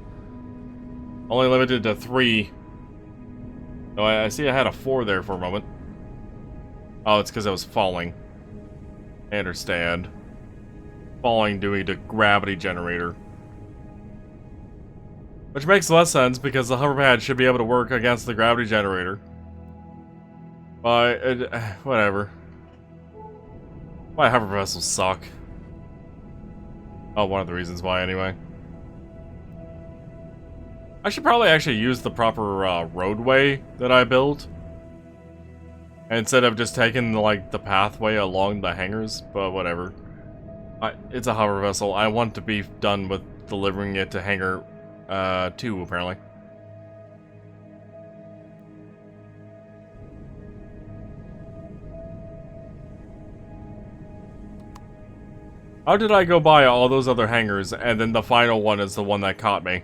Only limited to 3. Oh, I see I had a 4 there for a moment. Oh, it's because I was falling. I understand. Falling due to gravity generator. Which makes less sense because the hoverpad should be able to work against the gravity generator. But, whatever. Why hover vessels suck. Oh, one of the reasons why, anyway. I should probably actually use the proper roadway that I built. Instead of just taking, like, the pathway along the hangars, but whatever. It's a hover vessel. I want to be done with delivering it to Hangar 2, apparently. How did I go by all those other hangars, and then the final one is the one that caught me?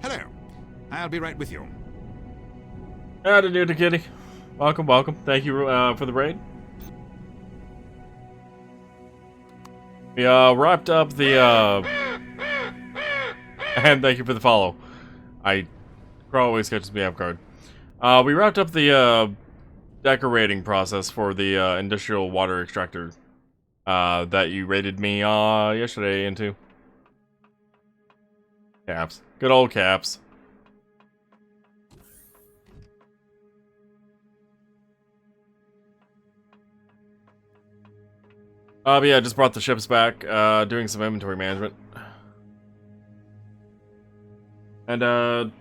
Hello. I'll be right with you. Howdy doody kitty. Welcome, welcome. Thank you for the raid. We wrapped up the and thank you for the follow. Crow always catches me off guard. We wrapped up the decorating process for the industrial water extractor that you rated me yesterday into. Caps. Good old caps. But yeah, just brought the ships back, doing some inventory management. And,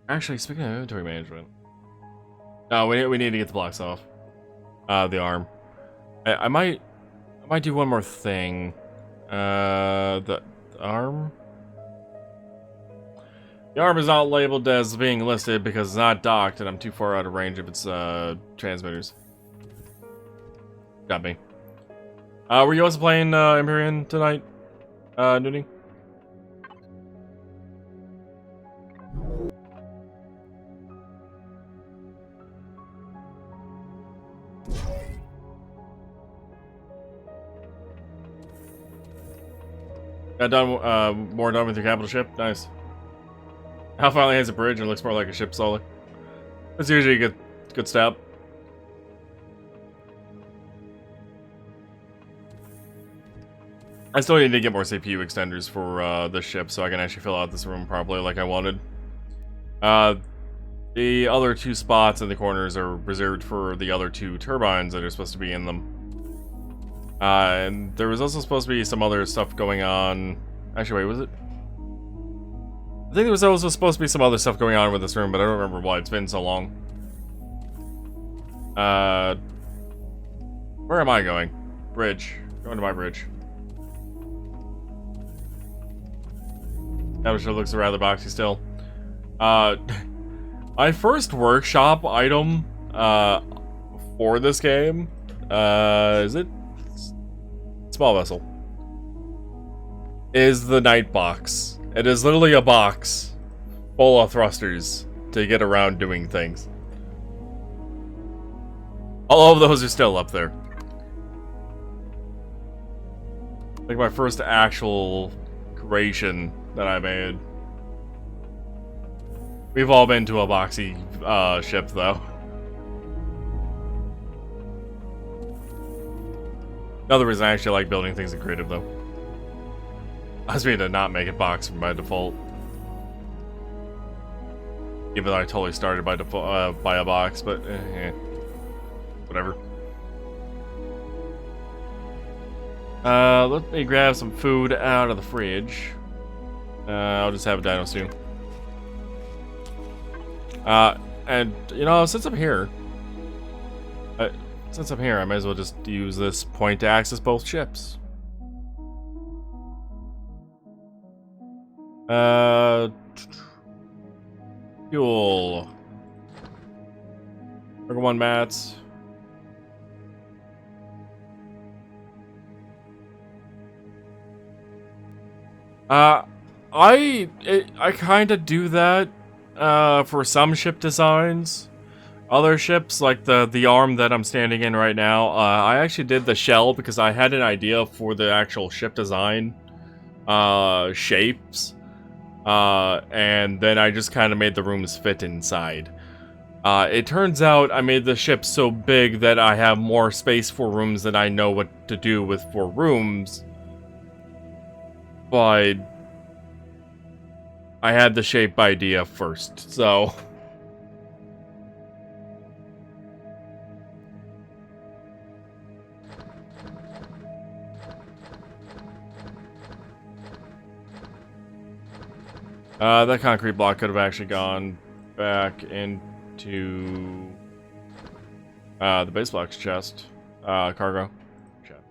actually, speaking of inventory management... No, we need to get the blocks off. The arm. I might do one more thing. The arm? The arm is not labeled as being listed because it's not docked and I'm too far out of range of its, transmitters. Got me. Were you also playing, Empyrion tonight, Nudie? Got done, more done with your capital ship? Nice. Hal finally has a bridge and looks more like a ship solely. That's usually a good step. I still need to get more CPU extenders for this ship so I can actually fill out this room properly like I wanted. The other two spots in the corners are reserved for the other two turbines that are supposed to be in them. And there was also supposed to be some other stuff going on. Actually, wait, was it? I think there was also supposed to be some other stuff going on with this room, but I don't remember what. It's been so long. Where am I going? Bridge. Going to my bridge. That sure looks rather boxy still. My first workshop item for this game, is it? Small vessel. Is the night box. It is literally a box full of thrusters to get around doing things. All of those are still up there. Like my first actual creation that I made. We've all been to a boxy ship though. Another reason I actually like building things in creative though. I was meaning to not make it box by default. Even though I totally started by default by a box, but whatever. Let me grab some food out of the fridge. I'll just have a dino stew. And you know, since I'm here, I might as well just use this point to access both ships. Fuel. Number 1 mats. I kind of do that for some ship designs. Other ships, like the arm that I'm standing in right now, I actually did the shell because I had an idea for the actual ship design shapes, and then I just kind of made the rooms fit inside. It turns out I made the ship so big that I have more space for rooms than I know what to do with for rooms. But I had the shape idea first, so... that concrete block could have actually gone back into the base blocks chest, cargo. Check.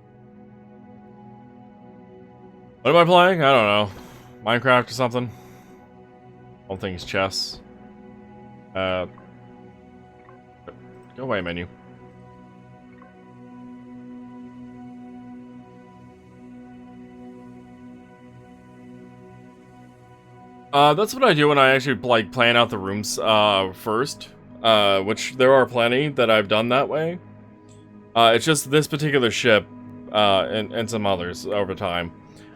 What am I playing? I don't know. Minecraft or something? All things chess. Go away, menu. That's what I do when I actually, like, plan out the rooms, first. Which there are plenty that I've done that way. It's just this particular ship, and some others over time.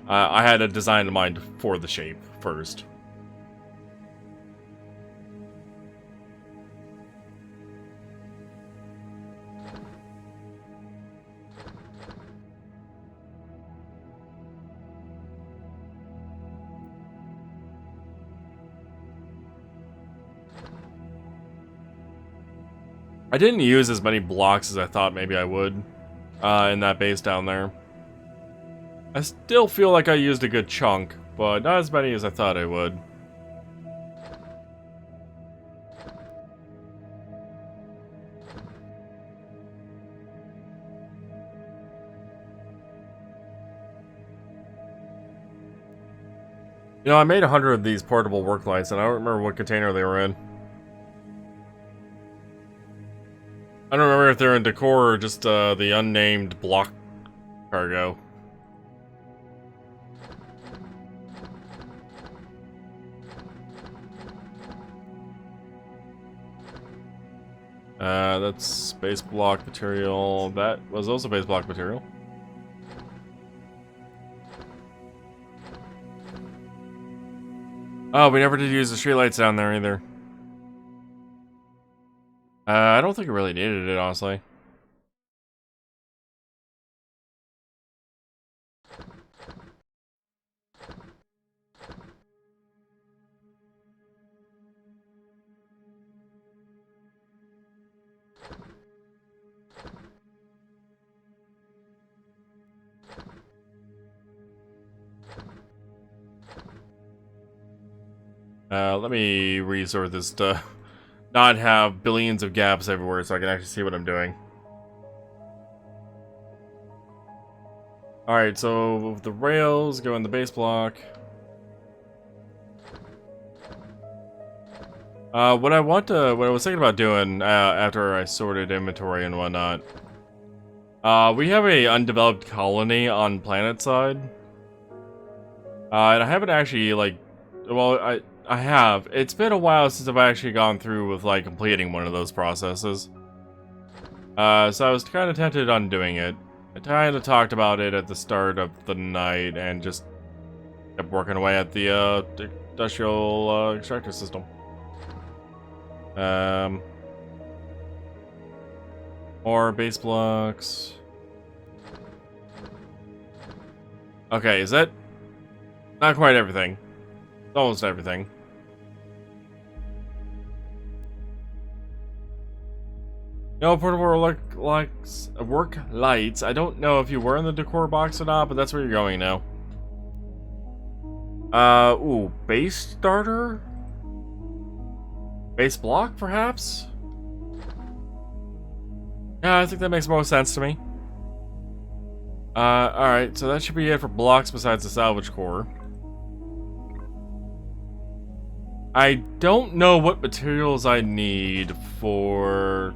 I had a design in mind for the shape first. I didn't use as many blocks as I thought maybe I would in that base down there. I still feel like I used a good chunk, but not as many as I thought I would. You know, I made 100 of these portable work lights, and I don't remember what container they were in. I don't remember if they're in decor or just the unnamed block cargo. That's base block material. That was also base block material. Oh, we never did use the streetlights down there either. I don't think it really needed it, honestly. Let me resort this to not have billions of gaps everywhere so I can actually see what I'm doing. Alright, so the rails go in the base block. What I was thinking about doing after I sorted inventory and whatnot. We have a undeveloped colony on planet side. And I haven't actually, like, well, I have. It's been a while since I've actually gone through with, like, completing one of those processes. So I was kind of tempted on doing it. I kind of talked about it at the start of the night and just kept working away at the industrial extractor system. More base blocks. Okay, is that not quite everything? It's almost everything. No portable work lights. I don't know if you were in the decor box or not, but that's where you're going now. Ooh, base starter? Base block, perhaps? Yeah, I think that makes more sense to me. Alright, so that should be it for blocks besides the salvage core. I don't know what materials I need for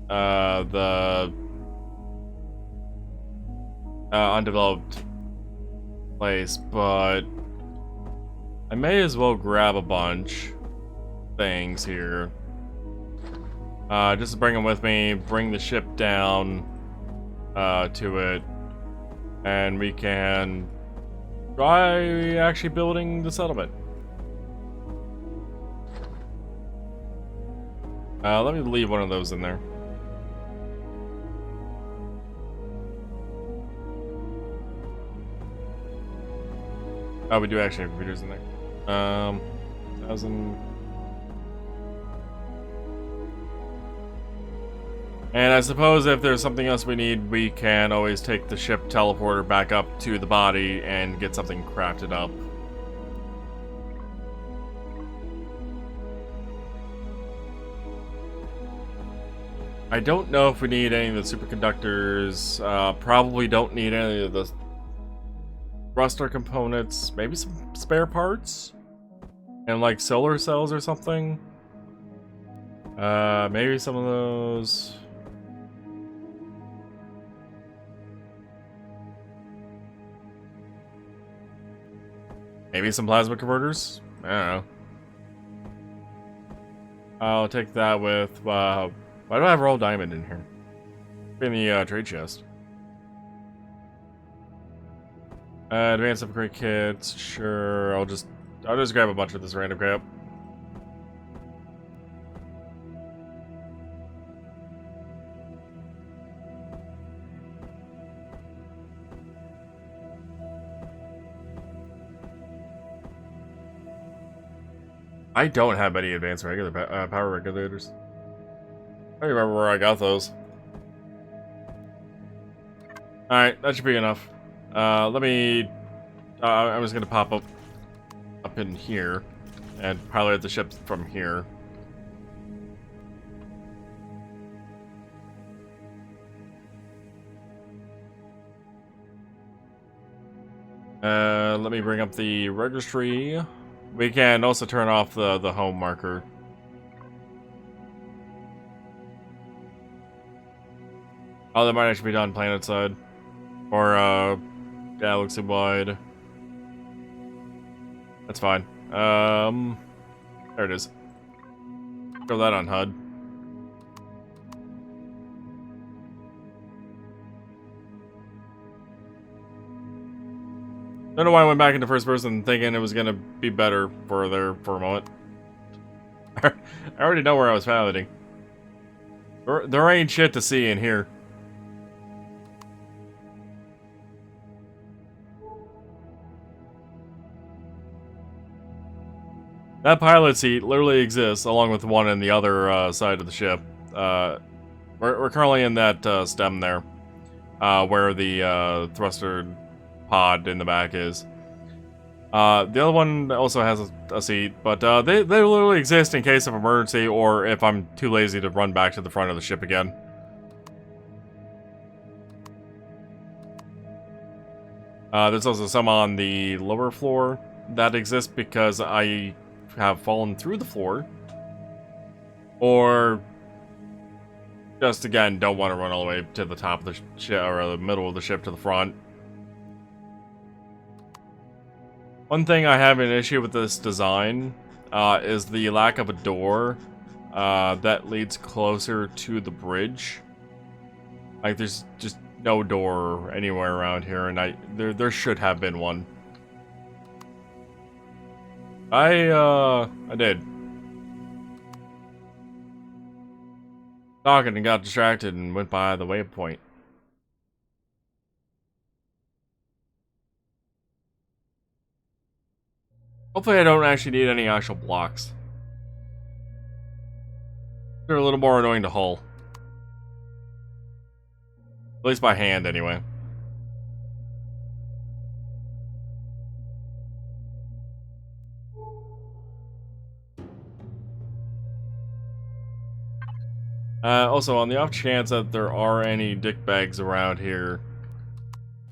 the undeveloped place, but I may as well grab a bunch things here. Just to bring them with me, bring the ship down to it, and we can try actually building the settlement. Let me leave one of those in there. Oh, we do actually have computers in there. 1,000. And I suppose if there's something else we need, we can always take the ship teleporter back up to the body and get something crafted up. I don't know if we need any of the superconductors. Probably don't need any of the thruster components. Maybe some spare parts? And like solar cells or something? Maybe some of those. Maybe some plasma converters? I don't know. I'll take that with, why do I have roll diamond in here? In the trade chest. Advanced upgrade kits. Sure, I'll just grab a bunch of this random crap. I don't have any advanced power regulators. I don't remember where I got those. Alright, that should be enough. Let me... I'm just gonna pop up in here and pilot the ship from here. Let me bring up the registry. We can also turn off the home marker. Oh, that might actually be done planet side. Or, galaxy wide. That's fine. There it is. Throw that on HUD. Don't know why I went back into first person thinking it was gonna be better for a moment. I already know where I was piloting. There ain't shit to see in here. That pilot seat literally exists, along with one on the other side of the ship. We're currently in that stem there, where the thruster pod in the back is. The other one also has a seat, but they literally exist in case of emergency or if I'm too lazy to run back to the front of the ship again. There's also some on the lower floor that exist because I have fallen through the floor, or just again don't want to run all the way to the top of the ship or the middle of the ship to the front. One thing I have an issue with this design is the lack of a door that leads closer to the bridge. Like there's just no door anywhere around here, and there should have been one. I did. Talking and got distracted and went by the waypoint. Hopefully I don't actually need any actual blocks. They're a little more annoying to hull. At least by hand, anyway. Also, on the off chance that there are any dickbags around here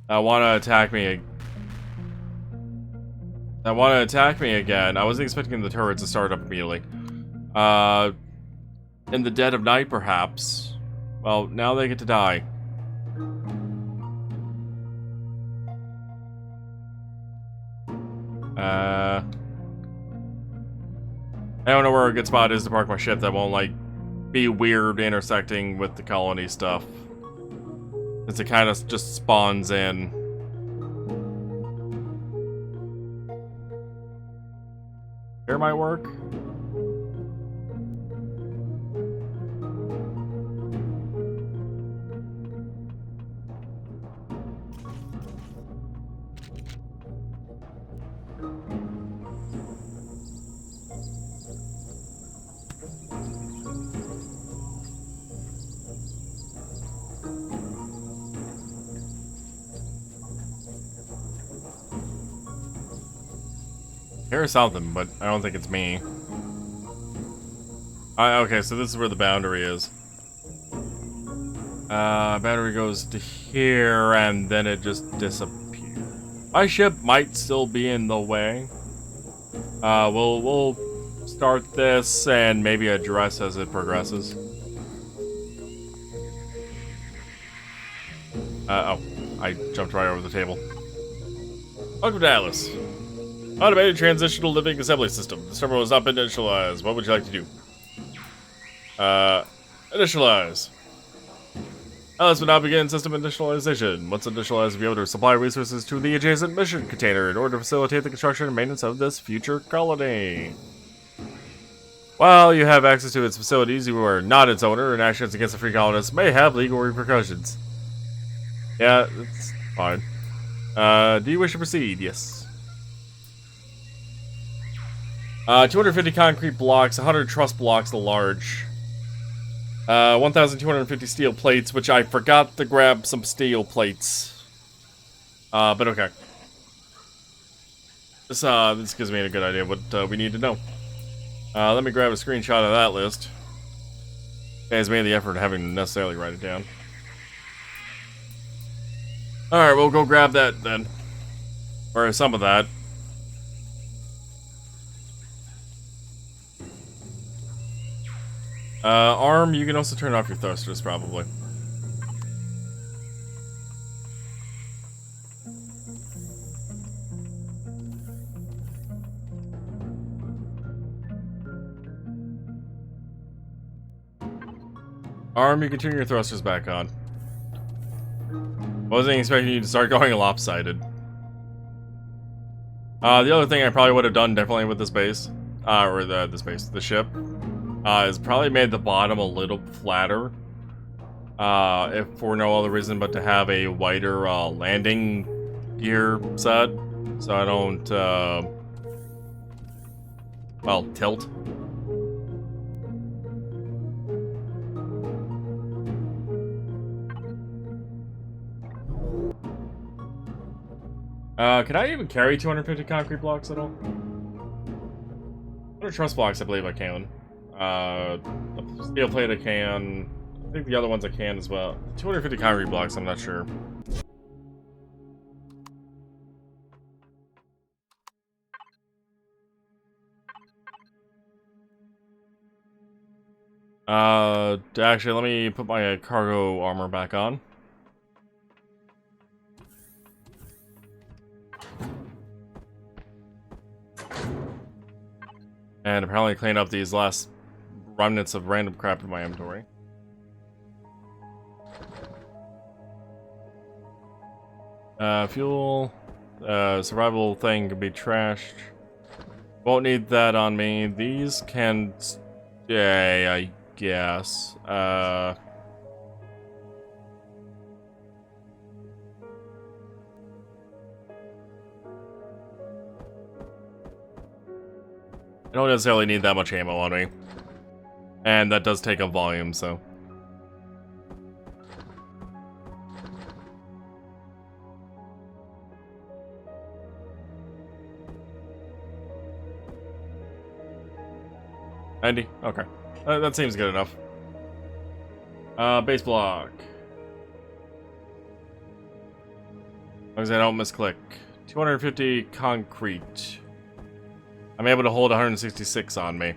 that want to attack me again, I wasn't expecting the turrets to start up immediately. In the dead of night, perhaps. Well, now they get to die. I don't know where a good spot is to park my ship that won't, like, be weird intersecting with the colony stuff. Since it kind of just spawns in. Here might work. Here's something, but I don't think it's me. Okay, so this is where the boundary is. Boundary goes to here, and then it just disappears. My ship might still be in the way. We'll start this and maybe address as it progresses. Oh, I jumped right over the table. Welcome to Atlas. Automated Transitional Living Assembly System. This terminal has not been initialized. What would you like to do? Initialize. Let's now begin system initialization. Once initialized, we'll be able to supply resources to the adjacent mission container in order to facilitate the construction and maintenance of this future colony. While you have access to its facilities, you are not its owner, and actions against the free colonists may have legal repercussions. Yeah, it's fine. Do you wish to proceed? Yes. 250 concrete blocks, 100 truss blocks, the large. 1,250 steel plates, which I forgot to grab some steel plates. But okay. This gives me a good idea of what we need to know. Let me grab a screenshot of that list. Guys made the effort of having to necessarily write it down. Alright, we'll go grab that then. Or some of that. Arm, you can also turn off your thrusters, probably. Arm, you can turn your thrusters back on. Wasn't expecting you to start going lopsided. The other thing I probably would have done definitely with this base, the ship, is probably made the bottom a little flatter. If for no other reason but to have a wider landing gear set, so I don't, well, tilt. Can I even carry 250 concrete blocks at all? 100 truss blocks, I believe I can. The steel plate I can. I think the other ones I can as well. 250 concrete blocks, I'm not sure. Actually, let me put my cargo armor back on. And apparently clean up these last remnants of random crap in my inventory. Fuel. Survival thing can be trashed. Won't need that on me. These can stay, I guess. I don't necessarily need that much ammo on me. And that does take up volume, so. Andy? Okay. That seems good enough. Base block. As long as I don't misclick. 250 concrete. I'm able to hold 166 on me.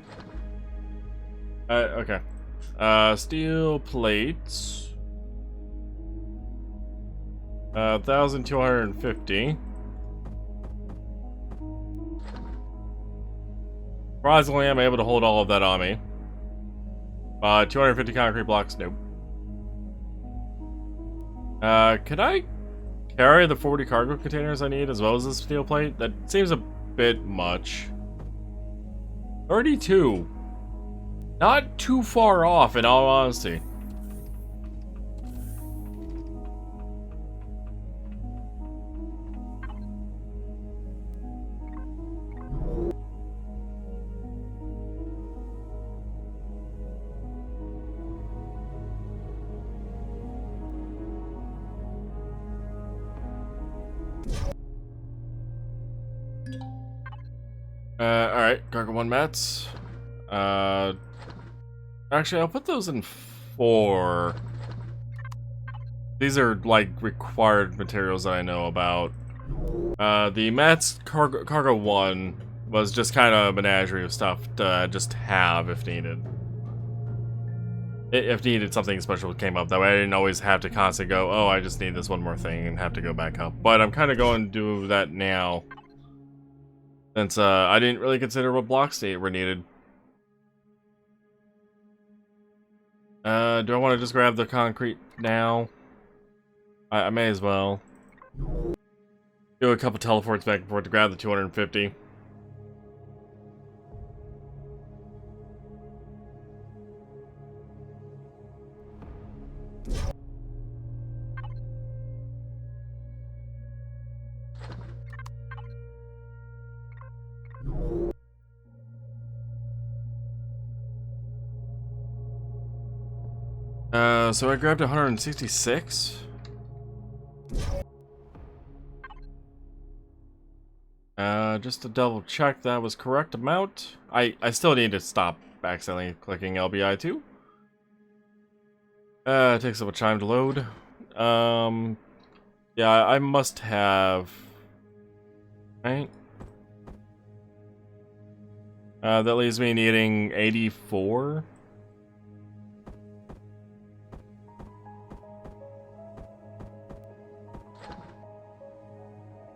Okay. Steel plates. 1,250. Surprisingly, I'm able to hold all of that on me. 250 concrete blocks, nope. Could I carry the 40 cargo containers I need as well as the steel plate? That seems a bit much. 32. Not too far off, in all honesty. Alright, cargo 1 mats. Actually, I'll put those in 4. These are, like, required materials that I know about. The mats cargo 1 was just kind of a menagerie of stuff to just have if needed. If needed, something special came up. That way I didn't always have to constantly go, oh, I just need this one more thing and have to go back up. But I'm kind of going to do that now. Since I didn't really consider what blocks were needed. Do I want to just grab the concrete now. I may as well do a couple teleports back and forth to grab the 250. So I grabbed 166. Just to double check that was correct amount. I still need to stop accidentally clicking LBI too. It takes a little time to load. Yeah, I must have. Right. That leaves me needing 84.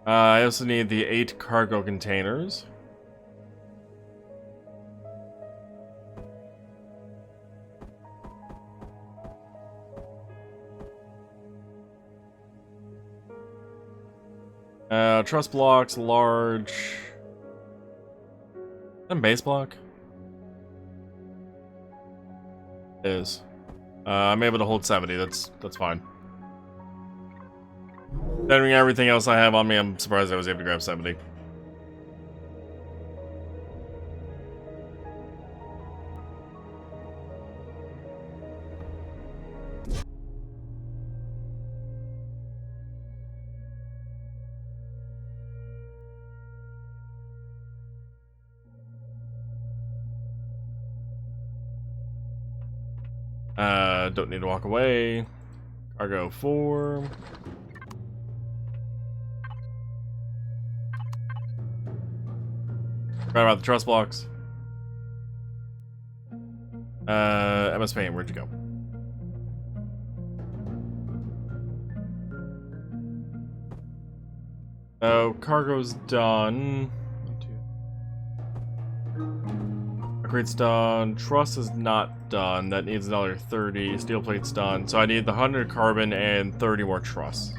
I also need the 8 cargo containers. Truss blocks, large. And base block? It is. I'm able to hold 70, that's fine. Considering everything else I have on me, I'm surprised I was able to grab 70. Don't need to walk away. Cargo 4. Forgot about the truss blocks. MS Paint, where'd you go? Oh, cargo's done. Concrete's done. Truss is not done. That needs another 30. Steel plate's done. So I need the 100 carbon and 30 more truss.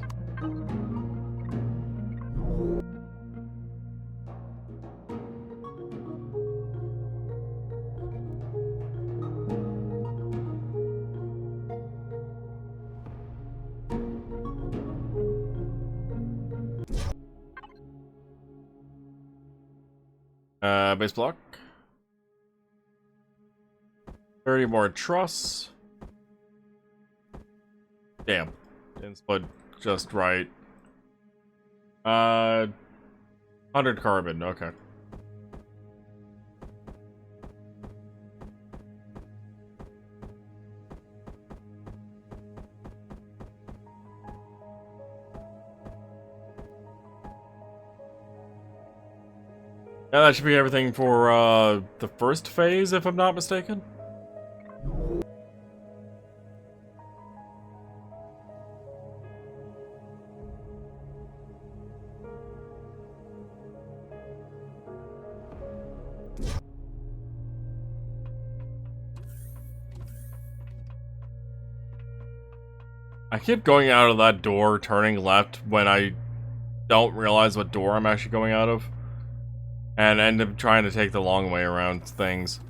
Base block. 30 more truss. Damn. Didn't split just right. 100 carbon, okay. Yeah, that should be everything for the first phase, if I'm not mistaken. I keep going out of that door, turning left when I don't realize what door I'm actually going out of. And end up trying to take the long way around things.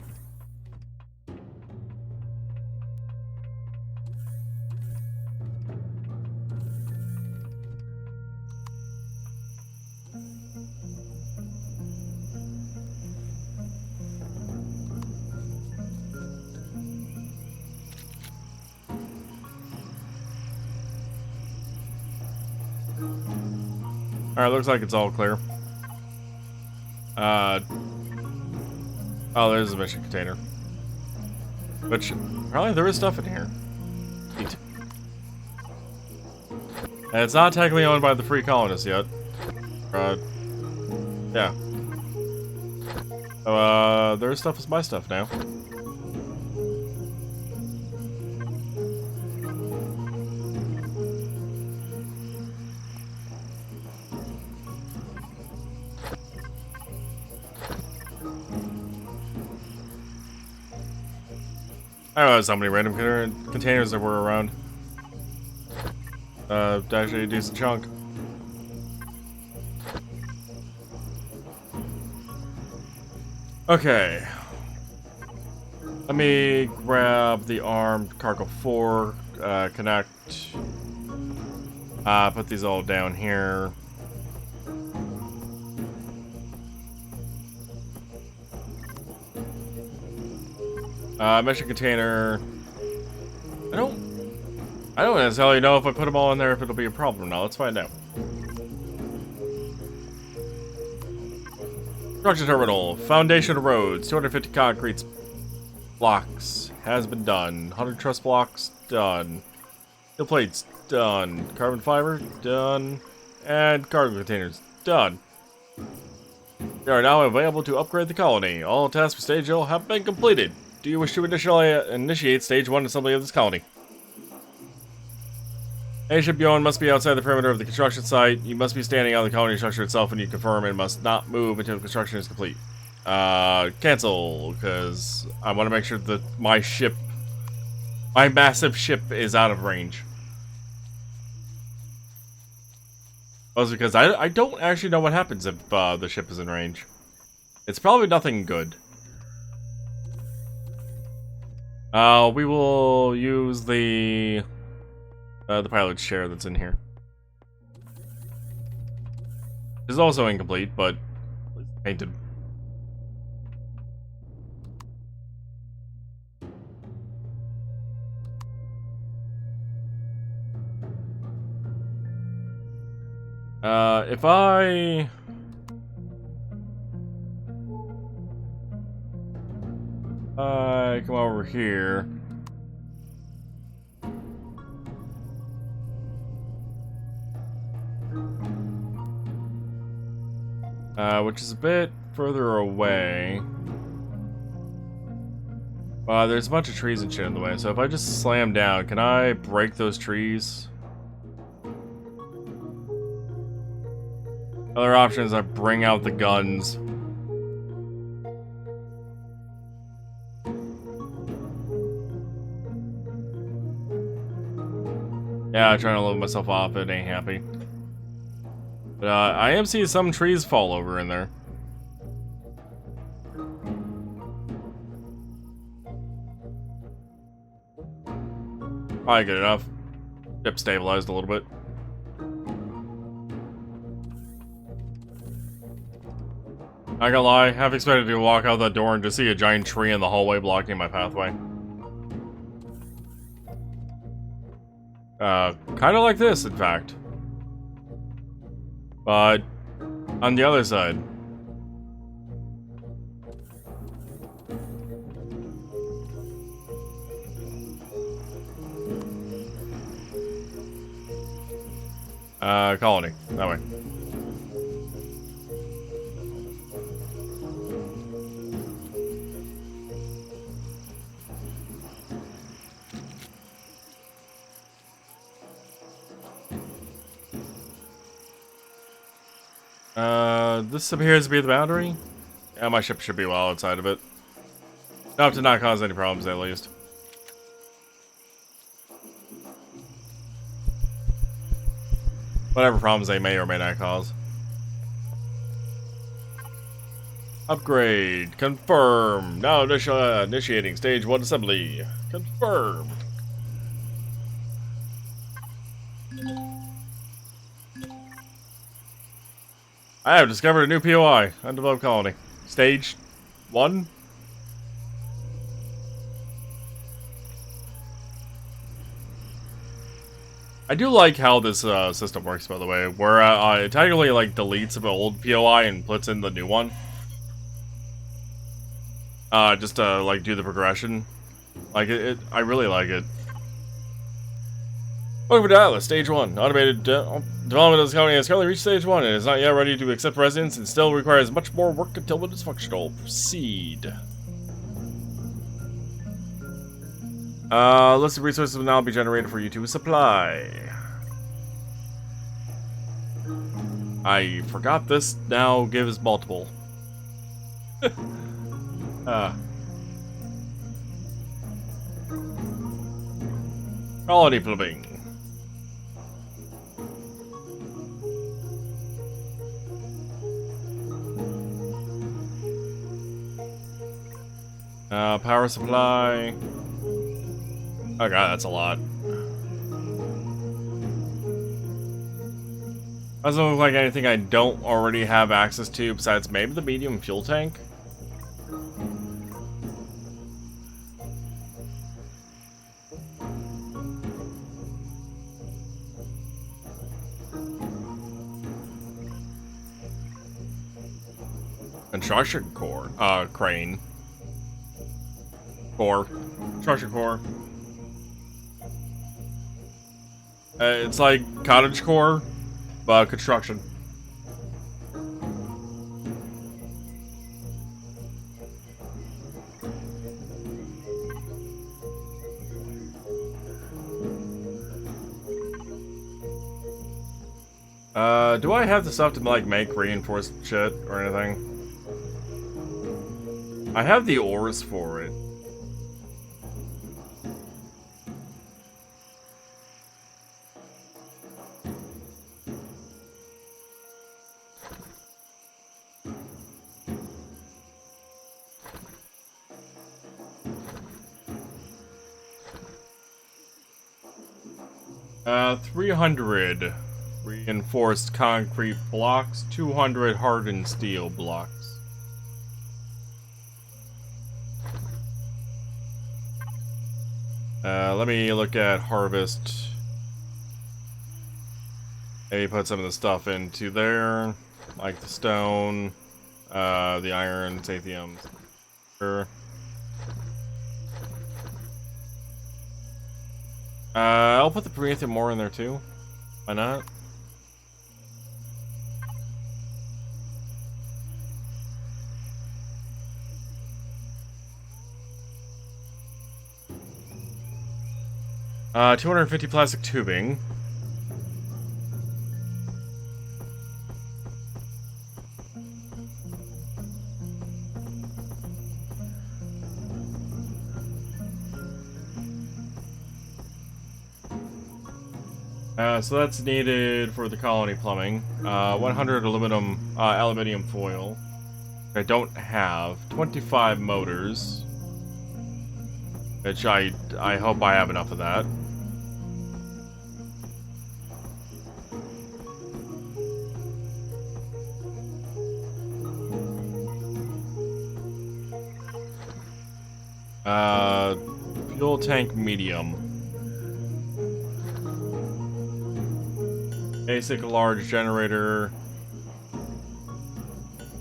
Alright, looks like it's all clear. Oh, there's a mission container. Which, probably there is stuff in here. Neat. And it's not technically owned by the free colonists yet. Yeah. So, their stuff is my stuff now. I don't know how many random containers there were around. Actually a decent chunk. Okay. Let me grab the armed cargo 4, connect. Put these all down here. Mission container. I don't necessarily know if I put them all in there if it'll be a problem. Now let's find out. Construction terminal. Foundation of roads. 250 concrete blocks. Has been done. 100 truss blocks. Done. Steel plates. Done. Carbon fiber. Done. And cargo containers. Done. They are now available to upgrade the colony. All tasks for Stage 0 have been completed. Do you wish to initiate Stage 1 assembly of this colony? Any ship you own must be outside the perimeter of the construction site. You must be standing on the colony structure itself when you confirm and must not move until construction is complete. Cancel, because I want to make sure that my massive ship is out of range. Also because I don't actually know what happens if the ship is in range. It's probably nothing good. We will use the pilot's chair that's in here. It's also incomplete, but it's painted. If I come over here. Which is a bit further away. There's a bunch of trees and shit in the way, so if I just slam down, can I break those trees? Other option is I bring out the guns. Yeah, I'm trying to load myself off, it ain't happy. But I am seeing some trees fall over in there. Probably good enough. Ship stabilized a little bit. Not gonna lie, half expected to walk out that door and just see a giant tree in the hallway blocking my pathway. Kinda like this, in fact. But on the other side. Colony. That way. This appears to be the boundary. Yeah, my ship should be well outside of it. Enough to not cause any problems, at least. Whatever problems they may or may not cause. Upgrade. Confirm. Now initiating Stage 1 assembly. Confirmed. I have discovered a new POI. Undeveloped colony. Stage 1. I do like how this system works, by the way, where it technically like deletes an old POI and puts in the new one. Just to like do the progression. Like I really like it. Welcome to Atlas, Stage 1. Automated development of this colony has currently reached Stage 1 and is not yet ready to accept residents and still requires much more work until it is functional. Proceed. List of resources will now be generated for you to supply. I forgot this now gives multiple. Colony plumbing. Power supply. Oh god, that's a lot. Doesn't look like anything I don't already have access to besides maybe the medium fuel tank. Construction core. Crane. Core. Construction core. It's like cottage core, but construction. Do I have the stuff to like make reinforced shit or anything? I have the ores for it. Uh, 300 reinforced concrete blocks, 200 hardened steel blocks. Let me look at harvest. Maybe put some of the stuff into there, like the stone, the iron, sathium. Sure. I'll put the Prometheum ore in there too. Why not? Uh, 250 plastic tubing. So that's needed for the colony plumbing. 100 aluminium foil. I don't have 25 motors, which I hope I have enough of that. Fuel tank medium. Basic large generator.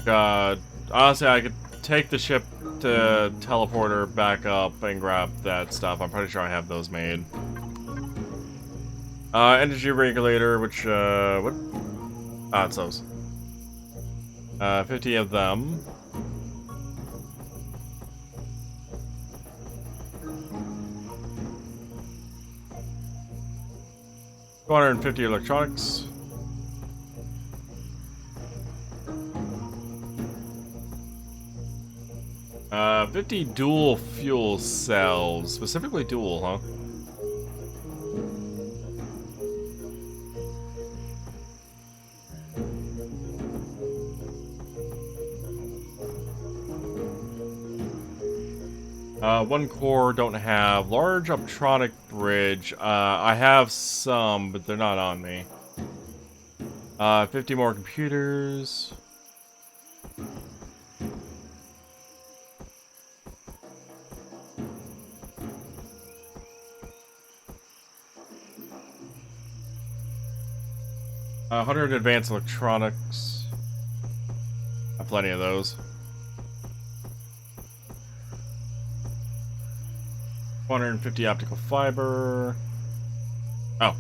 Honestly, I could take the ship to teleporter back up and grab that stuff. I'm pretty sure I have those made. Energy regulator, which, what? Ah, it's those. 50 of them. $250 electronics. Uh, 50 dual fuel cells. Specifically dual, huh? One core, don't have. Large optronic bridge. I have some, but they're not on me. 50 more computers. Uh, 100 advanced electronics. Have plenty of those. 150 optical fiber. Oh.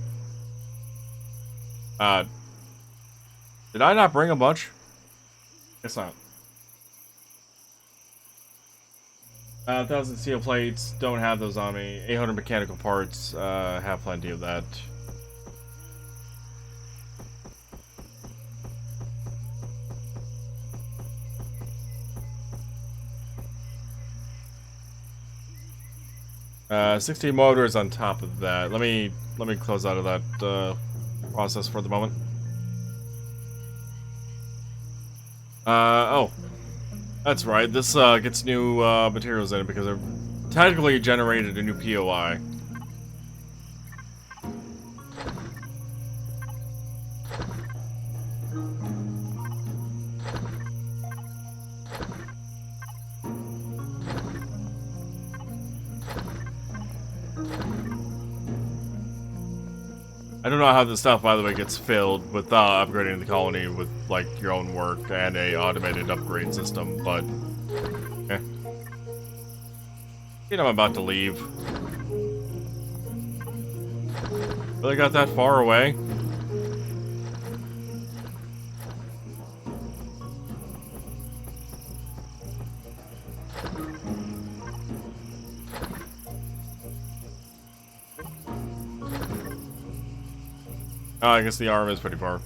Did I not bring a bunch? Guess not. 1,000 steel plates. Don't have those on me. 800 mechanical parts. Have plenty of that. Uh, 60 motors on top of that. Let me close out of that process for the moment. Oh. That's right. This gets new materials in it because it technically generated a new POI. I don't know how this stuff, by the way, gets filled with upgrading the colony with, like, your own work and a automated upgrade system, but... eh. You know I'm about to leave. Really got that far away? Oh, I guess the arm is pretty far.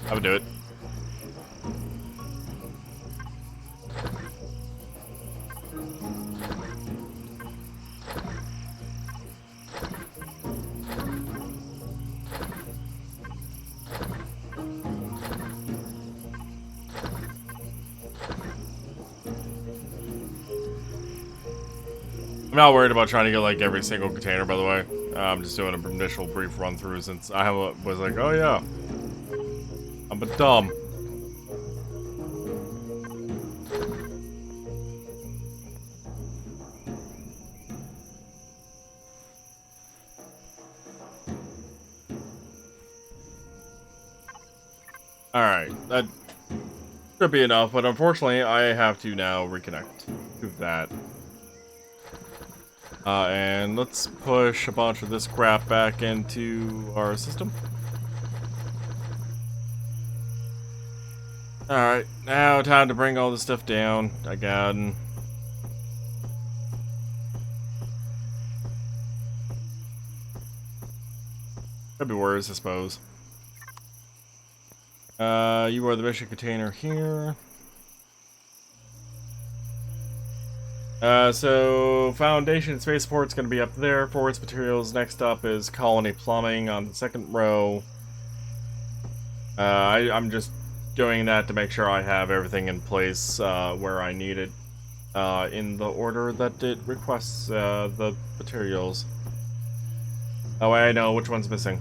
I would do it. I'm not worried about trying to get, like, every single container, by the way. I'm just doing an initial brief run through since I was like, oh yeah, I'm a dumb. Alright, that should be enough, but unfortunately I have to now reconnect to that. And let's push a bunch of this crap back into our system. Alright, now time to bring all this stuff down again. Could be worse, I suppose. You are the mission container here. So Foundation Space Support's gonna be up there. Forwards materials next up is Colony Plumbing on the second row. I'm just doing that to make sure I have everything in place where I need it in the order that it requests the materials. That way I know which one's missing.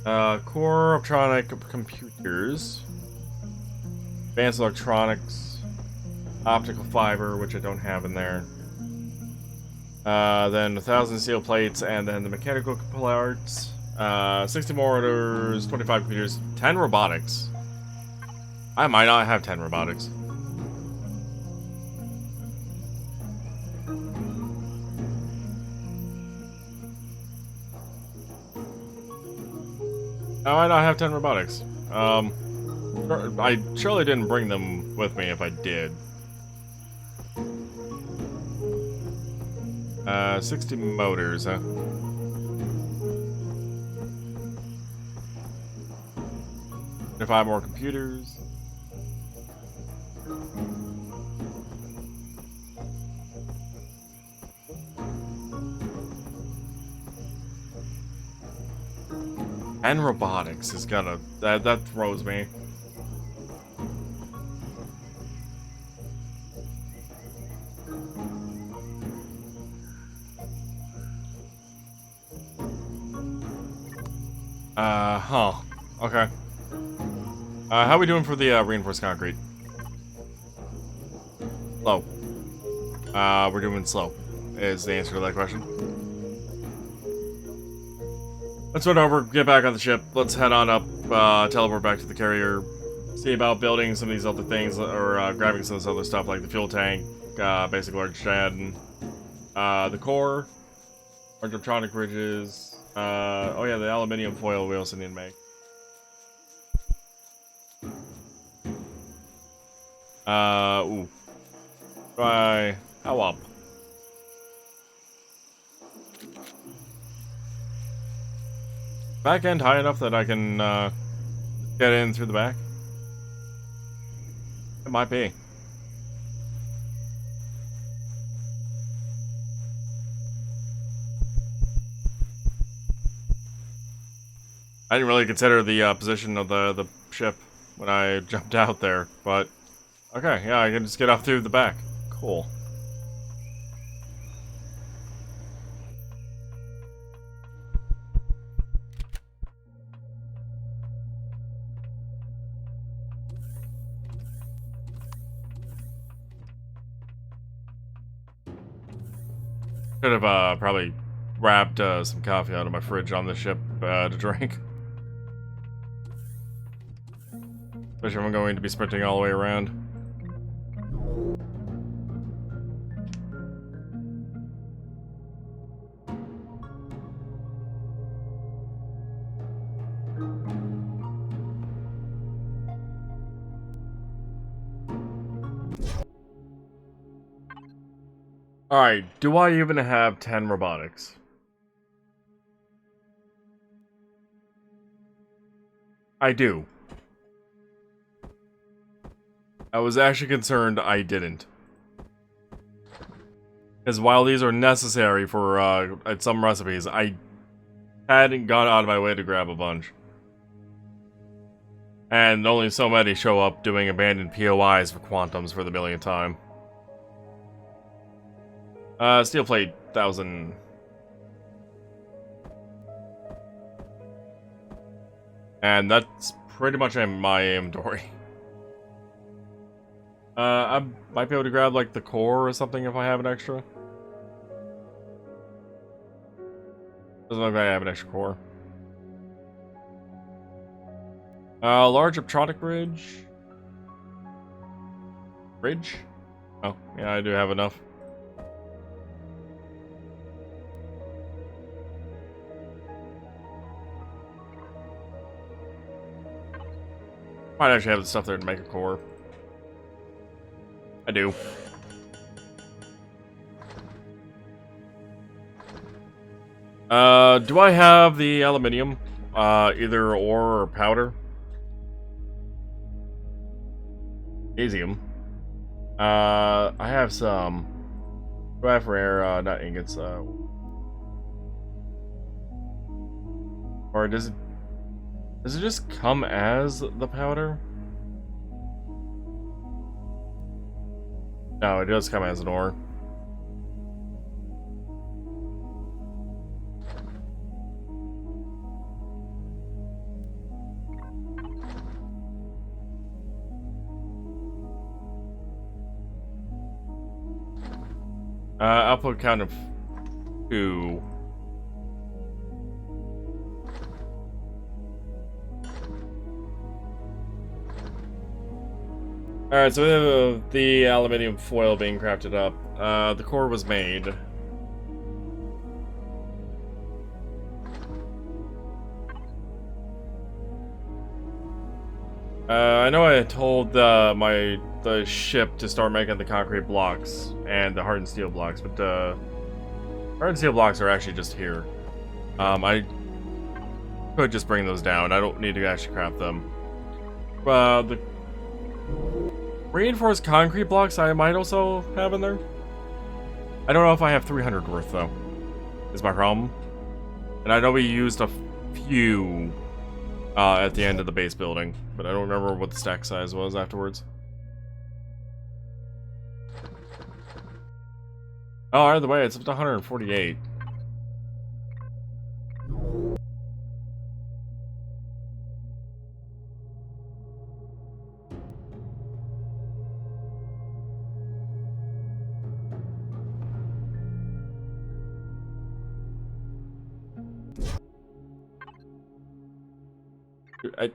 Core electronic computers, advanced electronics, optical fiber, which I don't have in there. Then 1,000 steel plates, and then the mechanical parts. 60 mortars, 25 computers, 10 robotics. I might not have 10 robotics. I might not have 10 robotics. I surely didn't bring them with me if I did. 60 motors, huh? And 5 more computers. And robotics is gonna that throws me. Huh. Okay. How are we doing for the reinforced concrete? Low. We're doing slow, is the answer to that question. Let's run over, get back on the ship. Let's head on up, teleport back to the carrier. See about building some of these other things, or grabbing some of this other stuff, like the fuel tank, basic large shed, the core, large electronic bridges. Oh yeah, the aluminium foil we also need to make. Ooh. Try how up? Back end high enough that I can get in through the back? It might be. I didn't really consider the position of the ship. when I jumped out there, but okay, yeah, I can just get off through the back. Cool. Could have probably grabbed some coffee out of my fridge on the ship to drink. Especially if I'm going to be sprinting all the way around. Alright, do I even have 10 robotics? I do. I was actually concerned I didn't. Because while these are necessary for some recipes, I hadn't gone out of my way to grab a bunch. And only so many show up doing abandoned POIs for Quantums for the millionth time. Steel plate 1000. And that's pretty much in my inventory. I might be able to grab like the core or something if I have an extra. Doesn't look like I have an extra core. Large Optronic bridge. Bridge? Oh, yeah, I do have enough. Might actually have the stuff there to make a core. I do. Do I have the aluminium? Either ore or powder? Magnesium. I have some. What do I have for air? Not ingots. Or does it just come as the powder? No, it does come as an ore. Output count of 2. Alright, so we have the aluminium foil being crafted up. The core was made. I know I told the ship to start making the concrete blocks and the hardened steel blocks, but hardened steel blocks are actually just here. I could just bring those down. I don't need to actually craft them. The reinforced concrete blocks I might also have in there. I don't know if I have 300 worth though. Is my problem. And I know we used a few at the end of the base building, but I don't remember what the stack size was afterwards. Oh, either way, it's up to 148.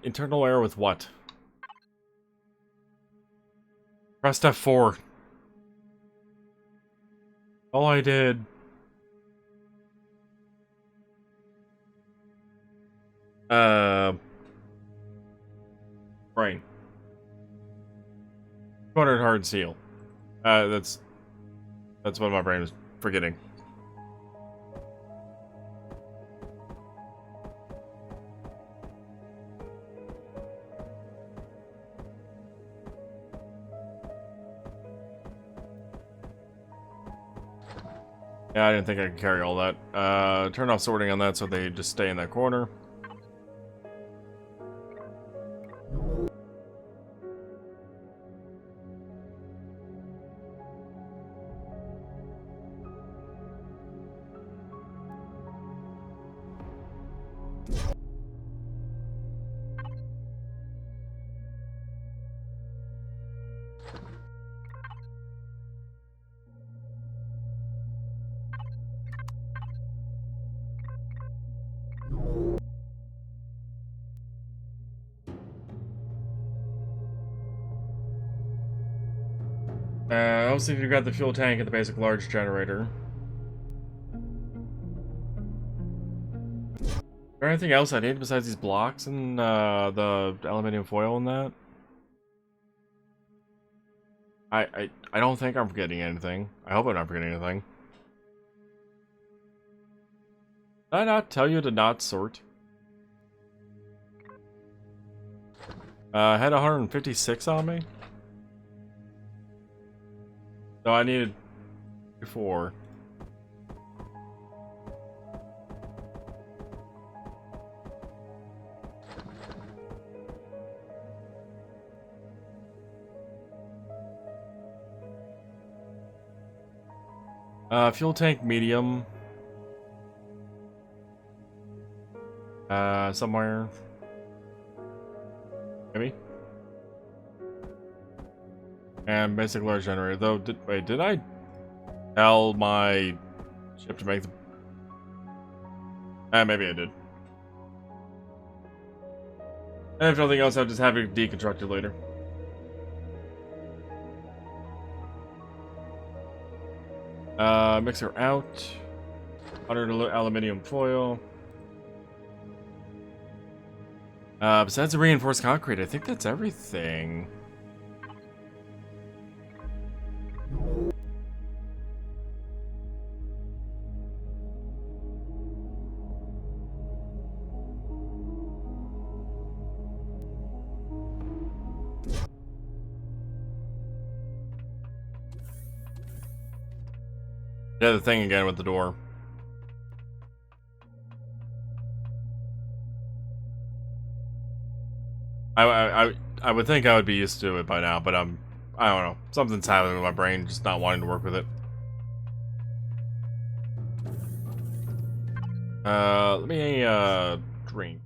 Internal error with what? Pressed F4. All I did. Brain. 200 hard steel. That's what my brain was forgetting. Yeah, I didn't think I could carry all that. Turn off sorting on that so they just stay in that corner. I'll see if you got the fuel tank and the basic large generator. Is there anything else I need besides these blocks and the aluminium foil and that? I don't think I'm forgetting anything. I hope I'm not forgetting anything. Did I not tell you to not sort? I had 156 on me. So I needed 4. Fuel tank medium. Somewhere. Maybe. And basic large generator. Though, did I tell my ship to make the... maybe I did. And if nothing else, I'll just have it deconstructed later. Mixer out. 100 aluminium foil. Besides the reinforced concrete, I think that's everything. Yeah, the thing again with the door. I would think I would be used to it by now, but I don't know. Something's happening with my brain, just not wanting to work with it. Let me drink.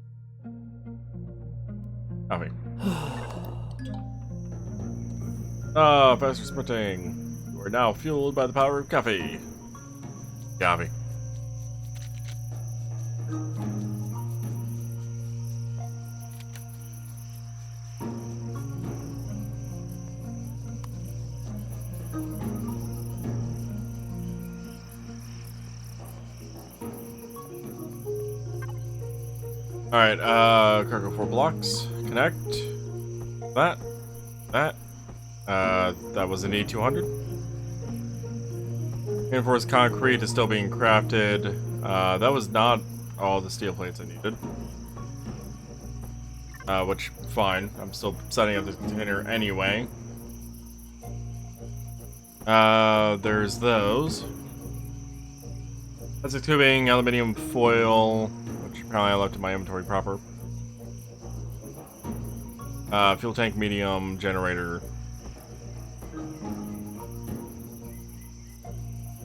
Coffee. Faster sprinting. You are now fueled by the power of coffee. Coffee. Alright, cargo 4 blocks. Connect. That. That was an E200. Reinforced concrete is still being crafted. That was not all the steel plates I needed. Which, fine. I'm still setting up the container anyway. There's those. Plastic tubing, aluminium foil, which apparently I left in my inventory proper. Fuel tank medium, generator.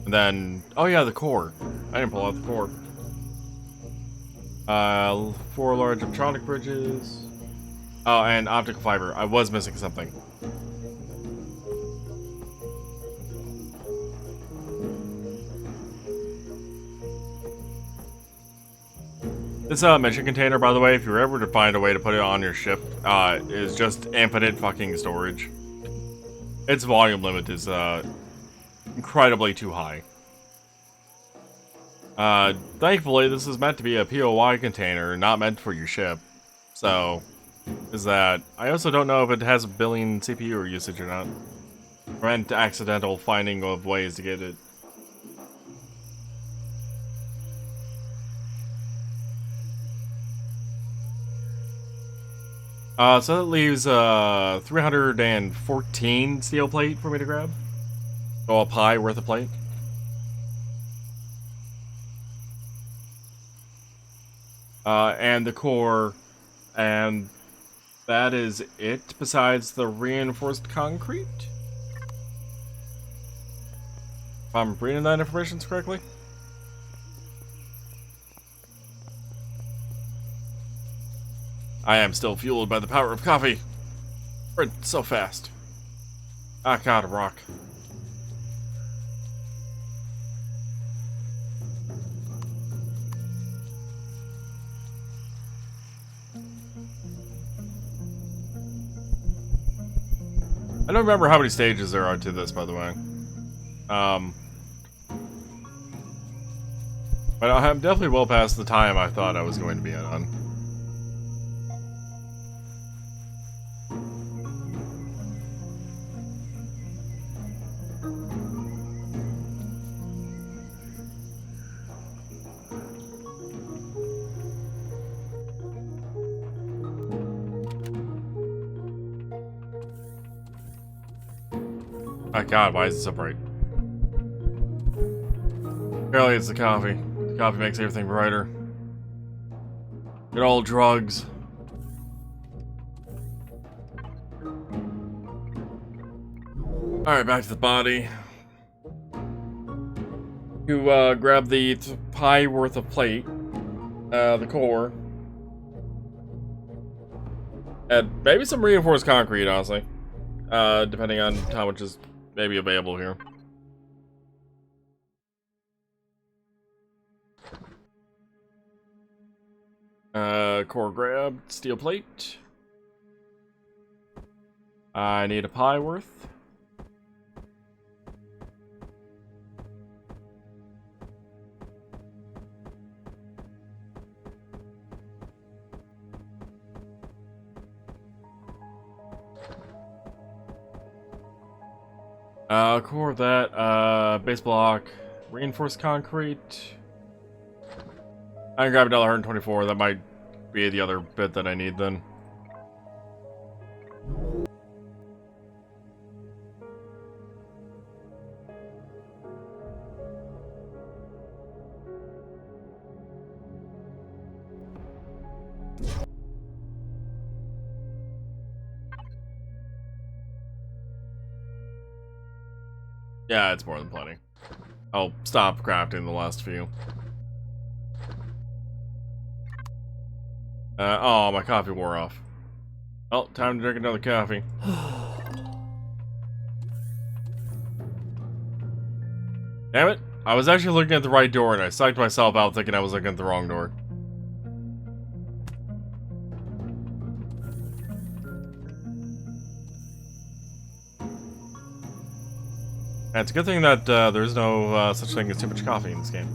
And then, oh yeah, the core. I didn't pull out the core. 4 large electronic bridges. Oh, and optical fiber. I was missing something. This mission container, by the way, if you're ever to find a way to put it on your ship, is just infinite fucking storage. Its volume limit is incredibly too high. Thankfully, this is meant to be a POI container, not meant for your ship. So, is that... I also don't know if it has a billion CPU usage or not. Prevent accidental finding of ways to get it. So that leaves 314 steel plate for me to grab. So a pie worth of plate. And the core, and that is it besides the reinforced concrete. If I'm reading that information correctly. I am still fueled by the power of coffee. Spread so fast. Ah, God, a rock. I don't remember how many stages there are to this, by the way. But I'm definitely well past the time I thought I was going to be on. Oh God, why is it so bright? Apparently it's the coffee. The coffee makes everything brighter. Good old drugs. Alright, back to the body. You grab the pie worth of plate. The core. And maybe some reinforced concrete, honestly. Depending on how much is maybe available here. Core grab, steel plate. I need a pie worth. Core of that, base block, reinforced concrete. I can grab $124, that might be the other bit that I need then. Yeah, it's more than plenty. I'll stop crafting the last few. Oh, my coffee wore off. Well, time to drink another coffee. Damn it. I was actually looking at the right door and I psyched myself out thinking I was looking at the wrong door. And it's a good thing that there's no such thing as too much coffee in this game.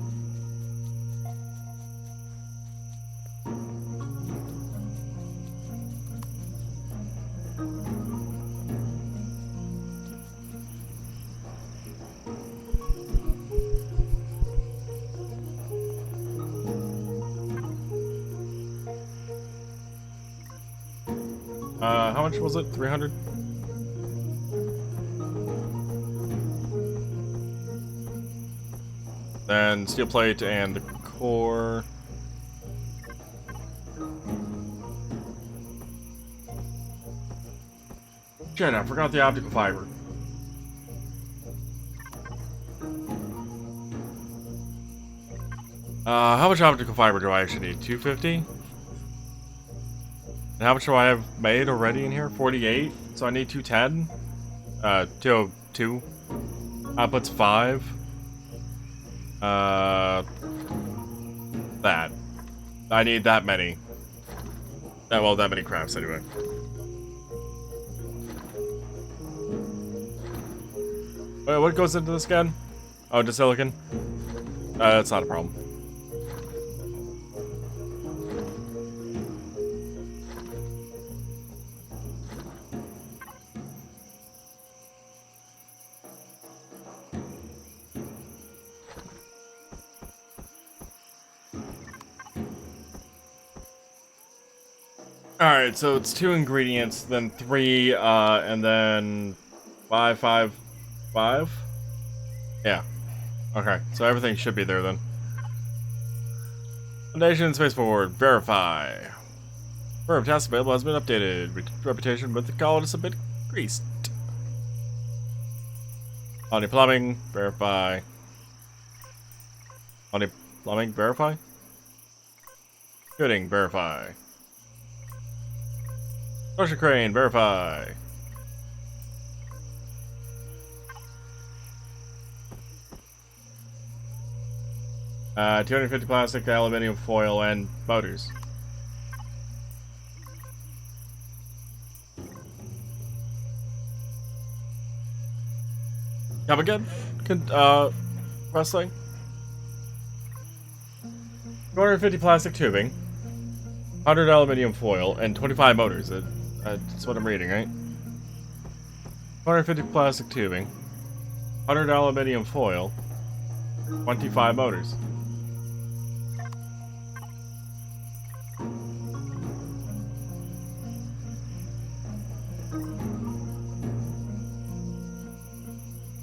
How much was it? 300? Then steel plate and the core. Shit, I forgot the optical fiber. How much optical fiber do I actually need? 250? And how much do I have made already in here? 48? So I need 210? 202. Output's 5. That. I need that many. Well, that many crafts anyway. Wait, what goes into this again? Oh, just silicon? That's not a problem. Alright, so it's 2 ingredients, then 3, and then 5, 5, 5? Yeah. Okay, so everything should be there then. Foundation, space forward, verify. Firm task available has been updated. Reputation with the colonists a bit greased. On plumbing, verify. On plumbing, verify. Coding, verify. Ocean crane, verify. Uh, 250 plastic, aluminium foil, and motors. Come again? Wrestling? 250 plastic tubing, 100 aluminium foil, and 25 motors. That's what I'm reading, right? 250 plastic tubing, 100 aluminium foil, 25 motors.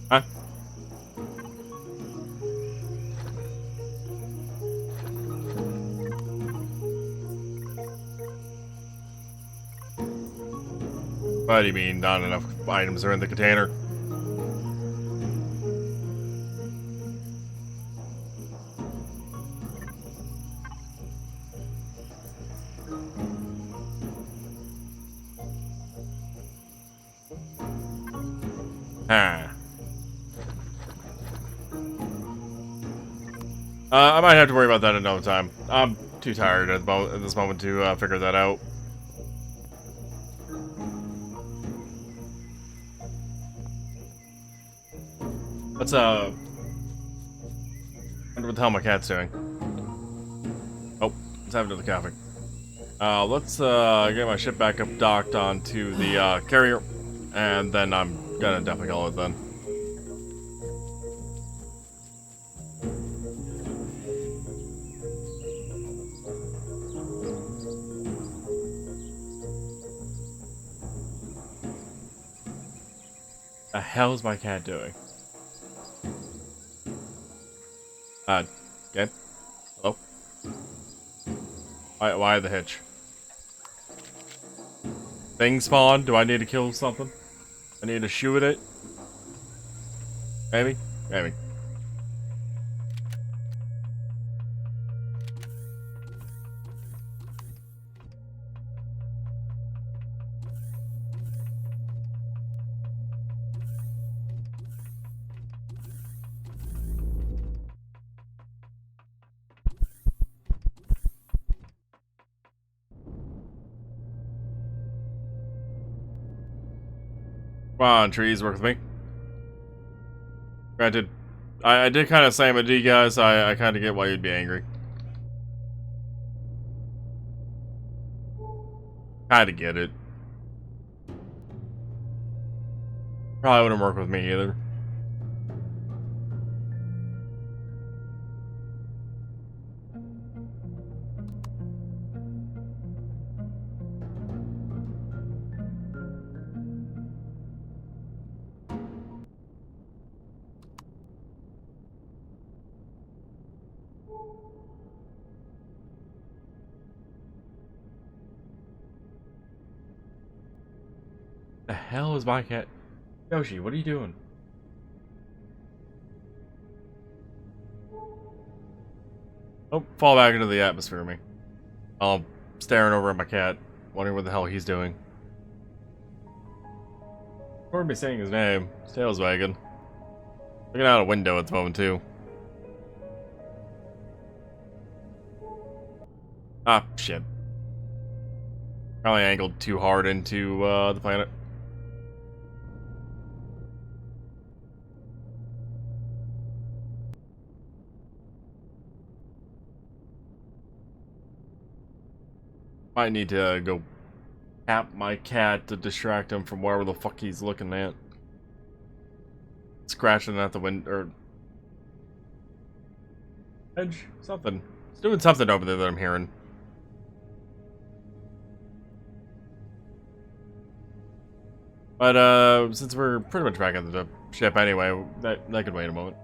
Huh? What do you mean not enough items are in the container? Huh. I might have to worry about that another time. I'm too tired at this moment to figure that out. Let's wonder what the hell my cat's doing. Oh, it's having another coughing. Let's get my ship back up docked onto the carrier, and then I'm gonna definitely call it then. The hell is my cat doing? Okay. Hello? Why the hitch? Thing spawned? Do I need to kill something? I need to shoot it? Maybe? Maybe. Come on, trees, work with me. Granted, I did kind of slam it to you guys, so I kind of get why you'd be angry. Kinda get it. Probably wouldn't work with me either. The hell is my cat? Yoshi, what are you doing? Oh, fall back into the atmosphere, me. I'm staring over at my cat, wondering what the hell he's doing. Heard me saying his name. His tail's wagging. Looking out a window at the moment, too. Ah, shit. Probably angled too hard into the planet. Might need to go tap my cat to distract him from wherever the fuck he's looking at. Scratching at the window, or edge, something. It's doing something over there that I'm hearing. But since we're pretty much back at the ship anyway, that could wait a moment.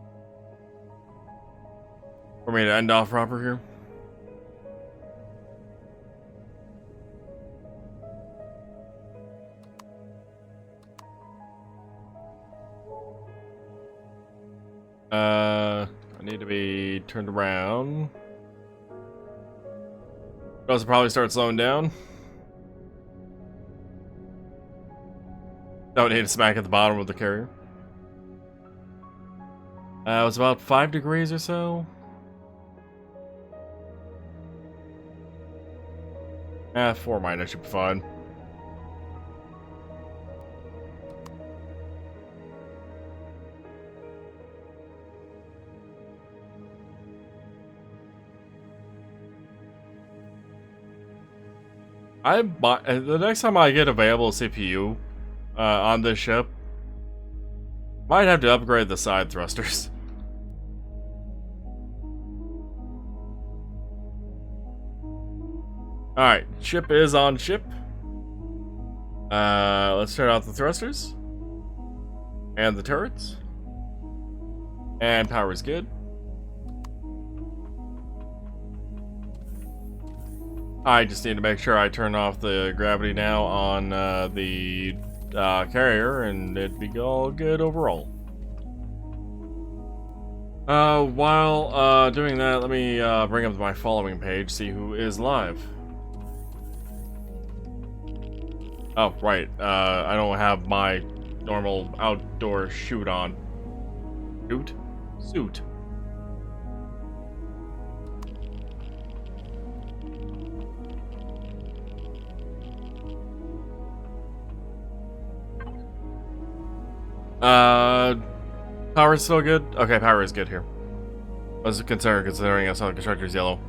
For me to end off proper here. I need to be turned around. Also probably start slowing down. Don't need a smack at the bottom of the carrier. It was about 5 degrees or so. 4 minus should be fine. The next time I get available CPU on this ship, might have to upgrade the side thrusters. Alright, ship is on ship. Let's turn out the thrusters. And the turrets. And power is good. I just need to make sure I turn off the gravity now on the carrier, and it'd be all good overall. While doing that, let me bring up my following page, see who is live. Oh, right. I don't have my normal outdoor suit on. Suit. Power is still good? Okay, power is good here. I was concerned considering I saw the constructor's yellow.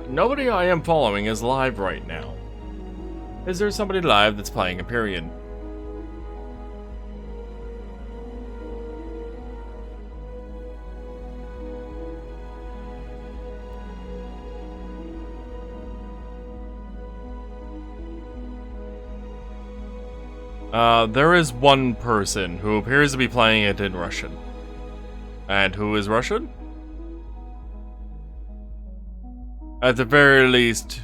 Nobody I am following is live right now. Is there somebody live that's playing Empyrion? There is one person who appears to be playing it in Russian. And who is Russian? At the very least,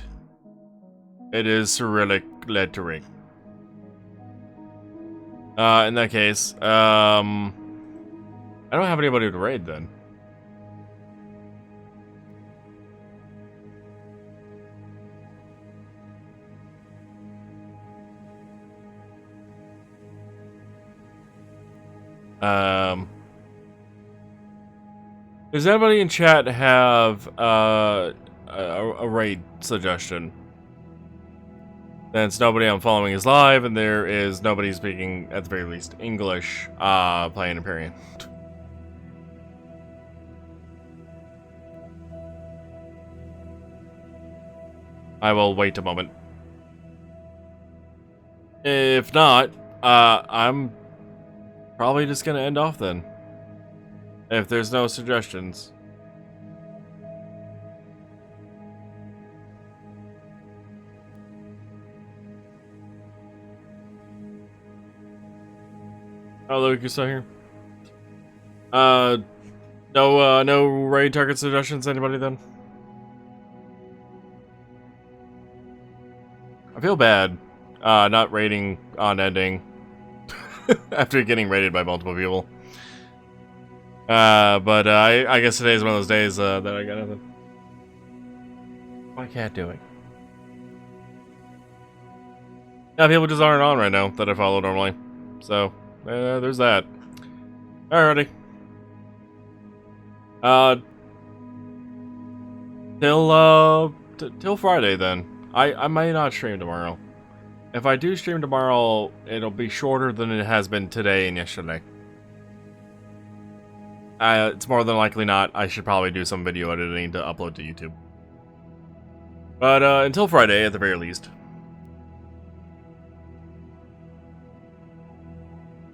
it is Cyrillic lettering. In that case, I don't have anybody to raid then. Does anybody in chat have a raid suggestion? Since nobody I'm following is live, and there is nobody speaking, at the very least, English, playing Empyrion. I will wait a moment. If not, I'm probably just gonna end off then. If there's no suggestions. Oh, Luke, you're still here? No raid target suggestions, anybody then? I feel bad, not raiding on ending after getting raided by multiple people. But I guess today is one of those days that I got nothing. My cat doing? Yeah, people just aren't on right now that I follow normally. So, there's that. Alrighty. Till Friday then. I might not stream tomorrow. If I do stream tomorrow, it'll be shorter than it has been today and yesterday. It's more than likely not. I should probably do some video editing to upload to YouTube. But until Friday, at the very least.